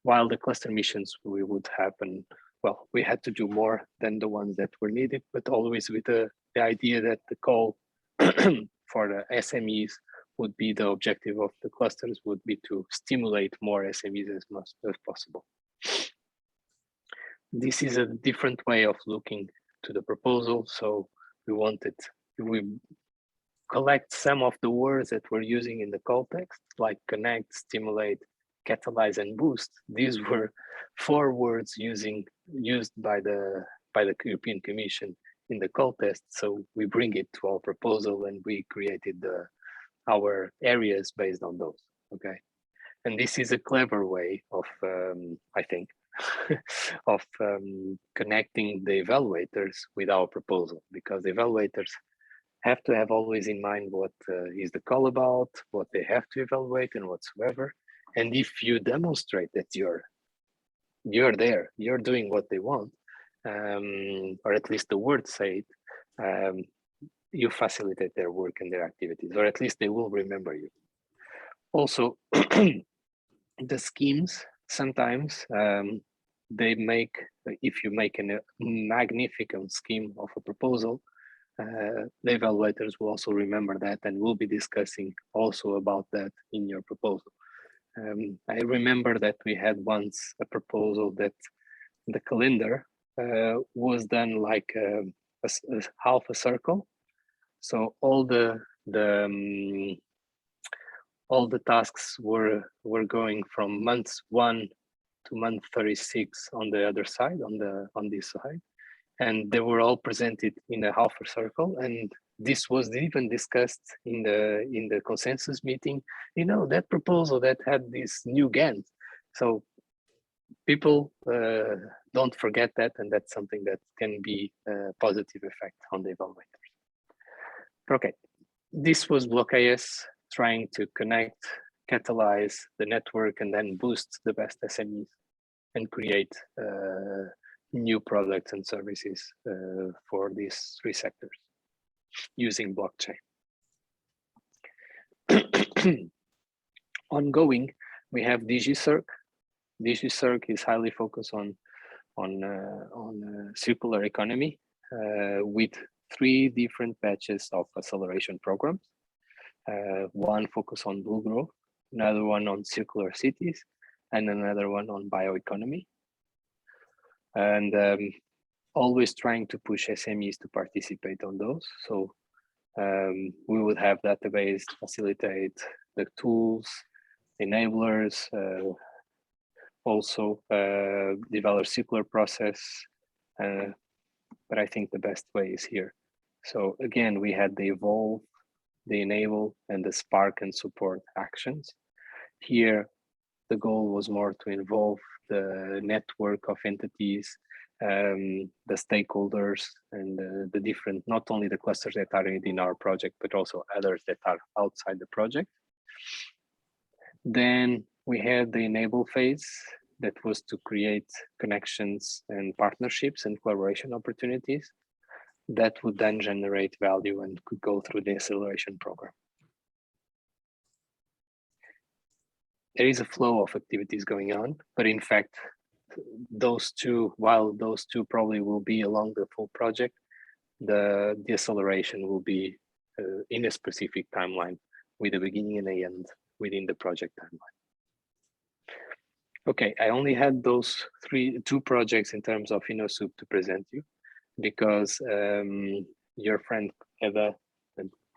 S7: While the cluster missions we would happen, well, we had to do more than the ones that were needed, but always with the idea that the call for the SMEs would be, the objective of the clusters would be to stimulate more SMEs as much as possible. This is a different way of looking to the proposal. So we collect some of the words that we're using in the call text, like connect, stimulate, catalyze, and boost. These were 4 words used by the European Commission in the call test. So we bring it to our proposal and we created our areas based on those. Okay, and this is a clever way of, I think, of connecting the evaluators with our proposal, because the evaluators have to have always in mind what is the call about, what they have to evaluate and whatsoever. And if you demonstrate that you're there, you're doing what they want, or at least the words say it, you facilitate their work and their activities, or at least they will remember you. Also, the schemes, sometimes they make, if you make a magnificent scheme of a proposal, the evaluators will also remember that and will be discussing also about that in your proposal. I remember that we had once a proposal that the calendar was done like a half a circle. So all the tasks were going from months 1 to month 36 on the other side, on this side, and they were all presented in a half a circle. And this was even discussed in the consensus meeting. You know, that proposal that had this new Gantt. So people don't forget that, and that's something that can be a positive effect on the evaluators. Okay, this was BlockIS trying to connect, catalyze the network, and then boost the best SMEs and create new products and services for these three sectors using blockchain. Ongoing, we have DigiCirc. DigiCirc is highly focused on circular economy with 3 different batches of acceleration programs. One focus on blue growth, another one on circular cities, and another one on bioeconomy. And always trying to push SMEs to participate on those. So we would have database facilitate the tools, enablers, also develop circular process. But I think the best way is here. So again, we had the evolve, the enable, and the spark and support actions. Here, the goal was more to involve the network of entities, the stakeholders, and the different, not only the clusters that are in our project, but also others that are outside the project. Then we had the enable phase that was to create connections and partnerships and collaboration opportunities that would then generate value and could go through the acceleration program. There is a flow of activities going on, but in fact, those two, while those two probably will be along the full project, the acceleration will be in a specific timeline with a beginning and an end within the project timeline. Okay, I only had those two projects in terms of InnoSoup to present you because your friend Eva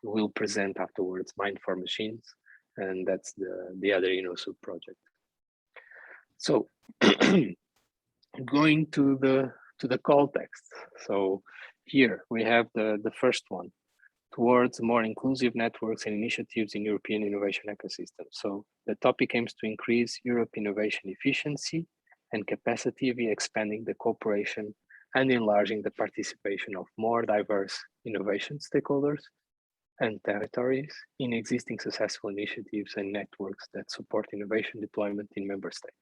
S7: will present afterwards Mind for Machines, and that's the other InnoSoup project. So going to the call text. So here we have the first one, towards more inclusive networks and initiatives in European innovation ecosystem. So the topic aims to increase Europe innovation efficiency and capacity via expanding the cooperation and enlarging the participation of more diverse innovation stakeholders and territories in existing successful initiatives and networks that support innovation deployment in member states.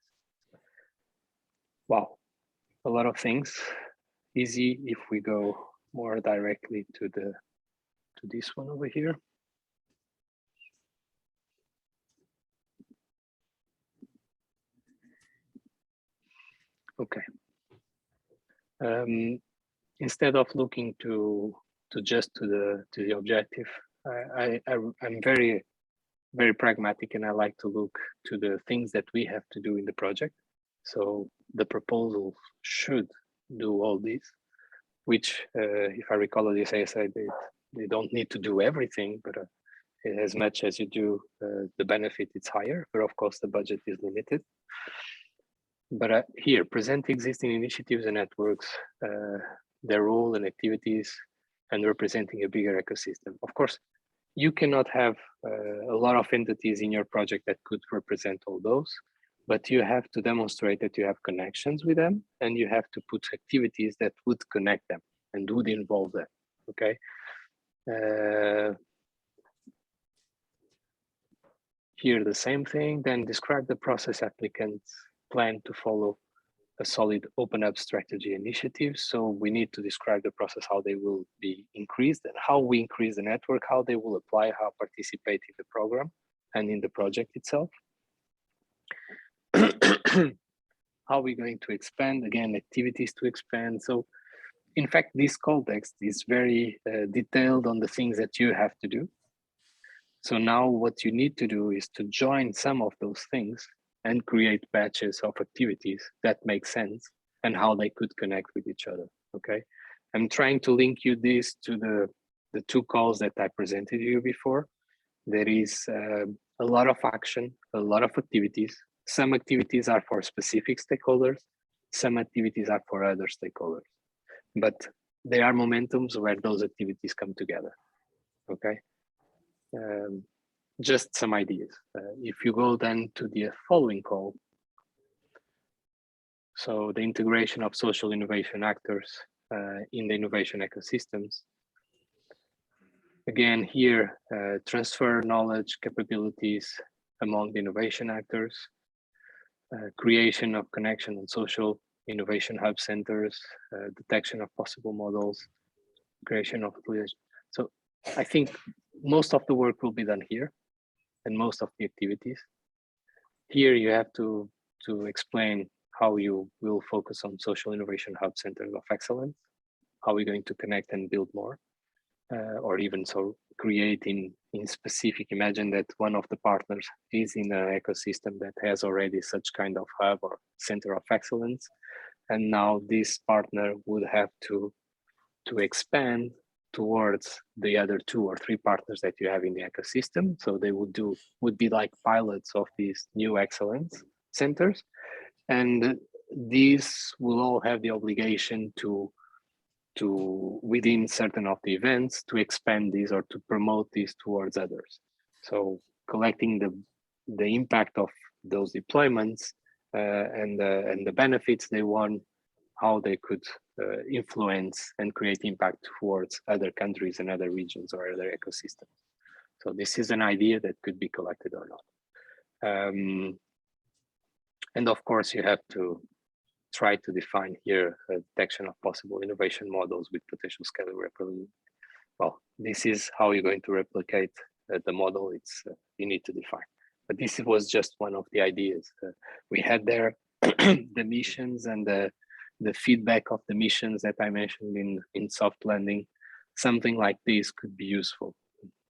S7: Wow, a lot of things. Easy if we go more directly to this one over here. Okay. Instead of looking to the objective, I'm very pragmatic, and I like to look to the things that we have to do in the project. So the proposal should do all these, which, if I recall this, I said they don't need to do everything, but as much as you do, the benefit is higher, but of course the budget is limited. But here, present existing initiatives and networks, their role and activities, and representing a bigger ecosystem. Of course, you cannot have a lot of entities in your project that could represent all those, but you have to demonstrate that you have connections with them, and you have to put activities that would connect them and would involve them, okay? Here, the same thing, then describe the process applicants plan to follow a solid open up strategy initiative. So we need to describe the process, how they will be increased and how we increase the network, how they will apply, how participate in the program and in the project itself. How are we going to expand? Again, activities to expand. So in fact, this call text is very detailed on the things that you have to do. So now what you need to do is to join some of those things and create batches of activities that make sense and how they could connect with each other, okay? I'm trying to link you this to the two calls that I presented you before. There is a lot of action, a lot of activities, Some activities are for specific stakeholders, some activities are for other stakeholders, but there are momentums where those activities come together, okay? Just some ideas. If you go then to the following call, so the integration of social innovation actors in the innovation ecosystems. Again, here, transfer knowledge, capabilities among the innovation actors, creation of connection and social innovation hub centers, detection of possible models, creation of so I think most of the work will be done here and most of the activities. Here you have to explain how you will focus on social innovation hub centers of excellence, how we're going to connect and build more, or even so creating in specific, imagine that one of the partners is in an ecosystem that has already such kind of hub or center of excellence. And now this partner would have to expand towards the other 2 or 3 partners that you have in the ecosystem. So they would be like pilots of these new excellence centers. And these will all have the obligation to within certain of the events to expand these or to promote these towards others. So collecting the impact of those deployments and the benefits they want, how they could influence and create impact towards other countries and other regions or other ecosystems. So this is an idea that could be collected or not. And of course, you have to try to define here a detection of possible innovation models with potential scalability. Well, this is how you're going to replicate the model. It's you need to define. But this was just one of the ideas. We had there the missions and the feedback of the missions that I mentioned in soft landing. Something like this could be useful,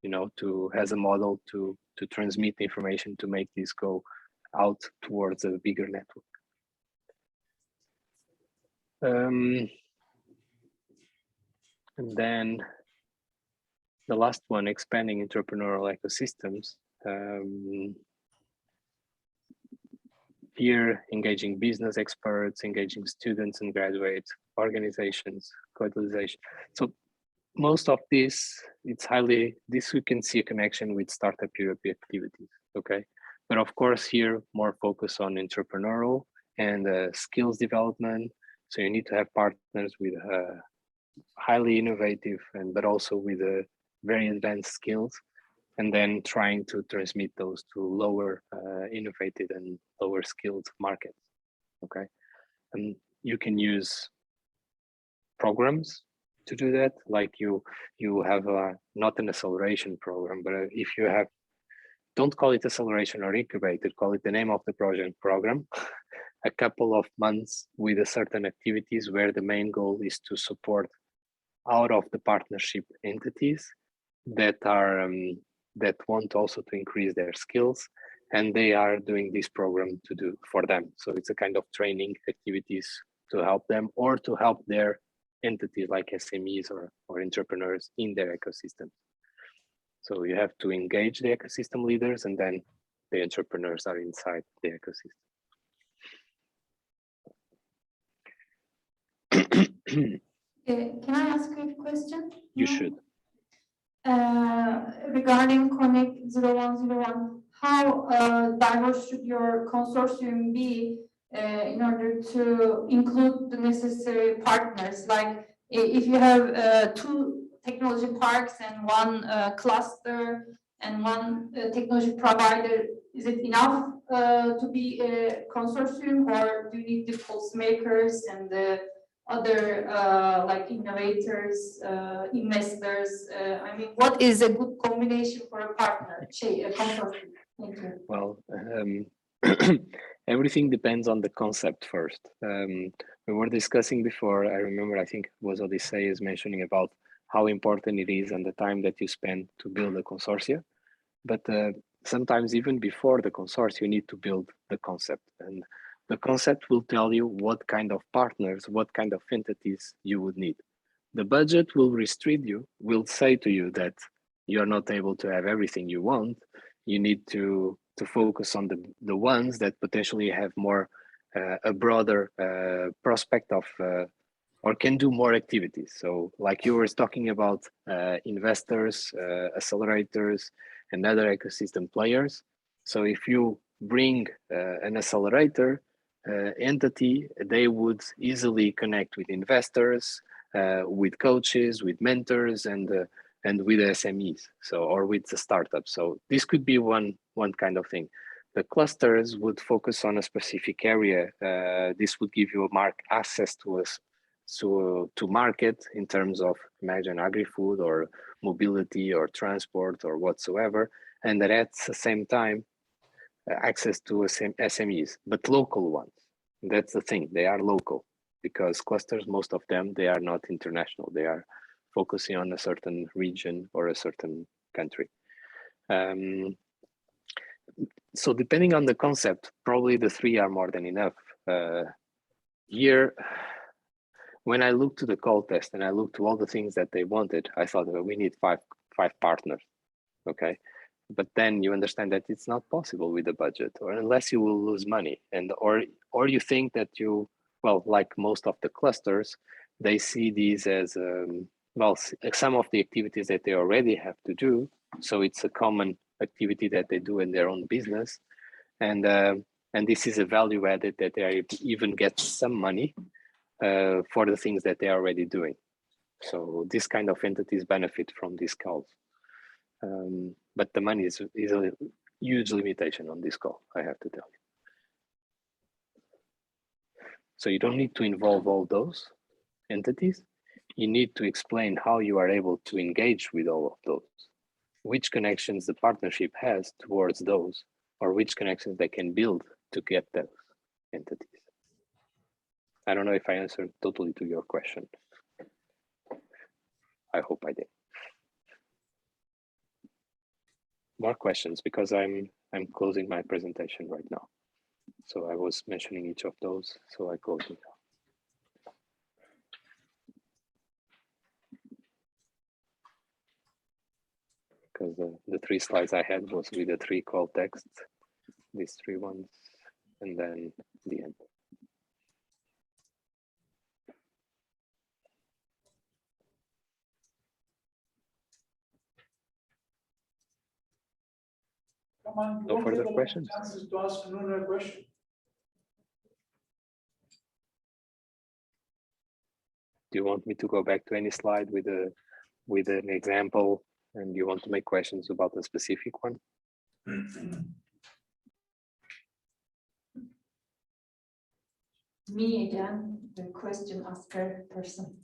S7: you know, to as a model to transmit information to make this go out towards a bigger network. And then the last one, expanding entrepreneurial ecosystems. Here, engaging business experts, engaging students and graduates, organizations, co-utilization. So most of this, it's highly, this we can see a connection with Startup Europe activities, okay? But of course here, more focus on entrepreneurial and skills development. So you need to have partners with highly innovative but also with very advanced skills, and then trying to transmit those to lower innovative and lower skilled markets, okay? And you can use programs to do that, like you have not an acceleration program, but if you have, don't call it acceleration or incubator, call it the name of the project program, a couple of months with a certain activities where the main goal is to support out of the partnership entities that are that want also to increase their skills, and they are doing this program to do for them. So it's a kind of training activities to help them or to help their entities like SMEs or entrepreneurs in their ecosystem. So you have to engage the ecosystem leaders, and then the entrepreneurs are inside the ecosystem.
S5: Can I ask you a question?
S7: You should.
S5: Regarding Connect 0101, how diverse should your consortium be in order to include the necessary partners? Like if you have 2 technology parks and 1 cluster and 1 technology provider, is it enough to be a consortium, or do you need the pulse makers and the other like innovators, investors? I mean, what is a good combination for a partner, a consortium? Thank you.
S7: Well, everything depends on the concept first. We were discussing before, I remember, I think it was Odysseus mentioning about how important it is and the time that you spend to build a consortia. But sometimes even before the consortia, you need to build the concept. And the concept will tell you what kind of partners, what kind of entities you would need. The budget will restrict you, will say to you that you're not able to have everything you want. You need to to focus on the ones that potentially have more a broader prospect of or can do more activities. So like you were talking about investors, accelerators, and other ecosystem players. So if you bring an accelerator entity, they would easily connect with investors, with coaches, with mentors, and with SMEs, so or with the startups. So this could be one kind of thing. The clusters would focus on a specific area. This would give you access to us to market in terms of, imagine, agri-food or mobility or transport or whatsoever, and at the same time access to SMEs, but local ones. That's the thing, they are local, because clusters, most of them, they are not international. They are focusing on a certain region or a certain country. So depending on the concept, probably the 3 are more than enough. Here, when I looked to the call test and I looked to all the things that they wanted, I thought, well, we need five partners, okay? But then you understand that it's not possible with the budget, or unless you will lose money, and or you think that you, well, like most of the clusters, they see these as well, some of the activities that they already have to do. So it's a common activity that they do in their own business, and this is a value added that they even get some money for the things that they're already doing. So this kind of entities benefit from these calls. But the money is a huge limitation on this call, I have to tell you. So you don't need to involve all those entities. You need to explain how you are able to engage with all of those, which connections the partnership has towards those, or which connections they can build to get those entities. I don't know if I answered totally to your question. I hope I did. More questions, because I'm closing my presentation right now. So I was mentioning each of those, so I close it now. Because the 3 slides I had was with the 3 call texts, these 3 ones, and then the end.
S4: Come on,
S7: No further questions?
S4: Chances to ask another question.
S7: Do you want me to go back to any slide with an example, and you want to make questions about a specific one?
S16: Me again, the question asker person.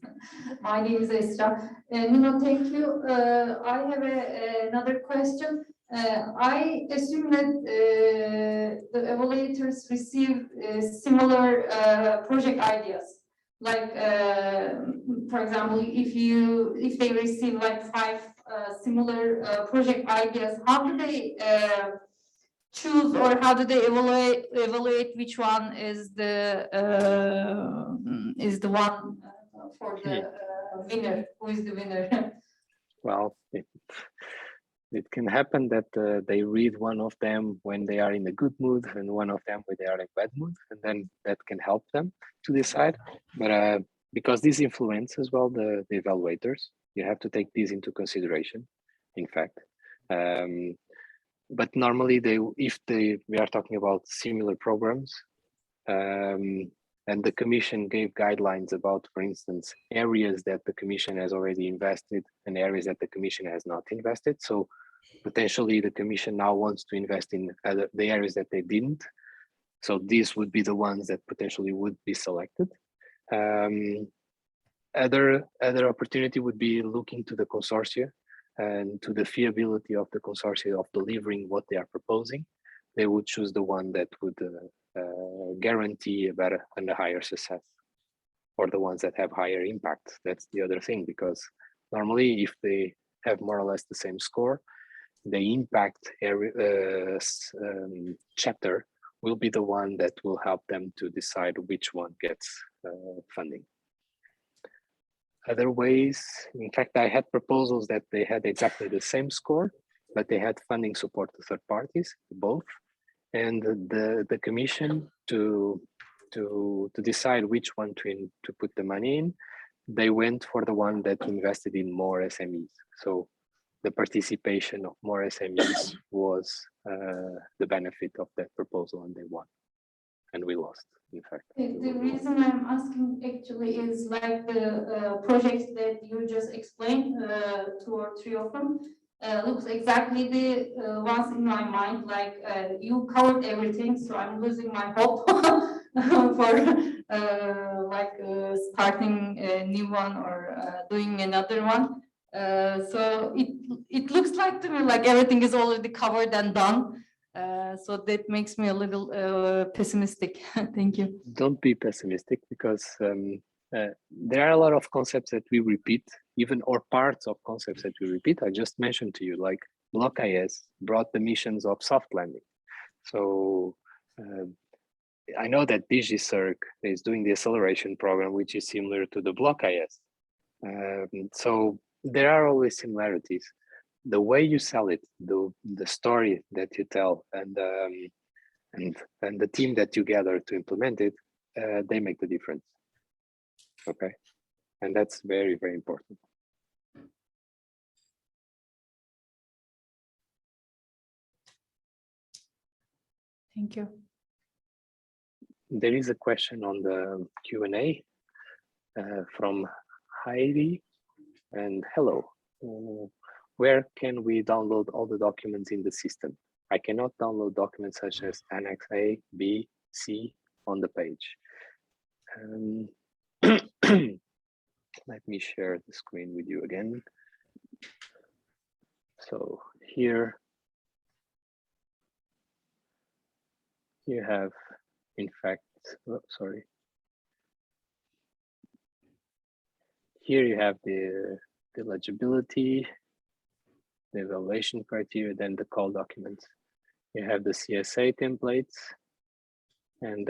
S16: My name is Esra. Nuno, thank you. I have another question. I assume that the evaluators receive similar project ideas. Like, for example, if they receive like 5 similar project ideas, how do they choose, or how do they evaluate which one is the one for the winner? Who is the winner?
S7: Well, it can happen that they read one of them when they are in a good mood and one of them when they are in a bad mood, and then that can help them to decide. But because this influences as well the evaluators, you have to take these into consideration, in fact. But normally we are talking about similar programs, and the commission gave guidelines about, for instance, areas that the commission has already invested and areas that the commission has not invested. So potentially the commission now wants to invest in the areas that they didn't. So these would be the ones that potentially would be selected. Other opportunity would be looking to the consortia and to the feasibility of the consortia of delivering what they are proposing. They would choose the one that would guarantee a better and a higher success, or the ones that have higher impact. That's the other thing, because normally if they have more or less the same score, the impact chapter will be the one that will help them to decide which one gets funding. Other ways, in fact, I had proposals that they had exactly the same score, but they had funding support to third parties, both. and the commission to decide which one to put the money in, they went for the one that invested in more SMEs. So the participation of more SMEs was the benefit of that proposal, and they won, and we lost, in fact.
S16: The reason I'm asking actually is like the projects that you just explained, 2 or 3 of them, looks exactly the ones in my mind, like you covered everything, so I'm losing my hope for starting a new one or doing another one. So it looks like to me like everything is already covered and done. So that makes me a little pessimistic. Thank you.
S7: Don't be pessimistic, because there are a lot of concepts that we repeat, even or parts of concepts that we repeat. I just mentioned to you, like BlockIS brought the missions of soft landing. So I know that DigiCirc is doing the acceleration program, which is similar to the BlockIS. So there are always similarities. The way you sell it, the story that you tell, and the team that you gather to implement it, they make the difference. Okay, and that's very, very important.
S5: Thank you.
S7: There is a question on the Q&A from Heidi, and hello. Where can we download all the documents in the system? I cannot download documents such as Annex A, B, C on the page. Let me share the screen with you again. So here you have, in fact, oh, sorry. Here you have the eligibility, the evaluation criteria, then the call documents. You have the CSA templates, and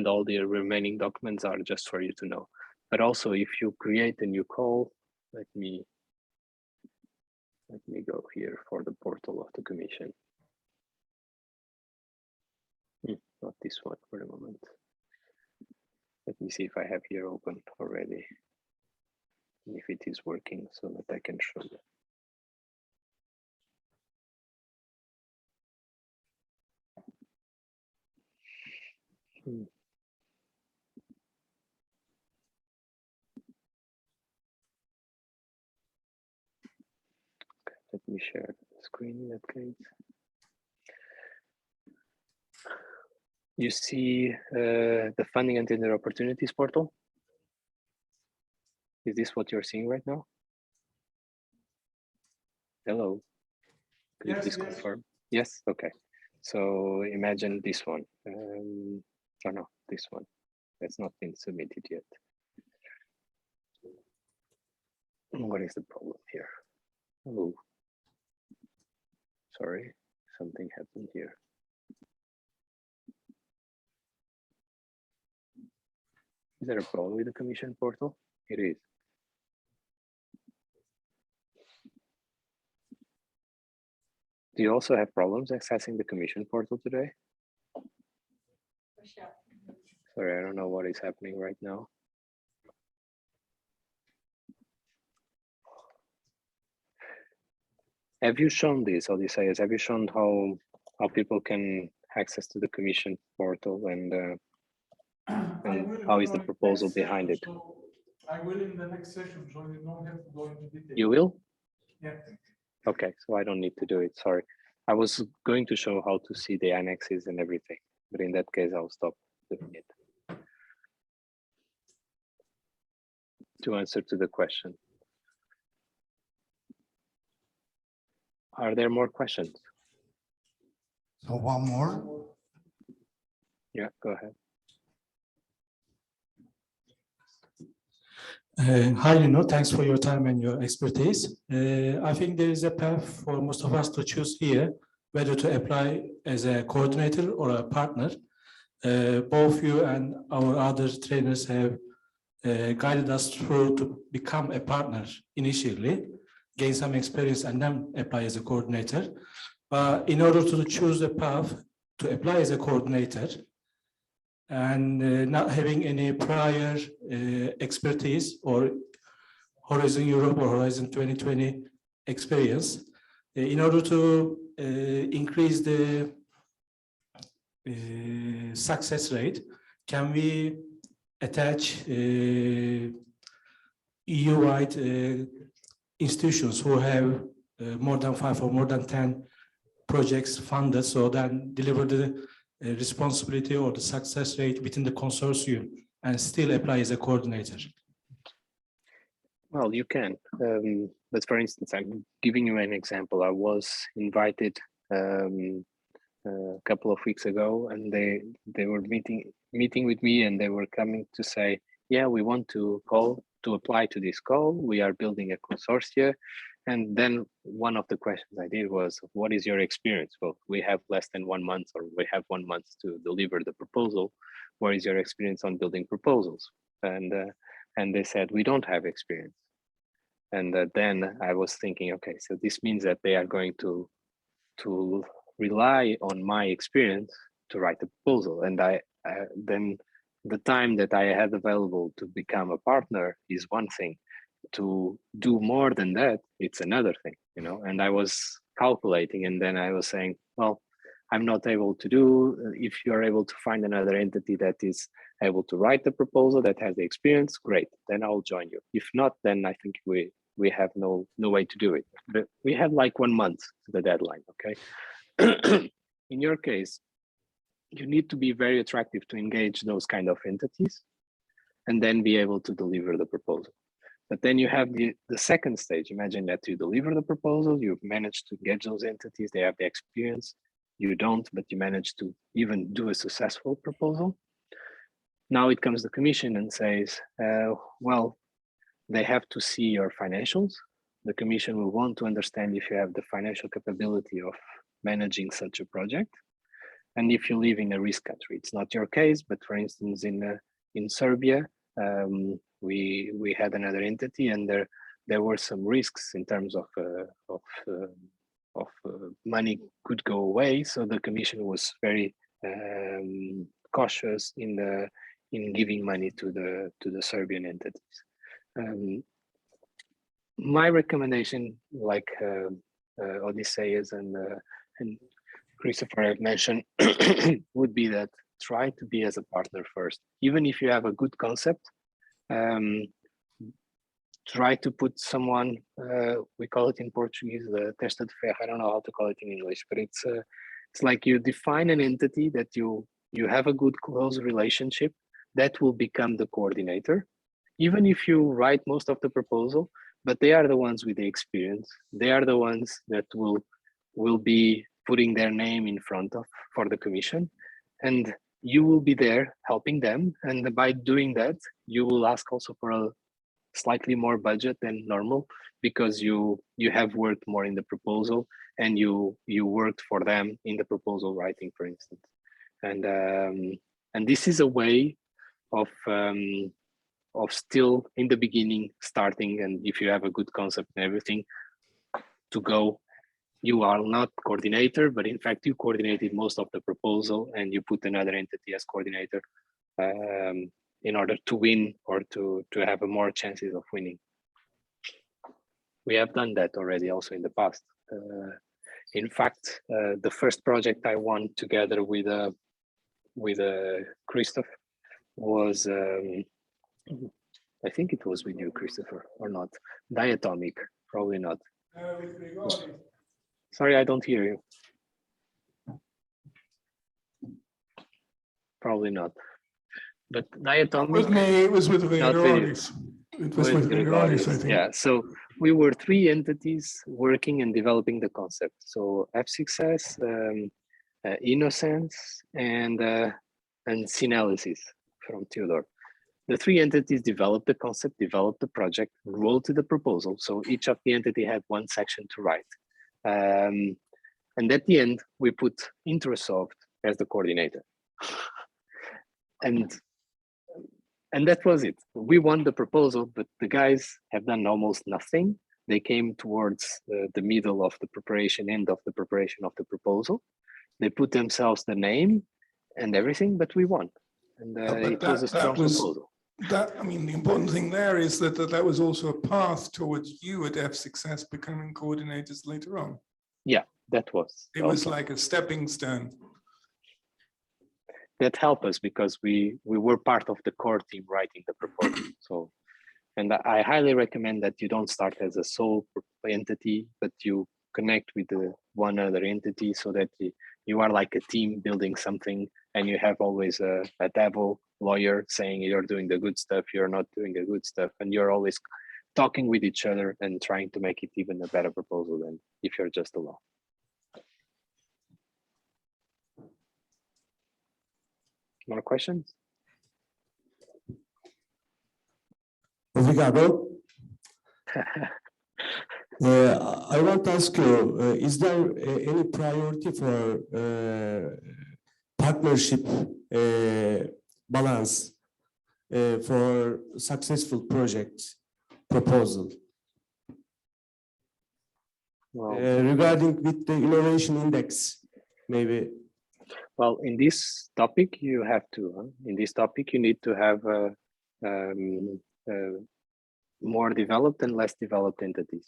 S7: all the remaining documents are just for you to know. But also, if you create a new call, let me go here for the portal of the commission. Not this one for the moment. Let me see if I have here open already, if it is working, so that I can show you. Okay, let me share the screen in that case. You see the funding and tender opportunities portal. Is this what you're seeing right now? Hello. Could you please confirm? Yes. Okay. So imagine this one. Oh no, this one. That's not been submitted yet. What is the problem here? Oh, sorry, something happened here. Is there a problem with the commission portal? It is. Do you also have problems accessing the commission portal today? Sorry, I don't know what is happening right now. Have you shown this, Odysseus? Have you shown how people can access to the commission portal, and how is the proposal behind it?
S4: So I will in the next session, so you don't have to go into detail.
S7: You will?
S4: Yeah.
S7: Okay, so I don't need to do it, sorry. I was going to show how to see the annexes and everything, but in that case, I'll stop doing it. To answer to the question. Are there more questions?
S8: So one more.
S7: Yeah, go ahead.
S4: Hi, Nuno. Thanks for your time and your expertise. I think there is a path for most of us to choose here, whether to apply as a coordinator or a partner. Both you and our other trainers have guided us through to become a partner initially, gain some experience, and then apply as a coordinator. in order to choose a path to apply as a coordinator and not having any prior expertise or Horizon Europe or Horizon 2020 experience, in order to increase the success rate, can we attach EU-wide institutions who have more than 5 or more than 10 projects funded, so then deliver the responsibility or the success rate within the consortium and still apply as a coordinator?
S7: Well, you can. But for instance, I'm giving you an example. I was invited a couple of weeks ago, and they were meeting with me, and they were coming to say, yeah, we want to apply to this call. We are building a consortia. And then one of the questions I did was, what is your experience? Well, we have less than 1 month, or we have 1 month to deliver the proposal. What is your experience on building proposals? And they said, we don't have experience. And then I was thinking, okay, so this means that they are going to rely on my experience to write the proposal. And then the time that I had available to become a partner is one thing. To do more than that, it's another thing, you know. And I was calculating, and then I was saying, well, I'm not able to do. If you're able to find another entity that is able to write the proposal, that has the experience, great, then I'll join you. If not, then I think we have no way to do it. But we had like 1 month to the deadline, okay? In your case, you need to be very attractive to engage those kind of entities and then be able to deliver the proposal. But then you have the second stage. Imagine that you deliver the proposal, you've managed to engage those entities, they have the experience, you don't, but you manage to even do a successful proposal. Now it comes the commission and says, well, they have to see your financials. The commission will want to understand if you have the financial capability of managing such a project. And if you live in a risk country, it's not your case, but for instance, in Serbia, we had another entity, and there were some risks in terms of money could go away. So the commission was very cautious in giving money to the Serbian entities. My recommendation, like Odysseus and Christopher have mentioned, would be that try to be as a partner first. Even if you have a good concept, try to put someone, we call it in Portuguese, the testa de ferro. I don't know how to call it in English, but it's like you define an entity that you have a good close relationship that will become the coordinator. Even if you write most of the proposal, but they are the ones with the experience. They are the ones that will be putting their name in front of for the commission, and you will be there helping them. And by doing that, you will ask also for a slightly more budget than normal, because you have worked more in the proposal and you worked for them in the proposal writing, for instance. And this is a way of still in the beginning starting, and if you have a good concept and everything to go, you are not coordinator, but in fact you coordinated most of the proposal and you put another entity as coordinator in order to win or to have more chances of winning. We have done that already also in the past. In fact, the first project I won together with Christoph was, I think it was with you, Christopher, or not? Diatomic, probably not. Sorry, I don't hear you. Probably not. But Diatomic.
S2: With me, it was with
S7: Rhetorical.
S2: It was with Rhetorical, I think.
S7: Yeah, so we were 3 entities working and developing the concept. So F6S, Innocence, and Synalysis from Theodore. The 3 entities developed the concept, developed the project, wrote the proposal. So each of the entity had 1 section to write. And at the end, we put Introsoft as the coordinator. And that was it. We won the proposal, but the guys have done almost nothing. They came towards the middle of the preparation, end of the preparation of the proposal. They put themselves the name and everything, but we won. And it was a strong proposal.
S2: I mean, the important thing there is that that was also a path towards you at F-Success becoming coordinators later on.
S7: Yeah, that was.
S2: It was like a stepping stone.
S7: That helped us because we were part of the core team writing the proposal. So, and I highly recommend that you don't start as a sole entity, but you connect with one other entity so that you are like a team building something, and you have always a devil lawyer saying you're doing the good stuff, you're not doing the good stuff, and you're always talking with each other and trying to make it even a better proposal than if you're just alone. More questions?
S17: Obrigado. I want to ask you, is there any priority for partnership balance for successful project proposal?
S7: Well,
S17: regarding with the innovation index, maybe.
S7: Well, in this topic, you have to. In this topic, you need to have more developed and less developed entities.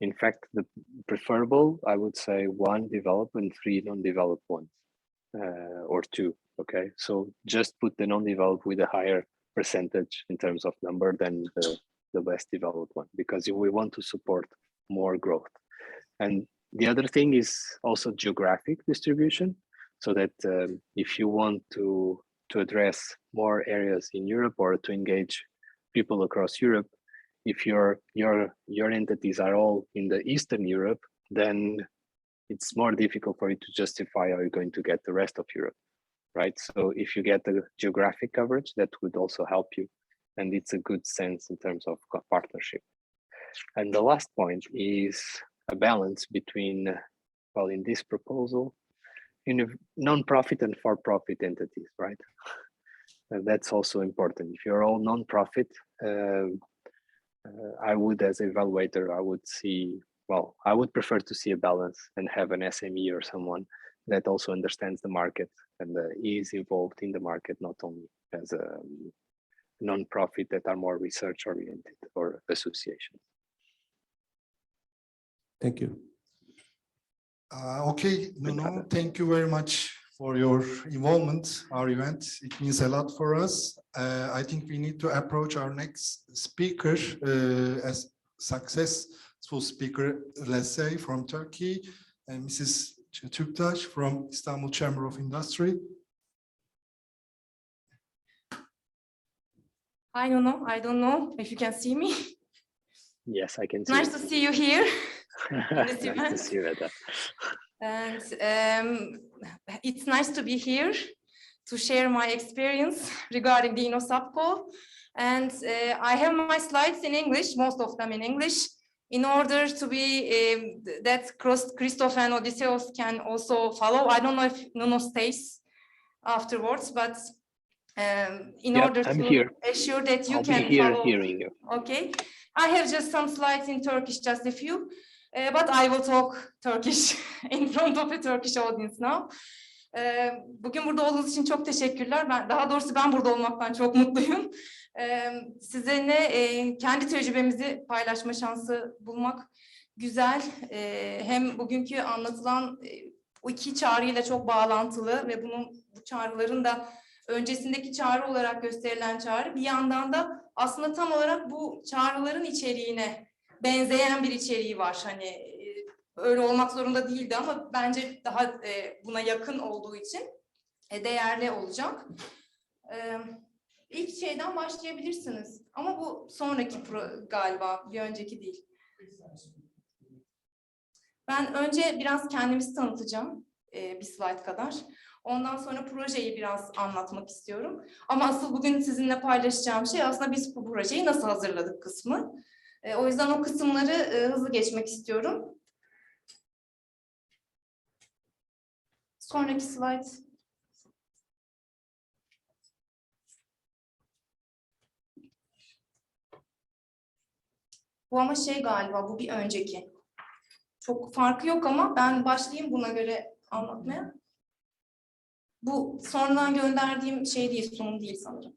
S7: In fact, the preferable, I would say, 1 developed and 3 non-developed ones, or 2. Okay, so just put the non-developed with a higher percentage in terms of number than the less developed one, because we want to support more growth. And the other thing is also geographic distribution, so that if you want to address more areas in Europe or to engage people across Europe, if your entities are all in the Eastern Europe, then it's more difficult for you to justify how you're going to get the rest of Europe, right? So if you get the geographic coverage, that would also help you. And it's a good sense in terms of partnership. And the last point is a balance between, well, in this proposal, non-profit and for-profit entities, right? And that's also important. If you're all non-profit, I would, as evaluator, I would see, well, I would prefer to see a balance and have an SME or someone that also understands the market and is involved in the market, not only as a non-profit that are more research oriented or associations.
S17: Thank you.
S8: Okay, Nuno, thank you very much for your involvement, our event. It means a lot for us. I think we need to approach our next speaker as successful speaker, let's say, from Turkey, and Mrs. TÜBİTAK from Istanbul Chamber of Industry.
S18: Hi, Nuno. I don't know if you can see me.
S7: Yes, I can see.
S18: Nice to see you here.
S7: Nice to see you, Reda.
S18: And it's nice to be here to share my experience regarding the InnoSubCo. And I have my slides in English, most of them in English, in order to be that Christoph and Odysseus can also follow. I don't know if Nuno stays afterwards, but in order to assure that you can follow.
S7: Hearing you.
S18: Okay, I have just some slides in Turkish, just a few. But I will talk Turkish in front of a Turkish audience now. Bugün burada olduğunuz için çok teşekkürler. Daha doğrusu ben burada olmaktan çok mutluyum. Sizinle kendi tecrübemizi paylaşma şansı bulmak güzel. Hem bugünkü anlatılan o 2 çağrıyla çok bağlantılı ve bu çağrıların da öncesindeki çağrı olarak gösterilen çağrı, bir yandan da aslında tam olarak bu çağrıların içeriğine benzeyen bir içeriği var. Hani öyle olmak zorunda değildi ama bence daha buna yakın olduğu için değerli olacak. İlk şeyden başlayabilirsiniz. Ama bu sonraki galiba, bir önceki değil. Ben önce biraz kendimizi tanıtacağım bir slide kadar. Ondan sonra projeyi biraz anlatmak istiyorum. Ama asıl bugün sizinle paylaşacağım şey aslında biz bu projeyi nasıl hazırladık kısmı. O yüzden o kısımları hızlı geçmek istiyorum. Sonraki slide. Bu ama galiba bu bir önceki. Çok farkı yok ama ben başlayayım buna göre anlatmaya. Bu sonradan gönderdiğim değil, sunum değil sanırım.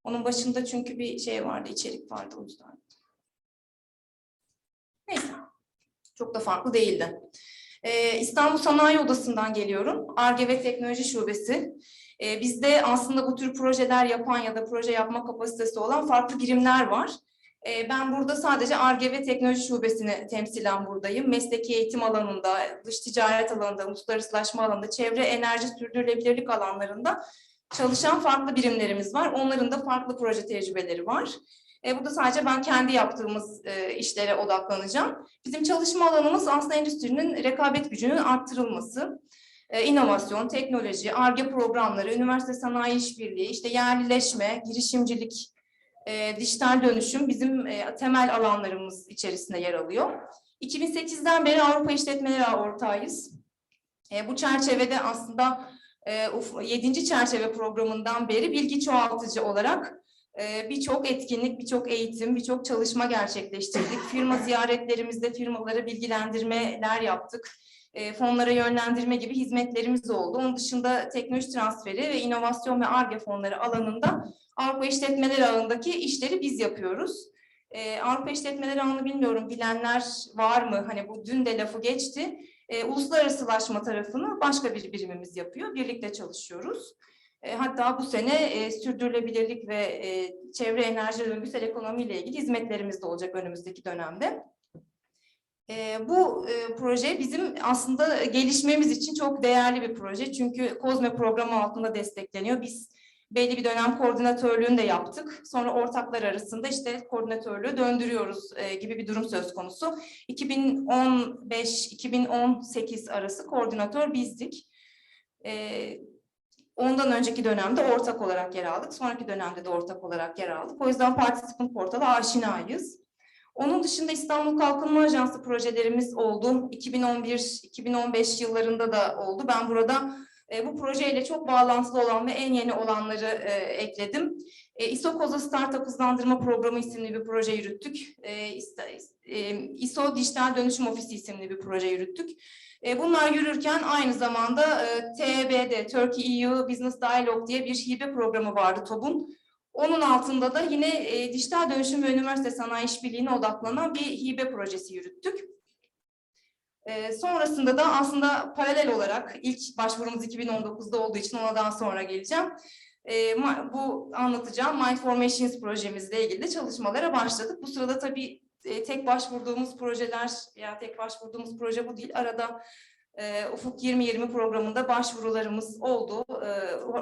S18: Onun başında çünkü bir vardı, içerik vardı o yüzden. Neyse, çok da farklı değildi. İstanbul Sanayi Odası'ndan geliyorum. Ar-Ge ve Teknoloji Şubesi. Bizde aslında bu tür projeler yapan ya da proje yapma kapasitesi olan farklı birimler var. Ben burada sadece Ar-Ge ve Teknoloji Şubesi'ni temsilen buradayım. Mesleki eğitim alanında, dış ticaret alanında, uluslararasılaşma alanında, çevre, enerji, sürdürülebilirlik alanlarında çalışan farklı birimlerimiz var. Onların da farklı proje tecrübeleri var. Burada sadece ben kendi yaptığımız işlere odaklanacağım. Bizim çalışma alanımız aslında endüstrinin rekabet gücünün arttırılması. İnovasyon, teknoloji, Ar-Ge programları, üniversite sanayi işbirliği, işte yerlileşme, girişimcilik, dijital dönüşüm bizim temel alanlarımız içerisinde yer alıyor. 2008'den beri Avrupa İşletmeleri ortağıyız. Bu çerçevede aslında 7. çerçeve programından beri bilgi çoğaltıcı olarak birçok etkinlik, birçok eğitim, birçok çalışma gerçekleştirdik. Firma ziyaretlerimizde firmalara bilgilendirmeler yaptık. Fonlara yönlendirme gibi hizmetlerimiz oldu. Onun dışında teknoloji transferi ve inovasyon ve Ar-Ge fonları alanında Avrupa İşletmeleri ağındaki işleri biz yapıyoruz. Avrupa İşletmeleri ağını bilmiyorum, bilenler var mı? Hani bu dün de lafı geçti. Uluslararasılaşma tarafını başka bir birimimiz yapıyor. Birlikte çalışıyoruz. Hatta bu sene sürdürülebilirlik ve çevre, enerji ve döngüsel ekonomi ile ilgili hizmetlerimiz de olacak önümüzdeki dönemde. Bu proje bizim aslında gelişmemiz için çok değerli bir proje. Çünkü COSME programı altında destekleniyor. Biz belli bir dönem koordinatörlüğünü de yaptık. Sonra ortaklar arasında işte koordinatörlüğü döndürüyoruz gibi bir durum söz konusu. 2015-2018 arası koordinatör bizdik. Ondan önceki dönemde ortak olarak yer aldık. Sonraki dönemde de ortak olarak yer aldık. O yüzden Participant Portal'a aşinayız. Onun dışında İstanbul Kalkınma Ajansı projelerimiz oldu. 2011-2015 yıllarında da oldu. Ben burada bu projeyle çok bağlantılı olan ve en yeni olanları ekledim. ISO Koza Startup Hızlandırma Programı isimli bir proje yürüttük. ISO Dijital Dönüşüm Ofisi isimli bir proje yürüttük. Bunlar yürürken aynı zamanda TBD, Turkey EU Business Dialogue diye bir hibe programı vardı TOB'un. Onun altında da yine dijital dönüşüm ve üniversite sanayi işbirliğine odaklanan bir hibe projesi yürüttük. Sonrasında da aslında paralel olarak ilk başvurumuz 2019'da olduğu için ona daha sonra geleceğim. Bu anlatacağım Mindformations projemizle ilgili de çalışmalara başladık. Bu sırada tabii tek başvurduğumuz proje bu değil. Arada Ufuk 2020 programında başvurularımız oldu.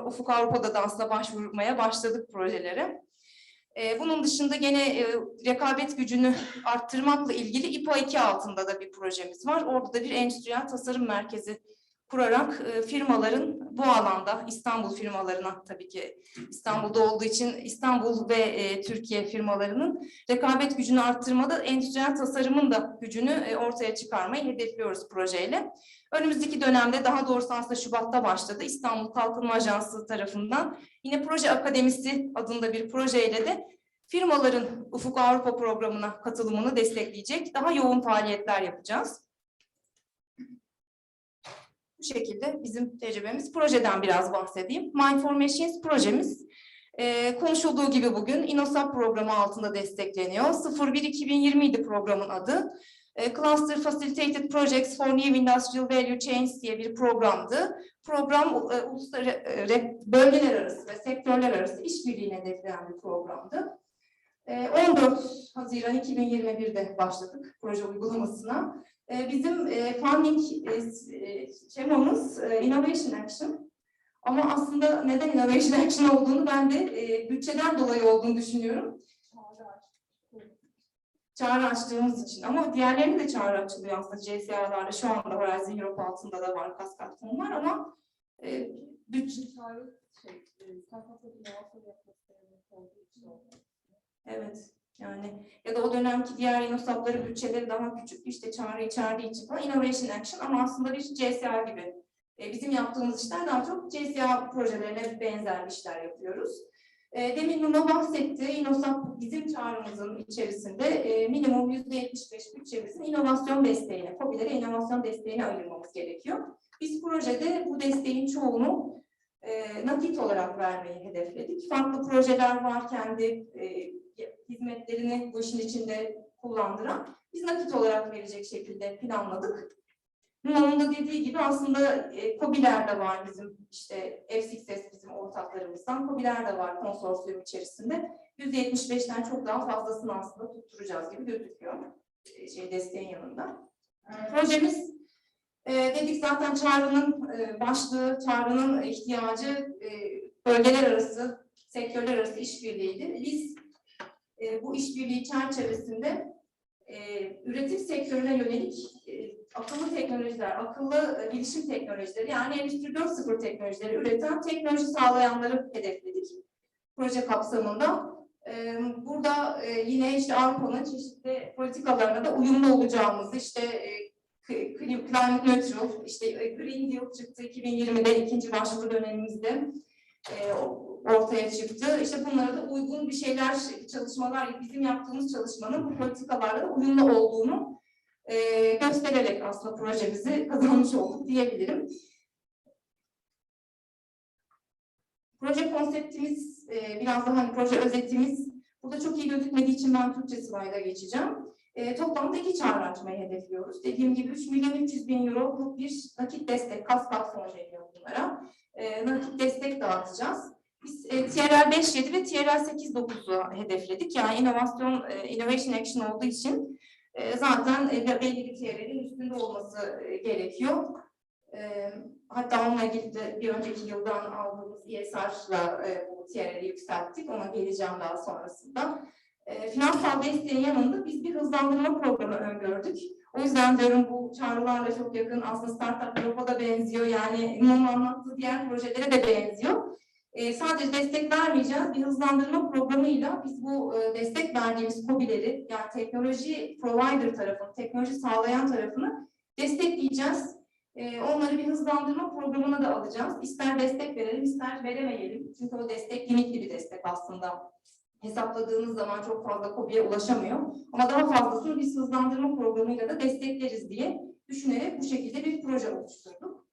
S18: Ufuk Avrupa'da da aslında başvurmaya başladık projelere. Bunun dışında gene rekabet gücünü arttırmakla ilgili İPA 2 altında da bir projemiz var. Orada da bir endüstriyel tasarım merkezi kurarak firmaların bu alanda, İstanbul firmalarına tabii ki İstanbul'da olduğu için İstanbul ve Türkiye firmalarının rekabet gücünü arttırmada endüstriyel tasarımın da gücünü ortaya çıkarmayı hedefliyoruz projeyle. Önümüzdeki dönemde, daha doğrusu aslında Şubat'ta başladı, İstanbul Kalkınma Ajansı tarafından yine Proje Akademisi adında bir projeyle de firmaların Ufuk Avrupa programına katılımını destekleyecek daha yoğun faaliyetler yapacağız. Bu şekilde bizim tecrübemiz. Projeden biraz bahsedeyim. Mindformations projemiz konuşulduğu gibi bugün InnoSap programı altında destekleniyor. 01-2020 idi programın adı. Cluster Facilitated Projects for New Industrial Value Chains diye bir programdı. Program bölgeler arası ve sektörler arası işbirliğini hedefleyen bir programdı. 14 Haziran 2021'de başladık proje uygulamasına. Bizim funding şemamız Innovation Action. Ama aslında neden Innovation Action olduğunu ben de bütçeden dolayı olduğunu düşünüyorum. Çağrı açtığımız için. Ama diğerlerinin de çağrı açılıyor aslında CSA'larda. Şu anda Horizon Europe altında da var kaskat fonlar ama bütçe... Evet. Yani ya da o dönemki diğer InnoSap'ların bütçeleri daha küçük, işte çağrı içerdiği için falan Innovation Action ama aslında bir CSA gibi. Bizim yaptığımız işler daha çok CSA projelerine benzer işler yapıyoruz. Demin Nuno bahsetti. İNOSAP bizim çağrımızın içerisinde minimum %75 bütçemizin inovasyon desteğine, KOBİ'lere inovasyon desteğine ayırmamız gerekiyor. Biz projede bu desteğin çoğunu nakit olarak vermeyi hedefledik. Farklı projeler var, kendi hizmetlerini bu işin içinde kullandıran. Biz nakit olarak verecek şekilde planladık. Nuno'nun da dediği gibi aslında KOBİ'ler de var bizim, işte F6S bizim ortaklarımızdan. KOBİ'ler de var konsorsiyum içerisinde. %75'ten çok daha fazlasını aslında tutturacağız gibi gözüküyor desteğin yanında. Projemiz dedik zaten çağrının başlığı, çağrının ihtiyacı bölgeler arası, sektörler arası işbirliğiydi. Biz bu işbirliği çerçevesinde üretim sektörüne yönelik akıllı teknolojiler, akıllı bilişim teknolojileri, yani Endüstri 4.0 teknolojileri üreten, teknoloji sağlayanları hedefledik proje kapsamında. Burada yine işte Avrupa'nın çeşitli politikalarına da uyumlu olacağımızı, işte climate neutral, işte Green Deal çıktı 2020'de ikinci başvuru dönemimizde ortaya çıktı. İşte bunlara da uygun bir şeyler, çalışmalar, bizim yaptığımız çalışmanın bu politikalarla da uyumlu olduğunu göstererek aslında projemizi kazanmış olduk diyebilirim. Proje konseptimiz, biraz daha hani proje özetimiz burada çok iyi gözükmediği için ben Türkçe slayda geçeceğim. Toplamda 2 çağrı açmayı hedefliyoruz. Dediğim gibi 3.300.000 euroluk bir nakit destek, kaskat fon deniyor bunlara. Nakit destek dağıtacağız. Biz TRL 5.7 ve TRL 8.9'u hedefledik. Yani innovation action olduğu için zaten belli bir TRL'in üstünde olması gerekiyor. Hatta onunla ilgili de bir önceki yıldan aldığımız ESR'la bu TRL'i yükselttik. Ona geleceğim daha sonrasında. Finansal desteğin yanında biz bir hızlandırma programı öngördük. O yüzden diyorum bu çağrılarla çok yakın, aslında Startup Global'a da benziyor. Yani Nuno'nun anlattığı diğer projelere de benziyor. Sadece destek vermeyeceğiz. Bir hızlandırma programıyla biz bu destek verdiğimiz KOBİ'leri, yani teknoloji provider tarafını, teknoloji sağlayan tarafını destekleyeceğiz. Onları bir hızlandırma programına da alacağız. İster destek verelim, ister veremeyelim. Çünkü o destek limitli bir destek aslında. Hesapladığınız zaman çok fazla KOBİ'ye ulaşamıyor. Ama daha fazlasını biz hızlandırma programıyla da destekleriz diye düşünerek bu şekilde bir proje oluşturduk.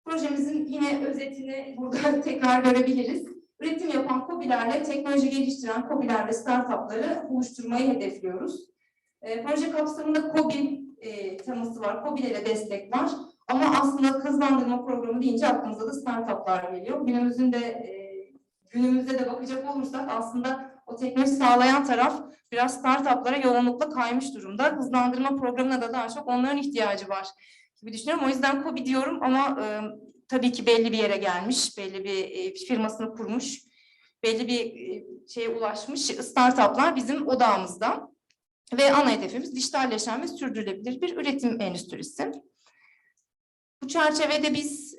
S18: Projemizin yine özetini burada tekrar görebiliriz. Üretim yapan KOBİ'lerle, teknoloji geliştiren KOBİ'lerle startupları buluşturmayı hedefliyoruz. Proje kapsamında KOBİ teması var, KOBİ'lere destek var. Ama aslında hızlandırma programı deyince aklımıza da startuplar geliyor. Günümüzde de bakacak olursak aslında o teknoloji sağlayan taraf biraz startuplara yoğunlukla kaymış durumda. Hızlandırma programına da daha çok onların ihtiyacı var gibi düşünüyorum. O yüzden KOBİ diyorum ama tabii ki belli bir yere gelmiş, belli bir firmasını kurmuş, belli bir şeye ulaşmış startuplar bizim odağımızda. Ve ana hedefimiz dijitalleşen ve sürdürülebilir bir üretim endüstrisi. Bu çerçevede biz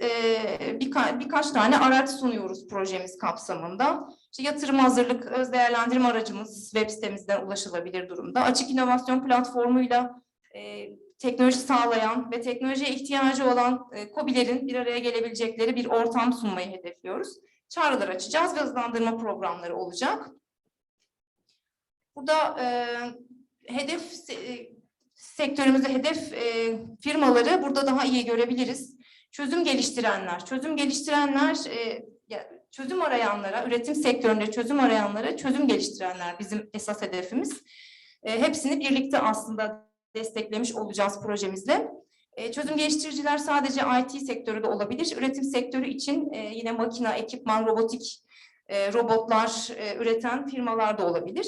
S18: birkaç tane araç sunuyoruz projemiz kapsamında. İşte yatırım hazırlık, öz değerlendirme aracımız web sitemizden ulaşılabilir durumda. Açık inovasyon platformuyla teknoloji sağlayan ve teknolojiye ihtiyacı olan KOBİ'lerin bir araya gelebilecekleri bir ortam sunmayı hedefliyoruz. Çağrılar açacağız ve hızlandırma programları olacak. Burada sektörümüzde hedef firmaları burada daha iyi görebiliriz. Çözüm geliştirenler, çözüm arayanlara, üretim sektöründe çözüm arayanlara çözüm geliştirenler bizim esas hedefimiz. Hepsini birlikte aslında desteklemiş olacağız projemizle. Çözüm geliştiriciler sadece IT sektörü de olabilir. Üretim sektörü için yine makine, ekipman, robotik robotlar üreten firmalar da olabilir.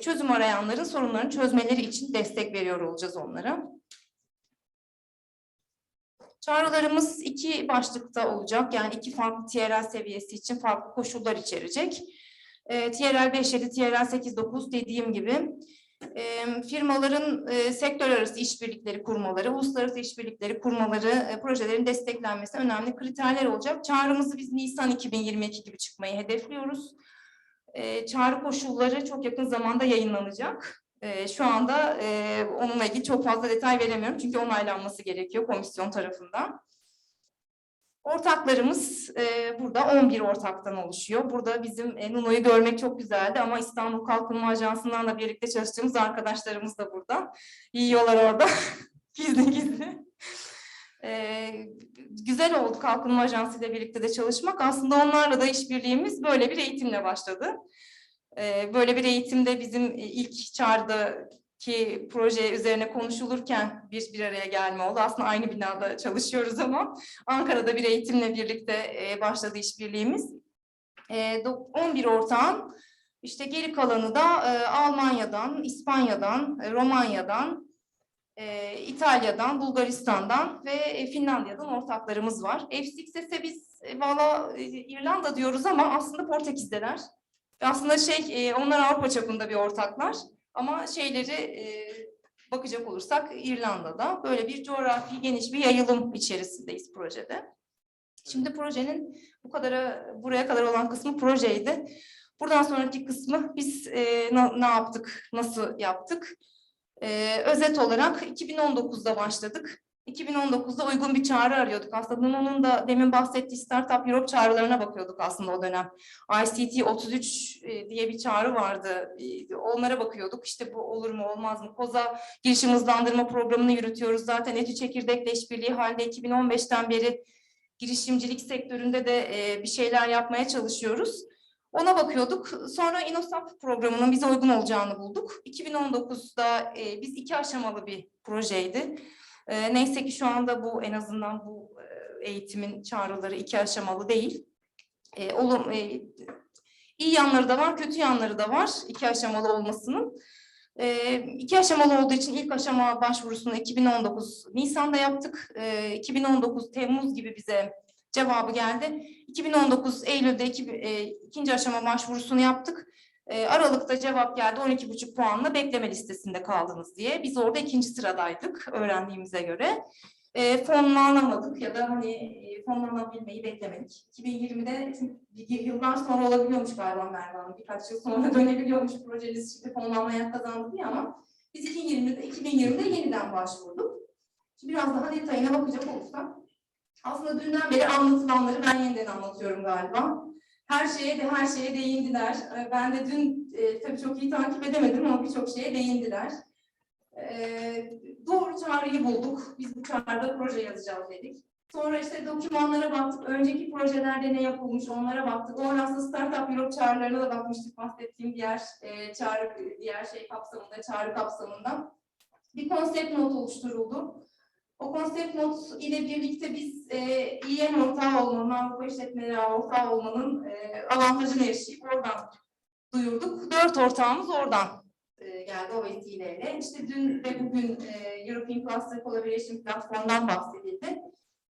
S18: Çözüm arayanların sorunlarını çözmeleri için destek veriyor olacağız onlara. Çağrılarımız 2 başlıkta olacak. Yani 2 farklı TRL seviyesi için farklı koşullar içerecek. TRL 5.7, TRL 8.9 dediğim gibi firmaların sektör arası işbirlikleri kurmaları, uluslararası işbirlikleri kurmaları, projelerin desteklenmesi önemli kriterler olacak. Çağrımızı biz Nisan 2022 gibi çıkmayı hedefliyoruz. Çağrı koşulları çok yakın zamanda yayınlanacak. Şu anda onunla ilgili çok fazla detay veremiyorum çünkü onaylanması gerekiyor komisyon tarafından. Ortaklarımız burada 11 ortaktan oluşuyor. Burada bizim Nuno'yu görmek çok güzeldi ama İstanbul Kalkınma Ajansı'ndan da birlikte çalıştığımız arkadaşlarımız da burada. Yiyorlar orada gizli gizli. Güzel oldu Kalkınma Ajansı ile birlikte de çalışmak. Aslında onlarla da işbirliğimiz böyle bir eğitimle başladı. Böyle bir eğitimde bizim ilk çağrıdaki proje üzerine konuşulurken bir araya gelme oldu. Aslında aynı binada çalışıyoruz ama Ankara'da bir eğitimle birlikte başladı işbirliğimiz. 11 ortağın işte geri kalanı da Almanya'dan, İspanya'dan, Romanya'dan, İtalya'dan, Bulgaristan'dan ve Finlandiya'dan ortaklarımız var. F6'e biz valla İrlanda diyoruz ama aslında Portekiz'deler. Aslında onlar Avrupa çapında bir ortaklar ama bakacak olursak İrlanda'da böyle bir coğrafi geniş bir yayılım içerisindeyiz projede. Şimdi projenin buraya kadar olan kısmı projeydi. Buradan sonraki kısmı biz ne yaptık, nasıl yaptık? Özet olarak 2019'da başladık. 2019'da uygun bir çağrı arıyorduk. Aslında onun da demin bahsettiği Startup Europe çağrılarına bakıyorduk aslında o dönem. ICT 33 diye bir çağrı vardı. Onlara bakıyorduk. İşte bu olur mu olmaz mı? KOZA girişim hızlandırma programını yürütüyoruz. Zaten ETÜ Çekirdek'le işbirliği halde 2015'ten beri girişimcilik sektöründe de bir şeyler yapmaya çalışıyoruz. Ona bakıyorduk. Sonra InnoSap programının bize uygun olacağını bulduk. 2019'da biz 2 aşamalı bir projeydi. Neyse ki şu anda bu en azından bu eğitimin çağrıları 2 aşamalı değil. İyi yanları da var, kötü yanları da var 2 aşamalı olmasının. 2 aşamalı olduğu için ilk aşama başvurusunu 2019 Nisan'da yaptık. 2019 Temmuz gibi bize cevabı geldi. 2019 Eylül'de ikinci aşama başvurusunu yaptık. Aralık'ta cevap geldi 12,5 puanla bekleme listesinde kaldınız diye. Biz orada 2. sıradaydık öğrendiğimize göre. Fonlanamadık ya da fonlanabilmeyi beklemedik. 2020'de yıllar sonra olabiliyormuş galiba Merve Hanım. Birkaç yıl sonra dönebiliyormuş projeniz şimdi fonlanmaya kazandı diye ama biz 2020'de yeniden başvurduk. Şimdi biraz daha detayına bakacak olursak aslında dünden beri anlatılanları ben yeniden anlatıyorum galiba. Her şeye değindiler. Ben de dün tabii çok iyi takip edemedim ama birçok şeye değindiler. Doğru çağrıyı bulduk. Biz bu çağrıda proje yazacağız dedik. Sonra işte dokümanlara baktık. Önceki projelerde ne yapılmış onlara baktık. Orada aslında Startup Europe çağrılarına da bakmıştık. Bahsettiğim çağrı kapsamında. Bir konsept not oluşturuldu. O konsept not ile birlikte biz EIE ortağı olmanın, Avrupa işletmeleri ortağı olmanın avantajına erişip oradan duyurduk. 4 ortağımız oradan geldi o vesileyle. İşte dün ve bugün European Cluster Collaboration platformdan bahsedildi.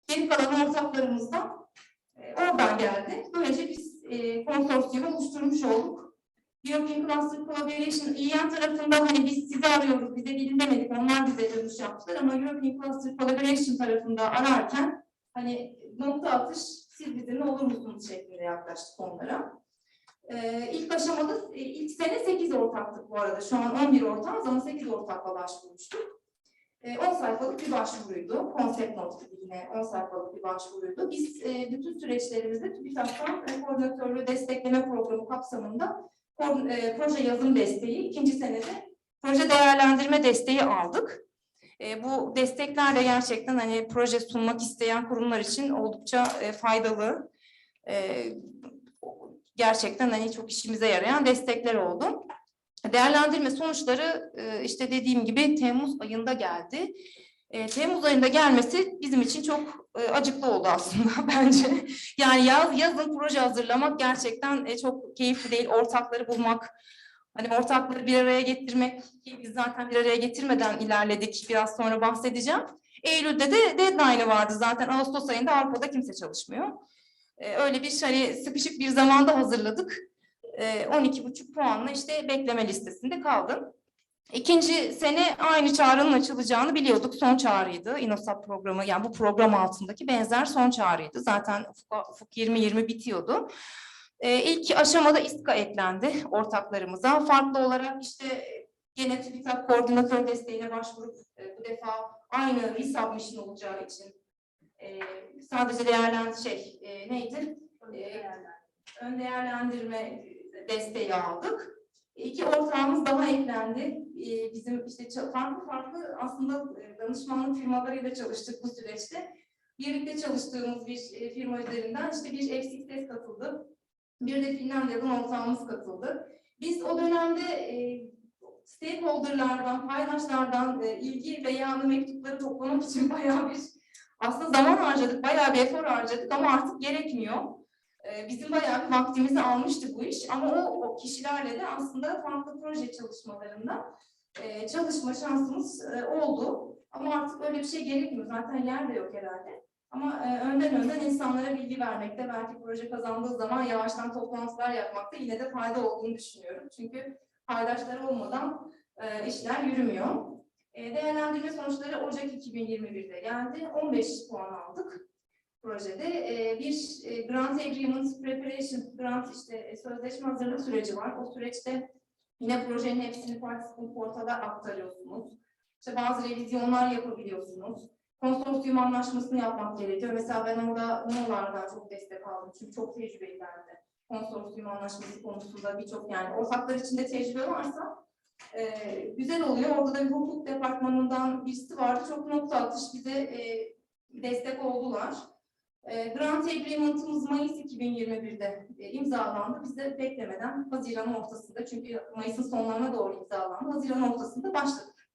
S18: Geri kalan ortaklarımızdan oradan geldi. Böylece biz konsorsiyumu oluşturmuş olduk. European Cluster Collaboration EIE tarafında hani biz sizi arıyoruz, bize bilin demedik, onlar bize dönüş yaptılar ama European Cluster Collaboration tarafında ararken hani nokta atış siz bizimle olur musunuz şeklinde yaklaştık onlara. İlk aşamada ilk sene 8 ortaktık bu arada. Şu an 11 ortağız ama 8 ortakla başvurmuştuk. 10 sayfalık bir başvuruydu. Konsept notu yine 10 sayfalık bir başvuruydu. Biz bütün süreçlerimizde TÜBİTAK'tan koordinatörlüğü destekleme programı kapsamında proje yazım desteği, 2. senede proje değerlendirme desteği aldık. Bu destekler de gerçekten hani proje sunmak isteyen kurumlar için oldukça faydalı. Gerçekten hani çok işimize yarayan destekler oldu. Değerlendirme sonuçları işte dediğim gibi Temmuz ayında geldi. Temmuz ayında gelmesi bizim için çok acıklı oldu aslında bence. Yani yazın proje hazırlamak gerçekten çok keyifli değil. Ortakları bulmak, hani ortakları bir araya getirmek ki biz zaten bir araya getirmeden ilerledik. Biraz sonra bahsedeceğim. Eylül'de de deadline'ı vardı zaten. Ağustos ayında Avrupa'da kimse çalışmıyor. Öyle bir hani sıkışık bir zamanda hazırladık. 12,5 puanla işte bekleme listesinde kaldım. 2. sene aynı çağrının açılacağını biliyorduk. Son çağrıydı. InnoSap programı yani bu program altındaki benzer son çağrıydı. Zaten Ufuk 2020 bitiyordu. İlk aşamada İSKA eklendi ortaklarımıza. Farklı olarak işte gene TÜBİTAK koordinatör desteğine başvurup bu defa aynı resubmission olacağı için sadece neydi? Ön değerlendirme desteği aldık. 2 ortağımız daha eklendi. Bizim işte farklı aslında danışmanlık firmalarıyla çalıştık bu süreçte. Birlikte çalıştığımız bir firma üzerinden işte bir F6S katıldı. Bir de Finlandiya'dan ortağımız katıldı. Biz o dönemde stakeholder'lardan, paydaşlardan ilgi beyanı mektupları toplamak için bayağı bir aslında zaman harcadık, bayağı bir efor harcadık ama artık gerekmiyor. Bizim bayağı bir vaktimizi almıştı bu iş ama o kişilerle de aslında farklı proje çalışmalarında çalışma şansımız oldu. Ama artık öyle bir şey gerekmiyor. Zaten yer de yok herhalde. Ama önden insanlara bilgi vermekte, belki proje kazandığı zaman yavaştan toplantılar yapmakta yine de fayda olduğunu düşünüyorum. Çünkü paydaşlar olmadan işler yürümüyor. Değerlendirme sonuçları Ocak 2021'de geldi. 15 puan aldık projede. Bir grant agreement preparation, grant işte sözleşme hazırlık süreci var. O süreçte yine projenin hepsini participant portala aktarıyorsunuz. İşte bazı revizyonlar yapabiliyorsunuz. Konsorsiyum anlaşmasını yapmak gerekiyor. Mesela ben orada NO'lardan çok destek aldım. Çünkü çok tecrübelilerdi. Konsorsiyum anlaşması konusunda birçok yani ortaklar içinde tecrübe varsa güzel oluyor. Orada da bir hukuk departmanından birisi vardı. Çok nokta atış bize destek oldular. Grant Agreement'ımız Mayıs 2021'de imzalandı. Biz de beklemeden Haziran ortasında, çünkü Mayıs'ın sonlarına doğru imzalandı. Haziran ortasında başladık.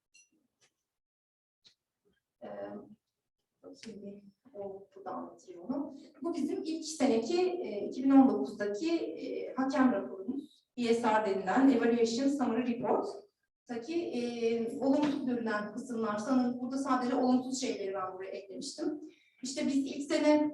S18: Şimdi burada anlatayım onu. Bu bizim ilk seneki 2019'daki hakem raporumuz. ESR denilen Evaluation Summary Report'taki olumsuz görülen kısımlar. Sanırım burada sadece olumsuz şeyleri ben buraya eklemiştim. İşte biz ilk sene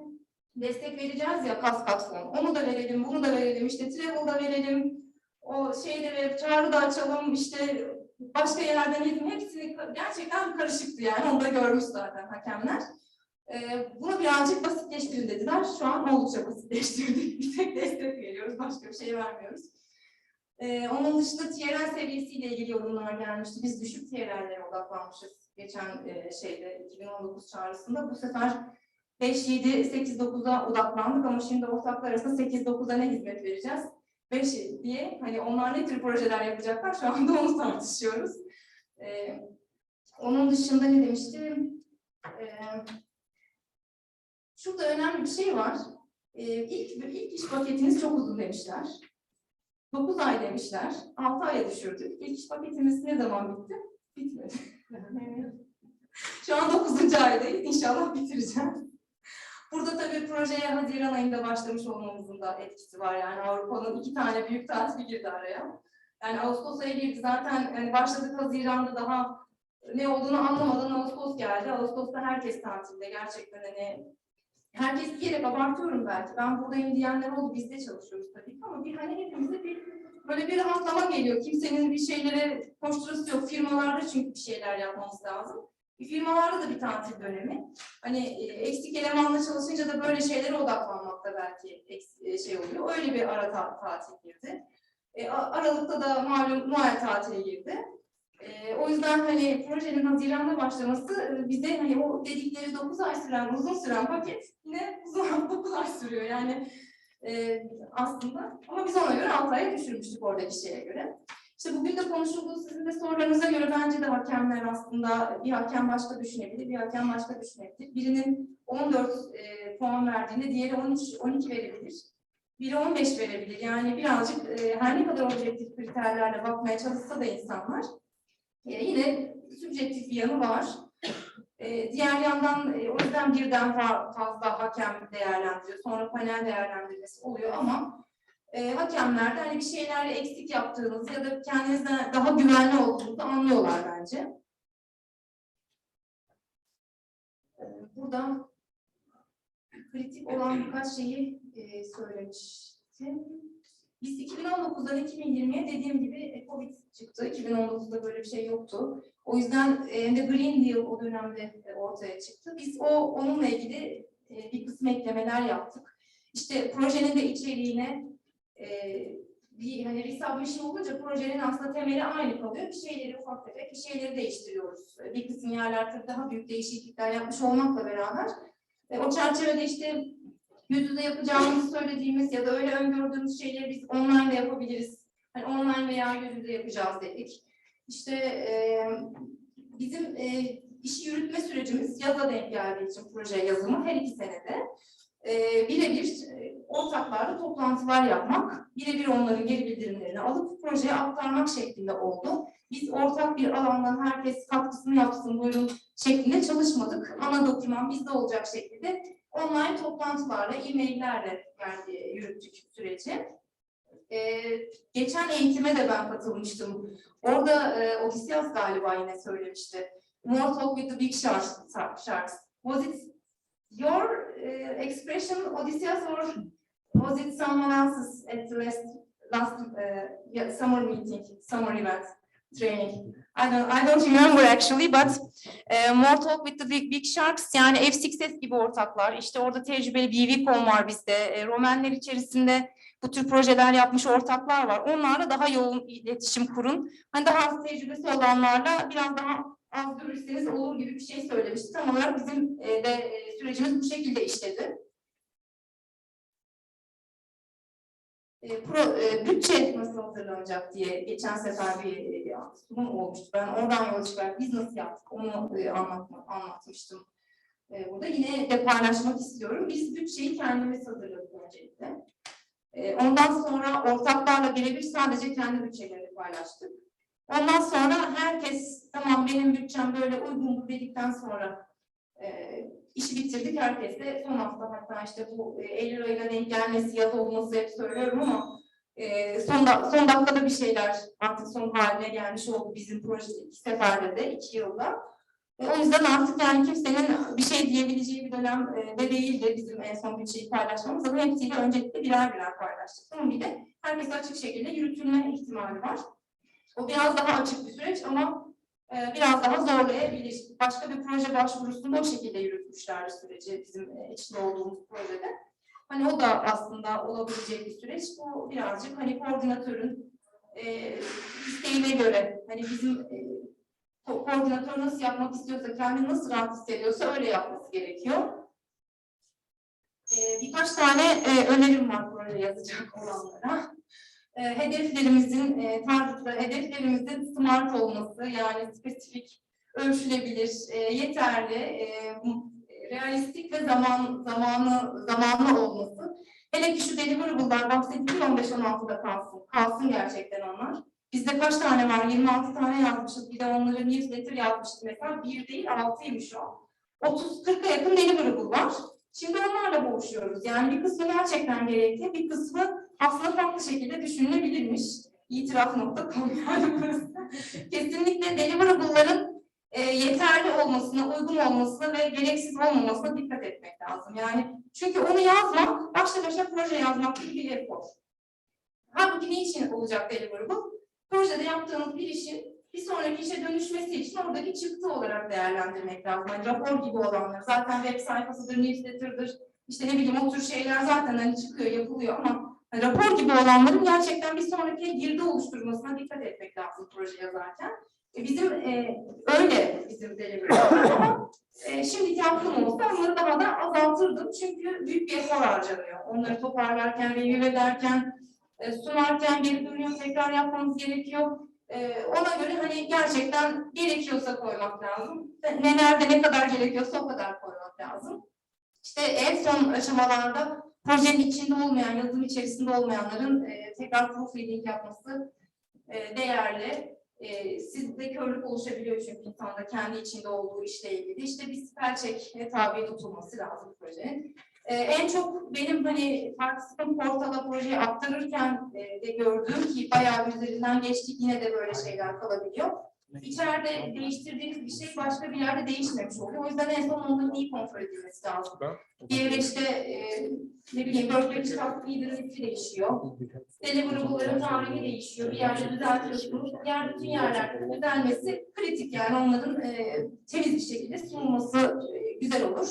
S18: destek vereceğiz ya, kaskat fon. Onu da verelim, bunu da verelim, işte travel da verelim, o şeyi de verip çağrı da açalım, işte başka yerlerden izin, hepsini gerçekten karışıktı yani. Onu da görmüş zaten hakemler. Bunu birazcık basitleştirin dediler. Şu an oldukça basitleştirdik. Bir tek destek veriyoruz, başka bir şey vermiyoruz. Onun dışında TRL seviyesiyle ilgili yorumlar gelmişti. Biz düşük TRL'lere odaklanmışız geçen 2019 çağrısında. Bu sefer 5, 7, 8, 9'a odaklandık ama şimdi ortaklar arasında 8, 9'a ne hizmet vereceğiz? 5 diye, hani onlar ne tür projeler yapacaklar, şu anda onu tartışıyoruz. Onun dışında ne demiştim? Şurada önemli bir şey var. İlk iş paketiniz çok uzun demişler. 9 ay demişler. 6 aya düşürdük. İlk iş paketimiz ne zaman bitti? Bitmedi. Şu an 9. aydayız. İnşallah bitireceğim. Burada tabii projeye Haziran ayında başlamış olmamızın da etkisi var. Yani Avrupa'nın 2 tane büyük tatili girdi araya. Yani Ağustos ayı girdi. Zaten yani başladık Haziran'da, daha ne olduğunu anlamadan Ağustos geldi. Ağustos'ta herkes tatilde. Gerçekten hani herkes diyerek abartıyorum belki. Ben buradayım diyenler oldu. Biz de çalışıyoruz tabii ki ama bir hani hepimize böyle bir rahatlama geliyor. Kimsenin bir şeylere koşturası yok. Firmalarda çünkü bir şeyler yapmamız lazım. Firmalarda da bir tatil dönemi. Hani eksik elemanla çalışınca da böyle şeylere odaklanmakta belki oluyor. Öyle bir ara tatil girdi. Aralıkta da malum Noel tatili girdi. O yüzden hani projenin Haziran'da başlaması bize hani o dedikleri 9 ay süren, uzun süren paket yine uzun 9 ay sürüyor yani aslında. Ama biz ona göre 6 aya düşürmüştük oradaki şeye göre. İşte bugün de konuşulduğu sizin de sorularınıza göre bence de hakemler aslında, bir hakem başka düşünebilir, bir hakem başka düşünebilir. Birinin 14 puan verdiğinde diğeri 13, 12 verebilir. Biri 15 verebilir. Yani birazcık her ne kadar objektif kriterlerle bakmaya çalışsa da insanlar yine subjektif bir yanı var. Diğer yandan o yüzden birden fazla hakem değerlendiriyor. Sonra panel değerlendirmesi oluyor ama hakemler de hani bir şeylerle eksik yaptığınızı ya da kendinizden daha güvenli olduğunuzu anlıyorlar bence. Burada kritik olan birkaç şeyi söylemiştim. Biz 2019'dan 2020'ye dediğim gibi Covid çıktı. 2019'da böyle bir şey yoktu. O yüzden de Green Deal o dönemde ortaya çıktı. Biz onunla ilgili bir kısım eklemeler yaptık. İşte projenin de içeriğine bir hani resubmission olunca projenin aslında temeli aynı kalıyor. Bir şeyleri ufak tefek, bir şeyleri değiştiriyoruz. Bir kısım yerlerde daha büyük değişiklikler yapmış olmakla beraber O çerçevede işte yüz yüze yapacağımızı söylediğimiz ya da öyle öngördüğümüz şeyleri biz online de yapabiliriz. Hani online veya yüz yüze yapacağız dedik. İşte bizim işi yürütme sürecimiz yaza denk geldiği için proje yazımı her 2 senede birebir ortaklarla toplantılar yapmak, birebir onların geri bildirimlerini alıp projeye aktarmak şeklinde oldu. Biz ortak bir alandan herkes katkısını yapsın buyurun şeklinde çalışmadık. Ana doküman bizde olacak şekilde online toplantılarla, e-maillerle yürüttük süreci. Geçen eğitime de ben katılmıştım. Orada Odysseus galiba yine söylemişti. More talk with the big sharks. Was it your expression, Odysseus, or was it someone else's at the last summer meeting, summer event training? I don't remember actually, but more talk with the big sharks, yani F6S gibi ortaklar. İşte orada tecrübeli BV.com var bizde. Romenler içerisinde bu tür projeler yapmış ortaklar var. Onlarla daha yoğun iletişim kurun. Hani daha az tecrübesi olanlarla biraz daha az görürseniz olur gibi bir şey söylemişti. Tam olarak bizim de sürecimiz bu şekilde işledi. Bütçe nasıl hazırlanacak diye geçen sefer bir sunum olmuştu. Ben oradan yola çıkarak biz nasıl yaptık onu anlatmıştım. Burada yine de paylaşmak istiyorum. Biz bütçeyi kendimiz hazırladık öncelikle. Ondan sonra ortaklarla birebir sadece kendi bütçelerini paylaştık. Ondan sonra herkes tamam benim bütçem böyle uygundur dedikten sonra işi bitirdik. Herkes de son hafta, hatta işte bu Eylül ayına denk gelmesi, yaz olması hep söylüyorum ama son dakikada bir şeyler artık son haline gelmiş oldu bizim projede 2 seferde de 2 yılda. O yüzden artık yani kimsenin bir şey diyebileceği bir dönemde değildi bizim en son bütçeyi paylaşmamız. Ama hepsiyle öncelikle birer birer paylaştık. Ama bir de herkes açık şekilde yürütülme ihtimali var. O biraz daha açık bir süreç ama biraz daha zorlayabilir. Başka bir proje başvurusunda o şekilde yürütmüşlerdi süreci bizim içinde olduğumuz projede. Hani o da aslında olabilecek bir süreç. Bu birazcık hani koordinatörün isteğine göre, hani bizim koordinatör nasıl yapmak istiyorsa, kendini nasıl rahat hissediyorsa öyle yapması gerekiyor. Birkaç tane önerim var proje yazacak olanlara. Hedeflerimizin hedeflerimizin smart olması, yani spesifik, ölçülebilir, yeterli, realistik ve zamanlı olması. Hele ki şu deliverables bahsettiğim 15-16'da kalsın gerçekten onlar. Bizde kaç tane var? 26 tane yazmışız. Bir de onları newsletter yazmıştık mesela. 1 değil 6'ymış o. 30-40'a yakın deliverable var. Şimdi onlarla boğuşuyoruz. Yani bir kısmı gerçekten gerekli, bir kısmı aslında farklı şekilde düşünülebilirmiş. İtiraf.com yani burası. Kesinlikle deliverable'ların yeterli olmasına, uygun olmasına ve gereksiz olmamasına dikkat etmek lazım. Yani çünkü onu yazmak, başta başa proje yazmak gibi bir efor. Halbuki ne için olacak deliverable? Projede yaptığınız bir işin bir sonraki işe dönüşmesi için oradaki çıktı olarak değerlendirmek lazım. Yani rapor gibi olanlar, zaten web sayfasıdır, newsletter'dır, işte ne bileyim o tür şeyler zaten hani çıkıyor, yapılıyor ama rapor gibi olanların gerçekten bir sonraki girdi oluşturmasına dikkat etmek lazım proje yazarken. Bizim öyle bizim deliverable ama şimdiki aklım olsa onları daha da azaltırdım çünkü büyük bir efor harcanıyor. Onları toparlarken, review ederken, sunarken geri dönüyor, tekrar yapmamız gerekiyor. Ona göre hani gerçekten gerekiyorsa koymak lazım. Nelerde ne kadar gerekiyorsa o kadar koymak lazım. İşte en son aşamalarda projenin içinde olmayan, yazılım içerisinde olmayanların tekrar proofreading yapması değerli. Sizde körlük oluşabiliyor çünkü insanda kendi içinde olduğu işle ilgili. İşte bir spell check'e tabi tutulması lazım projenin. En çok benim hani participant portala projeyi aktarırken de gördüğüm ki bayağı üzerinden geçtik yine de böyle şeyler kalabiliyor. İçeride değiştirdiğiniz bir şey başka bir yerde değişmemiş oluyor. O yüzden en son onların iyi kontrol edilmesi lazım. Bir yere işte ne bileyim workbench task leader'ın ismi değişiyor. Deliverable'ların tarihi değişiyor. Bir yerde düzeltiyorsunuz. Diğer bütün yerlerde düzelmesi kritik yani onların temiz bir şekilde sunulması güzel olur.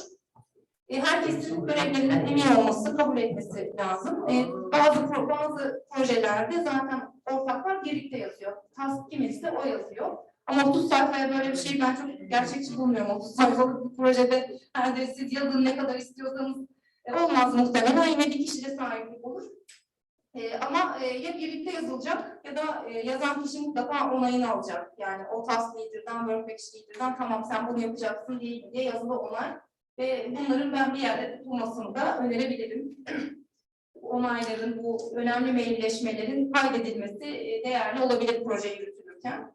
S18: Herkesin görevlerinden emin olması, kabul etmesi lazım. Bazı projelerde zaten ortaklar birlikte yazıyor. Task kim ise o yazıyor. Ama 30 sayfaya böyle bir şey ben çok gerçekçi bulmuyorum. 30 sayfalık bir projede herhalde siz yazın ne kadar istiyorsanız olmaz muhtemelen. Yine bir kişiye sahiplik olur. Ama ya birlikte yazılacak ya da yazan kişi mutlaka onayını alacak. Yani o task leader'dan, workbench leader'dan tamam sen bunu yapacaksın diye yazılı onay. Ve bunların ben bir yerde tutulmasını da önerebilirim. Onayların, bu önemli mailleşmelerin kaydedilmesi değerli olabilir proje yürütülürken.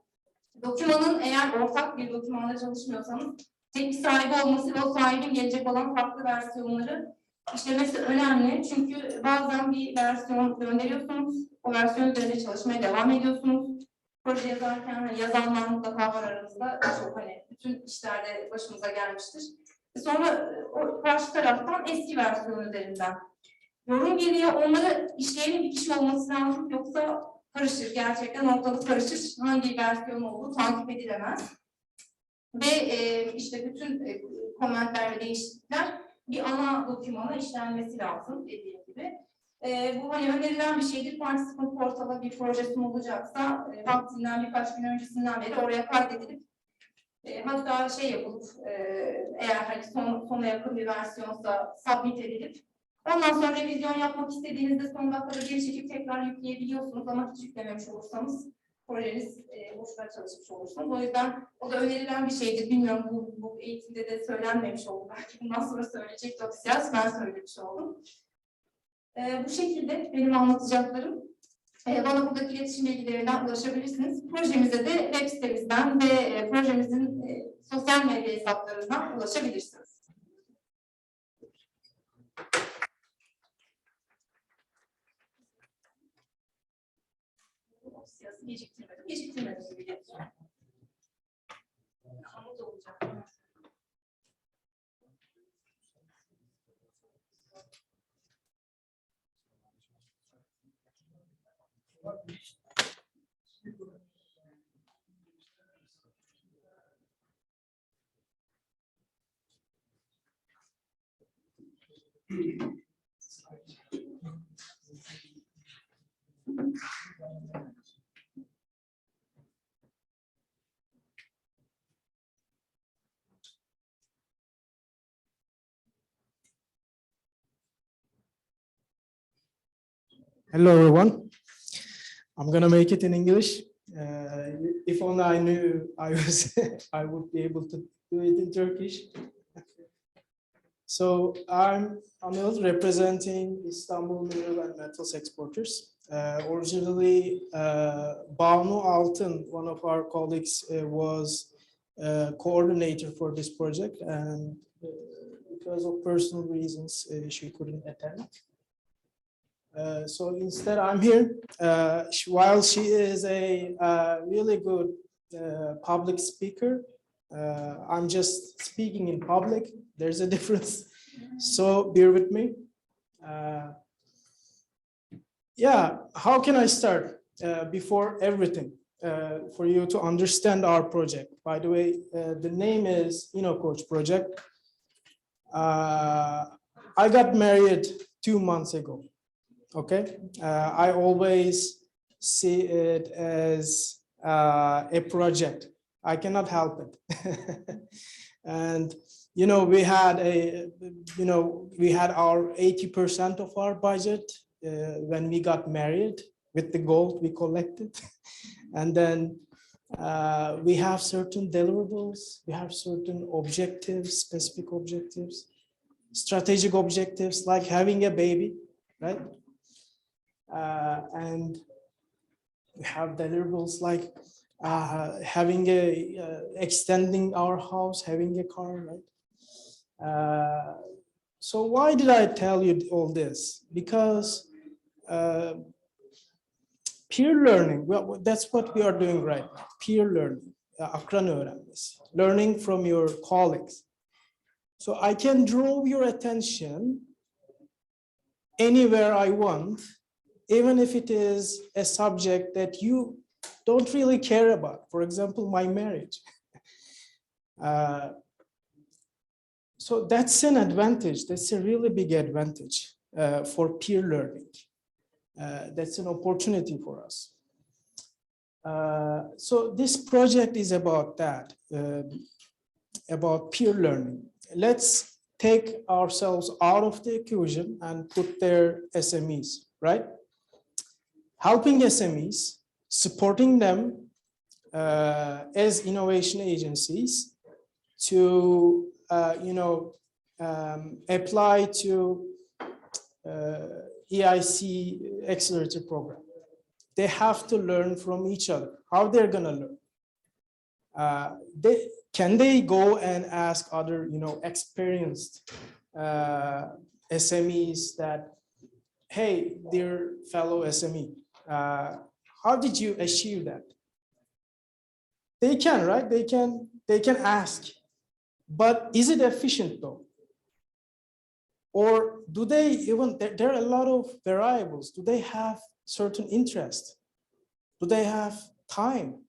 S18: Dokümanın eğer ortak bir dokümanda çalışmıyorsanız tek bir sahibi olması ve o sahibin gelecek olan farklı versiyonları işlemesi önemli. Çünkü bazen bir versiyon gönderiyorsunuz, o versiyon üzerinde çalışmaya devam ediyorsunuz. Proje yazarken hani yazanlar mutlaka var aranızda. Çok hani bütün işlerde başımıza gelmiştir. Sonra o karşı taraftan eski versiyon üzerinden yorum geliyor. Onları işleyenin bir kişi olması lazım. Yoksa karışır. Gerçekten ortalık karışır. Hangi versiyon olduğu takip edilemez. Ve işte bütün komentler ve değişiklikler bir ana dokümana işlenmesi lazım dediğim gibi. Bu hani önerilen bir şeydir. Participant portala bir proje sunulacaksa vaktinden birkaç gün öncesinden beri oraya kaydedilip hatta şey yapılıp eğer hani sona yakın bir versiyonsa submit edilip ondan sonra revizyon yapmak istediğinizde son dakikada geri çekip tekrar yükleyebiliyorsunuz ama hiç yüklememiş olursanız projeniz boşuna çalışmış olursunuz. O yüzden o da önerilen bir şeydir. Bilmiyorum bu eğitimde de söylenmemiş oldu. Belki bundan sonra söyleyecek ofisiyel ben söylemiş oldum. Bu şekilde benim anlatacaklarım. Bana buradaki iletişim bilgilerinden ulaşabilirsiniz. Projemize de web sitemizden ve projemizin sosyal medya hesaplarından ulaşabilirsiniz. Siyasi geciktirmedim gibi getiriyor. Ama da olacak.
S19: Hello, everyone. I'm gonna make it in English. If only I knew I would be able to do it in Turkish. So I'm Anil, representing Istanbul Mineral and Metals Exporters. Originally, Banu Altın, one of our colleagues, was coordinator for this project, and because of personal reasons, she couldn't attend. So instead, I'm here. While she is a really good public speaker, I'm just speaking in public. There's a difference. So bear with me. Yeah, how can I start? Before everything, for you to understand our project. By the way, the name is Coach Project. I got married 2 months ago. Okay, I always see it as a project. I cannot help it. And we had our 80% of our budget when we got married with the gold we collected. And then we have certain deliverables, we have certain objectives, specific objectives, strategic objectives like having a baby, right? And we have deliverables like having extending our house, having a car, right? So why did I tell you all this? Because peer learning, well, that's what we are doing right now. Peer learning, akran öğrenmesi, learning from your colleagues. So I can draw your attention anywhere I want, even if it is a subject that you don't really care about. For example, my marriage. So that's an advantage. That's a really big advantage for peer learning. That's an opportunity for us. So this project is about that, about peer learning. Let's take ourselves out of the equation and put their SMEs, right? Helping SMEs, supporting them as innovation agencies to, apply to EIC accelerator program. They have to learn from each other. How they're gonna learn? Can they go and ask other, experienced SMEs that, hey, dear fellow SME, how did you achieve that? They can, right? They can ask, but is it efficient though? Or do they even, there are a lot of variables. Do they have certain interest? Do they have time?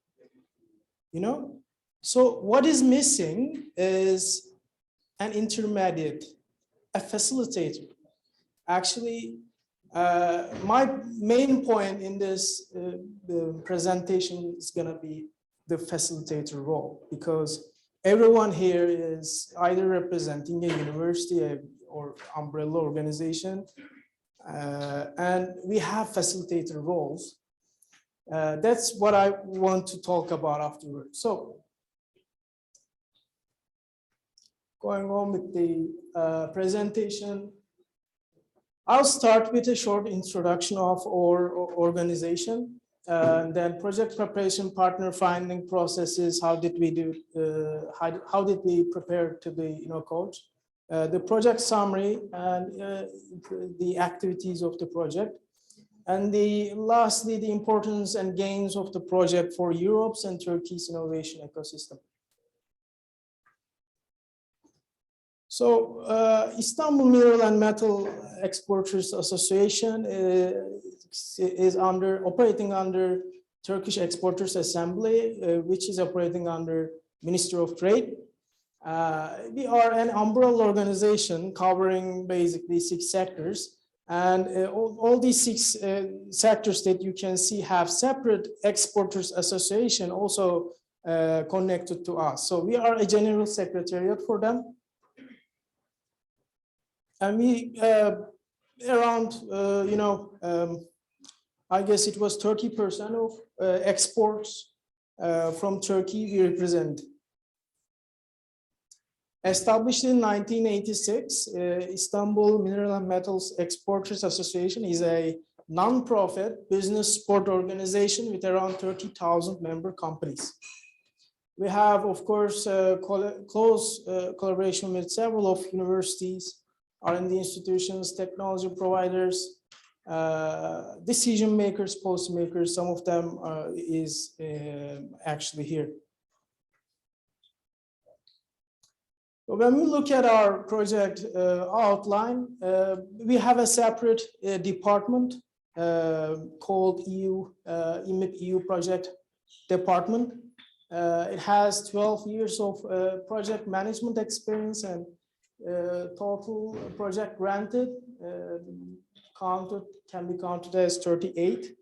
S19: So what is missing is an intermediate, a facilitator. Actually, my main point in this presentation is going to be the facilitator role, because everyone here is either representing a university or umbrella organization, and we have facilitator roles. That's what I want to talk about afterwards. So, going on with the presentation, I'll start with a short introduction of our organization, then project preparation, partner finding processes. How did we do? How did we prepare to be, coach? The project summary and the activities of the project, and lastly the importance and gains of the project for Europe's and Turkey's innovation ecosystem. So Istanbul Mineral and Metal Exporters Association is operating under Turkish Exporters Assembly, which is operating under Ministry of Trade. We are an umbrella organization covering basically 6 sectors, and all these 6 sectors that you can see have separate exporters association also connected to us. So we are a general secretariat for them. And we around, I guess it was 30% of exports from Turkey we represent. Established in 1986, Istanbul Mineral and Metals Exporters Association is a non-profit business support organization with around 30,000 member companies. We have, of course, close collaboration with several of universities, R&D institutions, technology providers, decision makers, policy makers. Some of them is actually here. When we look at our project outline, we have a separate department called EMIP EU Project Department. It has 12 years of project management experience, and total project granted can be counted as 38.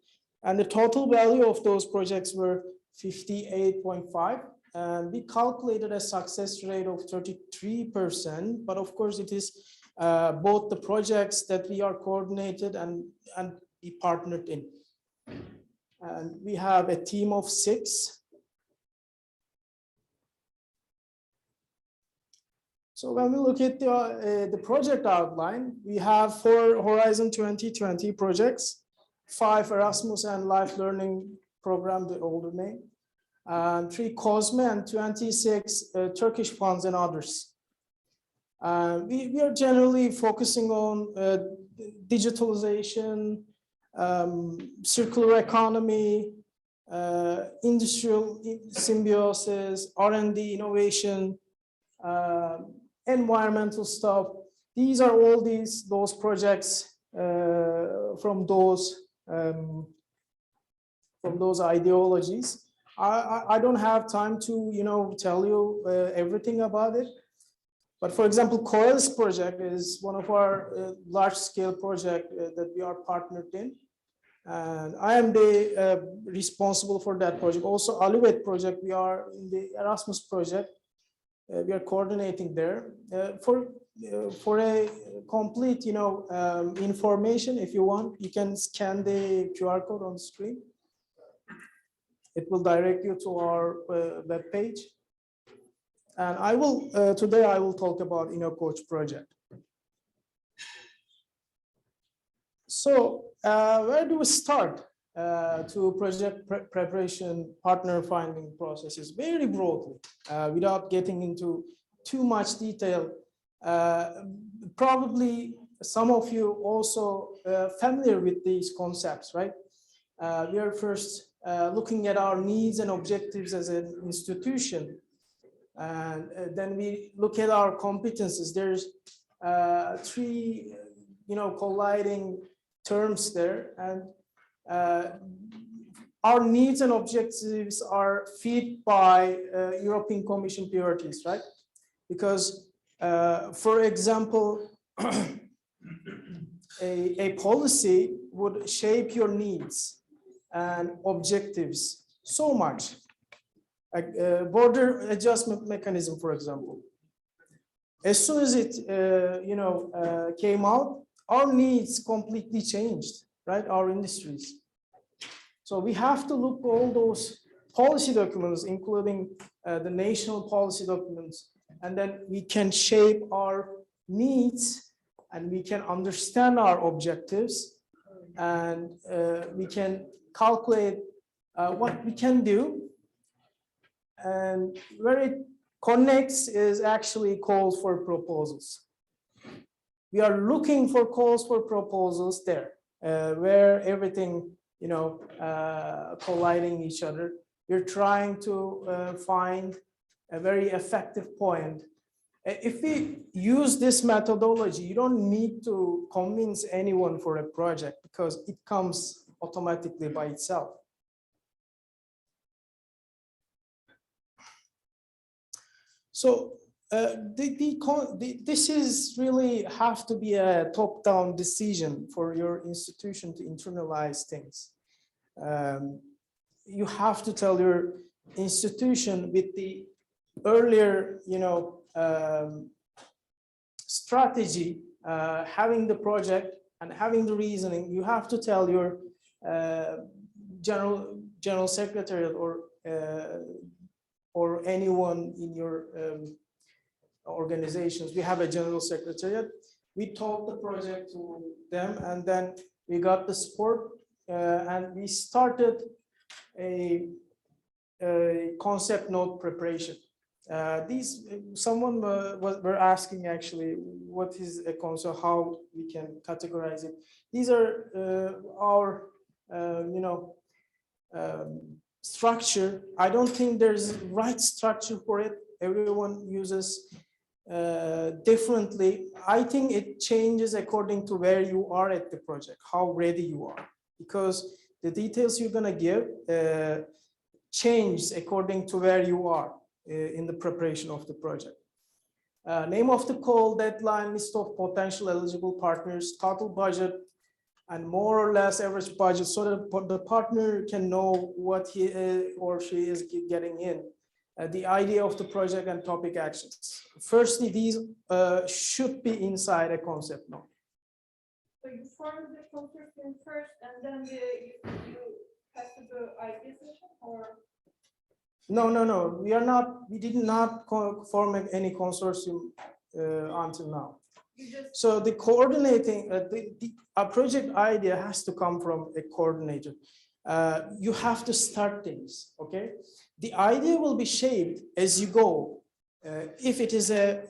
S19: And the total value of those projects were 58.5. And we calculated a success rate of 33%, but of course it is both the projects that we are coordinated and be partnered in. And we have a team of 6. So when we look at the project outline, we have 4 Horizon 2020 projects, 5 Erasmus and Life Learning Program, the older name, 3 COSME, and 26 Turkish funds and others. We are generally focusing on digitalization, circular economy, industrial symbiosis, R&D innovation, environmental stuff. These are all those projects from those ideologies. I don't have time to tell you everything about it, but for example, COEL's project is one of our large-scale project that we are partnered in. And I am the responsible for that project. Also, Aluvet project, we are in the Erasmus project. We are coordinating there for a complete, information. If you want, you can scan the QR code on the screen. It will direct you to our web page. And I will today I will talk about InnoCoach project. So where do we start to project preparation, partner finding processes very broadly, without getting into too much detail? Probably some of you also familiar with these concepts, right? We are first looking at our needs and objectives as an institution, and then we look at our competences. There's three, colliding terms there, and our needs and objectives are fed by European Commission priorities, right? Because, for example, a policy would shape your needs and objectives so much. Like border adjustment mechanism, for example. As soon as it, came out, our needs completely changed, right? Our industries. So we have to look all those policy documents, including the national policy documents, and then we can shape our needs and we can understand our objectives, and we can calculate what we can do. And where it connects is actually calls for proposals. We are looking for calls for proposals there, where everything, colliding each other. We're trying to find a very effective point. If we use this methodology, you don't need to convince anyone for a project because it comes automatically by itself. So this is really have to be a top-down decision for your institution to internalize things. You have to tell your institution with the earlier, strategy, having the project and having the reasoning. You have to tell your general secretariat or anyone in your organizations. We have a general secretariat. We taught the project to them, and then we got the support, and we started a concept note preparation. Someone were asking actually, what is a concept, how we can categorize it. These are our, structure. I don't think there's right structure for it. Everyone uses differently. I think it changes according to where you are at the project, how ready you are, because the details you're gonna give change according to where you are in the preparation of the project. Name of the call, deadline, list of potential eligible partners, total budget, and more or less average budget, so that the partner can know what he or she is getting in. The idea of the project and topic actions. Firstly, these should be inside a concept note.
S5: So you form the consortium first, and then you pass to the idea session, or?
S19: No. We did not form any consortium until now. So the coordinating, a project idea has to come from a coordinator. You have to start things, okay? The idea will be shaped as you go. If it is a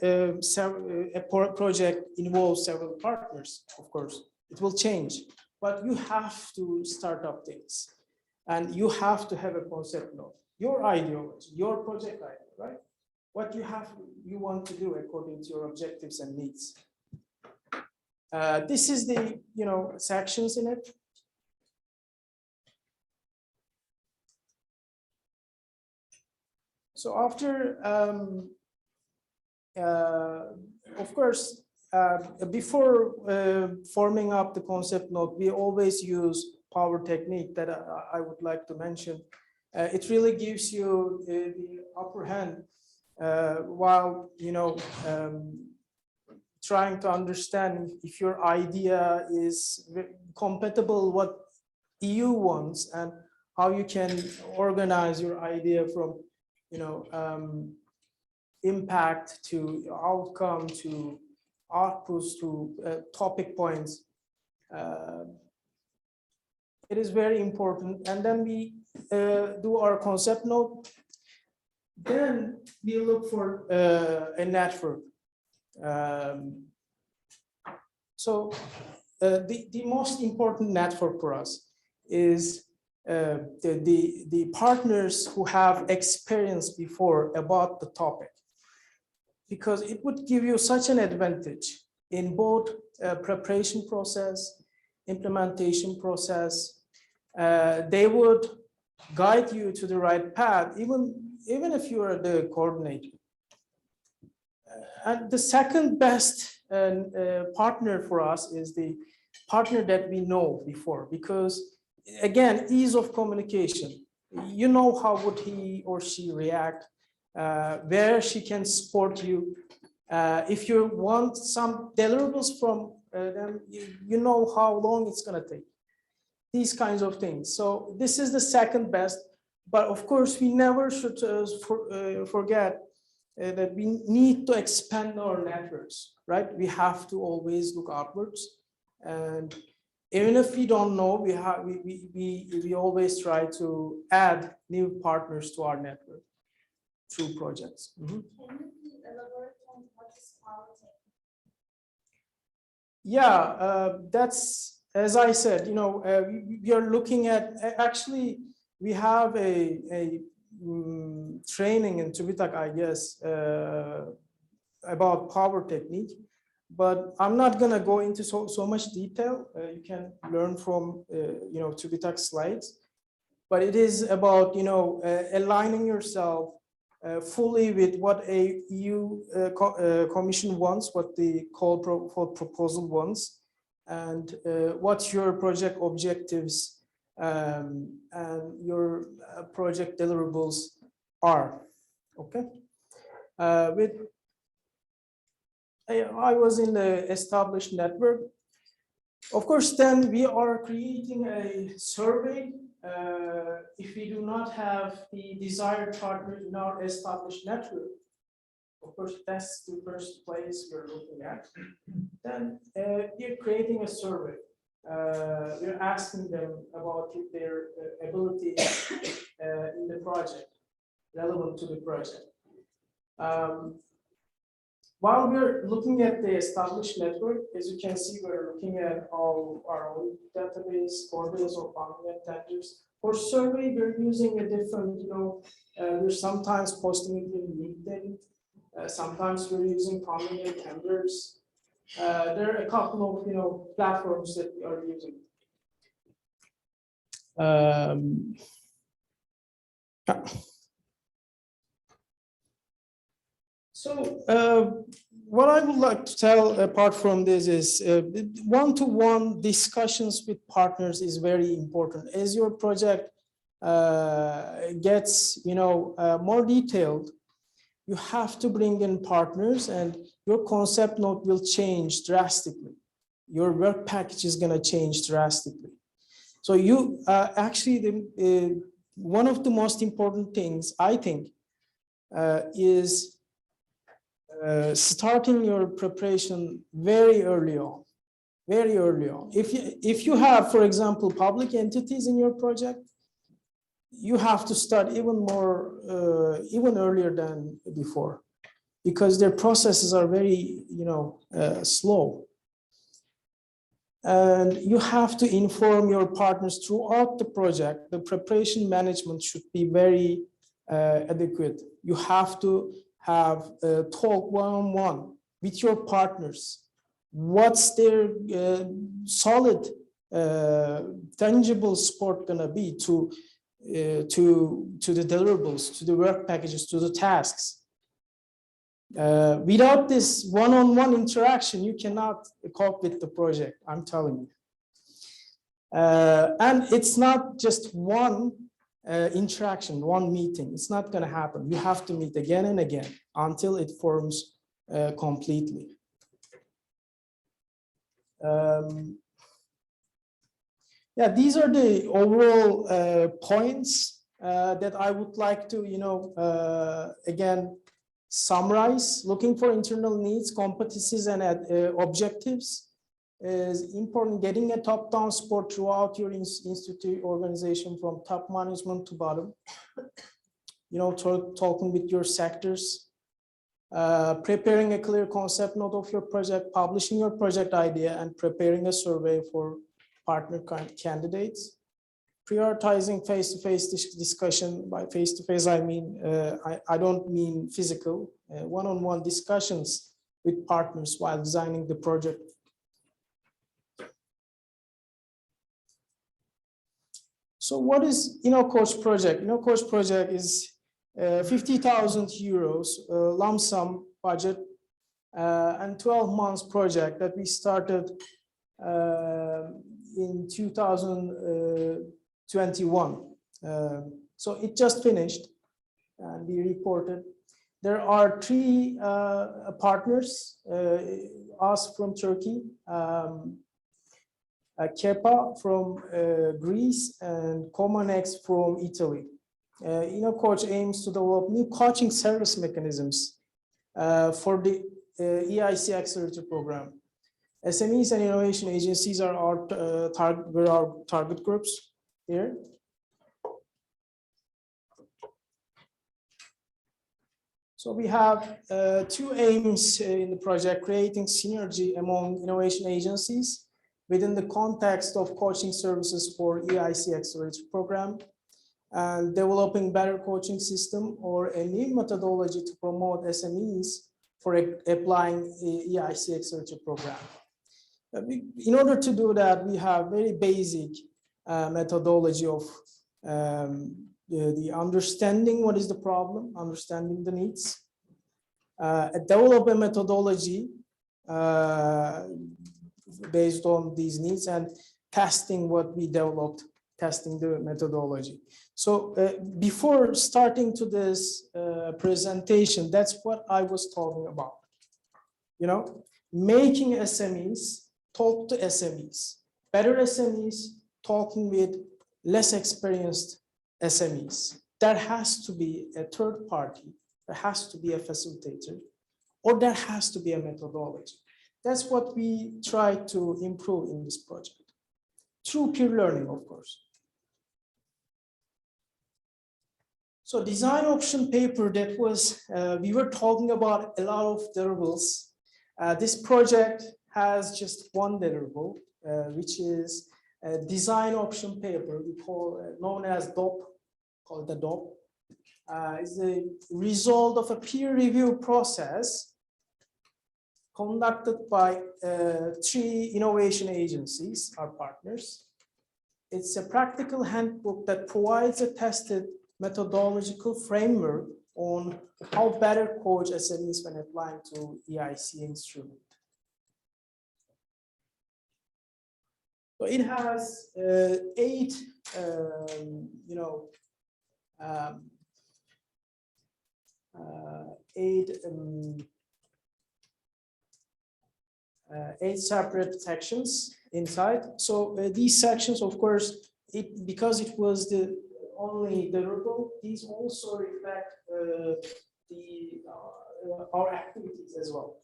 S19: project involves several partners, of course, it will change. But you have to start up things, and you have to have a concept note. Your ideology, your project idea, right? What you want to do according to your objectives and needs. This is the sections in it. So after, of course, before forming up the concept note, we always use power technique that I would like to mention. It really gives you the upper hand while, you know, trying to understand if your idea is compatible what EU wants and how you can organize your idea from, you know, impact to outcome to outputs to topic points. It is very important. And then we do our concept note. Then we look for a network. So the most important network for us is the partners who have experience before about the topic, because it would give you such an advantage in both preparation process, implementation process. They would guide you to the right path, even if you are the coordinator. And the second best partner for us is the partner that we know before, because again, ease of communication. You know how would he or she react, where she can support you. If you want some deliverables from them, you know how long it's going to take. These kinds of things. So this is the second best, but of course we never should forget that we need to expand our networks, right? We have to always look outwards, and even if we don't know, we always try to add new partners to our network through projects. Mm-hmm.
S3: Can you elaborate on what is power technique?
S19: Yeah, that's, as I said, you know, we are looking at, actually, we have a training in TÜBİTAK, I guess, about power technique, but I'm not going to go into so much detail. You can learn from, you know, TÜBİTAK slides, but it is about, you know, aligning yourself fully with what a EU Commission wants, what the call for proposal wants, and what your project objectives and your project deliverables are. Okay. I was in the established network. Of course, then we are creating a survey. If we do not have the desired partner in our established network, of course, that's the first place we're looking at. Then we're creating a survey. We're asking them about their ability in the project, relevant to the project. While we're looking at the established network, as you can see, we're looking at all our own database, coordinates of funding tenders. For survey, we're using a different, you know, we're sometimes posting it in LinkedIn. Sometimes we're using funding tenders. There are a couple of, you know, platforms that we are using. So what I would like to tell apart from this is one-to-one discussions with partners is very important. As your project gets, you know, more detailed, you have to bring in partners, and your concept note will change drastically. Your work package is going to change drastically. So you actually, one of the most important things, I think, is starting your preparation very early on, very early on. If you have, for example, public entities in your project, you have to start even earlier than before, because their processes are very, you know, slow. And you have to inform your partners throughout the project. The preparation management should be very adequate. You have to have a talk one-on-one with your partners. What's their solid, tangible support gonna be to the deliverables, to the work packages, to the tasks? Without this one-on-one interaction, you cannot cope with the project, I'm telling you. And it's not just one interaction, one meeting. It's not going to happen. You have to meet again and again until it forms completely. Yeah, these are the overall points that I would like to, again, summarize. Looking for internal needs, competencies, and objectives is important. Getting a top-down support throughout your institute organization from top management to bottom. Talking with your sectors. Preparing a clear concept note of your project, publishing your project idea, and preparing a survey for partner candidates. Prioritizing face-to-face discussion. By face-to-face, I mean, I don't mean physical, one-on-one discussions with partners while designing the project. So what is Coach project? Coach project is 50,000 euros lump sum budget and 12 months project that we started in 2021. So it just finished and we reported. There are 3 partners, us from Turkey, Kepa from Greece, and Comanex from Italy. Coach aims to develop new coaching service mechanisms for the EIC Accelerator program. SMEs and innovation agencies are our target groups here. So we have 2 aims in the project: creating synergy among innovation agencies within the context of coaching services for EIC Accelerator program, and developing better coaching system or a new methodology to promote SMEs for applying EIC Accelerator program. In order to do that, we have very basic methodology of the understanding what is the problem, understanding the needs, develop a methodology based on these needs, and testing what we developed, testing the methodology. So before starting to this presentation, that's what I was talking about. Making SMEs talk to SMEs, better SMEs talking with less experienced SMEs. There has to be a third party, there has to be a facilitator, or there has to be a methodology. That's what we try to improve in this project, through peer learning, of course. So design option paper that was, we were talking about a lot of deliverables. This project has just one deliverable, which is a design option paper we call known as DOP, called the DOP. It's the result of a peer review process conducted by 3 innovation agencies, our partners. It's a practical handbook that provides a tested methodological framework on how better coach SMEs when applying to EIC instrument. So it has 8, 8 separate sections inside. So these sections, of course, because it was the only deliverable, these also reflect our activities as well.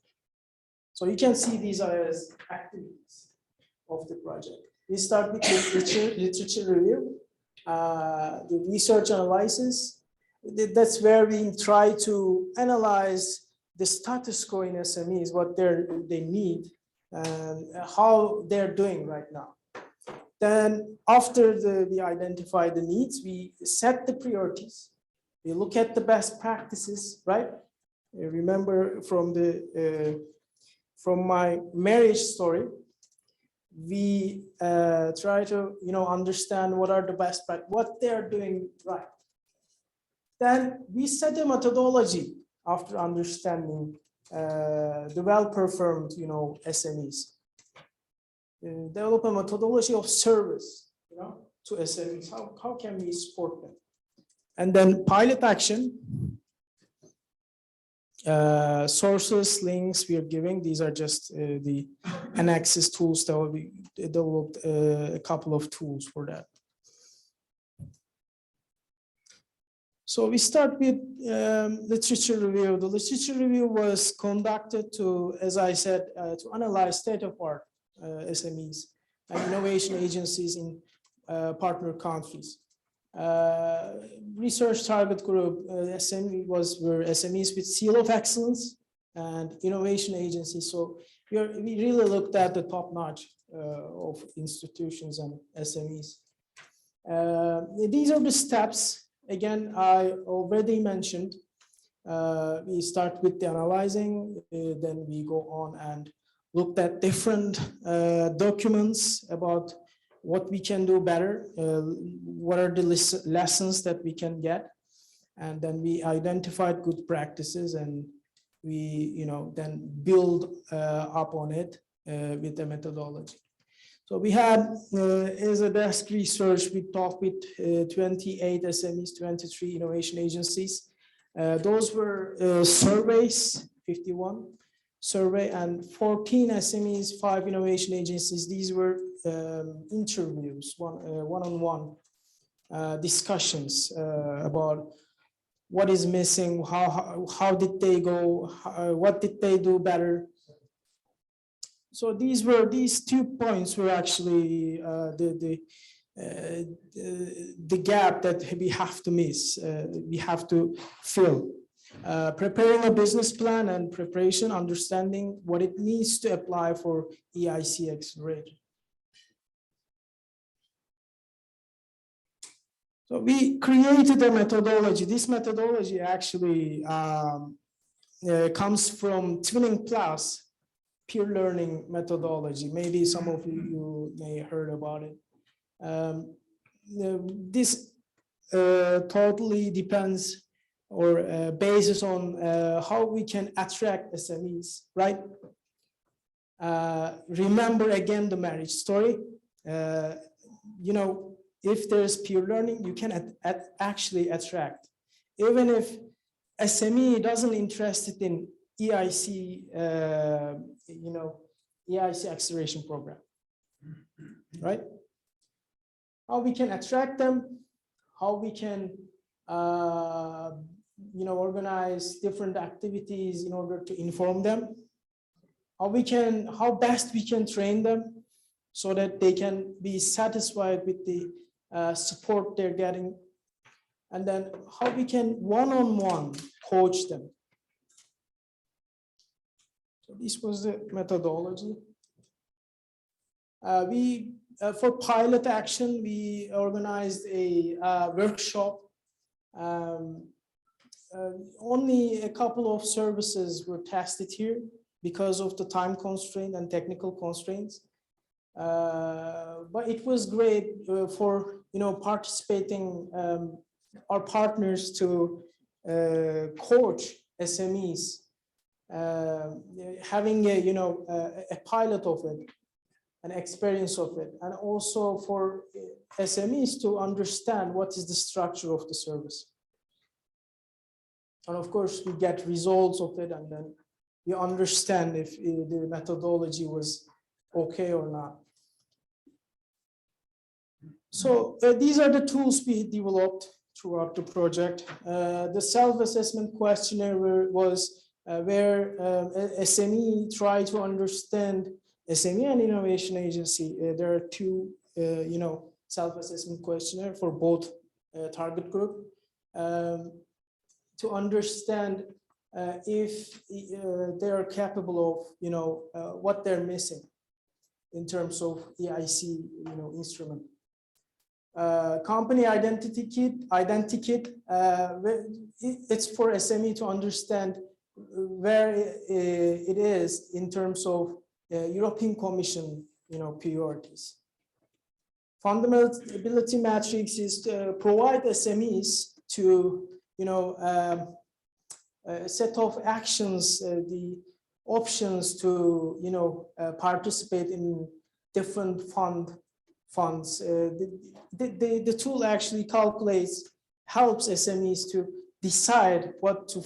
S19: So you can see these are as activities of the project. We start with the literature review, the research analysis. That's where we try to analyze the status quo in SMEs, what they need, and how they're doing right now. Then after we identify the needs, we set the priorities. We look at the best practices, right? You remember from my marriage story, we try to understand what are the best practices, what they're doing right. Then we set a methodology after understanding the well-performed SMEs. develop a methodology of service, to SMEs. How can we support them? And then pilot action, sources, links we are giving. These are just the analysis tools that we developed a couple of tools for that. So we start with literature review. The literature review was conducted to, as I said, to analyze state-of-art SMEs and innovation agencies in partner countries. Research target group were SMEs with seal of excellence and innovation agencies. So we really looked at the top notch of institutions and SMEs. These are the steps. Again, I already mentioned, we start with the analyzing, then we go on and looked at different documents about what we can do better, what are the lessons that we can get, and then we identified good practices, and we, then build up on it with the methodology. So we had, as a desk research, we talked with 28 SMEs, 23 innovation agencies. Those were surveys, 51 survey, and 14 SMEs, 5 innovation agencies. These were interviews, one-on-one discussions about what is missing, how did they go, what did they do better. So these 2 points were actually the gap that we have to miss, we have to fill. Preparing a business plan and preparation, understanding what it needs to apply for EIC Accelerator. So we created a methodology. This methodology actually comes from Twinning Plus peer learning methodology. Maybe some of you may have heard about it. This totally depends or bases on how we can attract SMEs, right? Remember again the marriage story. If there's peer learning, you can actually attract. Even if SME doesn't interested in EIC, EIC acceleration program, right? How we can attract them, how we can, organize different activities in order to inform them, how best we can train them so that they can be satisfied with the support they're getting, and then how we can one-on-one coach them. So this was the methodology. For pilot action, we organized a workshop. Only a couple of services were tested here because of the time constraint and technical constraints. But it was great for participating our partners to coach SMEs, having a pilot of it, an experience of it, and also for SMEs to understand what is the structure of the service. And of course, we get results of it, and then you understand if the methodology was okay or not. So these are the tools we developed throughout the project. The self-assessment questionnaire was where SME try to understand SME and innovation agency. There are 2, self-assessment questionnaire for both target group to understand if they are capable of, what they're missing in terms of EIC, instrument. Company identity kit, it's for SME to understand where it is in terms of European Commission, priorities. Fundamentality matrix is to provide SMEs to, a set of actions, the options to, participate in different funds. The tool actually helps SMEs to decide what to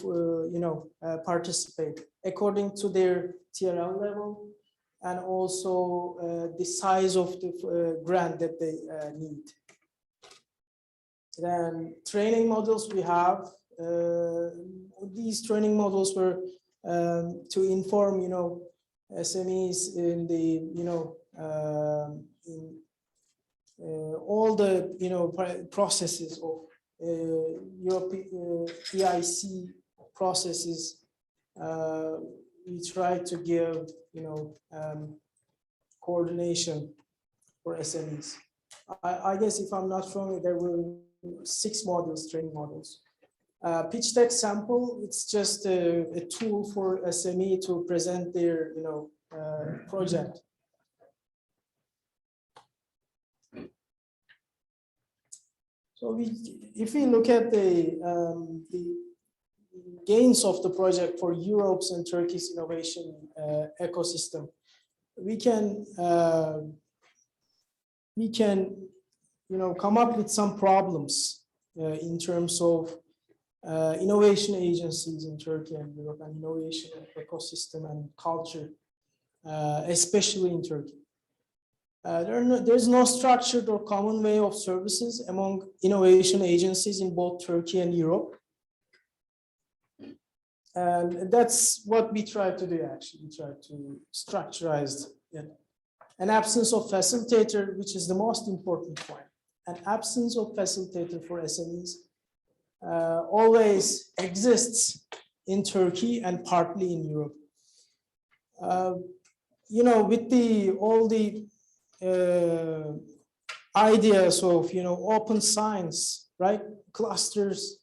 S19: participate according to their TRL level and also the size of the grant that they need. Then training models we have. These training models were to inform, SMEs in the, in all the, processes of European EIC processes. We try to give, coordination for SMEs. I guess if I'm not wrong, there were 6 modules, training models. Pitch deck sample, it's just a tool for SME to present their, project. So if we look at the gains of the project for Europe's and Turkey's innovation ecosystem, we can come up with some problems in terms of innovation agencies in Turkey and Europe and innovation ecosystem and culture, especially in Turkey. There's no structured or common way of services among innovation agencies in both Turkey and Europe. And that's what we try to do, actually. We try to structurize it. An absence of facilitator, which is the most important point. An absence of facilitator for SMEs always exists in Turkey and partly in Europe. With all the ideas of open science, right? Clusters,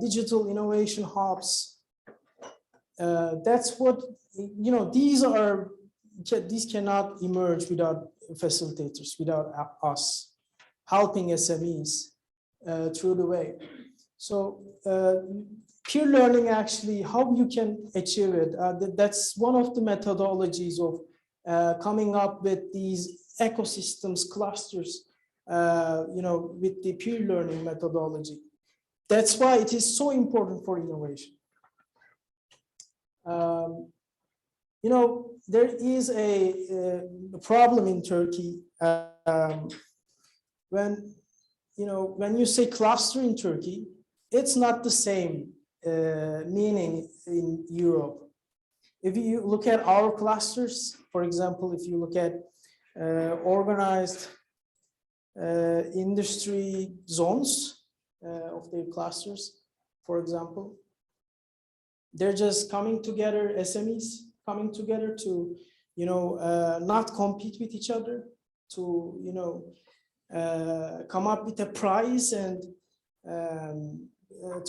S19: digital innovation hubs. That's what these cannot emerge without facilitators, without us helping SMEs through the way. So peer learning, actually, how you can achieve it, that's one of the methodologies of coming up with these ecosystems, clusters, with the peer learning methodology. That's why it is so important for innovation. There is a problem in Turkey when you say cluster in Turkey, it's not the same meaning in Europe. If you look at our clusters, for example, if you look at organized industry zones of their clusters, for example, they're just coming together, SMEs coming together to, not compete with each other, to, come up with a prize and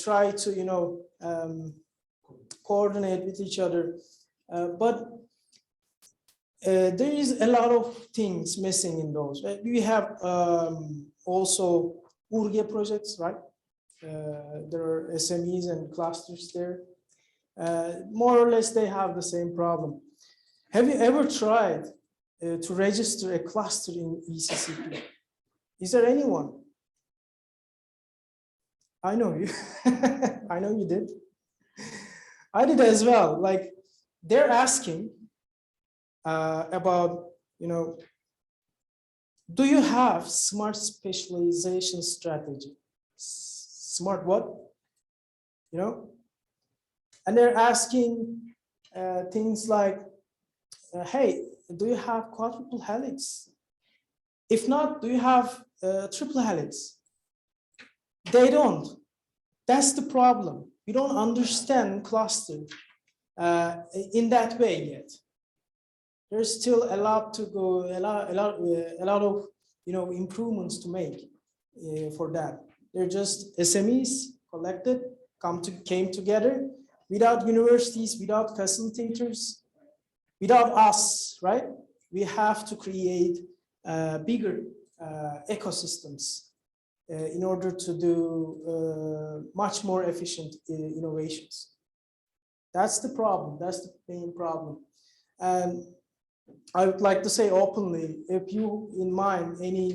S19: try to, coordinate with each other. But there is a lot of things missing in those. We have also URGE projects, right? There are SMEs and clusters there. More or less, they have the same problem. Have you ever tried to register a cluster in ECCP? Is there anyone? I know you. I know you did. I did as well. Like, they're asking about, do you have smart specialization strategy? Smart what? And they're asking things like, hey, do you have quadruple helix? If not, do you have triple helix? They don't. That's the problem. We don't understand cluster in that way yet. There's still a lot to go, a lot of improvements to make for that. They're just SMEs collected, came together without universities, without facilitators, without us, right? We have to create bigger ecosystems in order to do much more efficient innovations. That's the problem. That's the main problem. And I would like to say openly, if you in mind any,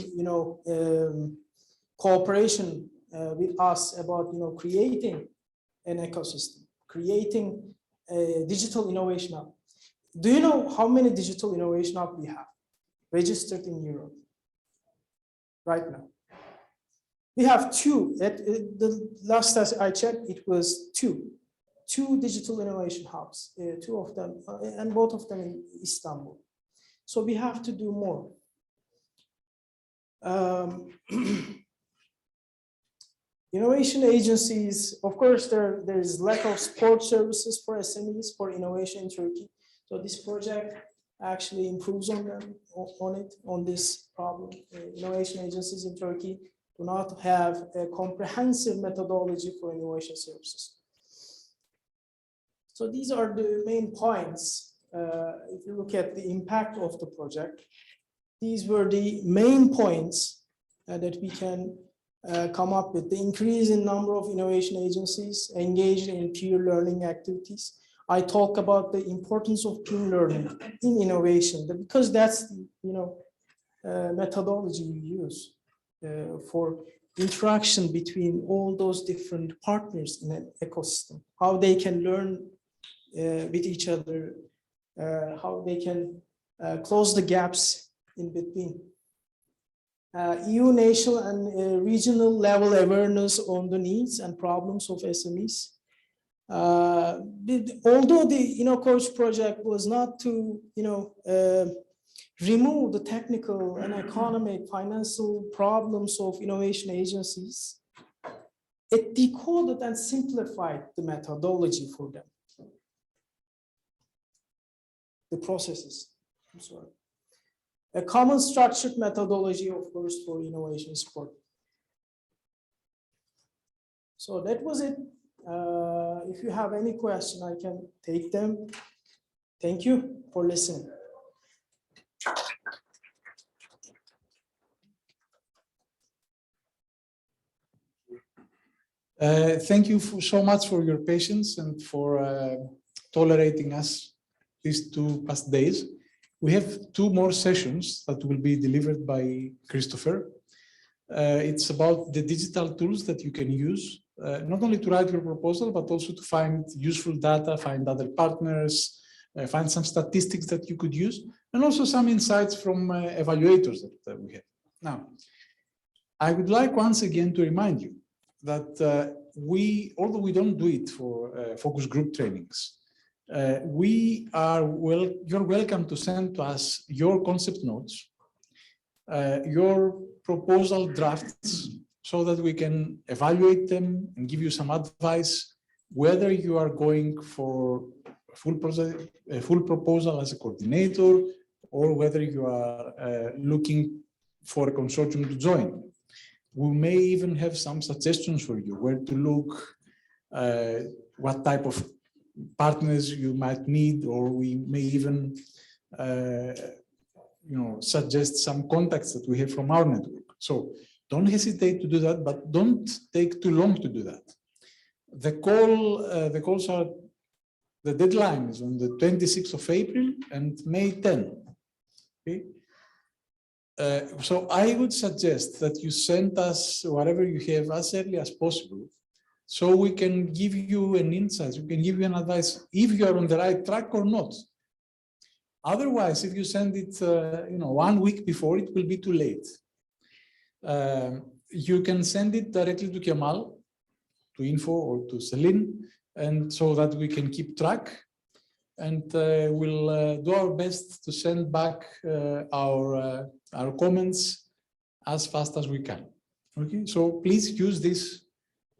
S19: cooperation with us about, creating an ecosystem, creating a digital innovation hub. Do you know how many digital innovation hubs we have registered in Europe right now? We have two. At the last time I checked, it was two digital innovation hubs, two of them, and both of them in Istanbul. So we have to do more. Innovation agencies, of course, there is lack of support services for SMEs for innovation in Turkey. So this project actually improves on them, on this problem. Innovation agencies in Turkey do not have a comprehensive methodology for innovation services. So these are the main points. If you look at the impact of the project, these were the main points that we can come up with. The increase in number of innovation agencies engaged in peer learning activities. I talk about the importance of peer learning in innovation, because that's the methodology we use for interaction between all those different partners in an ecosystem, how they can learn with each other, how they can close the gaps in between. EU national and regional level awareness on the needs and problems of SMEs. Although the InnoCoach project was not to remove the technical and economic financial problems of innovation agencies, it decoded and simplified the methodology for them. The processes, I'm sorry. A common structured methodology, of course, for innovation support. So that was it. If you have any question, I can take them. Thank you for listening.
S4: Thank you so much for your patience and for tolerating us these 2 past days. We have 2 more sessions that will be delivered by Christopher. It's about the digital tools that you can use, not only to write your proposal, but also to find useful data, find other partners, find some statistics that you could use, and also some insights from evaluators that we have. Now, I would like once again to remind you that although we don't do it for focus group trainings, you're welcome to send to us your concept notes, your proposal drafts, so that we can evaluate them and give you some advice, whether you are going for a full proposal as a coordinator, or whether you are looking for a consortium to join. We may even have some suggestions for you, where to look, what type of partners you might need, or we may even suggest some contacts that we have from our network. So don't hesitate to do that, but don't take too long to do that. The deadline is on the 26th of April and May 10. Okay? So I would suggest that you send us whatever you have as early as possible, so we can give you an insight, we can give you an advice if you are on the right track or not. Otherwise, if you send it 1 week before, it will be too late. You can send it directly to Kemal, to info, or to Celine, and so that we can keep track, and we'll do our best to send back our comments as fast as we can. Okay, so please use this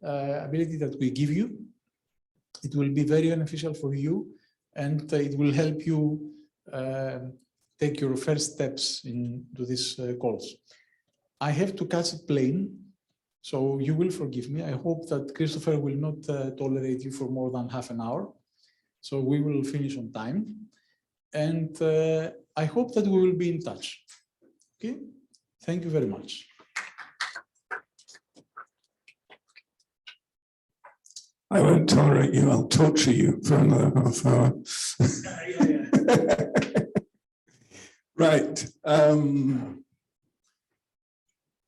S4: ability that we give you. It will be very beneficial for you, and it will help you take your first steps into these calls. I have to catch a plane, so you will forgive me. I hope that Christopher will not tolerate you for more than half an hour. So we will finish on time. And I hope that we will be in touch. Okay, thank you very much.
S2: I won't tolerate you, I'll torture you for another half hour. Right.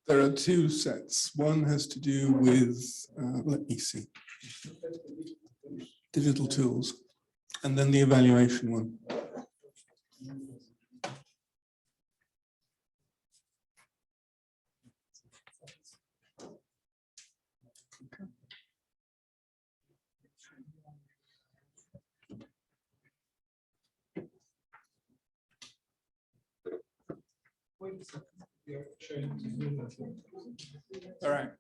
S2: There are two sets. One has to do with, let me see, digital tools, and then the evaluation one. All right.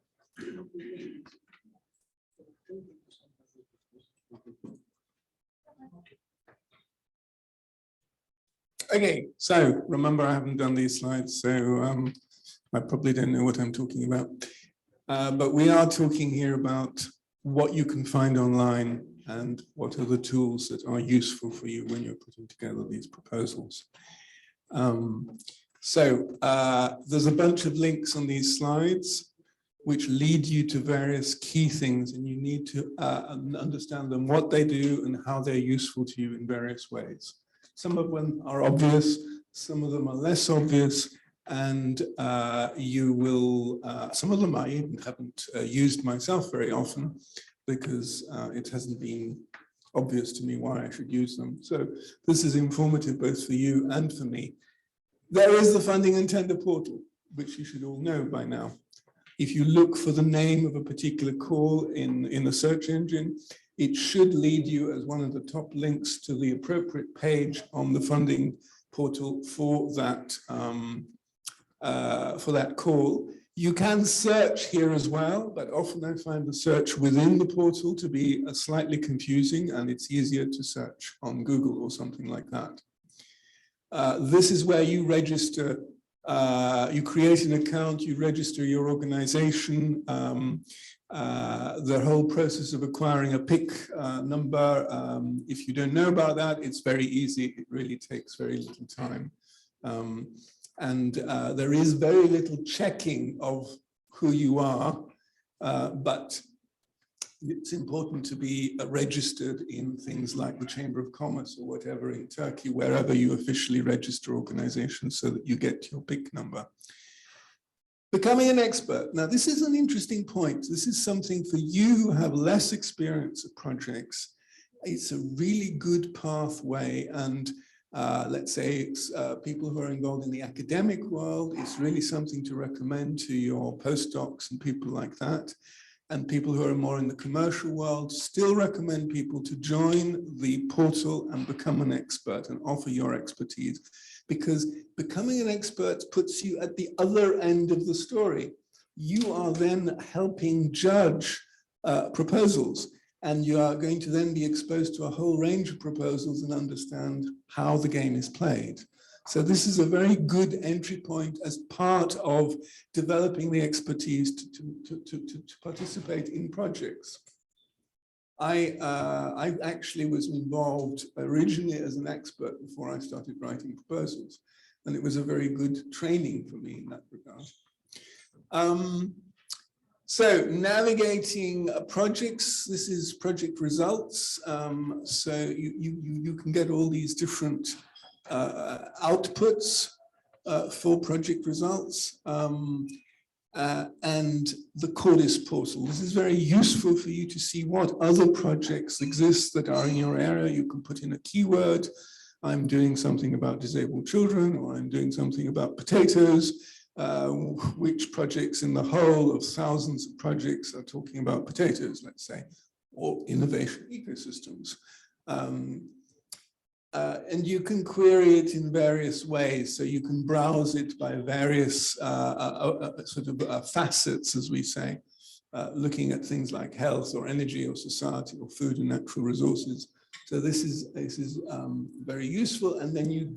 S2: Okay, so remember I haven't done these slides, so I probably don't know what I'm talking about. But we are talking here about what you can find online and what are the tools that are useful for you when you're putting together these proposals. There's a bunch of links on these slides which lead you to various key things, and you need to understand them, what they do and how they're useful to you in various ways. Some of them are obvious, some of them are less obvious, and some of them I even haven't used myself very often because it hasn't been obvious to me why I should use them. So this is informative both for you and for me. There is the funding and tender portal, which you should all know by now. If you look for the name of a particular call in a search engine, it should lead you as one of the top links to the appropriate page on the funding portal for that call. You can search here as well, but often I find the search within the portal to be slightly confusing, and it's easier to search on Google or something like that. This is where you register, you create an account, you register your organization, the whole process of acquiring a PIC number. If you don't know about that, it's very easy. It really takes very little time. There is very little checking of who you are, but it's important to be registered in things like the Chamber of Commerce or whatever in Turkey, wherever you officially register organizations, so that you get your PIC number. Becoming an expert. Now, this is an interesting point. This is something for you who have less experience of projects. It's a really good pathway, and let's say people who are involved in the academic world, it's really something to recommend to your postdocs and people like that. And people who are more in the commercial world, still recommend people to join the portal and become an expert and offer your expertise, because becoming an expert puts you at the other end of the story. You are then helping judge proposals, and you are going to then be exposed to a whole range of proposals and understand how the game is played. So this is a very good entry point as part of developing the expertise to participate in projects. I actually was involved originally as an expert before I started writing proposals, and it was a very good training for me in that regard. So navigating projects, this is project results. So you can get all these different outputs for project results, and the Cordis portal. This is very useful for you to see what other projects exist that are in your area. You can put in a keyword. I'm doing something about disabled children, or I'm doing something about potatoes. Which projects in the whole of thousands of projects are talking about potatoes, let's say, or innovation ecosystems. And you can query it in various ways. So you can browse it by various facets, as we say, looking at things like health or energy or society or food and natural resources. So this is very useful. And then you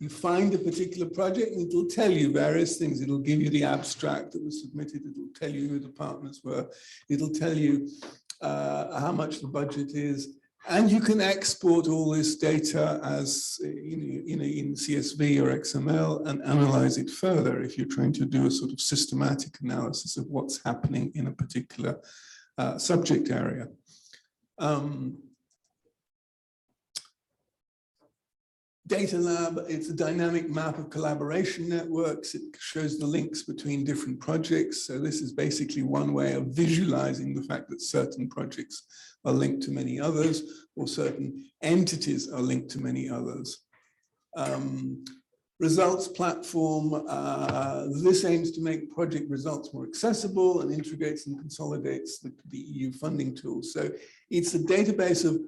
S2: find a particular project and it'll tell you various things. It'll give you the abstract that was submitted. It'll tell you who the partners were. It'll tell you how much the budget is. And you can export all this data as in CSV or XML and analyze it further if you're trying to do a sort of systematic analysis of what's happening in a particular subject area. Data Lab, it's a dynamic map of collaboration networks. It shows the links between different projects. So this is basically one way of visualizing the fact that certain projects are linked to many others, or certain entities are linked to many others. Results platform, this aims to make project results more accessible and integrates and consolidates the EU funding tools. So it's a database of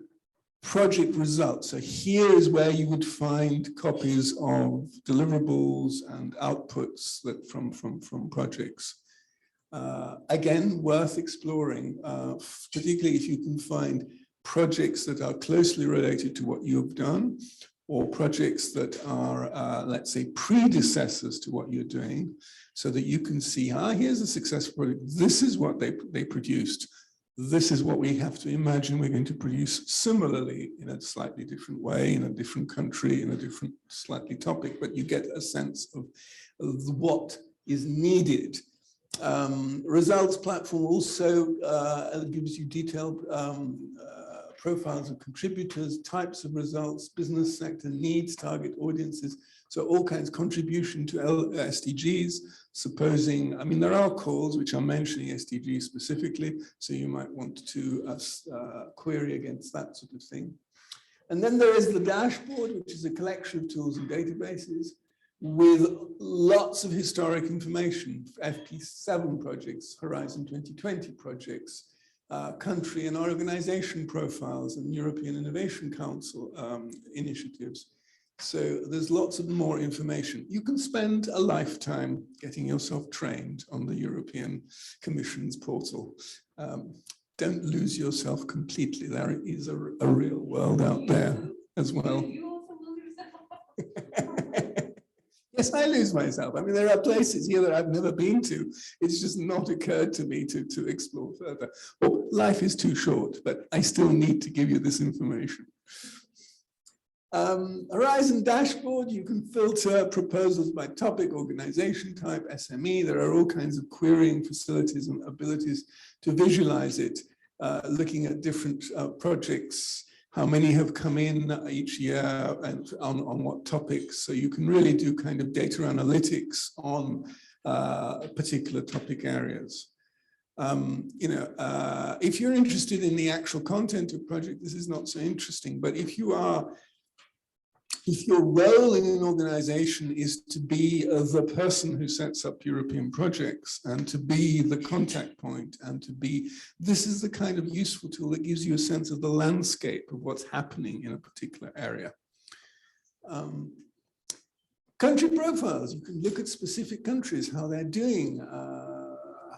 S2: project results. So here is where you would find copies of deliverables and outputs that from projects. Again, worth exploring, particularly if you can find projects that are closely related to what you've done, or projects that are, let's say, predecessors to what you're doing, so that you can see, here's a successful project. This is what they produced. This is what we have to imagine we're going to produce similarly in a slightly different way, in a different country, in a different slightly topic, but you get a sense of what is needed. Results platform also gives you detailed profiles of contributors, types of results, business sector needs, target audiences. So all kinds of contribution to SDGs, supposing, I mean, there are calls which are mentioning SDGs specifically, so you might want to query against that sort of thing. And then there is the dashboard, which is a collection of tools and databases with lots of historic information, FP7 projects, Horizon 2020 projects, country and organization profiles and European Innovation Council initiatives. So there's lots of more information. You can spend a lifetime getting yourself trained on the European Commission's portal. Don't lose yourself completely. There is a real world out there as well. Yes, I lose myself. I mean, there are places here that I've never been to. It's just not occurred to me to explore further. Well, life is too short, but I still need to give you this information. Horizon dashboard, you can filter proposals by topic, organization type, SME. There are all kinds of querying facilities and abilities to visualize it, looking at different projects, how many have come in each year and on what topics. So you can really do kind of data analytics on particular topic areas. If you're interested in the actual content of project, this is not so interesting, but if your role in an organization is to be the person who sets up European projects and to be the contact point and to be, this is the kind of useful tool that gives you a sense of the landscape of what's happening in a particular area. Country profiles, you can look at specific countries, how they're doing,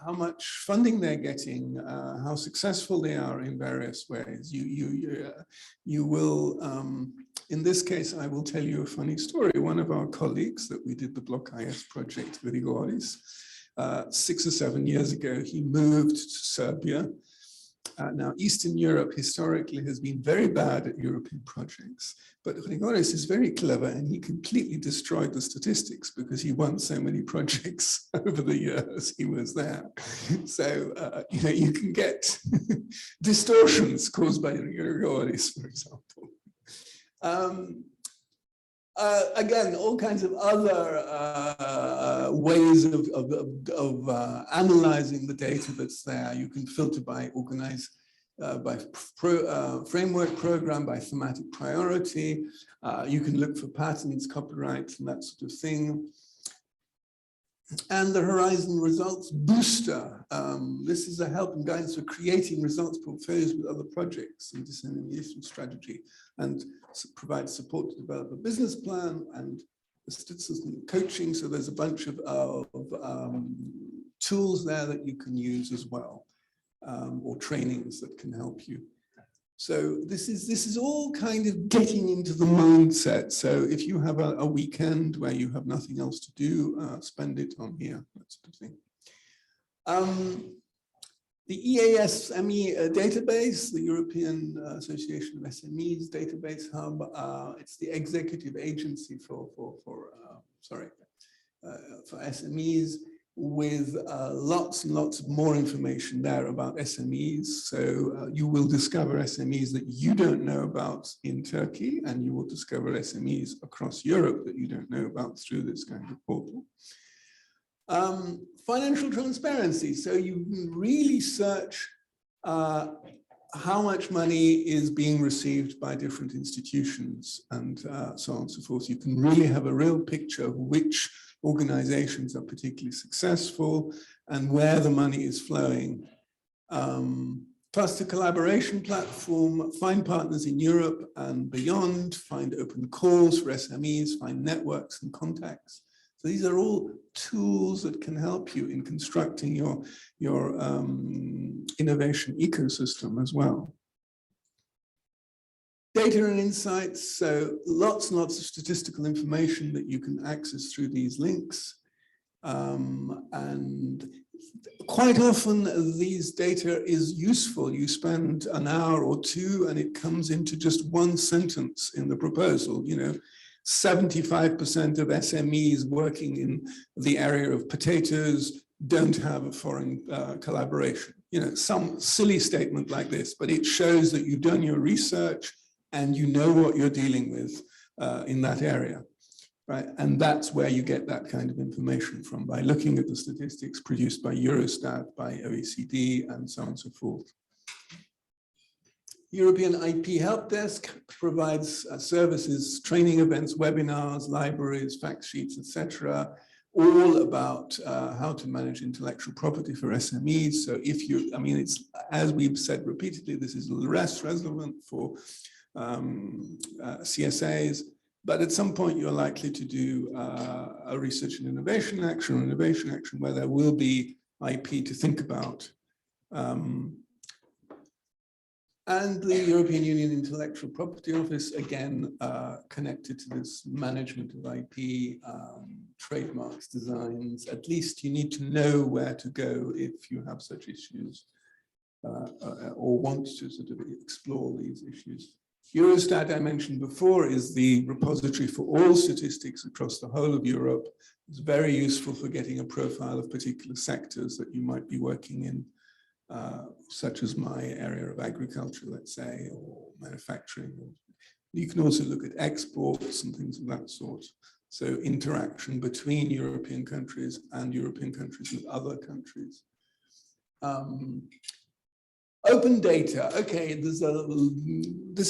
S2: how much funding they're getting, how successful they are in various ways. You will, in this case, I will tell you a funny story. One of our colleagues that we did the Block IS project with Igoris, 6 or 7 years ago, he moved to Serbia. Now, Eastern Europe historically has been very bad at European projects, but Grigoris is very clever and he completely destroyed the statistics because he won so many projects over the years he was there. So, you can get distortions caused by Grigoris, for example. Again, all kinds of other ways of analyzing the data that's there. You can filter by framework program, by thematic priority. You can look for patterns, copyrights, and that sort of thing. And the Horizon Results Booster. This is a help and guidance for creating results portfolios with other projects and dissemination strategy, and provides support to develop a business plan and statistics and coaching. So there's a bunch of tools there that you can use as well, or trainings that can help you. So this is all kind of getting into the mindset. So if you have a weekend where you have nothing else to do, spend it on here, that sort of thing. The EASME database, the European Association of SMEs database hub, it's the executive agency for SMEs. with lots and lots of more information there about SMEs. So you will discover SMEs that you don't know about in Turkey, and you will discover SMEs across Europe that you don't know about through this kind of portal. Financial transparency. So you can really search how much money is being received by different institutions and so on and so forth. You can really have a real picture of which organizations are particularly successful and where the money is flowing. Plus the collaboration platform, find partners in Europe and beyond, find open calls for SMEs, find networks and contacts. So these are all tools that can help you in constructing your innovation ecosystem as well. Data and insights, so lots and lots of statistical information that you can access through these links. And quite often these data is useful. You spend an hour or two and it comes into just one sentence in the proposal. 75% of SMEs working in the area of potatoes don't have a foreign collaboration. Some silly statement like this, but it shows that you've done your research and you know what you're dealing with in that area, right? And that's where you get that kind of information from, by looking at the statistics produced by Eurostat, by OECD, and so on and so forth. European IP Help Desk provides services, training events, webinars, libraries, fact sheets, etc., all about how to manage intellectual property for SMEs. So if you, it's, as we've said repeatedly, this is less relevant for CSAs, but at some point you're likely to do a research and innovation action or innovation action where there will be IP to think about. And the European Union Intellectual Property Office, again, connected to this management of IP, trademarks, designs. At least you need to know where to go if you have such issues or want to sort of explore these issues. Eurostat, I mentioned before, is the repository for all statistics across the whole of Europe. It's very useful for getting a profile of particular sectors that you might be working in, such as my area of agriculture, let's say, or manufacturing. You can also look at exports and things of that sort. So interaction between European countries and European countries with other countries. Open data. Okay, this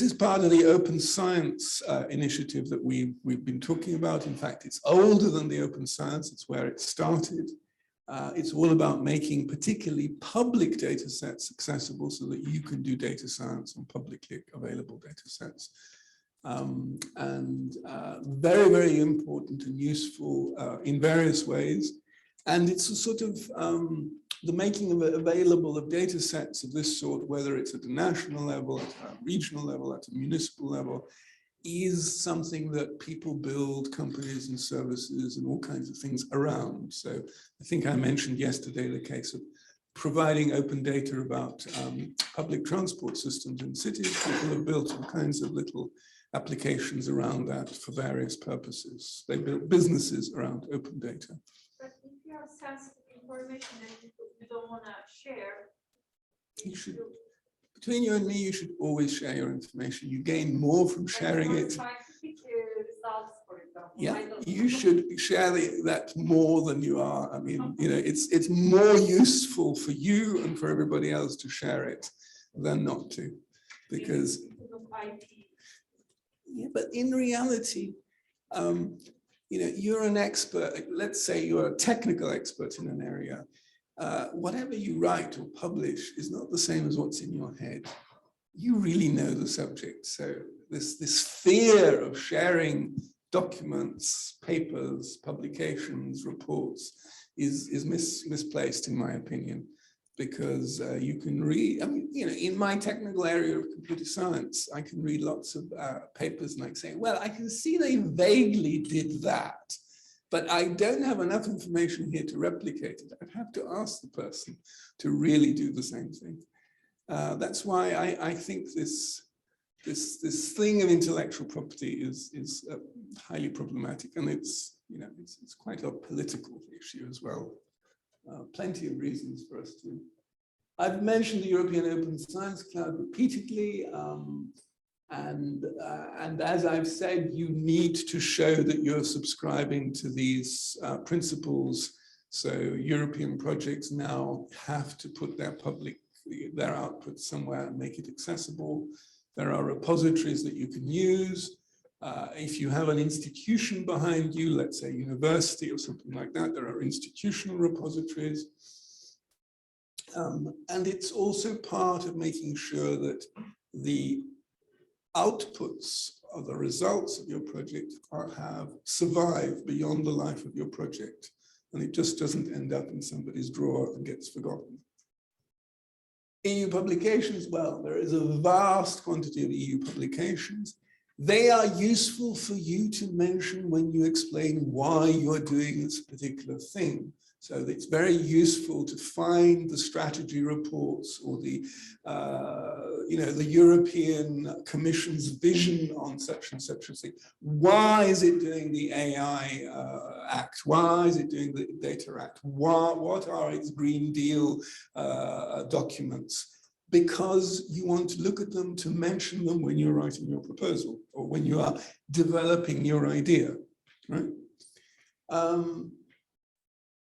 S2: is part of the open science initiative that we've been talking about. In fact, it's older than the open science. It's where it started. It's all about making particularly public data sets accessible so that you can do data science on publicly available data sets. Very, very important and useful in various ways. And it's a sort of the making of available of data sets of this sort, whether it's at a national level, at a regional level, at a municipal level, is something that people build companies and services and all kinds of things around. So I think I mentioned yesterday the case of providing open data about public transport systems in cities. People have built all kinds of little applications around that for various purposes. They built businesses around open data.
S5: But if you have sensitive information that you don't want to share,
S2: you should. Between you and me, you should always share your information. You gain more from sharing it. Yeah, you should share that more than you are. I mean, it's more useful for you and for everybody else to share it than not to, because. Yeah, but in reality, you're an expert. Let's say you're a technical expert in an area. Whatever you write or publish is not the same as what's in your head. You really know the subject. So this fear of sharing documents, papers, publications, reports is misplaced, in my opinion, because you can read, in my technical area of computer science, I can read lots of papers and I can say, well, I can see they vaguely did that, but I don't have enough information here to replicate it. I'd have to ask the person to really do the same thing. That's why I think this thing of intellectual property is highly problematic, and it's quite a political issue as well. plenty of reasons for us to. I've mentioned the European Open Science Cloud repeatedly, and as I've said, you need to show that you're subscribing to these principles. So European projects now have to put their output somewhere and make it accessible. There are repositories that you can use. If you have an institution behind you, let's say university or something like that, there are institutional repositories. And it's also part of making sure that the outputs or the results of your project have survived beyond the life of your project. And it just doesn't end up in somebody's drawer and gets forgotten. EU publications, well, there is a vast quantity of EU publications. They are useful for you to mention when you explain why you're doing this particular thing. So it's very useful to find the strategy reports or the, the European Commission's vision on such and such a thing. Why is it doing the AI Act? Why is it doing the Data Act? What are its Green Deal documents? Because you want to look at them to mention them when you're writing your proposal or when you are developing your idea, right?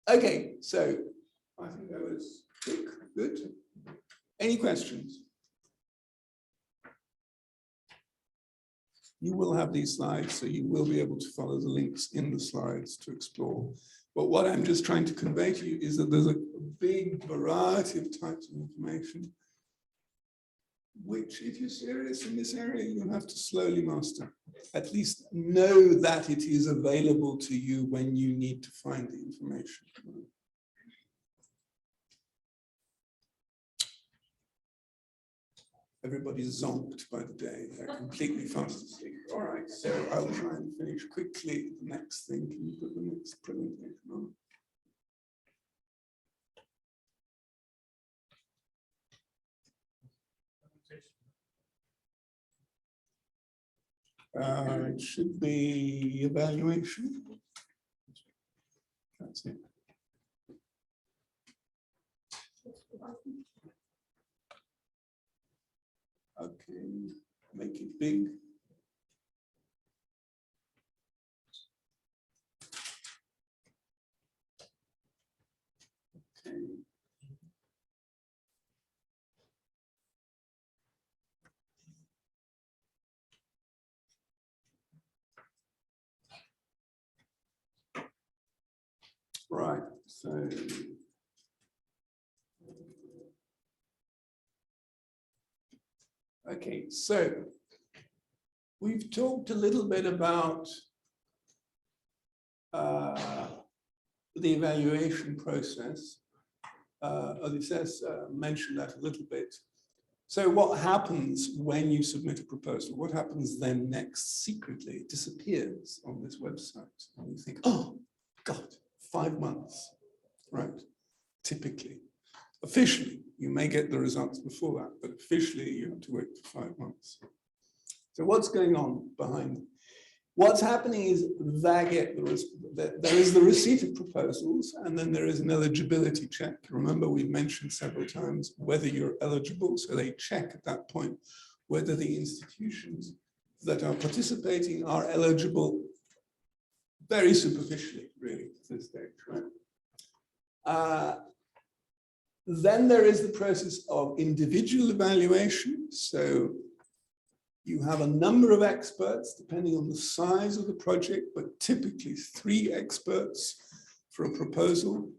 S2: Okay, so I think that was quick, good. Any questions? You will have these slides, so you will be able to follow the links in the slides to explore. But what I'm just trying to convey to you is that there's a big variety of types of information, which if you're serious in this area, you'll have to slowly master. At least know that it is available to you when you need to find the information. Everybody's zonked by the day. They're completely fast asleep. All right, so I'll try and finish quickly. The next thing, can you put the next presentation on? It should be evaluation. That's it. Okay, make it big. Okay. Right, so okay, so we've talked a little bit about the evaluation process. Odysseus mentioned that a little bit. So what happens when you submit a proposal? What happens then next? Secretly, it disappears on this website. And you think, oh, God, 5 months, right? Typically. Officially, you may get the results before that, but officially you have to wait for 5 months. So what's going on behind them? What's happening is there is the receipt of proposals, and then there is an eligibility check. Remember, we've mentioned several times whether you're eligible, so they check at that point whether the institutions that are participating are eligible very superficially, really, at this stage, right? Then there is the process of individual evaluation. So you have a number of experts, depending on the size of the project, but typically 3 experts for a proposal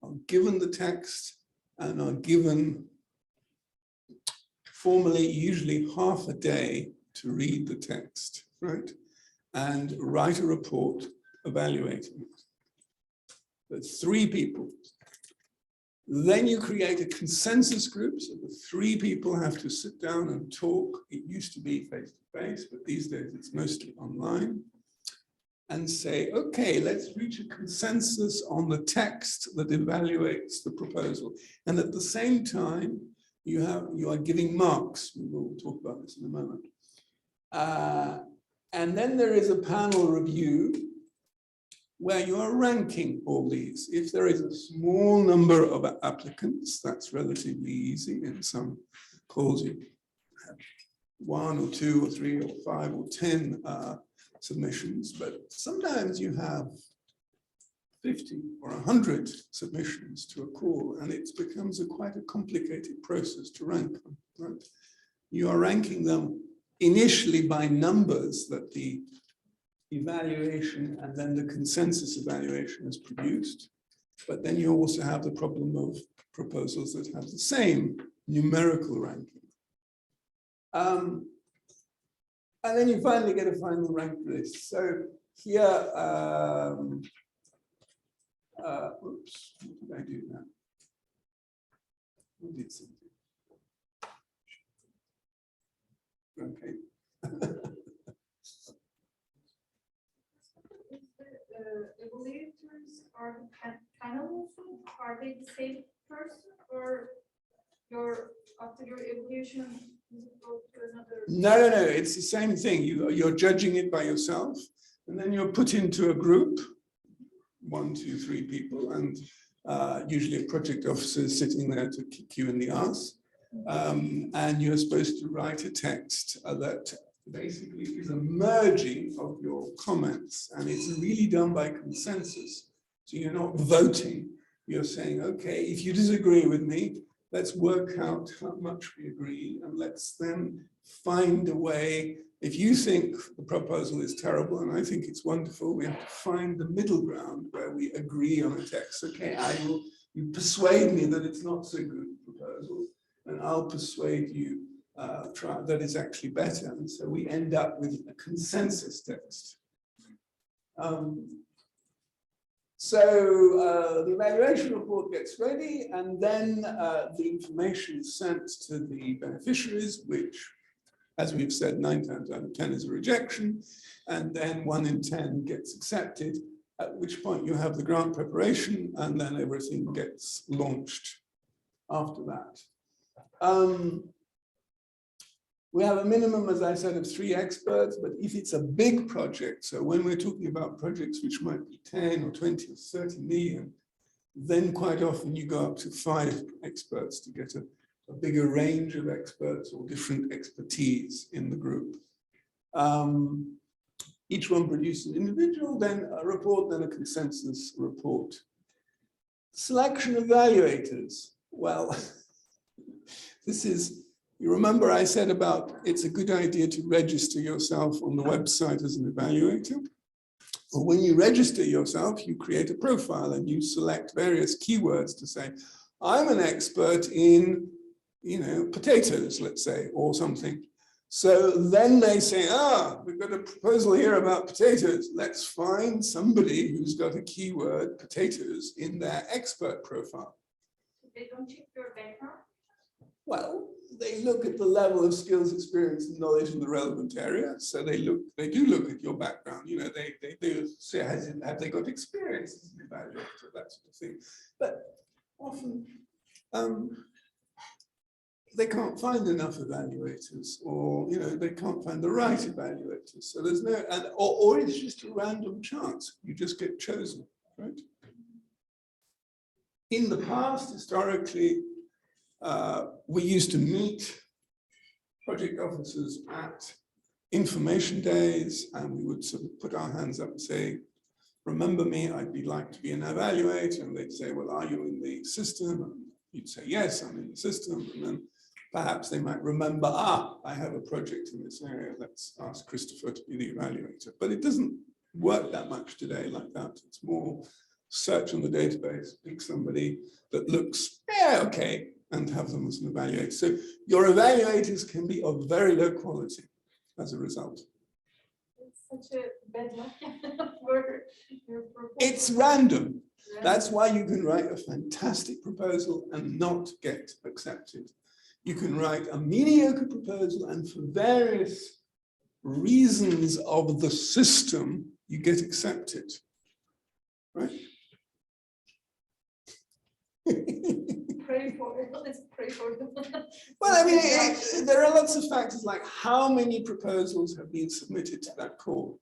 S2: are given the text and are given formally, usually half a day to read the text, right? And write a report evaluating it. There's 3 people. Then you create a consensus group, so the 3 people have to sit down and talk. It used to be face-to-face, but these days it's mostly online. And say, okay, let's reach a consensus on the text that evaluates the proposal. And at the same time, you are giving marks. We will talk about this in a moment. And then there is a panel review, where you are ranking all these. If there is a small number of applicants, that's relatively easy. In some calls, you have 1 or 2 or 3 or 5 or 10 submissions, but sometimes you have 50 or 100 submissions to a call, and it becomes quite a complicated process to rank them. Right? You are ranking them initially by numbers that the evaluation and then the consensus evaluation has produced, but then you also have the problem of proposals that have the same numerical ranking. And then you finally get a final ranked list. So here, oops, what did I do now? I did something. Okay.
S16: Evaluators are the panel also? Are they the same person, or after your evaluation you go to another?
S2: No, it's the same thing. You're judging it by yourself, and then you're put into a group, 1, 2, 3 people, and usually a project officer is sitting there to kick you in the ass. And you're supposed to write a text that basically is a merging of your comments, and it's really done by consensus. So you're not voting, you're saying, okay, if you disagree with me, let's work out how much we agree, and let's then find a way. If you think the proposal is terrible and I think it's wonderful, we have to find the middle ground where we agree on a text. Okay, you persuade me that it's not so good a proposal, and I'll persuade you that it's actually better. And so we end up with a consensus text. So the evaluation report gets ready, and then the information is sent to the beneficiaries, which, as we've said, 9 times out of 10 is a rejection, and then 1 in 10 gets accepted, at which point you have the grant preparation, and then everything gets launched after that. We have a minimum, as I said, of 3 experts, but if it's a big project, so when we're talking about projects which might be 10 or 20 or 30 million, then quite often you go up to 5 experts to get a bigger range of experts or different expertise in the group. Each one produces an individual, then a report, then a consensus report. Selection of evaluators. Well, this is, you remember I said about it's a good idea to register yourself on the website as an evaluator. Well, when you register yourself, you create a profile and you select various keywords to say, I'm an expert in, potatoes, let's say, or something. So then they say, we've got a proposal here about potatoes. Let's find somebody who's got a keyword, potatoes, in their expert profile.
S16: They don't check your background?
S2: Well, they look at the level of skills, experience, and knowledge in the relevant area. So they do look at your background. They do say, have they got experience as an evaluator, that sort of thing. But often they can't find enough evaluators, or they can't find the right evaluators. So there's no, or it's just a random chance. You just get chosen, right? In the past, historically, we used to meet project officers at information days, and we would sort of put our hands up and say, remember me, I'd like to be an evaluator. And they'd say, well, are you in the system? And you'd say, yes, I'm in the system. And then perhaps they might remember, I have a project in this area. Let's ask Christopher to be the evaluator. But it doesn't work that much today like that. It's more search on the database, pick somebody that looks, okay, and have them as an evaluator. So your evaluators can be of very low quality as a result.
S16: It's such a bad luck.
S2: It's random. That's why you can write a fantastic proposal and not get accepted. You can write a mediocre proposal, and for various reasons of the system, you get accepted, right?
S16: Pray for it. Let's pray for them.
S2: Well, I mean, there are lots of factors like how many proposals have been submitted to that call.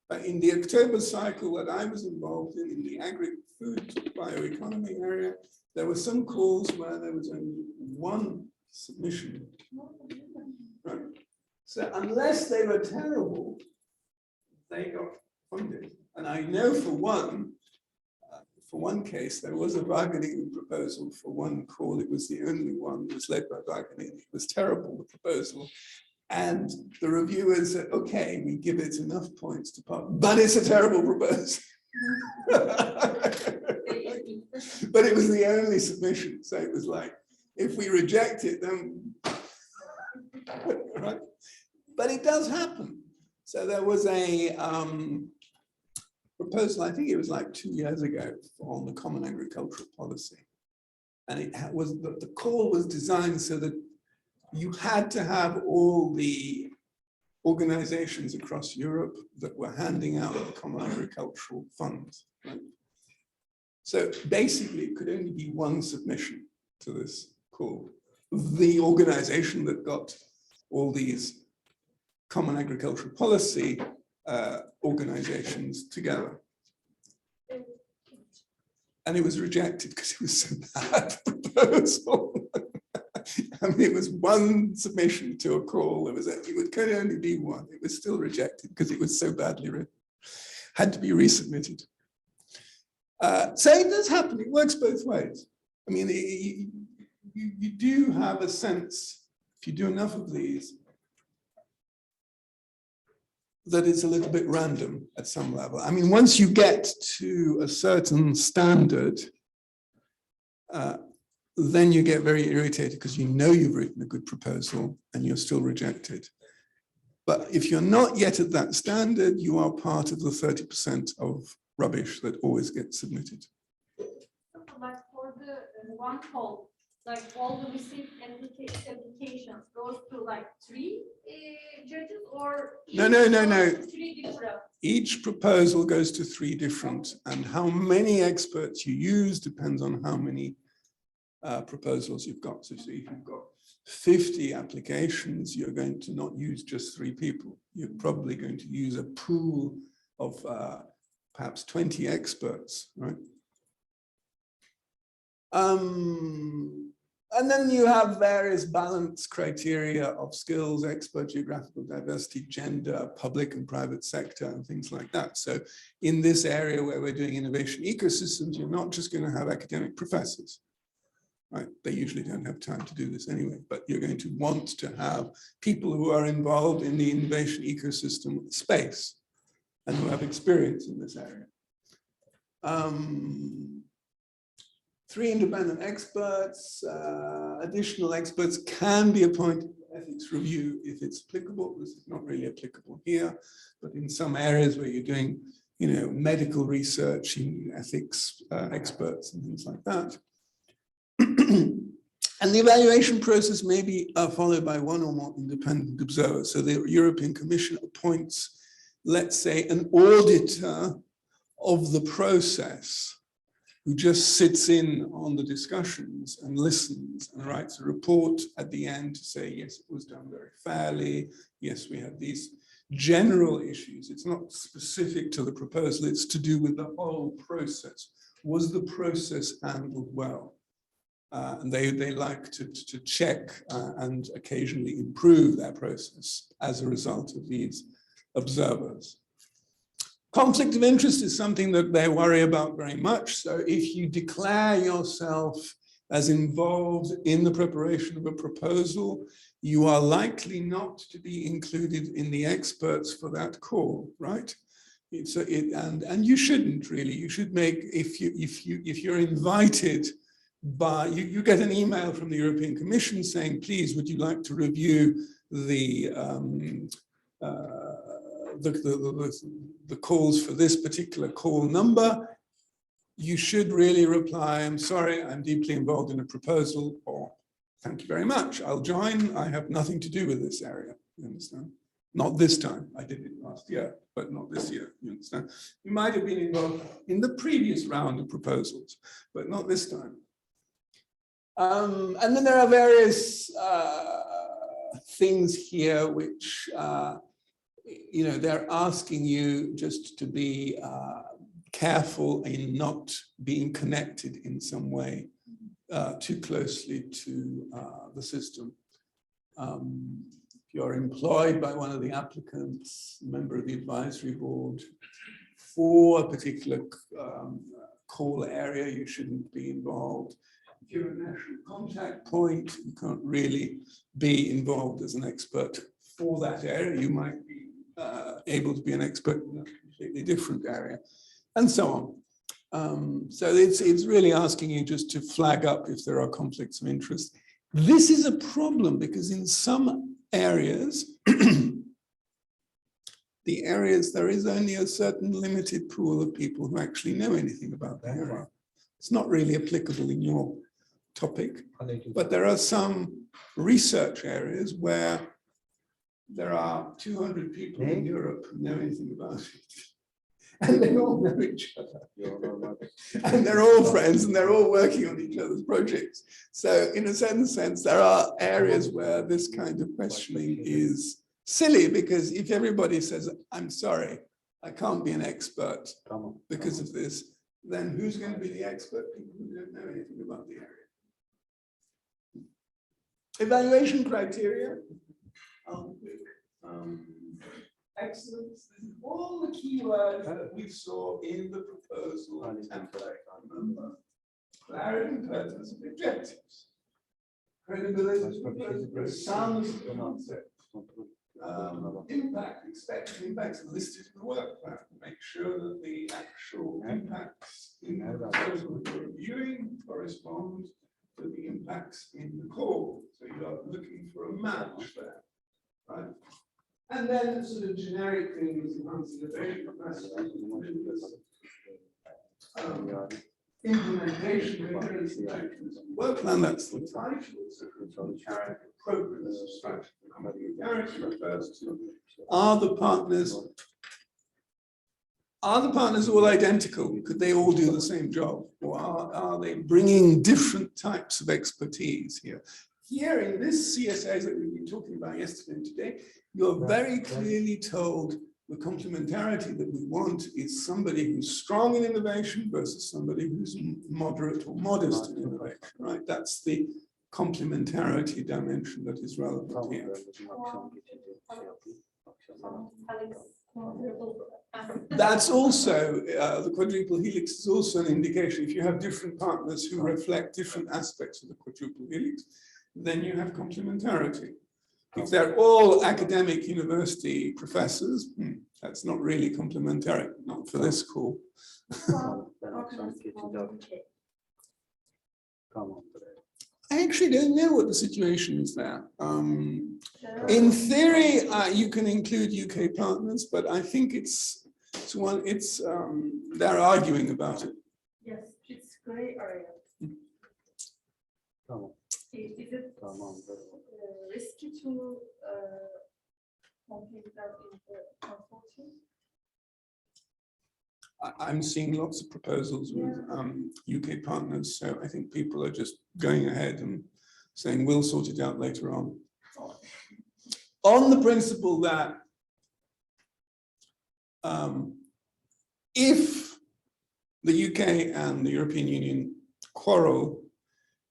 S2: But in the October cycle that I was involved in the agri-food bioeconomy area, there were some calls where there was only one submission. Right? So unless they were terrible, they got funded. And I know for one case, there was a bargaining proposal for one call. It was the only one that was led by bargaining. It was terrible, the proposal. And the reviewers said, okay, we give it enough points to pass, but it's a terrible proposal. But it was the only submission. So it was like, if we reject it, then, right? But it does happen. So there was a proposal, I think it was like 2 years ago, on the Common Agricultural Policy. And it was, the call was designed so that you had to have all the organizations across Europe that were handing out the Common Agricultural Funds. Right? So basically, it could only be one submission to this call. The organization that got all these Common Agricultural Policy organizations together. And it was rejected because it was so bad proposal. I mean, it was one submission to a call. It could only be one. It was still rejected because it was so badly written. Had to be resubmitted. So it does happen. It works both ways. I mean, you do have a sense, if you do enough of these, that it's a little bit random at some level. I mean, once you get to a certain standard, then you get very irritated because you know you've written a good proposal and you're still rejected. But if you're not yet at that standard, you are part of the 30% of rubbish that always gets submitted.
S5: Like for the one call, like all the received applications goes to like 3 judges or
S2: No.
S5: 3 different?
S2: Each proposal goes to 3 different, and how many experts you use depends on how many proposals you've got. So if you've got 50 applications, you're going to not use just 3 people. You're probably going to use a pool of perhaps 20 experts, right? And then you have various balance criteria of skills, expert, geographical diversity, gender, public and private sector, and things like that. So in this area where we're doing innovation ecosystems, you're not just going to have academic professors, right? They usually don't have time to do this anyway, but you're going to want to have people who are involved in the innovation ecosystem space and who have experience in this area. 3 independent experts, additional experts can be appointed for ethics review if it's applicable. This is not really applicable here, but in some areas where you're doing, medical research, ethics experts and things like that. And the evaluation process may be followed by 1 or more independent observers. So the European Commission appoints, let's say, an auditor of the process who just sits in on the discussions and listens and writes a report at the end to say, yes, it was done very fairly. Yes, we have these general issues. It's not specific to the proposal. It's to do with the whole process. Was the process handled well? And they like to check and occasionally improve their process as a result of these observers. Conflict of interest is something that they worry about very much. So if you declare yourself as involved in the preparation of a proposal, you are likely not to be included in the experts for that call, right? And you shouldn't really. You should make, if you're invited by, you get an email from the European Commission saying, please, would you like to review the calls for this particular call number, you should really reply, I'm sorry, I'm deeply involved in a proposal, or thank you very much, I'll join, I have nothing to do with this area, you understand? Not this time, I did it last year, but not this year, you understand? You might have been involved in the previous round of proposals, but not this time. And then there are various things here which they're asking you just to be careful in not being connected in some way too closely to the system. If you're employed by one of the applicants, member of the advisory board, for a particular call area, you shouldn't be involved. If you're a national contact point, you can't really be involved as an expert for that area. You might be able to be an expert in a completely different area, and so on. So it's really asking you just to flag up if there are conflicts of interest. This is a problem because in some areas, there is only a certain limited pool of people who actually know anything about the area. It's not really applicable in your topic, but there are some research areas where there are 200 people in Europe who know anything about it. And they all know each other. And they're all friends and they're all working on each other's projects. So in a certain sense, there are areas where this kind of questioning is silly, because if everybody says, I'm sorry, I can't be an expert because of this, then who's going to be the expert? People who don't know anything about the area. Evaluation criteria. Excellence. This is all the keywords that we saw in the proposal template. Remember, clarity, purpose, and objectives. Credibility, soundness of the concept. Impact, expected impacts are listed in the work plan. Make sure that the actual impacts in the proposal that you're reviewing correspond to the impacts in the call. So you are looking for a match there, right? And then sort of generic things, implementation, work plan, that's the title. Progress of strategy. Complementarity refers to, are the partners all identical? Could they all do the same job? Or are they bringing different types of expertise here? Here in this CSA that we've been talking about yesterday and today, you're very clearly told the complementarity that we want is somebody who's strong in innovation versus somebody who's moderate or modest in innovation, right? That's the complementarity dimension that is relevant here. That's also, the quadruple helix is also an indication. If you have different partners who reflect different aspects of the quadruple helix, then you have complementarity. If they're all academic university professors, that's not really complementary, not for this call. I actually don't know what the situation is there. In theory, you can include UK partners, but I think they're arguing about it.
S15: Yes, it's gray area. Is it risky to complete that in the consortium?
S2: I'm seeing lots of proposals with UK partners, so I think people are just going ahead and saying we'll sort it out later on. On the principle that if the UK and the European Union quarrel,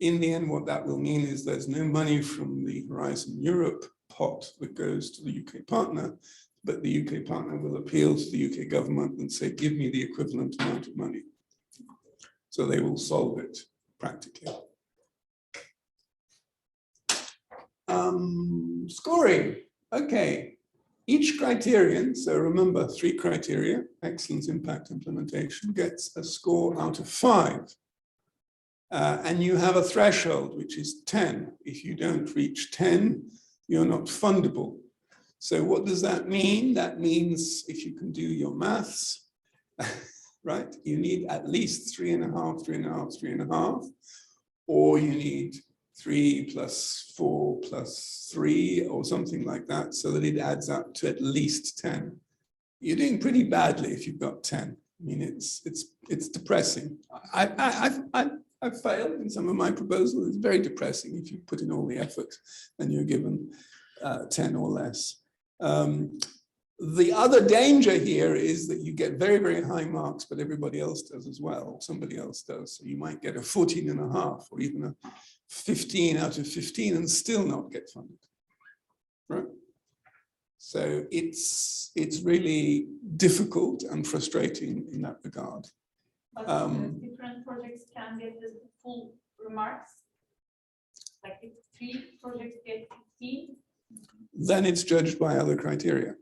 S2: in the end, what that will mean is there's no money from the Horizon Europe pot that goes to the UK partner, but the UK partner will appeal to the UK government and say, give me the equivalent amount of money. So they will solve it practically. Scoring. Okay. Each criterion, so remember 3 criteria, excellence, impact, implementation, gets a score out of 5. And you have a threshold, which is 10. If you don't reach 10, you're not fundable. So what does that mean? That means if you can do your maths, right, you need at least 3.5, 3.5, 3.5, or you need 3 plus 4 plus 3 or something like that, so that it adds up to at least 10. You're doing pretty badly if you've got 10. I mean, it's depressing. I've failed in some of my proposals. It's very depressing if you put in all the effort and you're given 10 or less. The other danger here is that you get very, very high marks, but everybody else does as well. Somebody else does. So you might get a 14.5 or even a 15 out of 15 and still not get funded. Right? So it's really difficult and frustrating in that regard.
S15: But different projects can get the full remarks. Like if 3 projects get 15.
S2: Then it's judged by other criteria.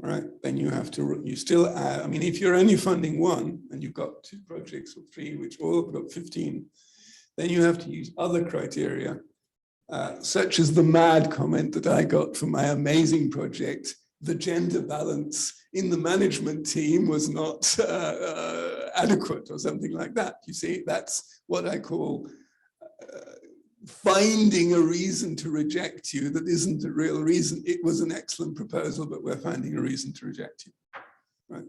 S2: Right, then you have to, you still add, I mean, if you're only funding 1 and you've got 2 projects or 3, which all have got 15, then you have to use other criteria, such as the mad comment that I got from my amazing project. The gender balance in the management team was not adequate or something like that. You see, that's what I call finding a reason to reject you that isn't a real reason. It was an excellent proposal, but we're finding a reason to reject you, right?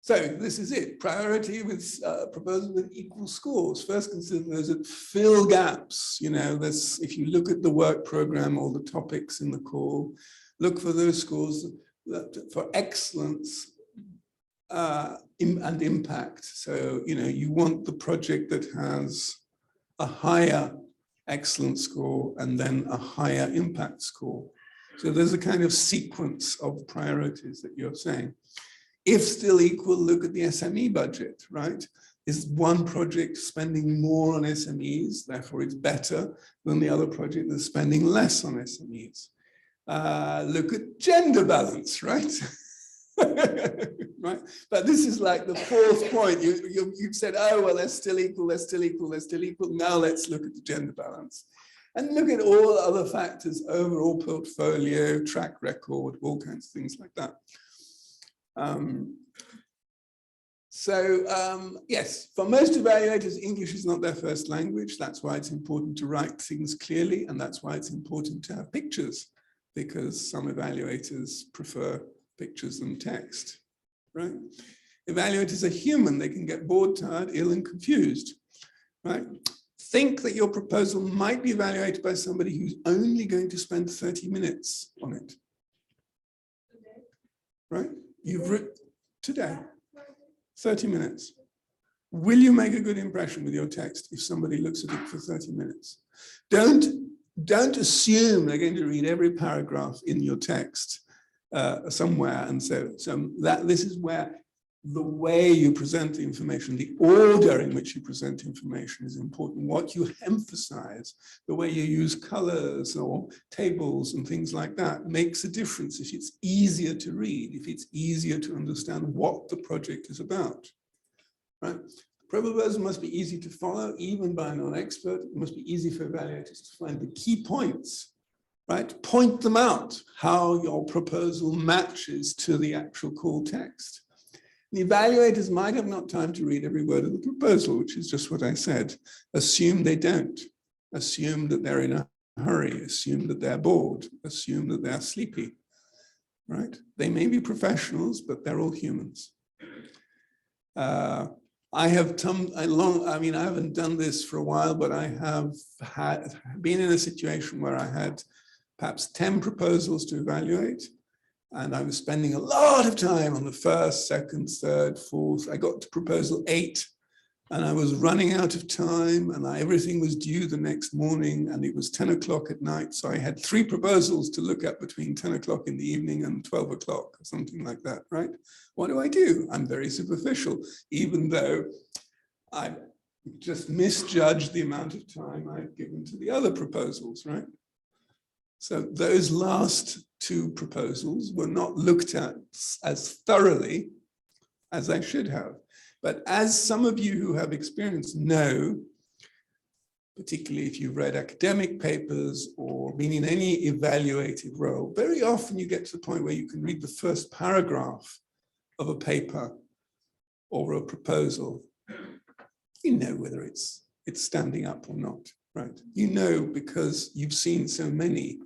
S2: So this is it. Priority with proposals with equal scores. First, consider those that fill gaps. You know, there's, if you look at the work program or the topics in the call, look for those scores that, for excellence and impact. So, you know, you want the project that has a higher excellence score and then a higher impact score. So there's a kind of sequence of priorities that you're saying. If still equal, look at the SME budget, right? Is one project spending more on SMEs, therefore it's better than the other project that's spending less on SMEs? Look at gender balance, right? Right? But this is like the 4th point. You said, oh, well, they're still equal, they're still equal, they're still equal. Now let's look at the gender balance. And look at all other factors, overall portfolio, track record, all kinds of things like that. Yes, for most evaluators, English is not their first language. That's why it's important to write things clearly, and that's why it's important to have pictures, because some evaluators prefer pictures than text, right? Evaluators are human. They can get bored, tired, ill, and confused, right? Think that your proposal might be evaluated by somebody who's only going to spend 30 minutes on it, right? You've written today, 30 minutes. Will you make a good impression with your text if somebody looks at it for 30 minutes? Don't assume they're going to read every paragraph in your text somewhere. And so this is where the way you present the information, the order in which you present information is important. What you emphasize, the way you use colors or tables and things like that makes a difference if it's easier to read, if it's easier to understand what the project is about, right? Proposal must be easy to follow, even by a non-expert. It must be easy for evaluators to find the key points, right? Point them out, how your proposal matches to the actual call text. The evaluators might have not time to read every word of the proposal, which is just what I said. Assume they don't. Assume that they're in a hurry. Assume that they're bored. Assume that they're sleepy, right? They may be professionals, but they're all humans. I haven't done this for a while, but I have been in a situation where I had perhaps 10 proposals to evaluate. And I was spending a lot of time on the 1st, 2nd, 3rd, 4th. I got to proposal 8 and I was running out of time and everything was due the next morning and it was 10 o'clock at night. So I had 3 proposals to look at between 10 o'clock in the evening and 12 o'clock or something like that, right? What do? I'm very superficial, even though I just misjudged the amount of time I'd given to the other proposals, right? So those last 2 proposals were not looked at as thoroughly as I should have. But as some of you who have experience know, particularly if you've read academic papers or been in any evaluative role, very often you get to the point where you can read the first paragraph of a paper or a proposal. You know whether it's standing up or not, right? You know because you've seen so many.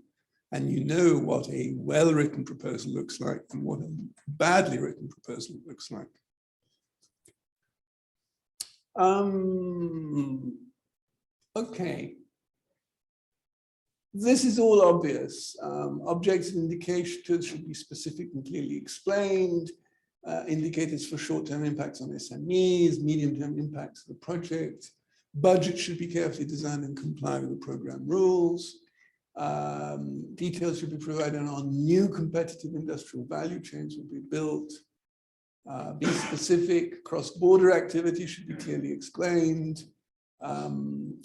S2: And you know what a well-written proposal looks like and what a badly written proposal looks like. Okay. This is all obvious. Objective indicators should be specific and clearly explained. Indicators for short-term impacts on SMEs, medium-term impacts of the project. Budget should be carefully designed and comply with the program rules. Details should be provided on new competitive industrial value chains will be built. Be specific, cross-border activity should be clearly explained. And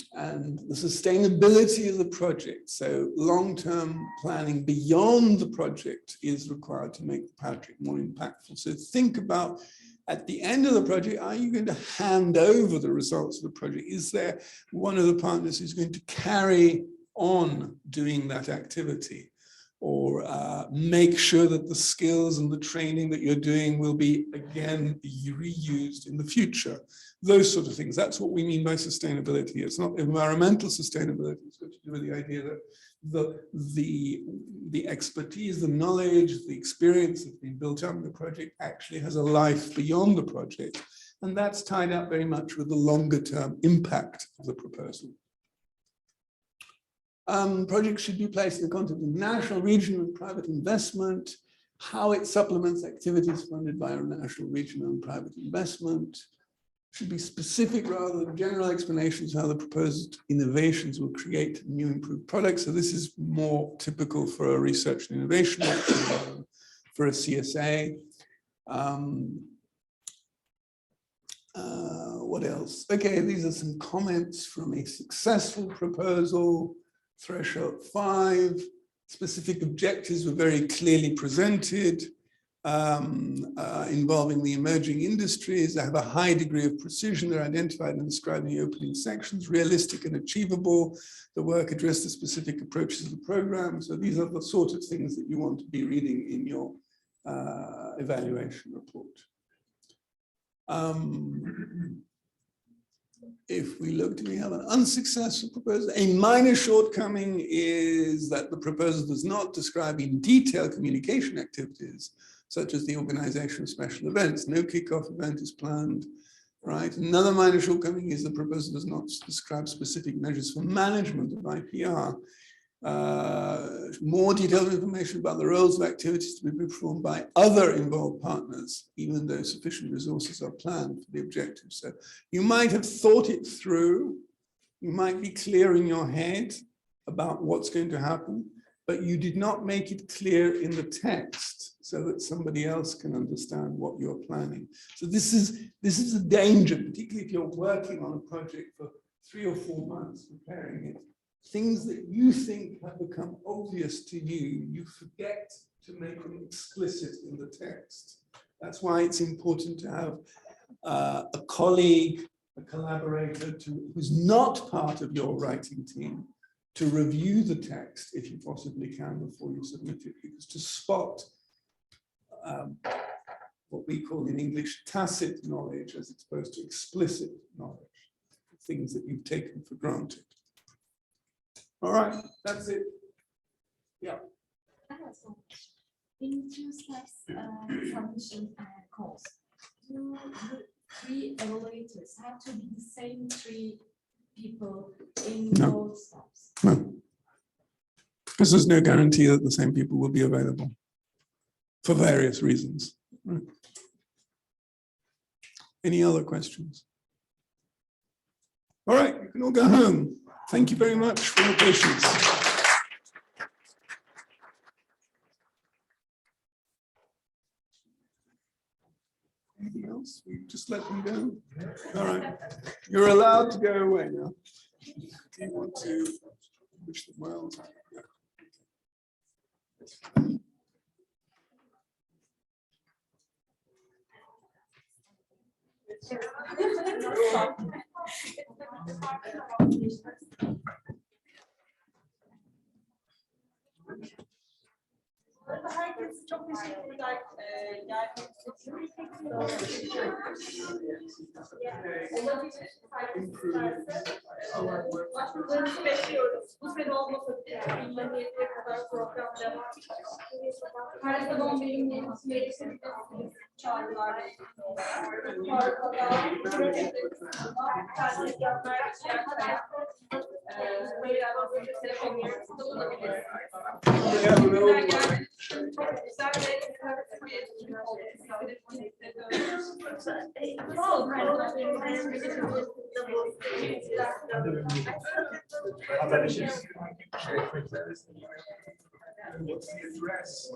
S2: the sustainability of the project, so long-term planning beyond the project is required to make the project more impactful. So think about, at the end of the project, are you going to hand over the results of the project? Is there one of the partners who's going to carry on doing that activity, or make sure that the skills and the training that you're doing will be again reused in the future? Those sort of things. That's what we mean by sustainability. It's not environmental sustainability. It's got to do with the idea that the expertise, the knowledge, the experience that's been built up in the project actually has a life beyond the project. And that's tied up very much with the longer term impact of the proposal. Projects should be placed in the context of national, regional, and private investment, how it supplements activities funded by national, regional, and private investment. Should be specific rather than general explanations of how the proposed innovations will create new improved products. So this is more typical for a research and innovation for a CSA. What else? Okay, these are some comments from a successful proposal. Threshold 5, specific objectives were very clearly presented, involving the emerging industries. They have a high degree of precision. They're identified and described in the opening sections, realistic and achievable. The work addressed the specific approaches of the program. So these are the sort of things that you want to be reading in your evaluation report. If we look, do we have an unsuccessful proposal? A minor shortcoming is that the proposal does not describe in detail communication activities, such as the organization of special events. No kickoff event is planned, right? Another minor shortcoming is the proposal does not describe specific measures for management of IPR. More detailed information about the roles of activities to be performed by other involved partners, even though sufficient resources are planned for the objectives. So you might have thought it through, you might be clear in your head about what's going to happen, but you did not make it clear in the text so that somebody else can understand what you're planning. So this is a danger, particularly if you're working on a project for 3 or 4 months preparing it. Things that you think have become obvious to you, you forget to make them explicit in the text. That's why it's important to have a colleague, a collaborator who's not part of your writing team to review the text, if you possibly can, before you submit it, because to spot what we call in English tacit knowledge as opposed to explicit knowledge, things that you've taken for granted. All right, that's it. Yeah.
S20: In two steps, submission and calls, do the 3 evaluators have to be the same 3 people in both steps?
S2: No. Because there's no guarantee that the same people will be available for various reasons. Right. Any other questions? All right, you can all go home. Thank you very much for your patience. Anything else? We just let them go? All right. You're allowed to go away now. Do you want to wish them well? Yeah.
S15: Herkese çok teşekkürler. Başvurularınızı bekliyoruz. Bu sene olmasa bile 2027'ye kadar program devam edecek. Her zaman benim iletişim çağrılar. Projeler
S2: What's the address?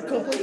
S19: Couple